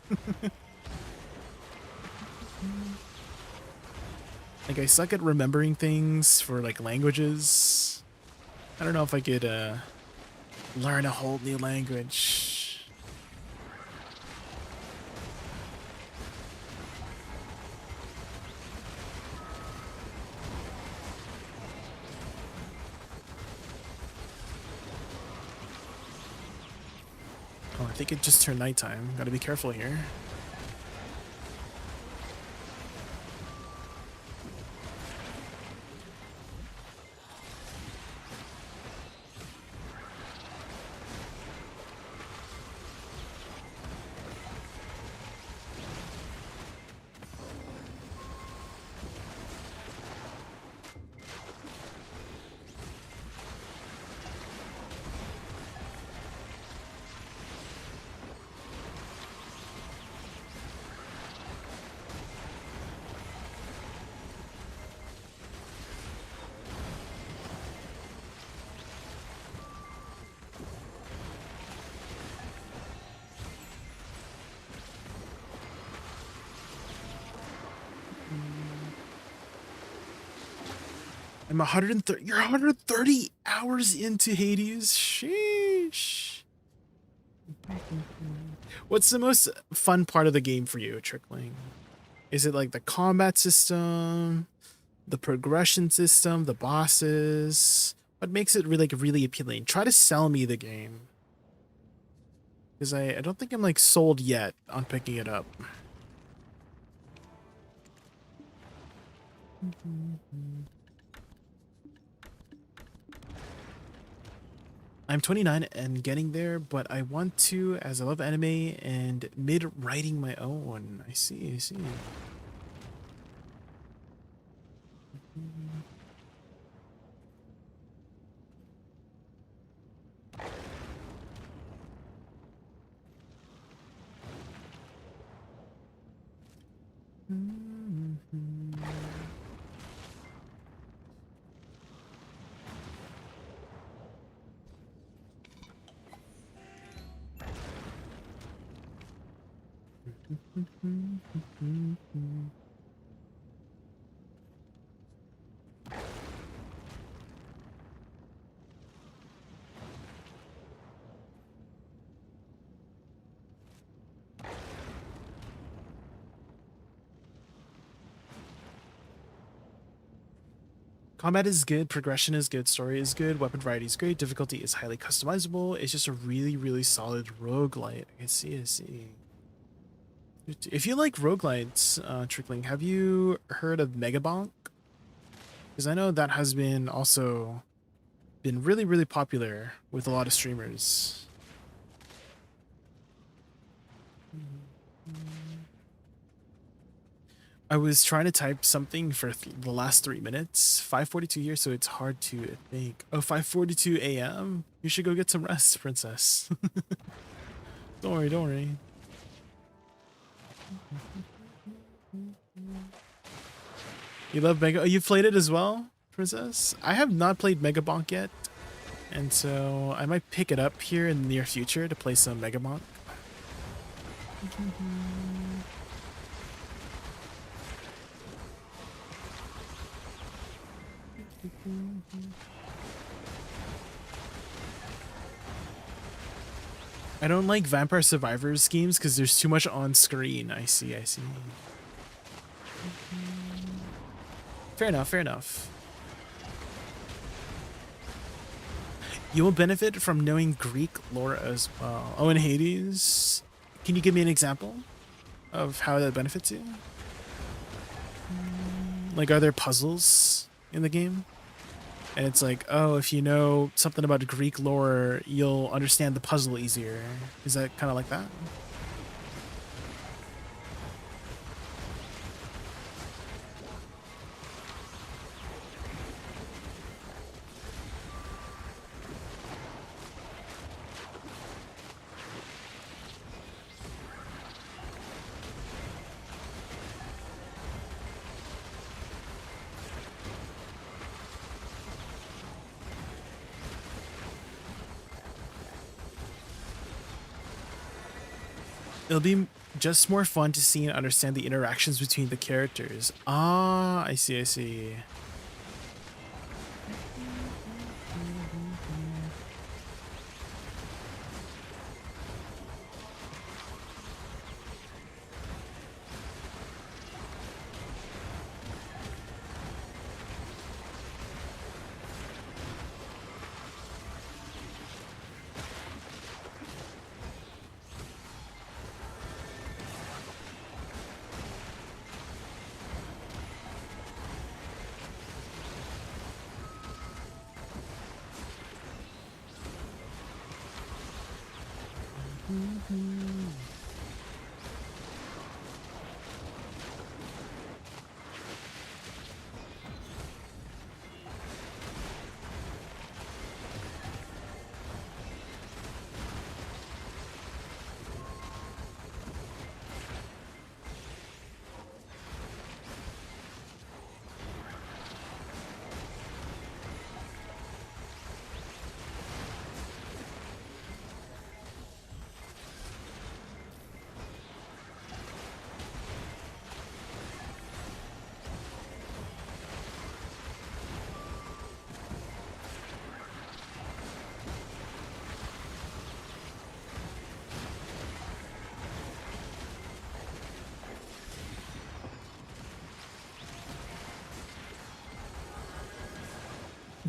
Like, I suck at remembering things for, like, languages. I don't know if I could learn a whole new language. Oh, I think it just turned nighttime. Gotta be careful here. I'm 130. You're 130 hours into Hades. Sheesh. What's the most fun part of the game for you, Trickling? Is it like the combat system, the progression system, the bosses? What makes it really, like, really appealing? Try to sell me the game. Because I don't think I'm like sold yet on picking it up. I'm 29 and getting there, but I want to, as I love anime and mid-writing my own. I see, I see. Combat is good, progression is good, story is good, weapon variety is great, difficulty is highly customizable. It's just a really, really solid roguelite. I see, I see. If you like roguelites, Trickling, have you heard of Megabonk? Because I know that has been also been really, really popular with a lot of streamers. I was trying to type something for the last 3 minutes. 5:42 here, so it's hard to think. Oh, 5:42 a.m.? You should go get some rest, princess. Don't worry, don't worry. You love Mega? Oh, you played it as well, princess? I have not played Megabonk yet, and so I might pick it up here in the near future to play some Megabonk. I don't like Vampire Survivors schemes because there's too much on screen. I see, I see. Fair enough, fair enough. You will benefit from knowing Greek lore as well. Oh, in Hades? Can you give me an example of how that benefits you? Like, are there puzzles in the game? And it's like, oh, if you know something about Greek lore, you'll understand the puzzle easier. Is that kind of like that? It'll be just more fun to see and understand the interactions between the characters. Ah, I see, I see.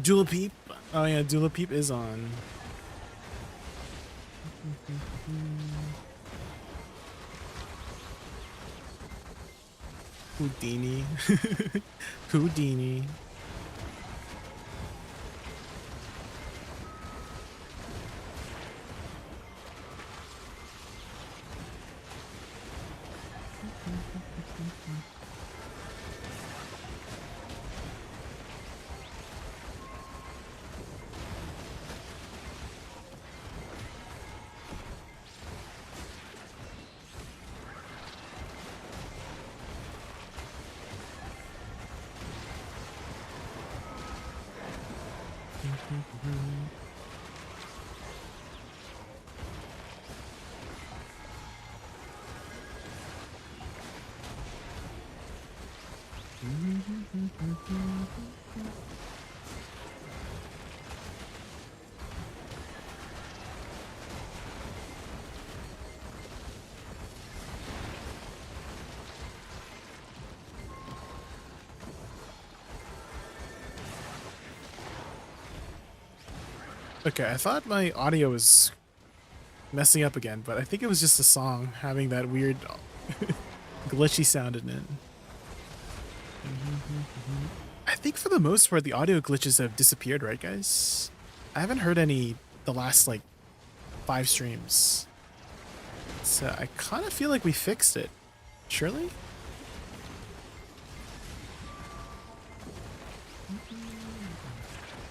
Dula Peep. Oh yeah, Dula Peep is on. Houdini. Houdini. Okay, I thought my audio was messing up again, but I think it was just the song having that weird glitchy sound in it. I think for the most part the audio glitches have disappeared, right guys? I haven't heard any the last like 5 streams. So I kind of feel like we fixed it. Surely?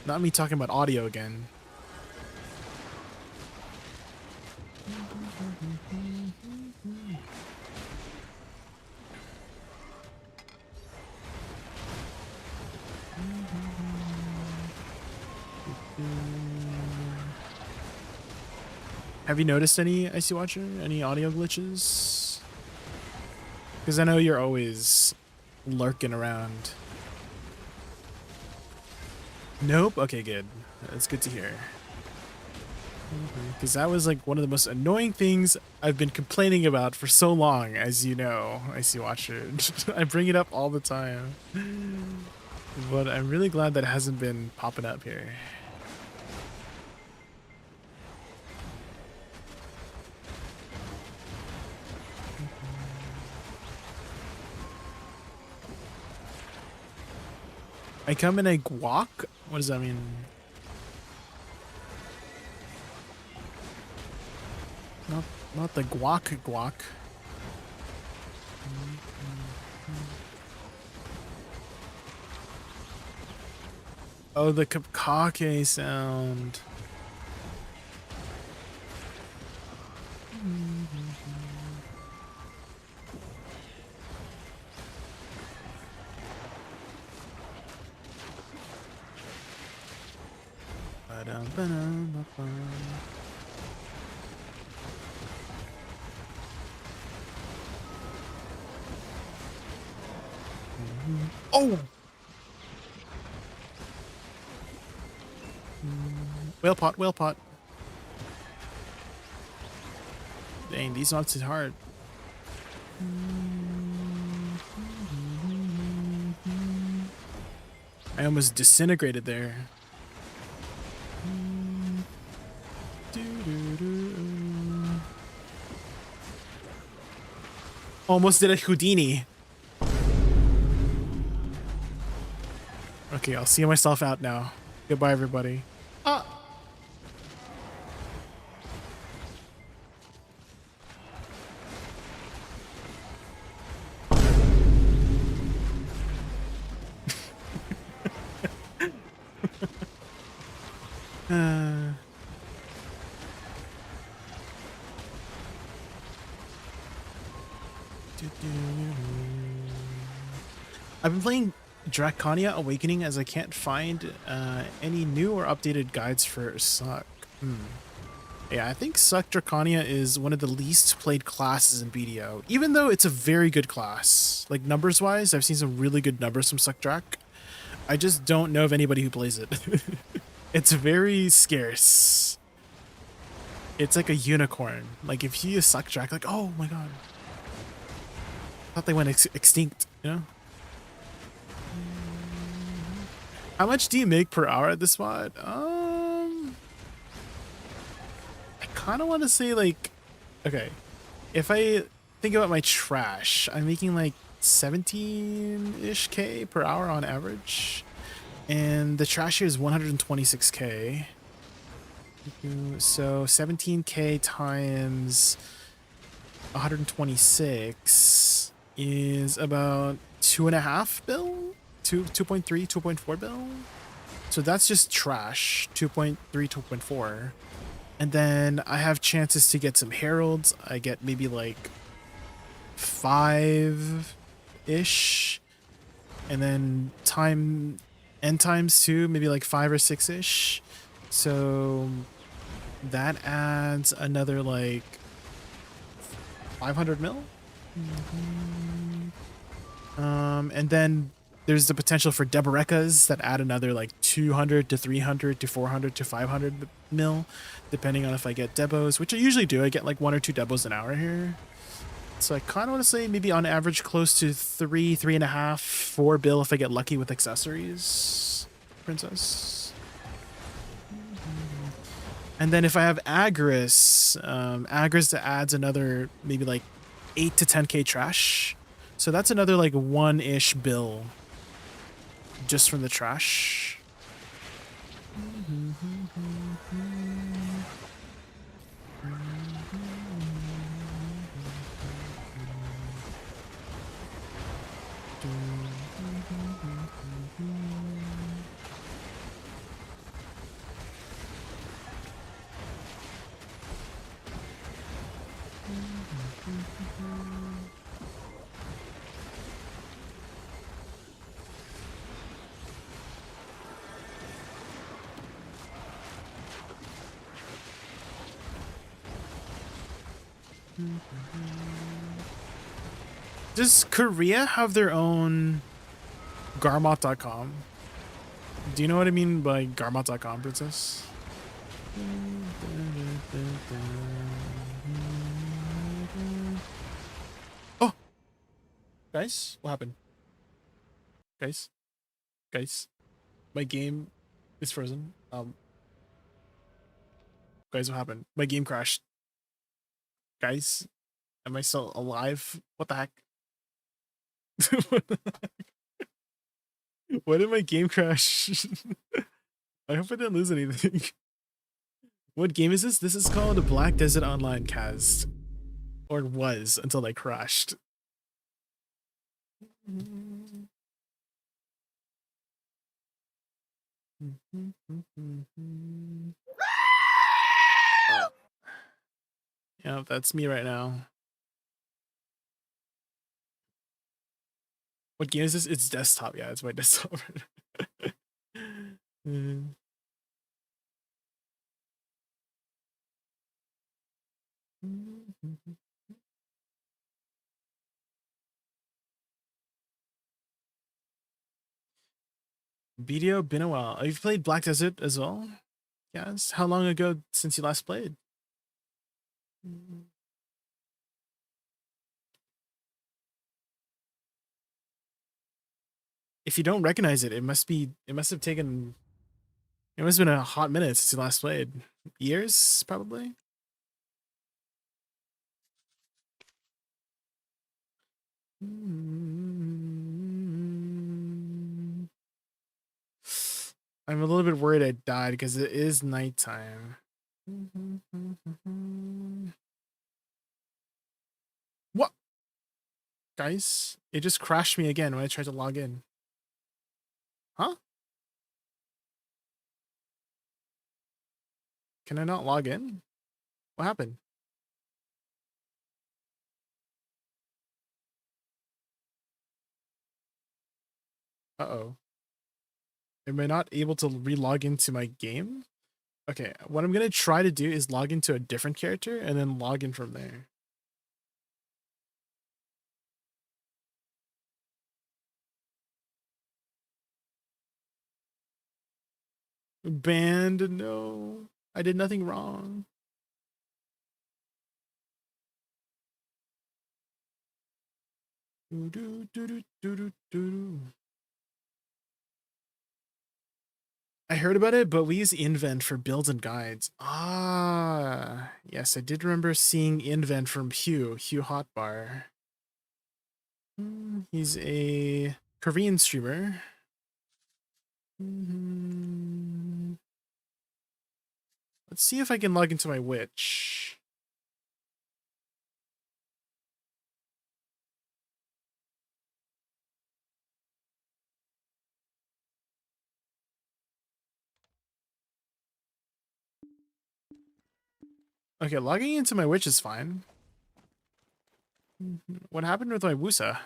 Not me talking about audio again. Have you noticed any, Icy Watcher? Any audio glitches? Because I know you're always lurking around. Nope? Okay, good. That's good to hear. Because that was like one of the most annoying things I've been complaining about for so long, as you know, Icy Watcher. I bring it up all the time. But I'm really glad that it hasn't been popping up here. I come in a guac? What does that mean? Not the guac. Oh, the kapkake sound. Oh! Whale pot. Dang, these knots hit hard. I almost disintegrated there. Almost did a Houdini. Okay, I'll see myself out now. Goodbye, everybody. I've been playing Draconia Awakening as I can't find any new or updated guides for Suck. Yeah, I think Suck Draconia is one of the least played classes in BDO, even though it's a very good class. Like numbers wise, I've seen some really good numbers from Suck Drac. I just don't know of anybody who plays it. It's very scarce. It's like a unicorn. Like if you use Suck Drac, like, oh my god. I thought they went extinct, you know? How much do you make per hour at this spot? I kind of want to say like, okay, if I think about my trash, I'm making like 17-ish K per hour on average. And the trash here is 126K. So 17K times 126 is about 2.5 bill? 2.3, 2.4 bill? So that's just trash, 2.3, 2.4. And then I have chances to get some heralds. I get maybe like 5-ish. And then end times 2, maybe like 5 or 6-ish. So that adds another like 500 mil. And then there's the potential for Debarekas that add another like 200 to 300 to 400 to 500 mil, depending on if I get debos, which I usually do. I get like 1 or 2 debos an hour here. So I kind of want to say maybe on average close to 3.5, 4 bill if I get lucky with accessories, princess. And then if I have Agris, Agris adds another maybe like 8 to 10K trash. So that's another like 1-ish bill just from the trash. Does Korea have their own Garmot.com? Do you know what I mean by Garmot.com, princess? Oh! Guys, what happened? Guys? Guys? My game is frozen. Guys, what happened? My game crashed. Guys? Am I still alive? What the heck? What the heck? Why did my game crash? I hope I didn't lose anything. What game is this? This is called a Black Desert Online cast. Or was until I crashed. Yeah, that's me right now. What game is this? It's desktop. Yeah, it's my desktop. Mm. Video, been a while. Oh, you've played Black Desert as well? Yes. How long ago since you last played? If you don't recognize it, it must have taken, it must have been a hot minute since you last played. Years, probably? I'm a little bit worried I died because it is nighttime. What? Guys, it just crashed me again when I tried to log in. Huh? Can I not log in? What happened? Uh-oh. Am I not able to re-log into my game? Okay, what I'm gonna try to do is log into a different character and then log in from there. Banned? No. I did nothing wrong. I heard about it, but we use Invent for builds and guides. Ah, yes, I did remember seeing Invent from Hugh Hotbar. He's a Korean streamer. Let's see if I can log into my Witch. Okay, logging into my Witch is fine. What happened with my Woosa?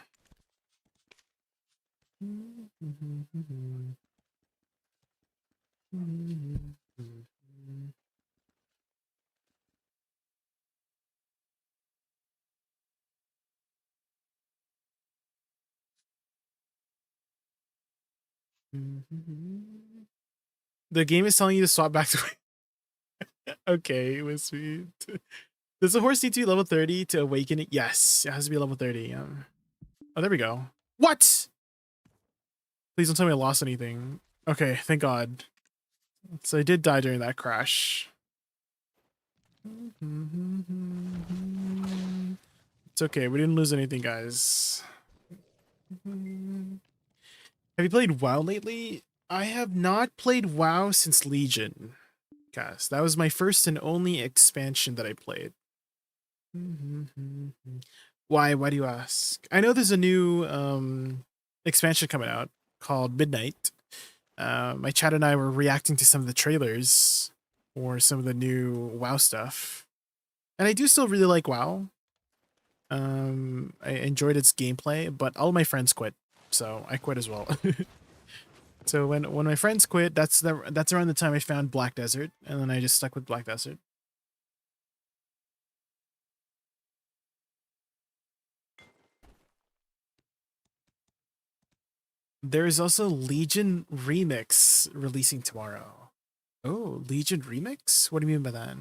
The game is telling you to swap back to. Okay, it was sweet. Does the horse need to be level 30 to awaken it? Yes, it has to be level 30. Oh, there we go. What? Please don't tell me I lost anything. Okay, thank God. So I did die during that crash. It's okay, we didn't lose anything, guys. Have you played WoW lately? I have not played WoW since Legion. Cast. That was my first and only expansion that I played. Why do you ask? I know there's a new expansion coming out called Midnight. My chat and I were reacting to some of the trailers or some of the new WoW stuff. And I do still really like WoW. I enjoyed its gameplay, but all my friends quit, so I quit as well. So when my friends quit, that's around the time I found Black Desert, and then I just stuck with Black Desert. There is also Legion Remix releasing tomorrow. Oh, Legion Remix? What do you mean by that?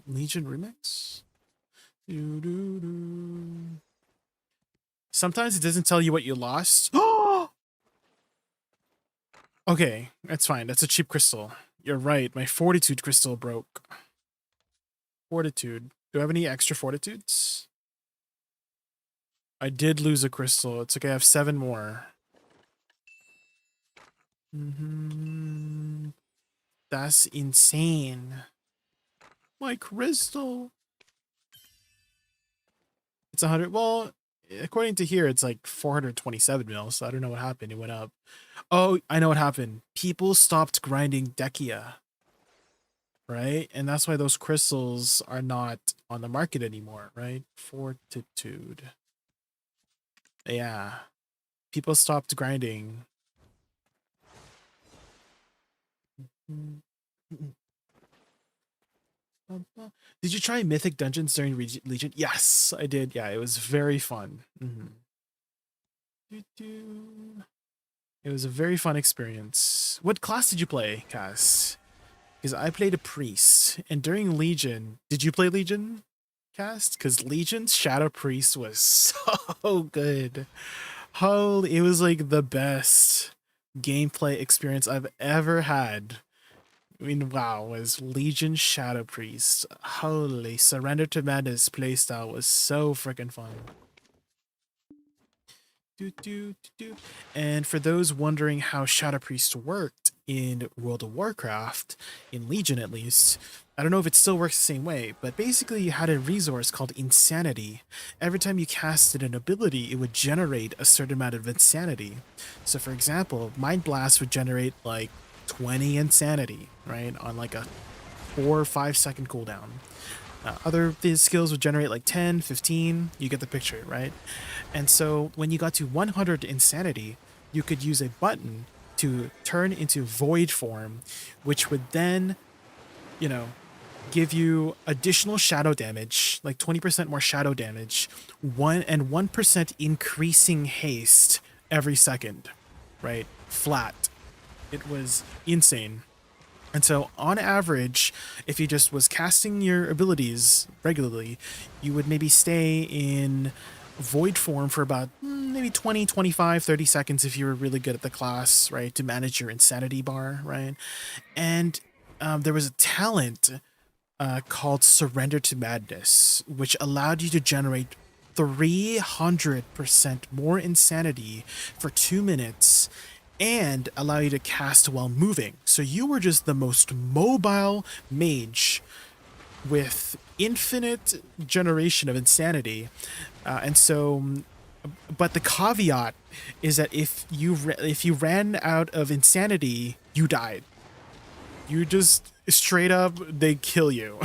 Legion Remix? Sometimes it doesn't tell you what you lost. Okay, that's fine. That's a cheap crystal. You're right. My fortitude crystal broke. Fortitude. Do I have any extra fortitudes? I did lose a crystal. It's okay. I have 7 more. That's insane. My crystal. It's 100. Well, according to here, it's like 427 mil. So I don't know what happened. It went up. Oh, I know what happened. People stopped grinding Dekia. Right? And that's why those crystals are not on the market anymore, right? Fortitude. Yeah. People stopped grinding. Did you try Mythic Dungeons during Legion? Yes, I did. Yeah, it was very fun. It was a very fun experience. What class did you play, Cass? Because I played a priest, and during Legion, did you play Legion, Cast? Because Legion's Shadow Priest was so good. Holy, it was like the best gameplay experience I've ever had. I mean, wow, was Legion Shadow Priest. Holy, Surrender to Madness playstyle was so freaking fun. And for those wondering how Shadow Priest worked in World of Warcraft, in Legion at least, I don't know if it still works the same way, but basically you had a resource called Insanity. Every time you casted an ability, it would generate a certain amount of insanity. So for example, Mind Blast would generate like 20 insanity, right? On like a 4 or 5 second cooldown. Other skills would generate like 10, 15, you get the picture, right? And so when you got to 100 insanity, you could use a button to turn into void form, which would then, you know, give you additional shadow damage, like 20% more shadow damage, 1% increasing haste every second, right? Flat. It was insane. And so on average, if you just was casting your abilities regularly, you would maybe stay in void form for about maybe 20, 25, 30 seconds if you were really good at the class, right? To manage your insanity bar, right? And there was a talent called Surrender to Madness, which allowed you to generate 300% more insanity for 2 minutes and allow you to cast while moving. So you were just the most mobile mage with infinite generation of insanity. But the caveat is that if you ran out of insanity, you died. You just straight up, they kill you.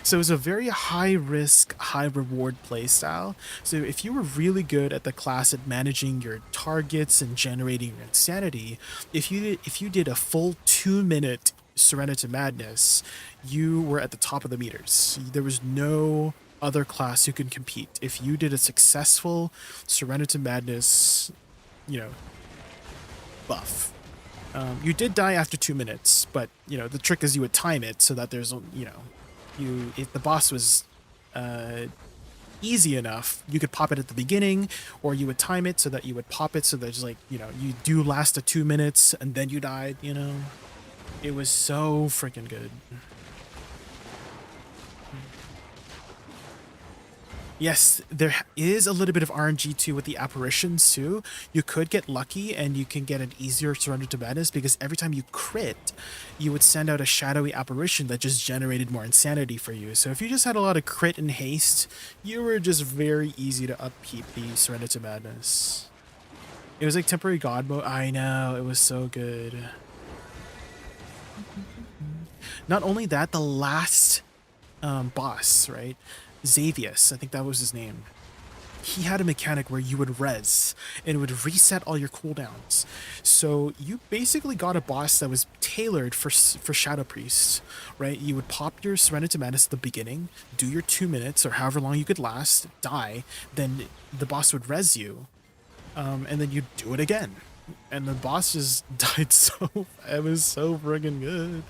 So it was a very high risk, high reward play style. So if you were really good at the class at managing your targets and generating your insanity, if you did a full 2-minute Surrender to Madness, you were at the top of the meters. There was no other class who could compete. If you did a successful Surrender to Madness, buff. You did die after 2 minutes, but the trick is you would time it so that there's if the boss was easy enough, you could pop it at the beginning, or you would time it so that you would pop it so there's you do last a 2 minutes and then you died. It was so freaking good. Yes, there is a little bit of RNG too with the apparitions too. You could get lucky and you can get an easier Surrender to Madness because every time you crit, you would send out a shadowy apparition that just generated more insanity for you. So if you just had a lot of crit and haste, you were just very easy to upkeep the Surrender to Madness. It was like temporary god mode. I know, it was so good. Not only that, the last boss, right? Xavius, I think that was his name. He had a mechanic where you would res and it would reset all your cooldowns. So you basically got a boss that was tailored for Shadow Priest, right? You would pop your Surrender to Madness at the beginning, do your 2 minutes or however long you could last, die, then the boss would res you, and then you'd do it again. And the boss just died it was so friggin' good.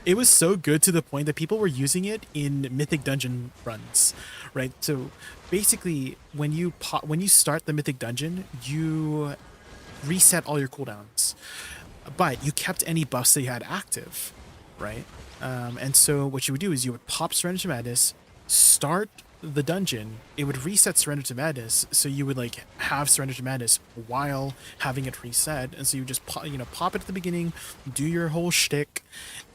It was so good to the point that people were using it in Mythic Dungeon runs, right? So basically, when you start the Mythic Dungeon, you reset all your cooldowns, but you kept any buffs that you had active, right? And so what you would do is you would pop Surrender to Madness, start the dungeon, it would reset Surrender to Madness, so you would have Surrender to Madness while having it reset, and so you just pop it at the beginning, do your whole shtick,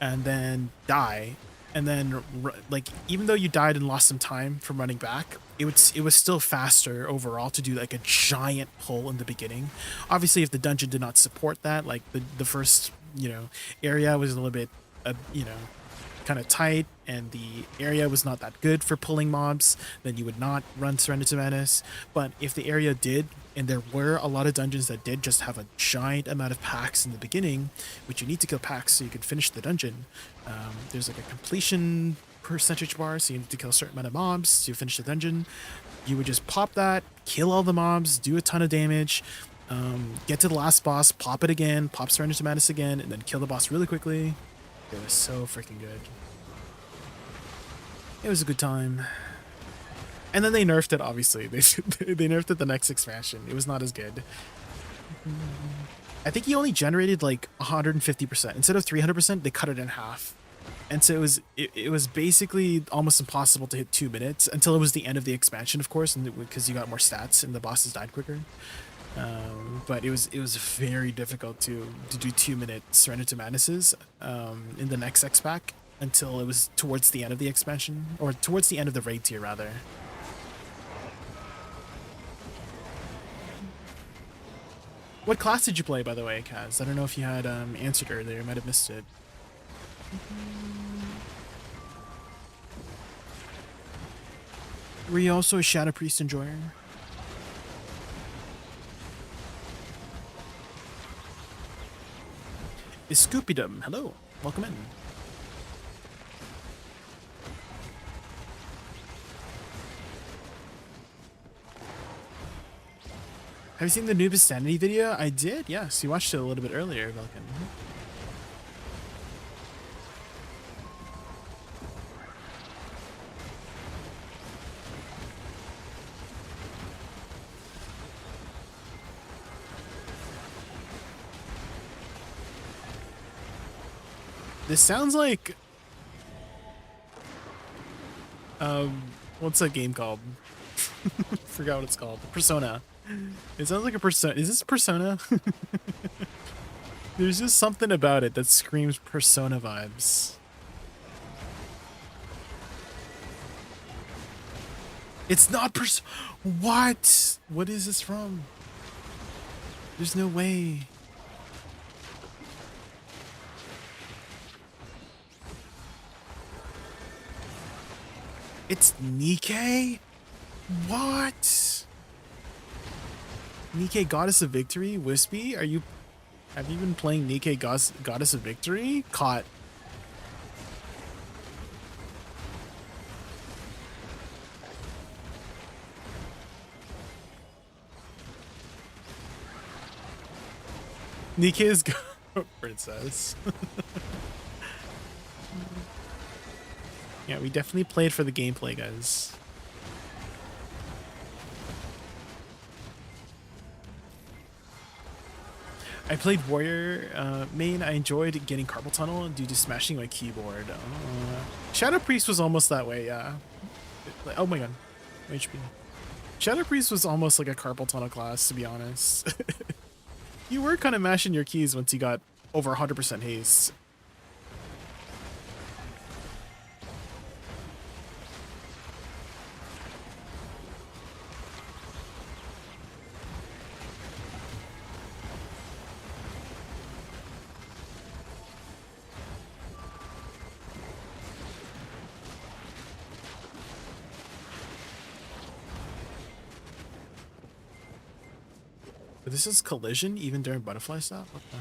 and then die, and then even though you died and lost some time from running back, it was still faster overall to do a giant pull in the beginning. Obviously, if the dungeon did not support that, the first area was a little bit kind of tight and the area was not that good for pulling mobs, then you would not run Surrender to Madness. But if the area did, and there were a lot of dungeons that did just have a giant amount of packs in the beginning, which you need to kill packs so you can finish the dungeon, there's a completion percentage bar, so you need to kill a certain amount of mobs to finish the dungeon. You would just pop that, kill all the mobs, do a ton of damage, get to the last boss, pop it again, pop Surrender to Madness again, and then kill the boss really quickly. It was so freaking good. It was a good time. And then they nerfed it, obviously. They nerfed it the next expansion. It was not as good. I think he only generated 150%. Instead of 300%, they cut it in half. And so it was basically almost impossible to hit 2 minutes until it was the end of the expansion, of course, and because you got more stats and the bosses died quicker. But it was very difficult to do 2 minute Surrender to Madnesses in the next X pack until it was towards the end of the expansion, or towards the end of the raid tier rather. What class did you play, by the way, Kaz? I don't know if you had answered earlier. I might have missed it. Were you also a Shadow Priest enjoyer? Is Scoopydom? Hello, welcome in. Have you seen the Noob Sanity video? I did, yes. You watched it a little bit earlier, Vulcan. This sounds like what's that game called? Forgot what it's called. Persona. It sounds like a Persona. Is this Persona? There's just something about it that screams Persona vibes. It's not What? What is this from? There's no way. It's Nikkei? What? Nikkei Goddess of Victory? Wispy? Have you been playing Nikkei Goddess of Victory? Caught. Nikkei's princess. Yeah, we definitely played for the gameplay, guys. I played Warrior main. I enjoyed getting carpal tunnel due to smashing my keyboard. Shadow Priest was almost that way, yeah. Oh my god. HP. Shadow Priest was almost like a carpal tunnel class, to be honest. You were kind of mashing your keys once you got over 100% haste. But this is collision even during butterfly stop? What the?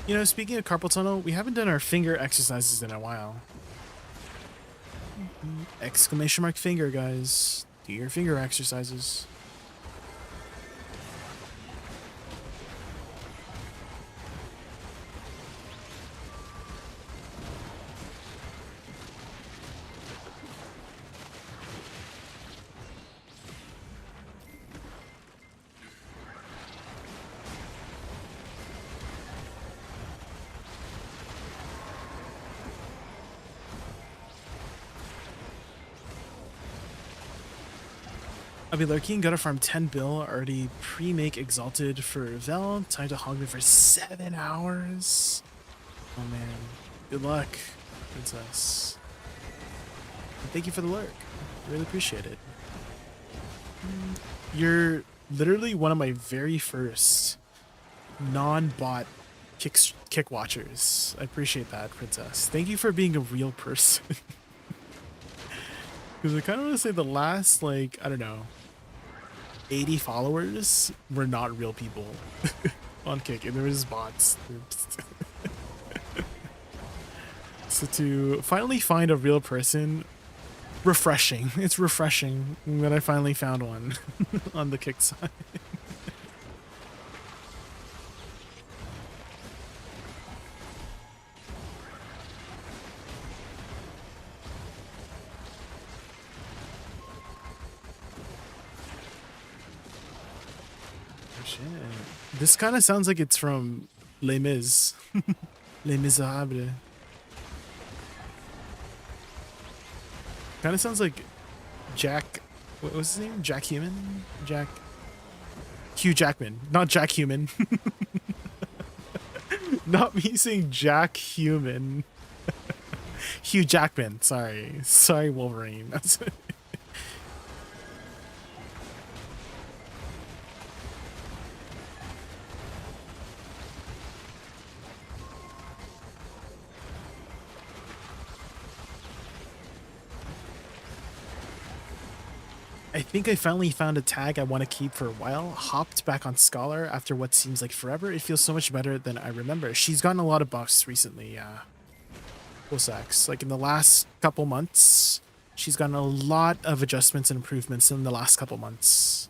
You know, speaking of carpal tunnel, we haven't done our finger exercises in a while. Exclamation mark finger, guys. Do your finger exercises. I'll be lurking, gotta farm 10 bill, already pre-make exalted for Vel, time to hog me for 7 hours. Oh man, good luck, princess. And thank you for the lurk, really appreciate it. You're literally one of my very first non-bot kick watchers. I appreciate that, princess. Thank you for being a real person. Because I kind of want to say the last, like, I don't know, 80 followers were not real people on Kick, and there was bots. So to finally find a real person, refreshing. It's refreshing that I finally found one on the Kick side. This kind of sounds like it's from Les Mis. Les Miserables. Kind of sounds like Jack... What was his name? Jack Human? Hugh Jackman. Not Jack Human. Not me saying Jack Human. Hugh Jackman. Sorry. Sorry, Wolverine. That's it. I think I finally found a tag I want to keep for a while. Hopped back on Scholar after what seems like forever. It feels so much better than I remember. She's gotten a lot of buffs recently, Woosa. Like in the last couple months, she's gotten a lot of adjustments and improvements in the last couple months.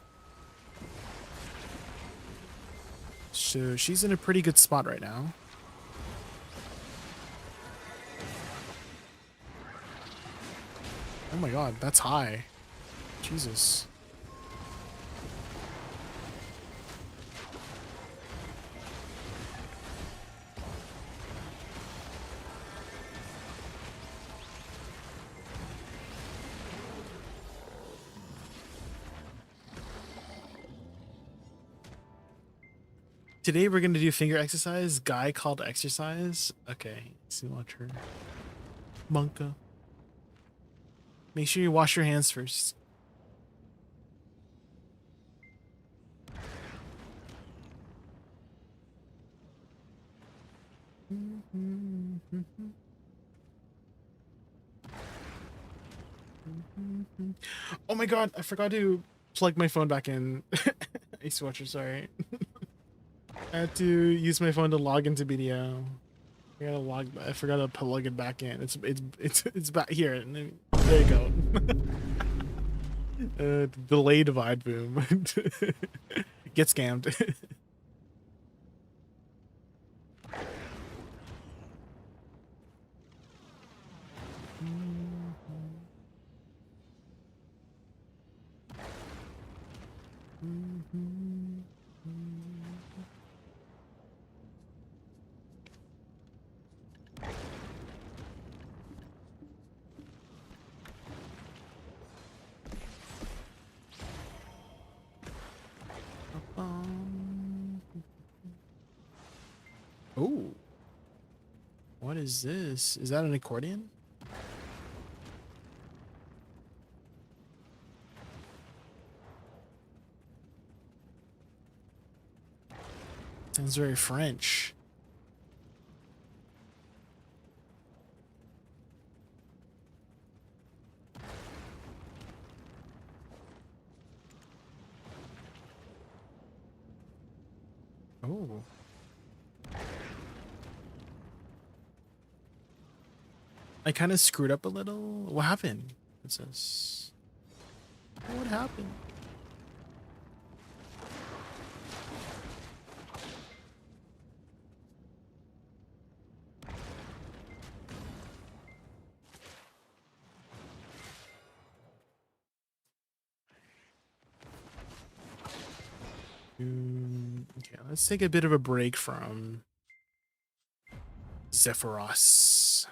So she's in a pretty good spot right now. Oh my god, that's high. Jesus. Today we're gonna do finger exercise. Guy called exercise. Okay, see, watch her. Monka. Make sure you wash your hands first. Oh my god, I forgot to plug my phone back in. Ace Watcher, sorry. I had to use my phone to log into BDO. I forgot to plug it back in. It's back here. There you go. Delayed vibe boom. Get scammed. Oh. What is this? Is that an accordion? Sounds very French. Oh. I kind of screwed up a little. What happened? It says. What happened? Okay, let's take a bit of a break from Zephyros.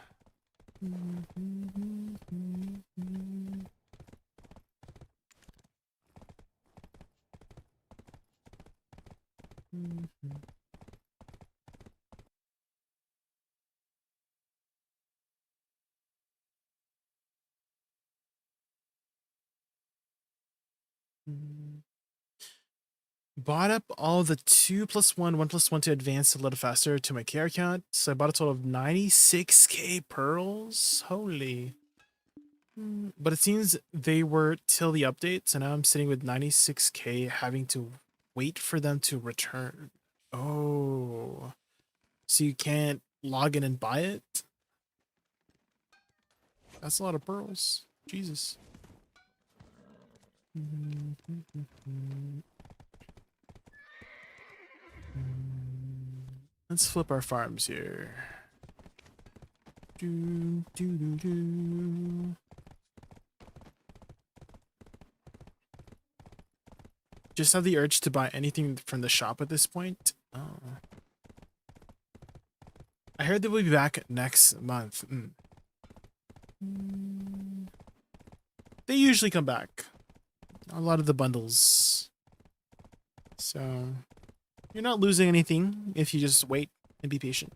Bought up all the 2+1, 1+1 to advance a little faster to my care count. So I bought a total of 96k pearls. Holy. But it seems they were till the update. So now I'm sitting with 96k having to wait for them to return. Oh. So you can't log in and buy it? That's a lot of pearls. Jesus. Let's flip our farms here. Just have the urge to buy anything from the shop at this point. Oh. I heard they will be back next month. They usually come back. A lot of the bundles. So you're not losing anything if you just wait and be patient.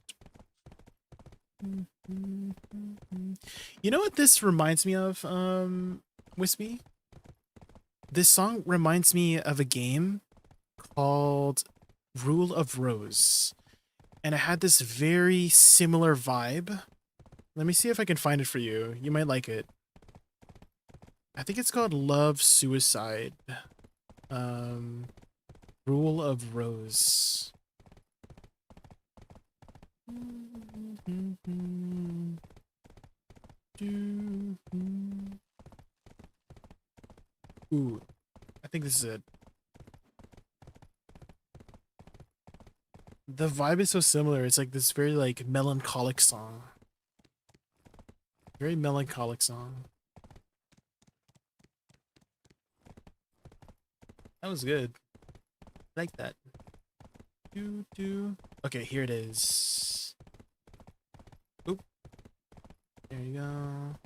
You know what this reminds me of, Wispy? This song reminds me of a game called Rule of Rose. And it had this very similar vibe. Let me see if I can find it for you. You might like it. I think it's called Love Suicide. Rule of Rose. Ooh, I think this is it. The vibe is so similar. It's like this very like melancholic song. Very melancholic song. That was good. I like that. Okay, here it is. Oop. There you go.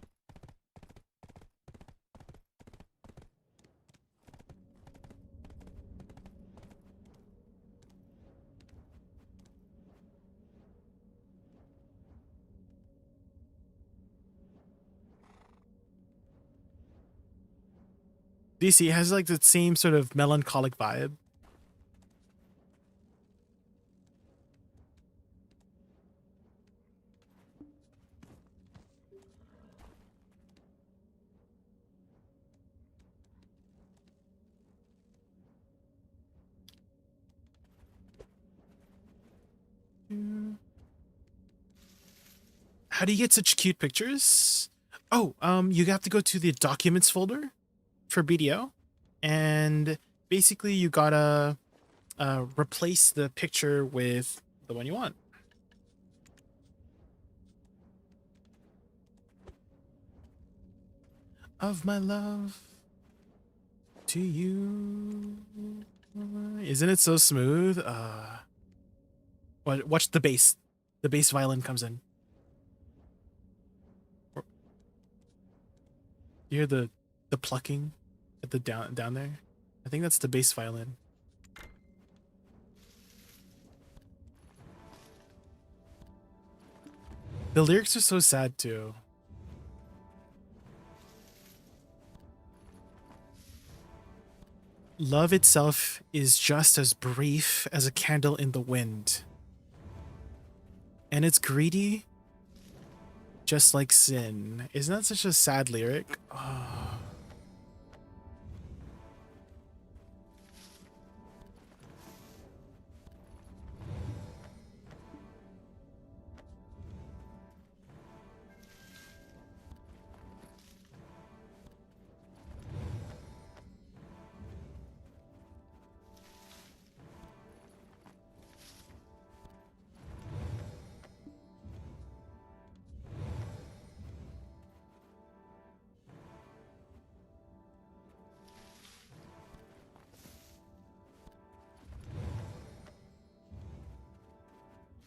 Do you see? It has like the same sort of melancholic vibe. How do you get such cute pictures? Oh, you have to go to the documents folder for BDO, and basically you gotta replace the picture with the one you want. Of my love to you. Isn't it so smooth? Watch the bass. The bass violin comes in. You hear the plucking at the down there? I think that's the bass violin. The lyrics are so sad too. Love itself is just as brief as a candle in the wind. And it's greedy, just like sin. Isn't that such a sad lyric? Oh.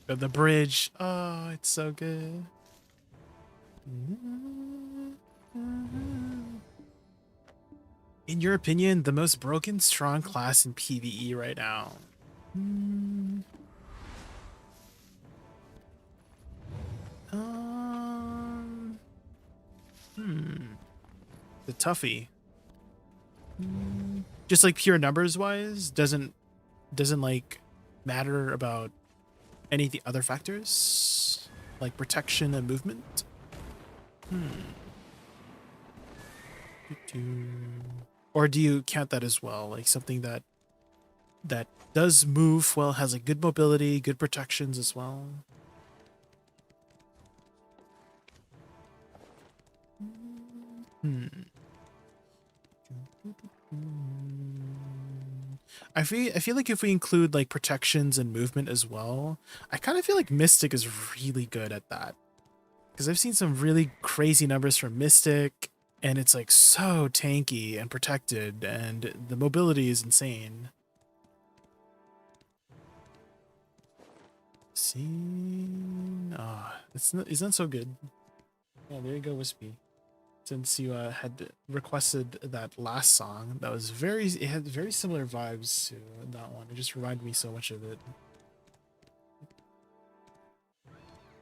The bridge. Oh, it's so good. In your opinion, the most broken strong class in PvE right now? The toughie. Just like pure numbers wise, doesn't like matter about any of the other factors like protection and movement. Or do you count that as well, like something that does move well, has a good mobility, good protections as well? I feel like if we include like protections and movement as well, I kind of feel like Mystic is really good at that. Because I've seen some really crazy numbers from Mystic, and it's like so tanky and protected, and the mobility is insane. Scene. Ah, isn't so good. Oh, there you go, Wispy. Since you had requested that last song, that was it had very similar vibes to that one. It just reminded me so much of it.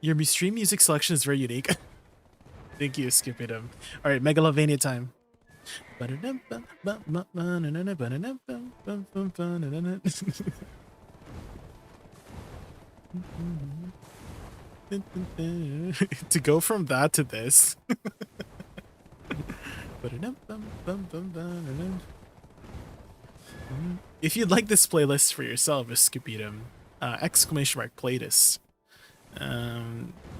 Your stream music selection is very unique. Thank you, Skipid him. All right, Megalovania time. To go from that to this. If you'd like this playlist for yourself, Scoopitum, exclamation mark playlist.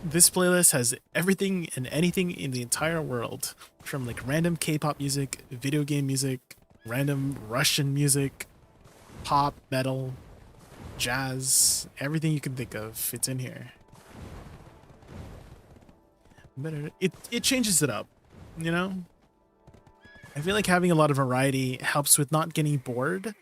This playlist has everything and anything in the entire world, from like random K-pop music, video game music, random Russian music, pop, metal, jazz, everything you can think of, it's in here. But it changes it up, you know? I feel like having a lot of variety helps with not getting bored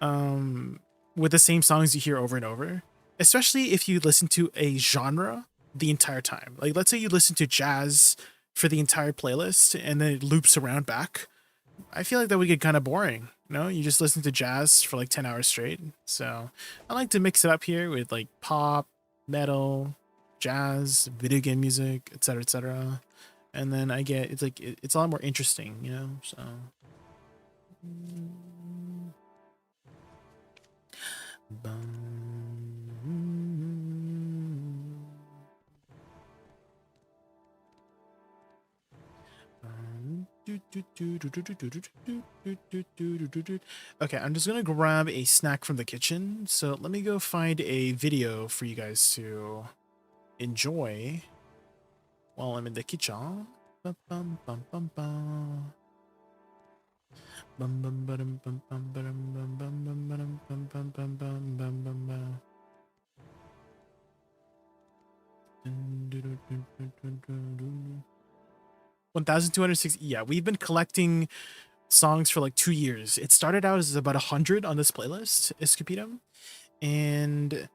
with the same songs you hear over and over, especially if you listen to a genre the entire time. Like, let's say you listen to jazz for the entire playlist and then it loops around back. I feel like that would get kind of boring. No, you just listen to jazz for like 10 hours straight. So I like to mix it up here with like pop, metal, jazz, video game music, etc., etc. And then I get it's like it's a lot more interesting, you know. So okay, I'm just gonna grab a snack from the kitchen. So let me go find a video for you guys to enjoy while I'm in the kitchen. Bum, bum, bum, bum, bum. Bum, bum, ba-dum, bum, bum, ba-dum, bum, bum, bum, ba-dum, bum, bum, bum, bum, bum, bum, bum. 1,260. Yeah, we've been collecting songs for like 2 years. It started out as about 100 on this playlist, Escapitum, and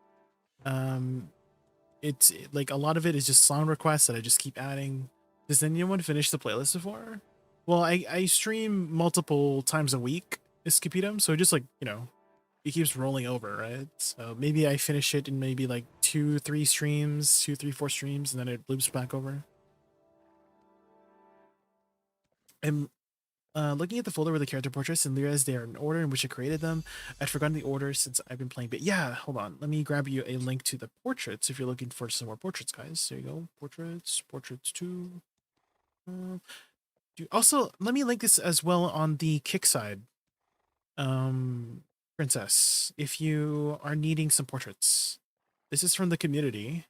it's like a lot of it is just song requests that I just keep adding. Does anyone finish the playlist before? Well, I stream multiple times a week, Escapitum, so just like, you know, it keeps rolling over, right? So maybe I finish it in maybe like 2-3 streams, 4 streams, and then it loops back over. I'm looking at the folder with the character portraits and Lyras, they are in order in which I created them. I'd forgotten the order since I've been playing, but yeah, hold on. Let me grab you a link to the portraits if you're looking for some more portraits, guys. There you go. Portraits 2. Also, let me link this as well on the kick side. Princess, if you are needing some portraits. This is from the community.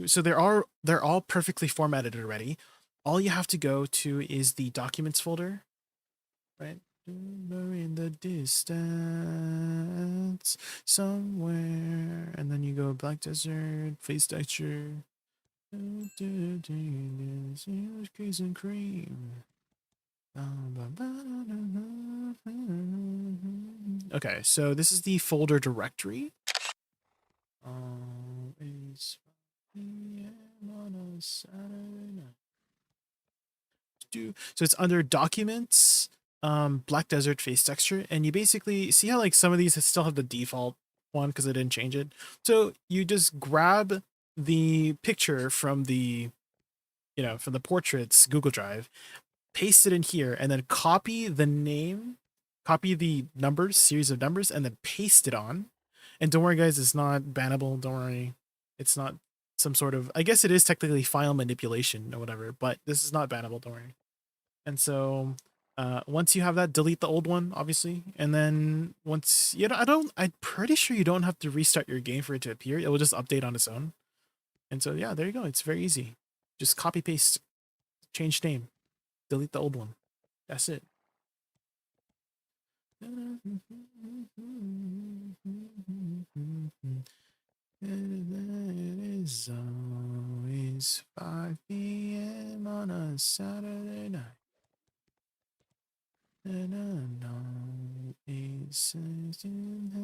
So they're all perfectly formatted already. All you have to go to is the documents folder, right? In the distance somewhere, and then you go black desert, face texture, cookies and cream. Okay, so this is the folder directory. It's 5 p.m. on a Saturday night. So it's under documents, black desert face texture, and you basically see how like some of these still have the default one because I didn't change it. So you just grab the picture from the, you know, from the portraits Google Drive, paste it in here, and then copy the name, copy the numbers, series of numbers, and then paste it on. And don't worry, guys, it's not bannable. Don't worry, it's not some sort of, I guess it is technically file manipulation or whatever, but this is not bannable. Don't worry. And so once you have that, delete the old one, obviously. And then once, you know, I'm pretty sure you don't have to restart your game for it to appear. It will just update on its own. And so, yeah, there you go. It's very easy. Just copy, paste, change name, delete the old one. That's it. It is always 5 p.m. on a Saturday night. And I know it's sometimes.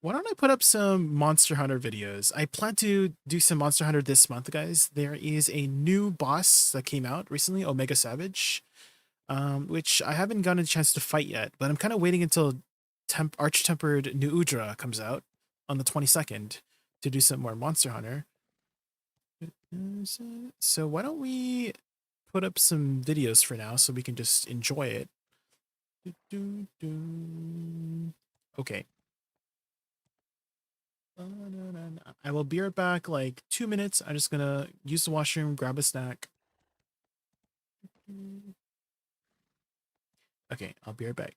Why don't I put up some Monster Hunter videos? I plan to do some Monster Hunter this month, guys. There is a new boss that came out recently, Omega Savage, which I haven't gotten a chance to fight yet, but I'm kind of waiting until Arch-Tempered New Udra comes out on the 22nd to do some more Monster Hunter. So why don't we put up some videos for now so we can just enjoy it. Okay. I will be right back, like 2 minutes. I'm just gonna use the washroom, grab a snack. Okay, I'll be right back.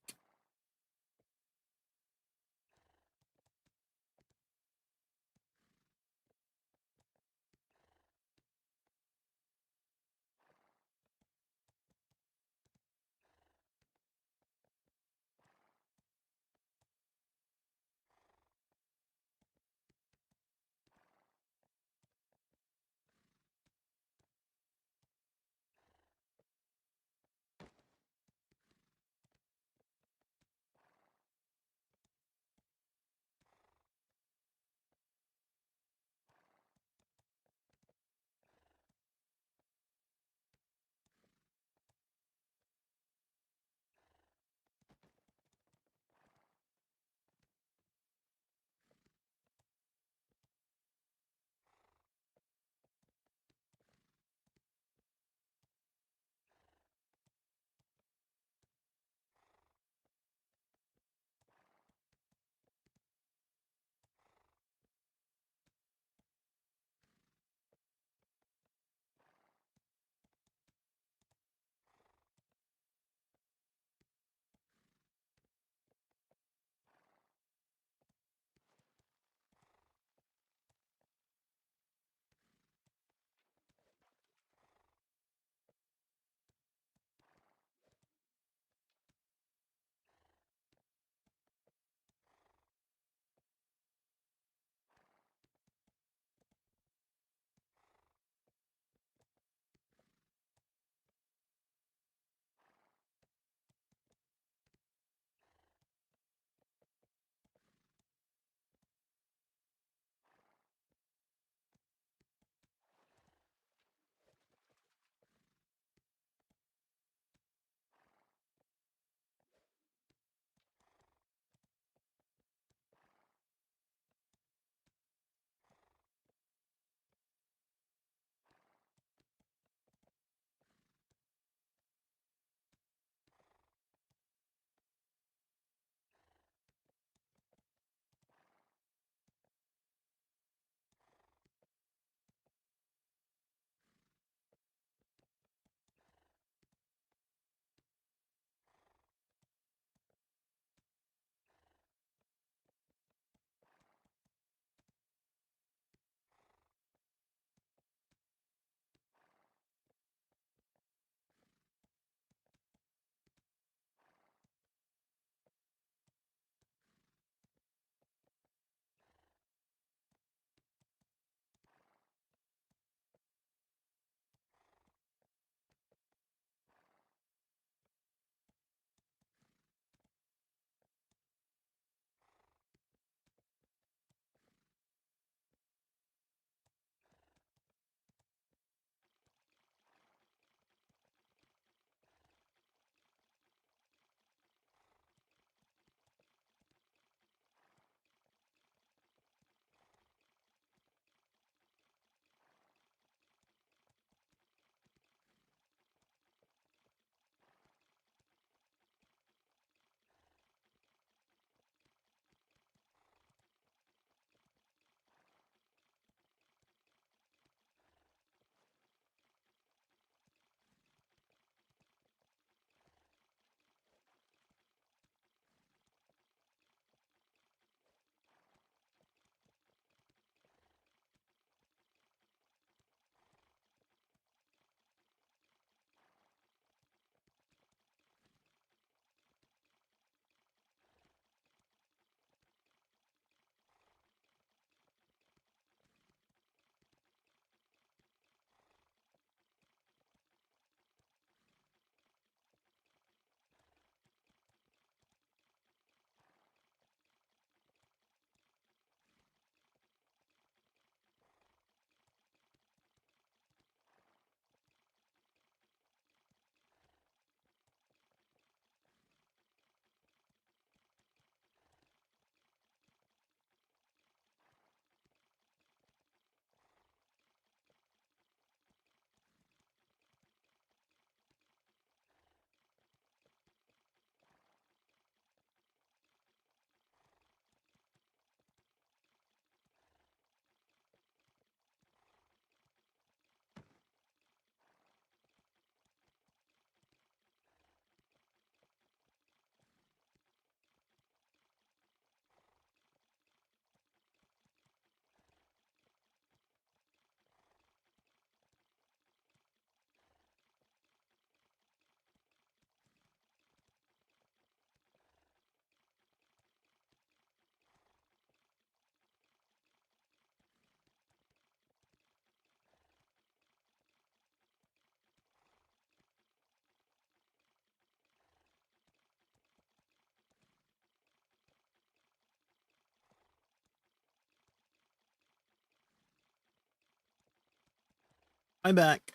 I'm back.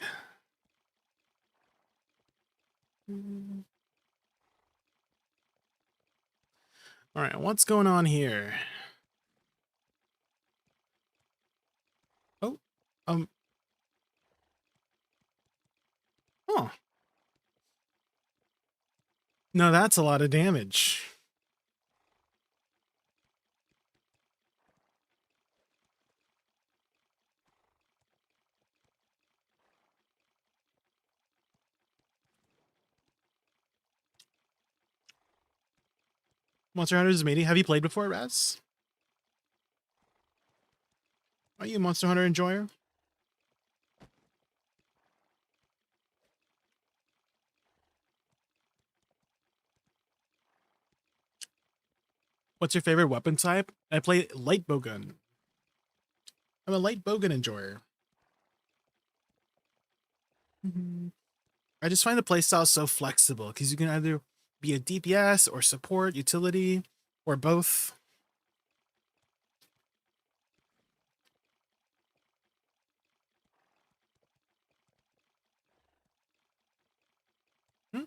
All right, what's going on here? Oh, um, oh, no, that's a lot of damage. Monster Hunter is meeting. Have you played before, Raz? Are you a Monster Hunter enjoyer? What's your favorite weapon type? I play light bowgun. I'm a light bowgun enjoyer. I just find the playstyle so flexible because you can either be a DPS or support, utility, or both. Hmm?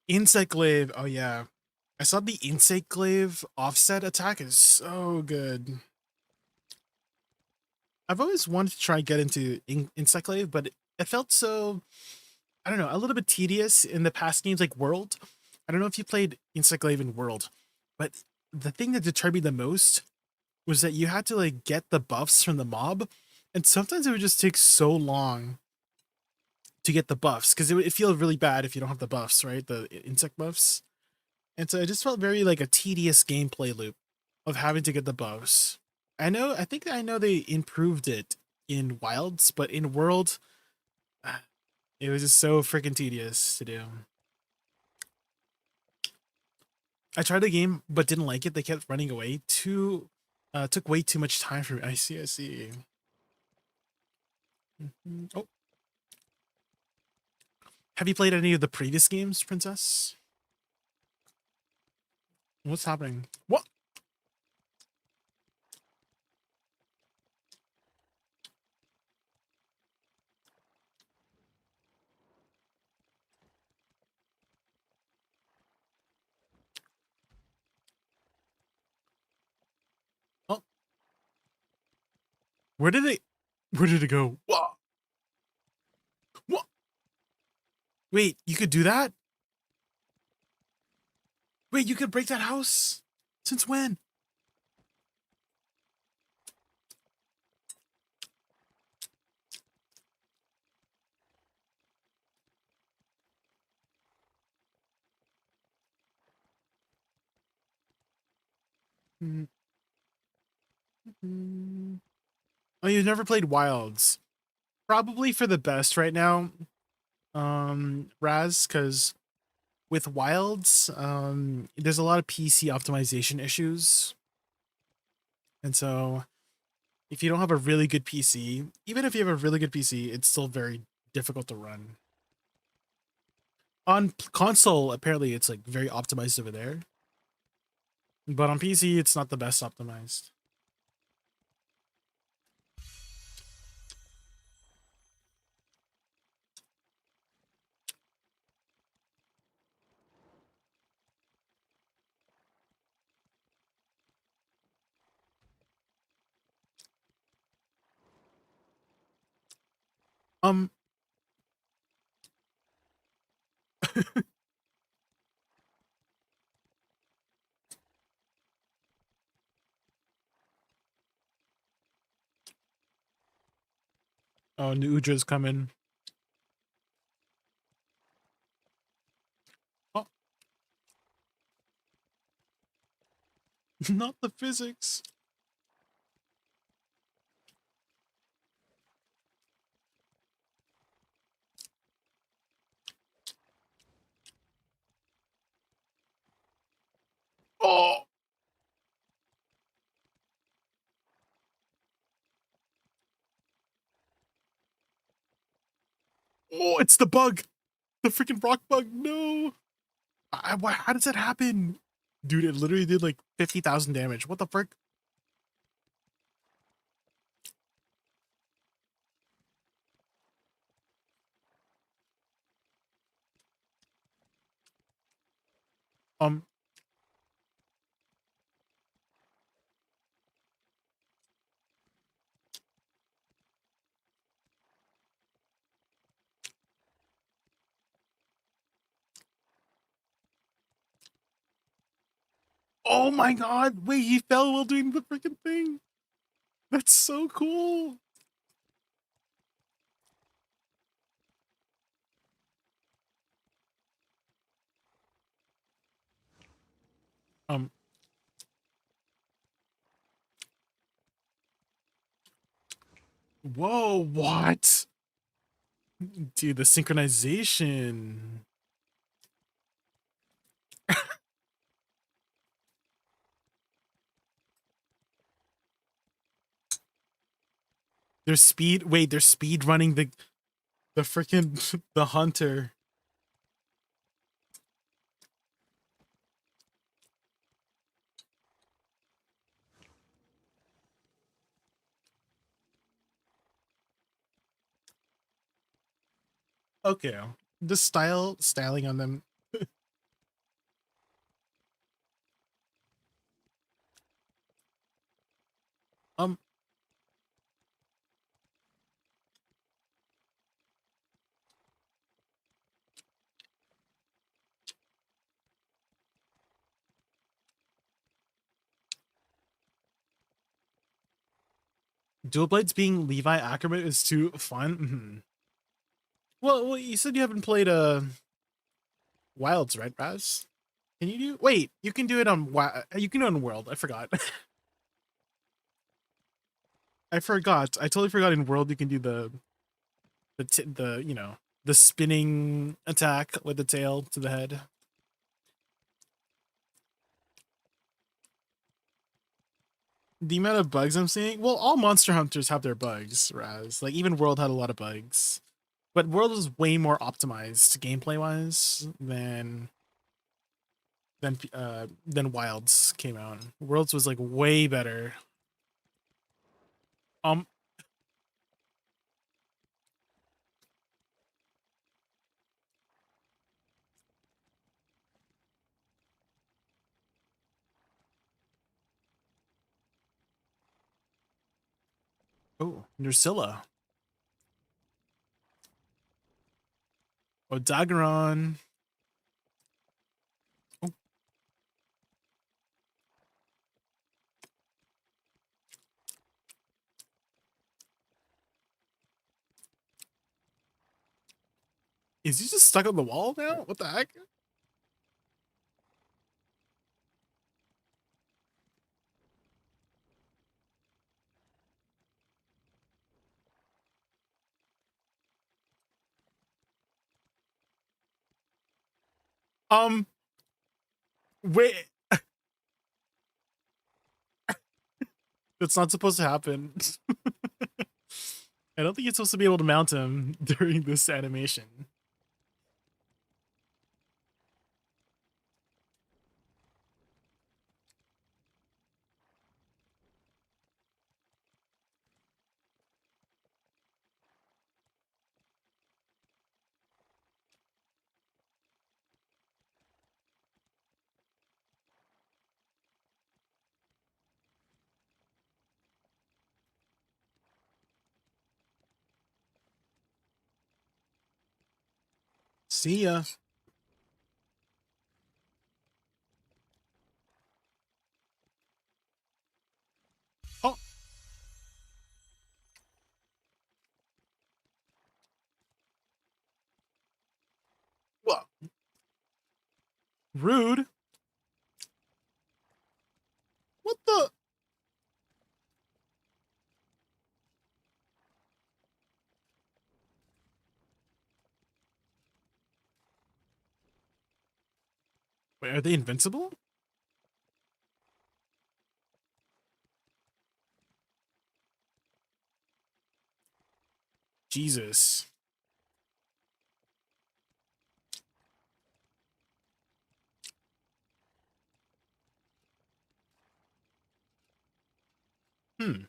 Insect glaive. Oh yeah, I saw the insect glaive offset attack is so good. I've always wanted to try and get into insect glaive, but it felt so, I don't know, a little bit tedious in the past games like World. I don't know if you played insect glaive in World, but the thing that deterred me the most was that you had to like get the buffs from the mob, and sometimes it would just take so long to get the buffs because it would feel really bad if you don't have the buffs, right? The insect buffs. And so it just felt very like a tedious gameplay loop of having to get the buffs. I think I know they improved it in Wilds, but in World, ah, it was just so freaking tedious to do. I tried the game but didn't like it. They kept running away. Took way too much time for me. I see, I see. Oh, have you played any of the previous games, Princess? What's happening? What? Oh, where did it? Where did it go? What? What? Wait, you could do that? Wait, you could break that house? Since when? Mm, mm. Oh, you've never played Wilds. Probably for the best right now, Raz, because with Wilds, there's a lot of PC optimization issues. And so if you don't have a really good PC, even if you have a really good PC, it's still very difficult to run. On console, apparently it's like very optimized over there. But on PC, it's not the best optimized. Um, oh, new Udra's coming. Oh, not the physics. Oh, Oh, it's the bug. The freaking rock bug. No. How does that happen? Dude, it literally did like 50,000 damage. What the frick? Um, oh my god. Wait, he fell while doing the freaking thing. That's so cool. Um, whoa, what? Dude, the synchronization. Their speed, wait, they're speed running the freaking the hunter. Okay. The styling on them. Um, dual blades being Levi Ackerman is too fun. Mhm. Well, you said you haven't played Wilds, right, Raz? Can you do? Wait, you can do it on you can do it on World. I forgot. I forgot. I totally forgot. In World, you can do the you know, the spinning attack with the tail to the head. The amount of bugs I'm seeing. Well, all Monster Hunters have their bugs, Raz. Like even World had a lot of bugs, but World was way more optimized gameplay wise than Wilds came out. Worlds was like way better. Um. Oh, Nursilla. Oh, Daggeron. Oh, is he just stuck on the wall now? What the heck? Um. Wait. That's not supposed to happen. I don't think it's supposed to be able to mount him during this animation. See ya. Oh, well, rude. What the? Wait, are they invincible? Jesus. Hmm.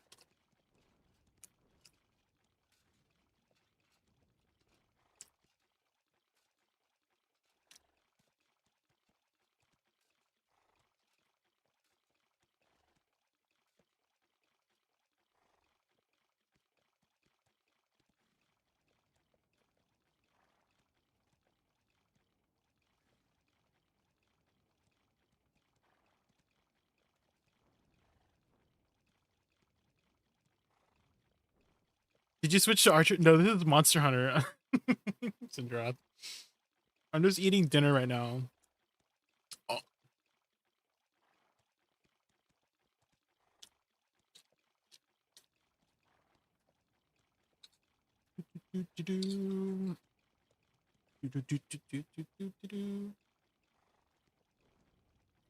Did you switch to Archer? No, this is Monster Hunter. Syndra. I'm just eating dinner right now. Oh.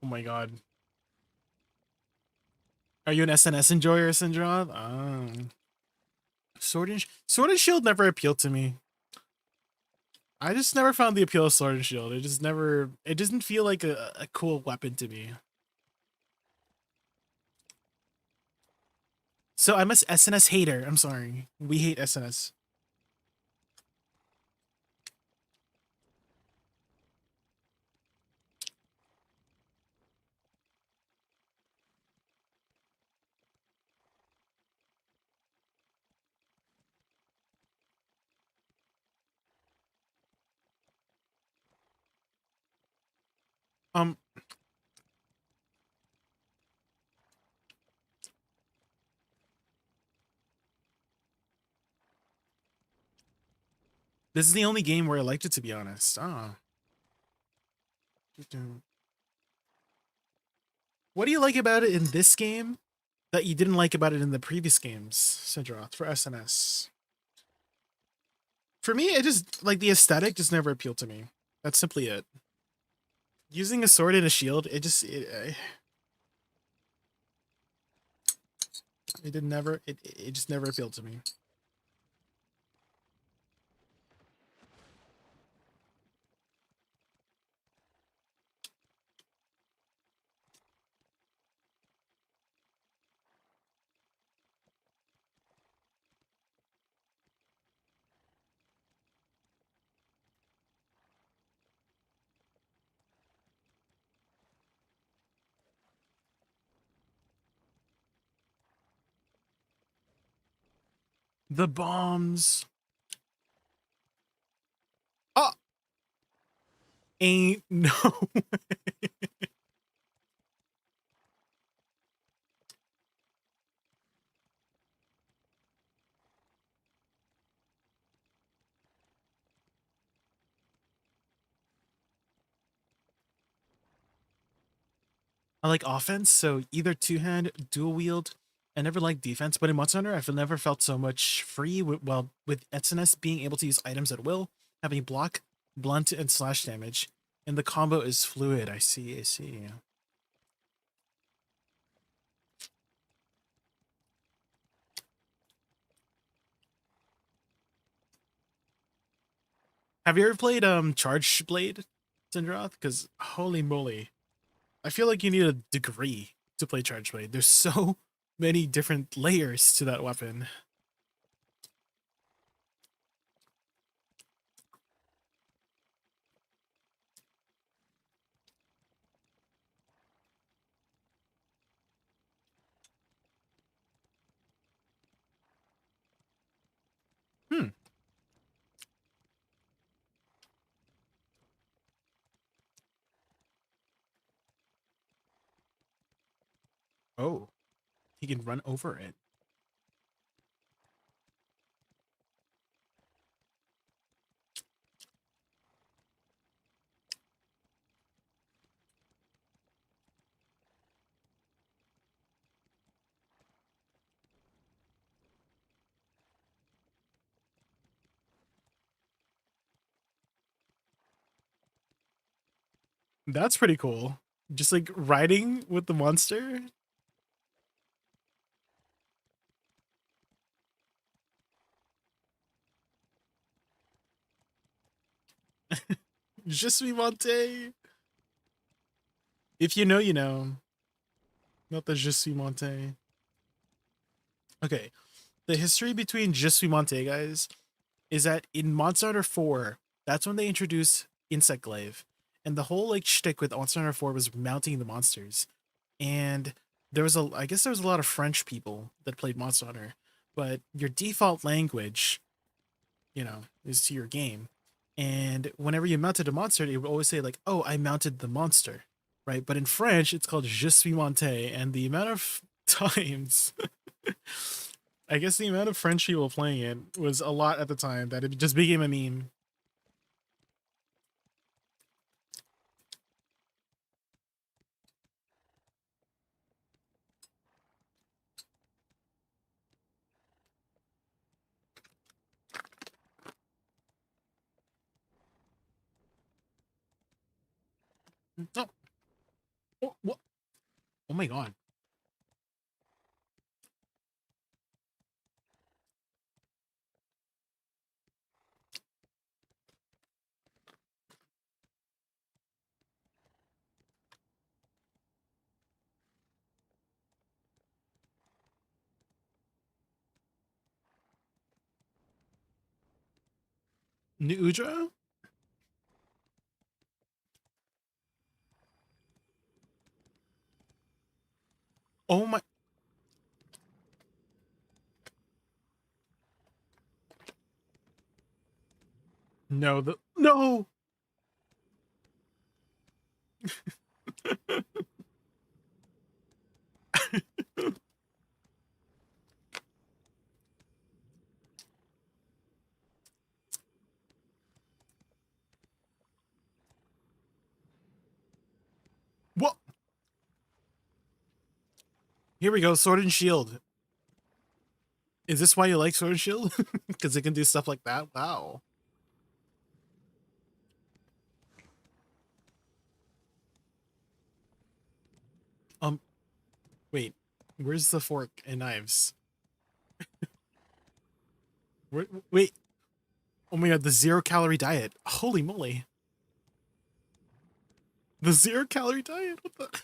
Oh my god. Are you an SNS enjoyer, Syndra? Sword and Shield never appealed to me. I just never found the appeal of Sword and Shield. It just never, it doesn't feel like a cool weapon to me. So I'm a SNS hater. I'm sorry. We hate SNS. Um, this is the only game where I liked it, to be honest. Ah. What do you like about it in this game that you didn't like about it in the previous games, Sidroth, for SNS? For me, it just, like, the aesthetic just never appealed to me. That's simply it. Using a sword and a shield, it just, it did never, it just never appealed to me. The bombs. Oh, ain't no. I like offense, so either two-hand, dual wield. I never liked defense, but in Monster Hunter, I've never felt so much free. With SNS being able to use items at will, having block, blunt, and slash damage, and the combo is fluid. I see. I see. Have you ever played Charge Blade, Syndroth? Because holy moly, I feel like you need a degree to play Charge Blade. There's so many different layers to that weapon. Hmm. Oh, he can run over it. That's pretty cool. Just like riding with the monster. Je suis monté. If you know, you know. Not the je suis monté. Okay, the history between Je suis Monte, guys, is that in Monster Hunter 4, that's when they introduced Insect Glaive. And the whole like shtick with Monster Hunter 4 was mounting the monsters. And I guess there was a lot of French people that played Monster Hunter, but your default language, is to your game. And whenever you mounted a monster, it would always say like, "Oh, I mounted the monster," right? But in French, it's called Je suis monté, and the amount of times, I guess the amount of French people playing it was a lot at the time that it just became a meme. Oh, what? Oh my god. Udra? Oh my. No, no. What? Here we go. Sword and Shield. Is this why you like Sword and Shield? Because it can do stuff like that? Wow. Um, Wait. Where's the fork and knives? Wait. Oh my god, the 0-calorie diet. Holy moly. The 0-calorie diet? What the?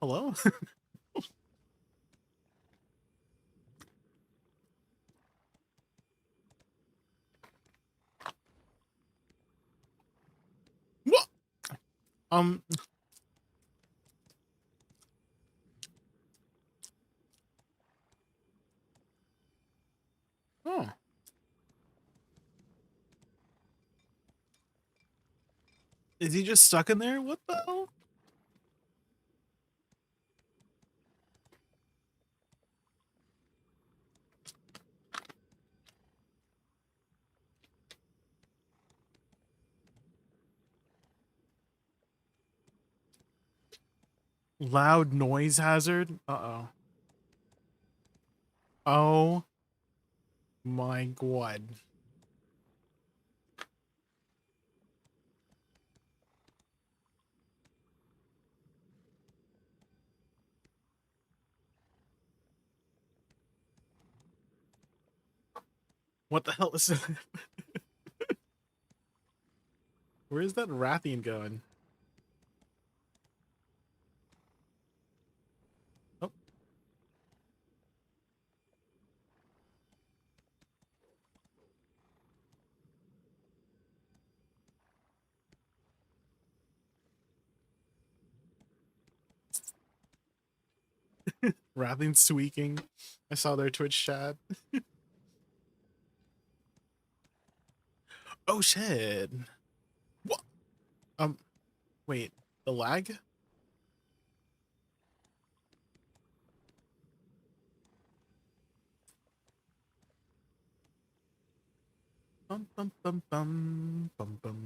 Hello? What? Um, oh. Is he just stuck in there? What the hell? Loud noise hazard? Uh-oh. Oh my god. What the hell is that? Where is that Rathian going? Oh. Rathian squeaking. I saw their Twitch chat. Oh shit. What? Wait. The lag? Bum bum bum bum bum bum.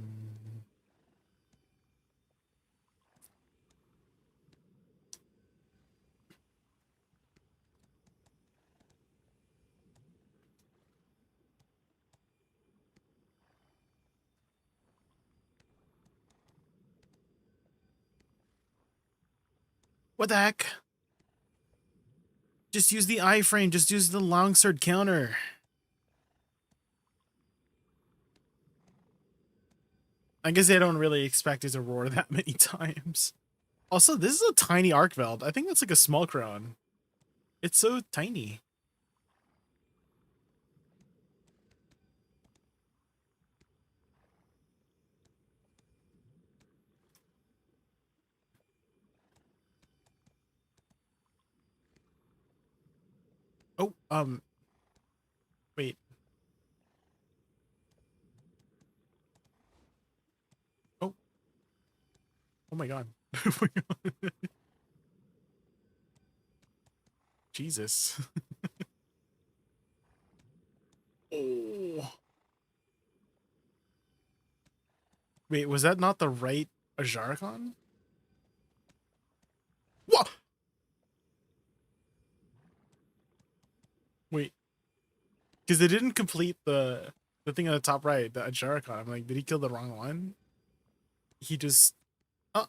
What the heck? Just use the iframe. Just use the longsword counter. I guess they don't really expect it to roar that many times. Also, this is a tiny Arcveld. I think that's like a small crown. It's so tiny. Oh, wait. Oh, oh my god. Oh my god. Jesus. Oh. Wait, was that not the right Ajaricon? What? Wait, because they didn't complete the thing on the top right, the Ajaricon. I'm like, did he kill the wrong one? He just. Oh.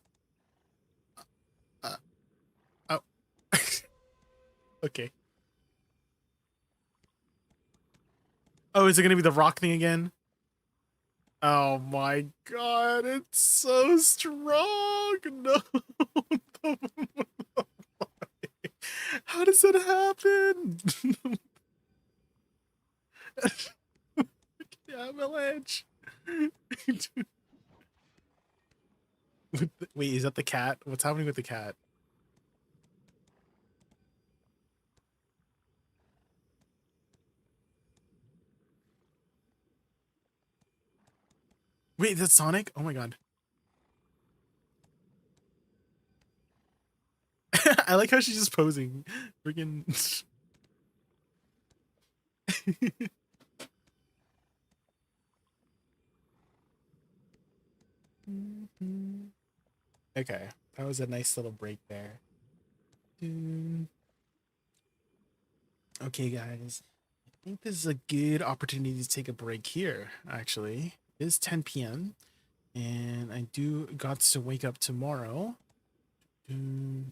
Oh. Okay. Oh, is it gonna be the rock thing again? Oh my god, it's so strong! No! How does that happen? Avalanche! Wait, is that the cat? What's happening with the cat? Wait, that's Sonic? Oh my god. I like how she's just posing. Freaking. Okay, that was a nice little break there. Okay, guys. I think this is a good opportunity to take a break here, actually. It is 10 p.m. and I do got to wake up tomorrow. I'm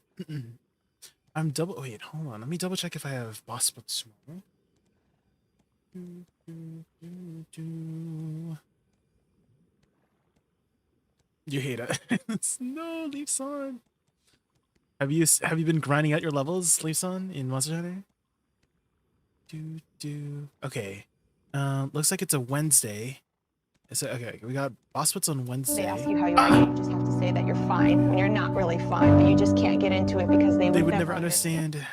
double. Wait, hold on. Let me double check if I have boss spots tomorrow. You hate it. No, Leafs on. Have you been grinding out your levels, Leafs on, in Monster Hunter? Okay. Looks like it's a Wednesday. So okay, we got boss spots on Wednesday. They ask you how you are, you just have to say that you're fine when you're not really fine, but you just can't get into it because they would never understand.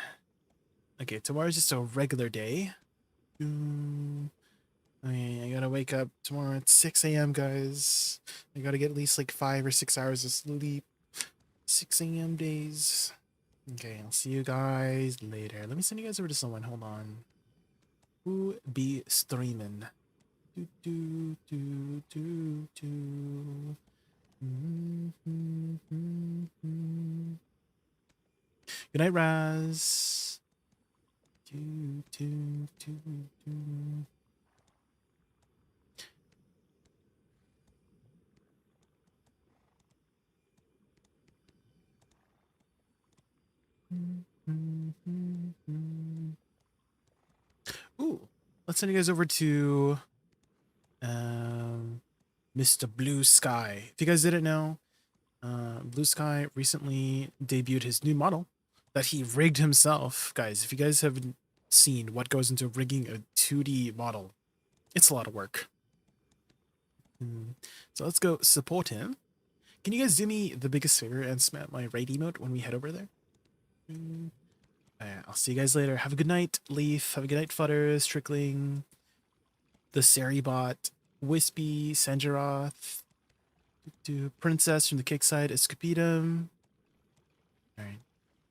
Okay, tomorrow's just a regular day. I gotta wake up tomorrow at 6 a.m. guys. I gotta get at least like 5 or 6 hours of sleep. 6 a.m. days. Okay, I'll see you guys later. Let me send you guys over to someone. Hold on. Who be streaming? Good night, Raz. Ooh, let's send you guys over to Mr. Blue Sky. If you guys didn't know, Blue Sky recently debuted his new model that he rigged himself. Guys, if you guys haven't seen what goes into rigging a 2D model, it's a lot of work. So let's go support him. Can you guys do me the biggest favor and spam my raid emote when we head over there? I'll see you guys later. Have a good night, Leaf. Have a good night, Futters, Trickling, the Saribot, Wispy, Sanjaroth, Princess from the Kickside, Escapedum. Alright.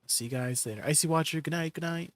See you guys later. Icy Watcher, good night, good night.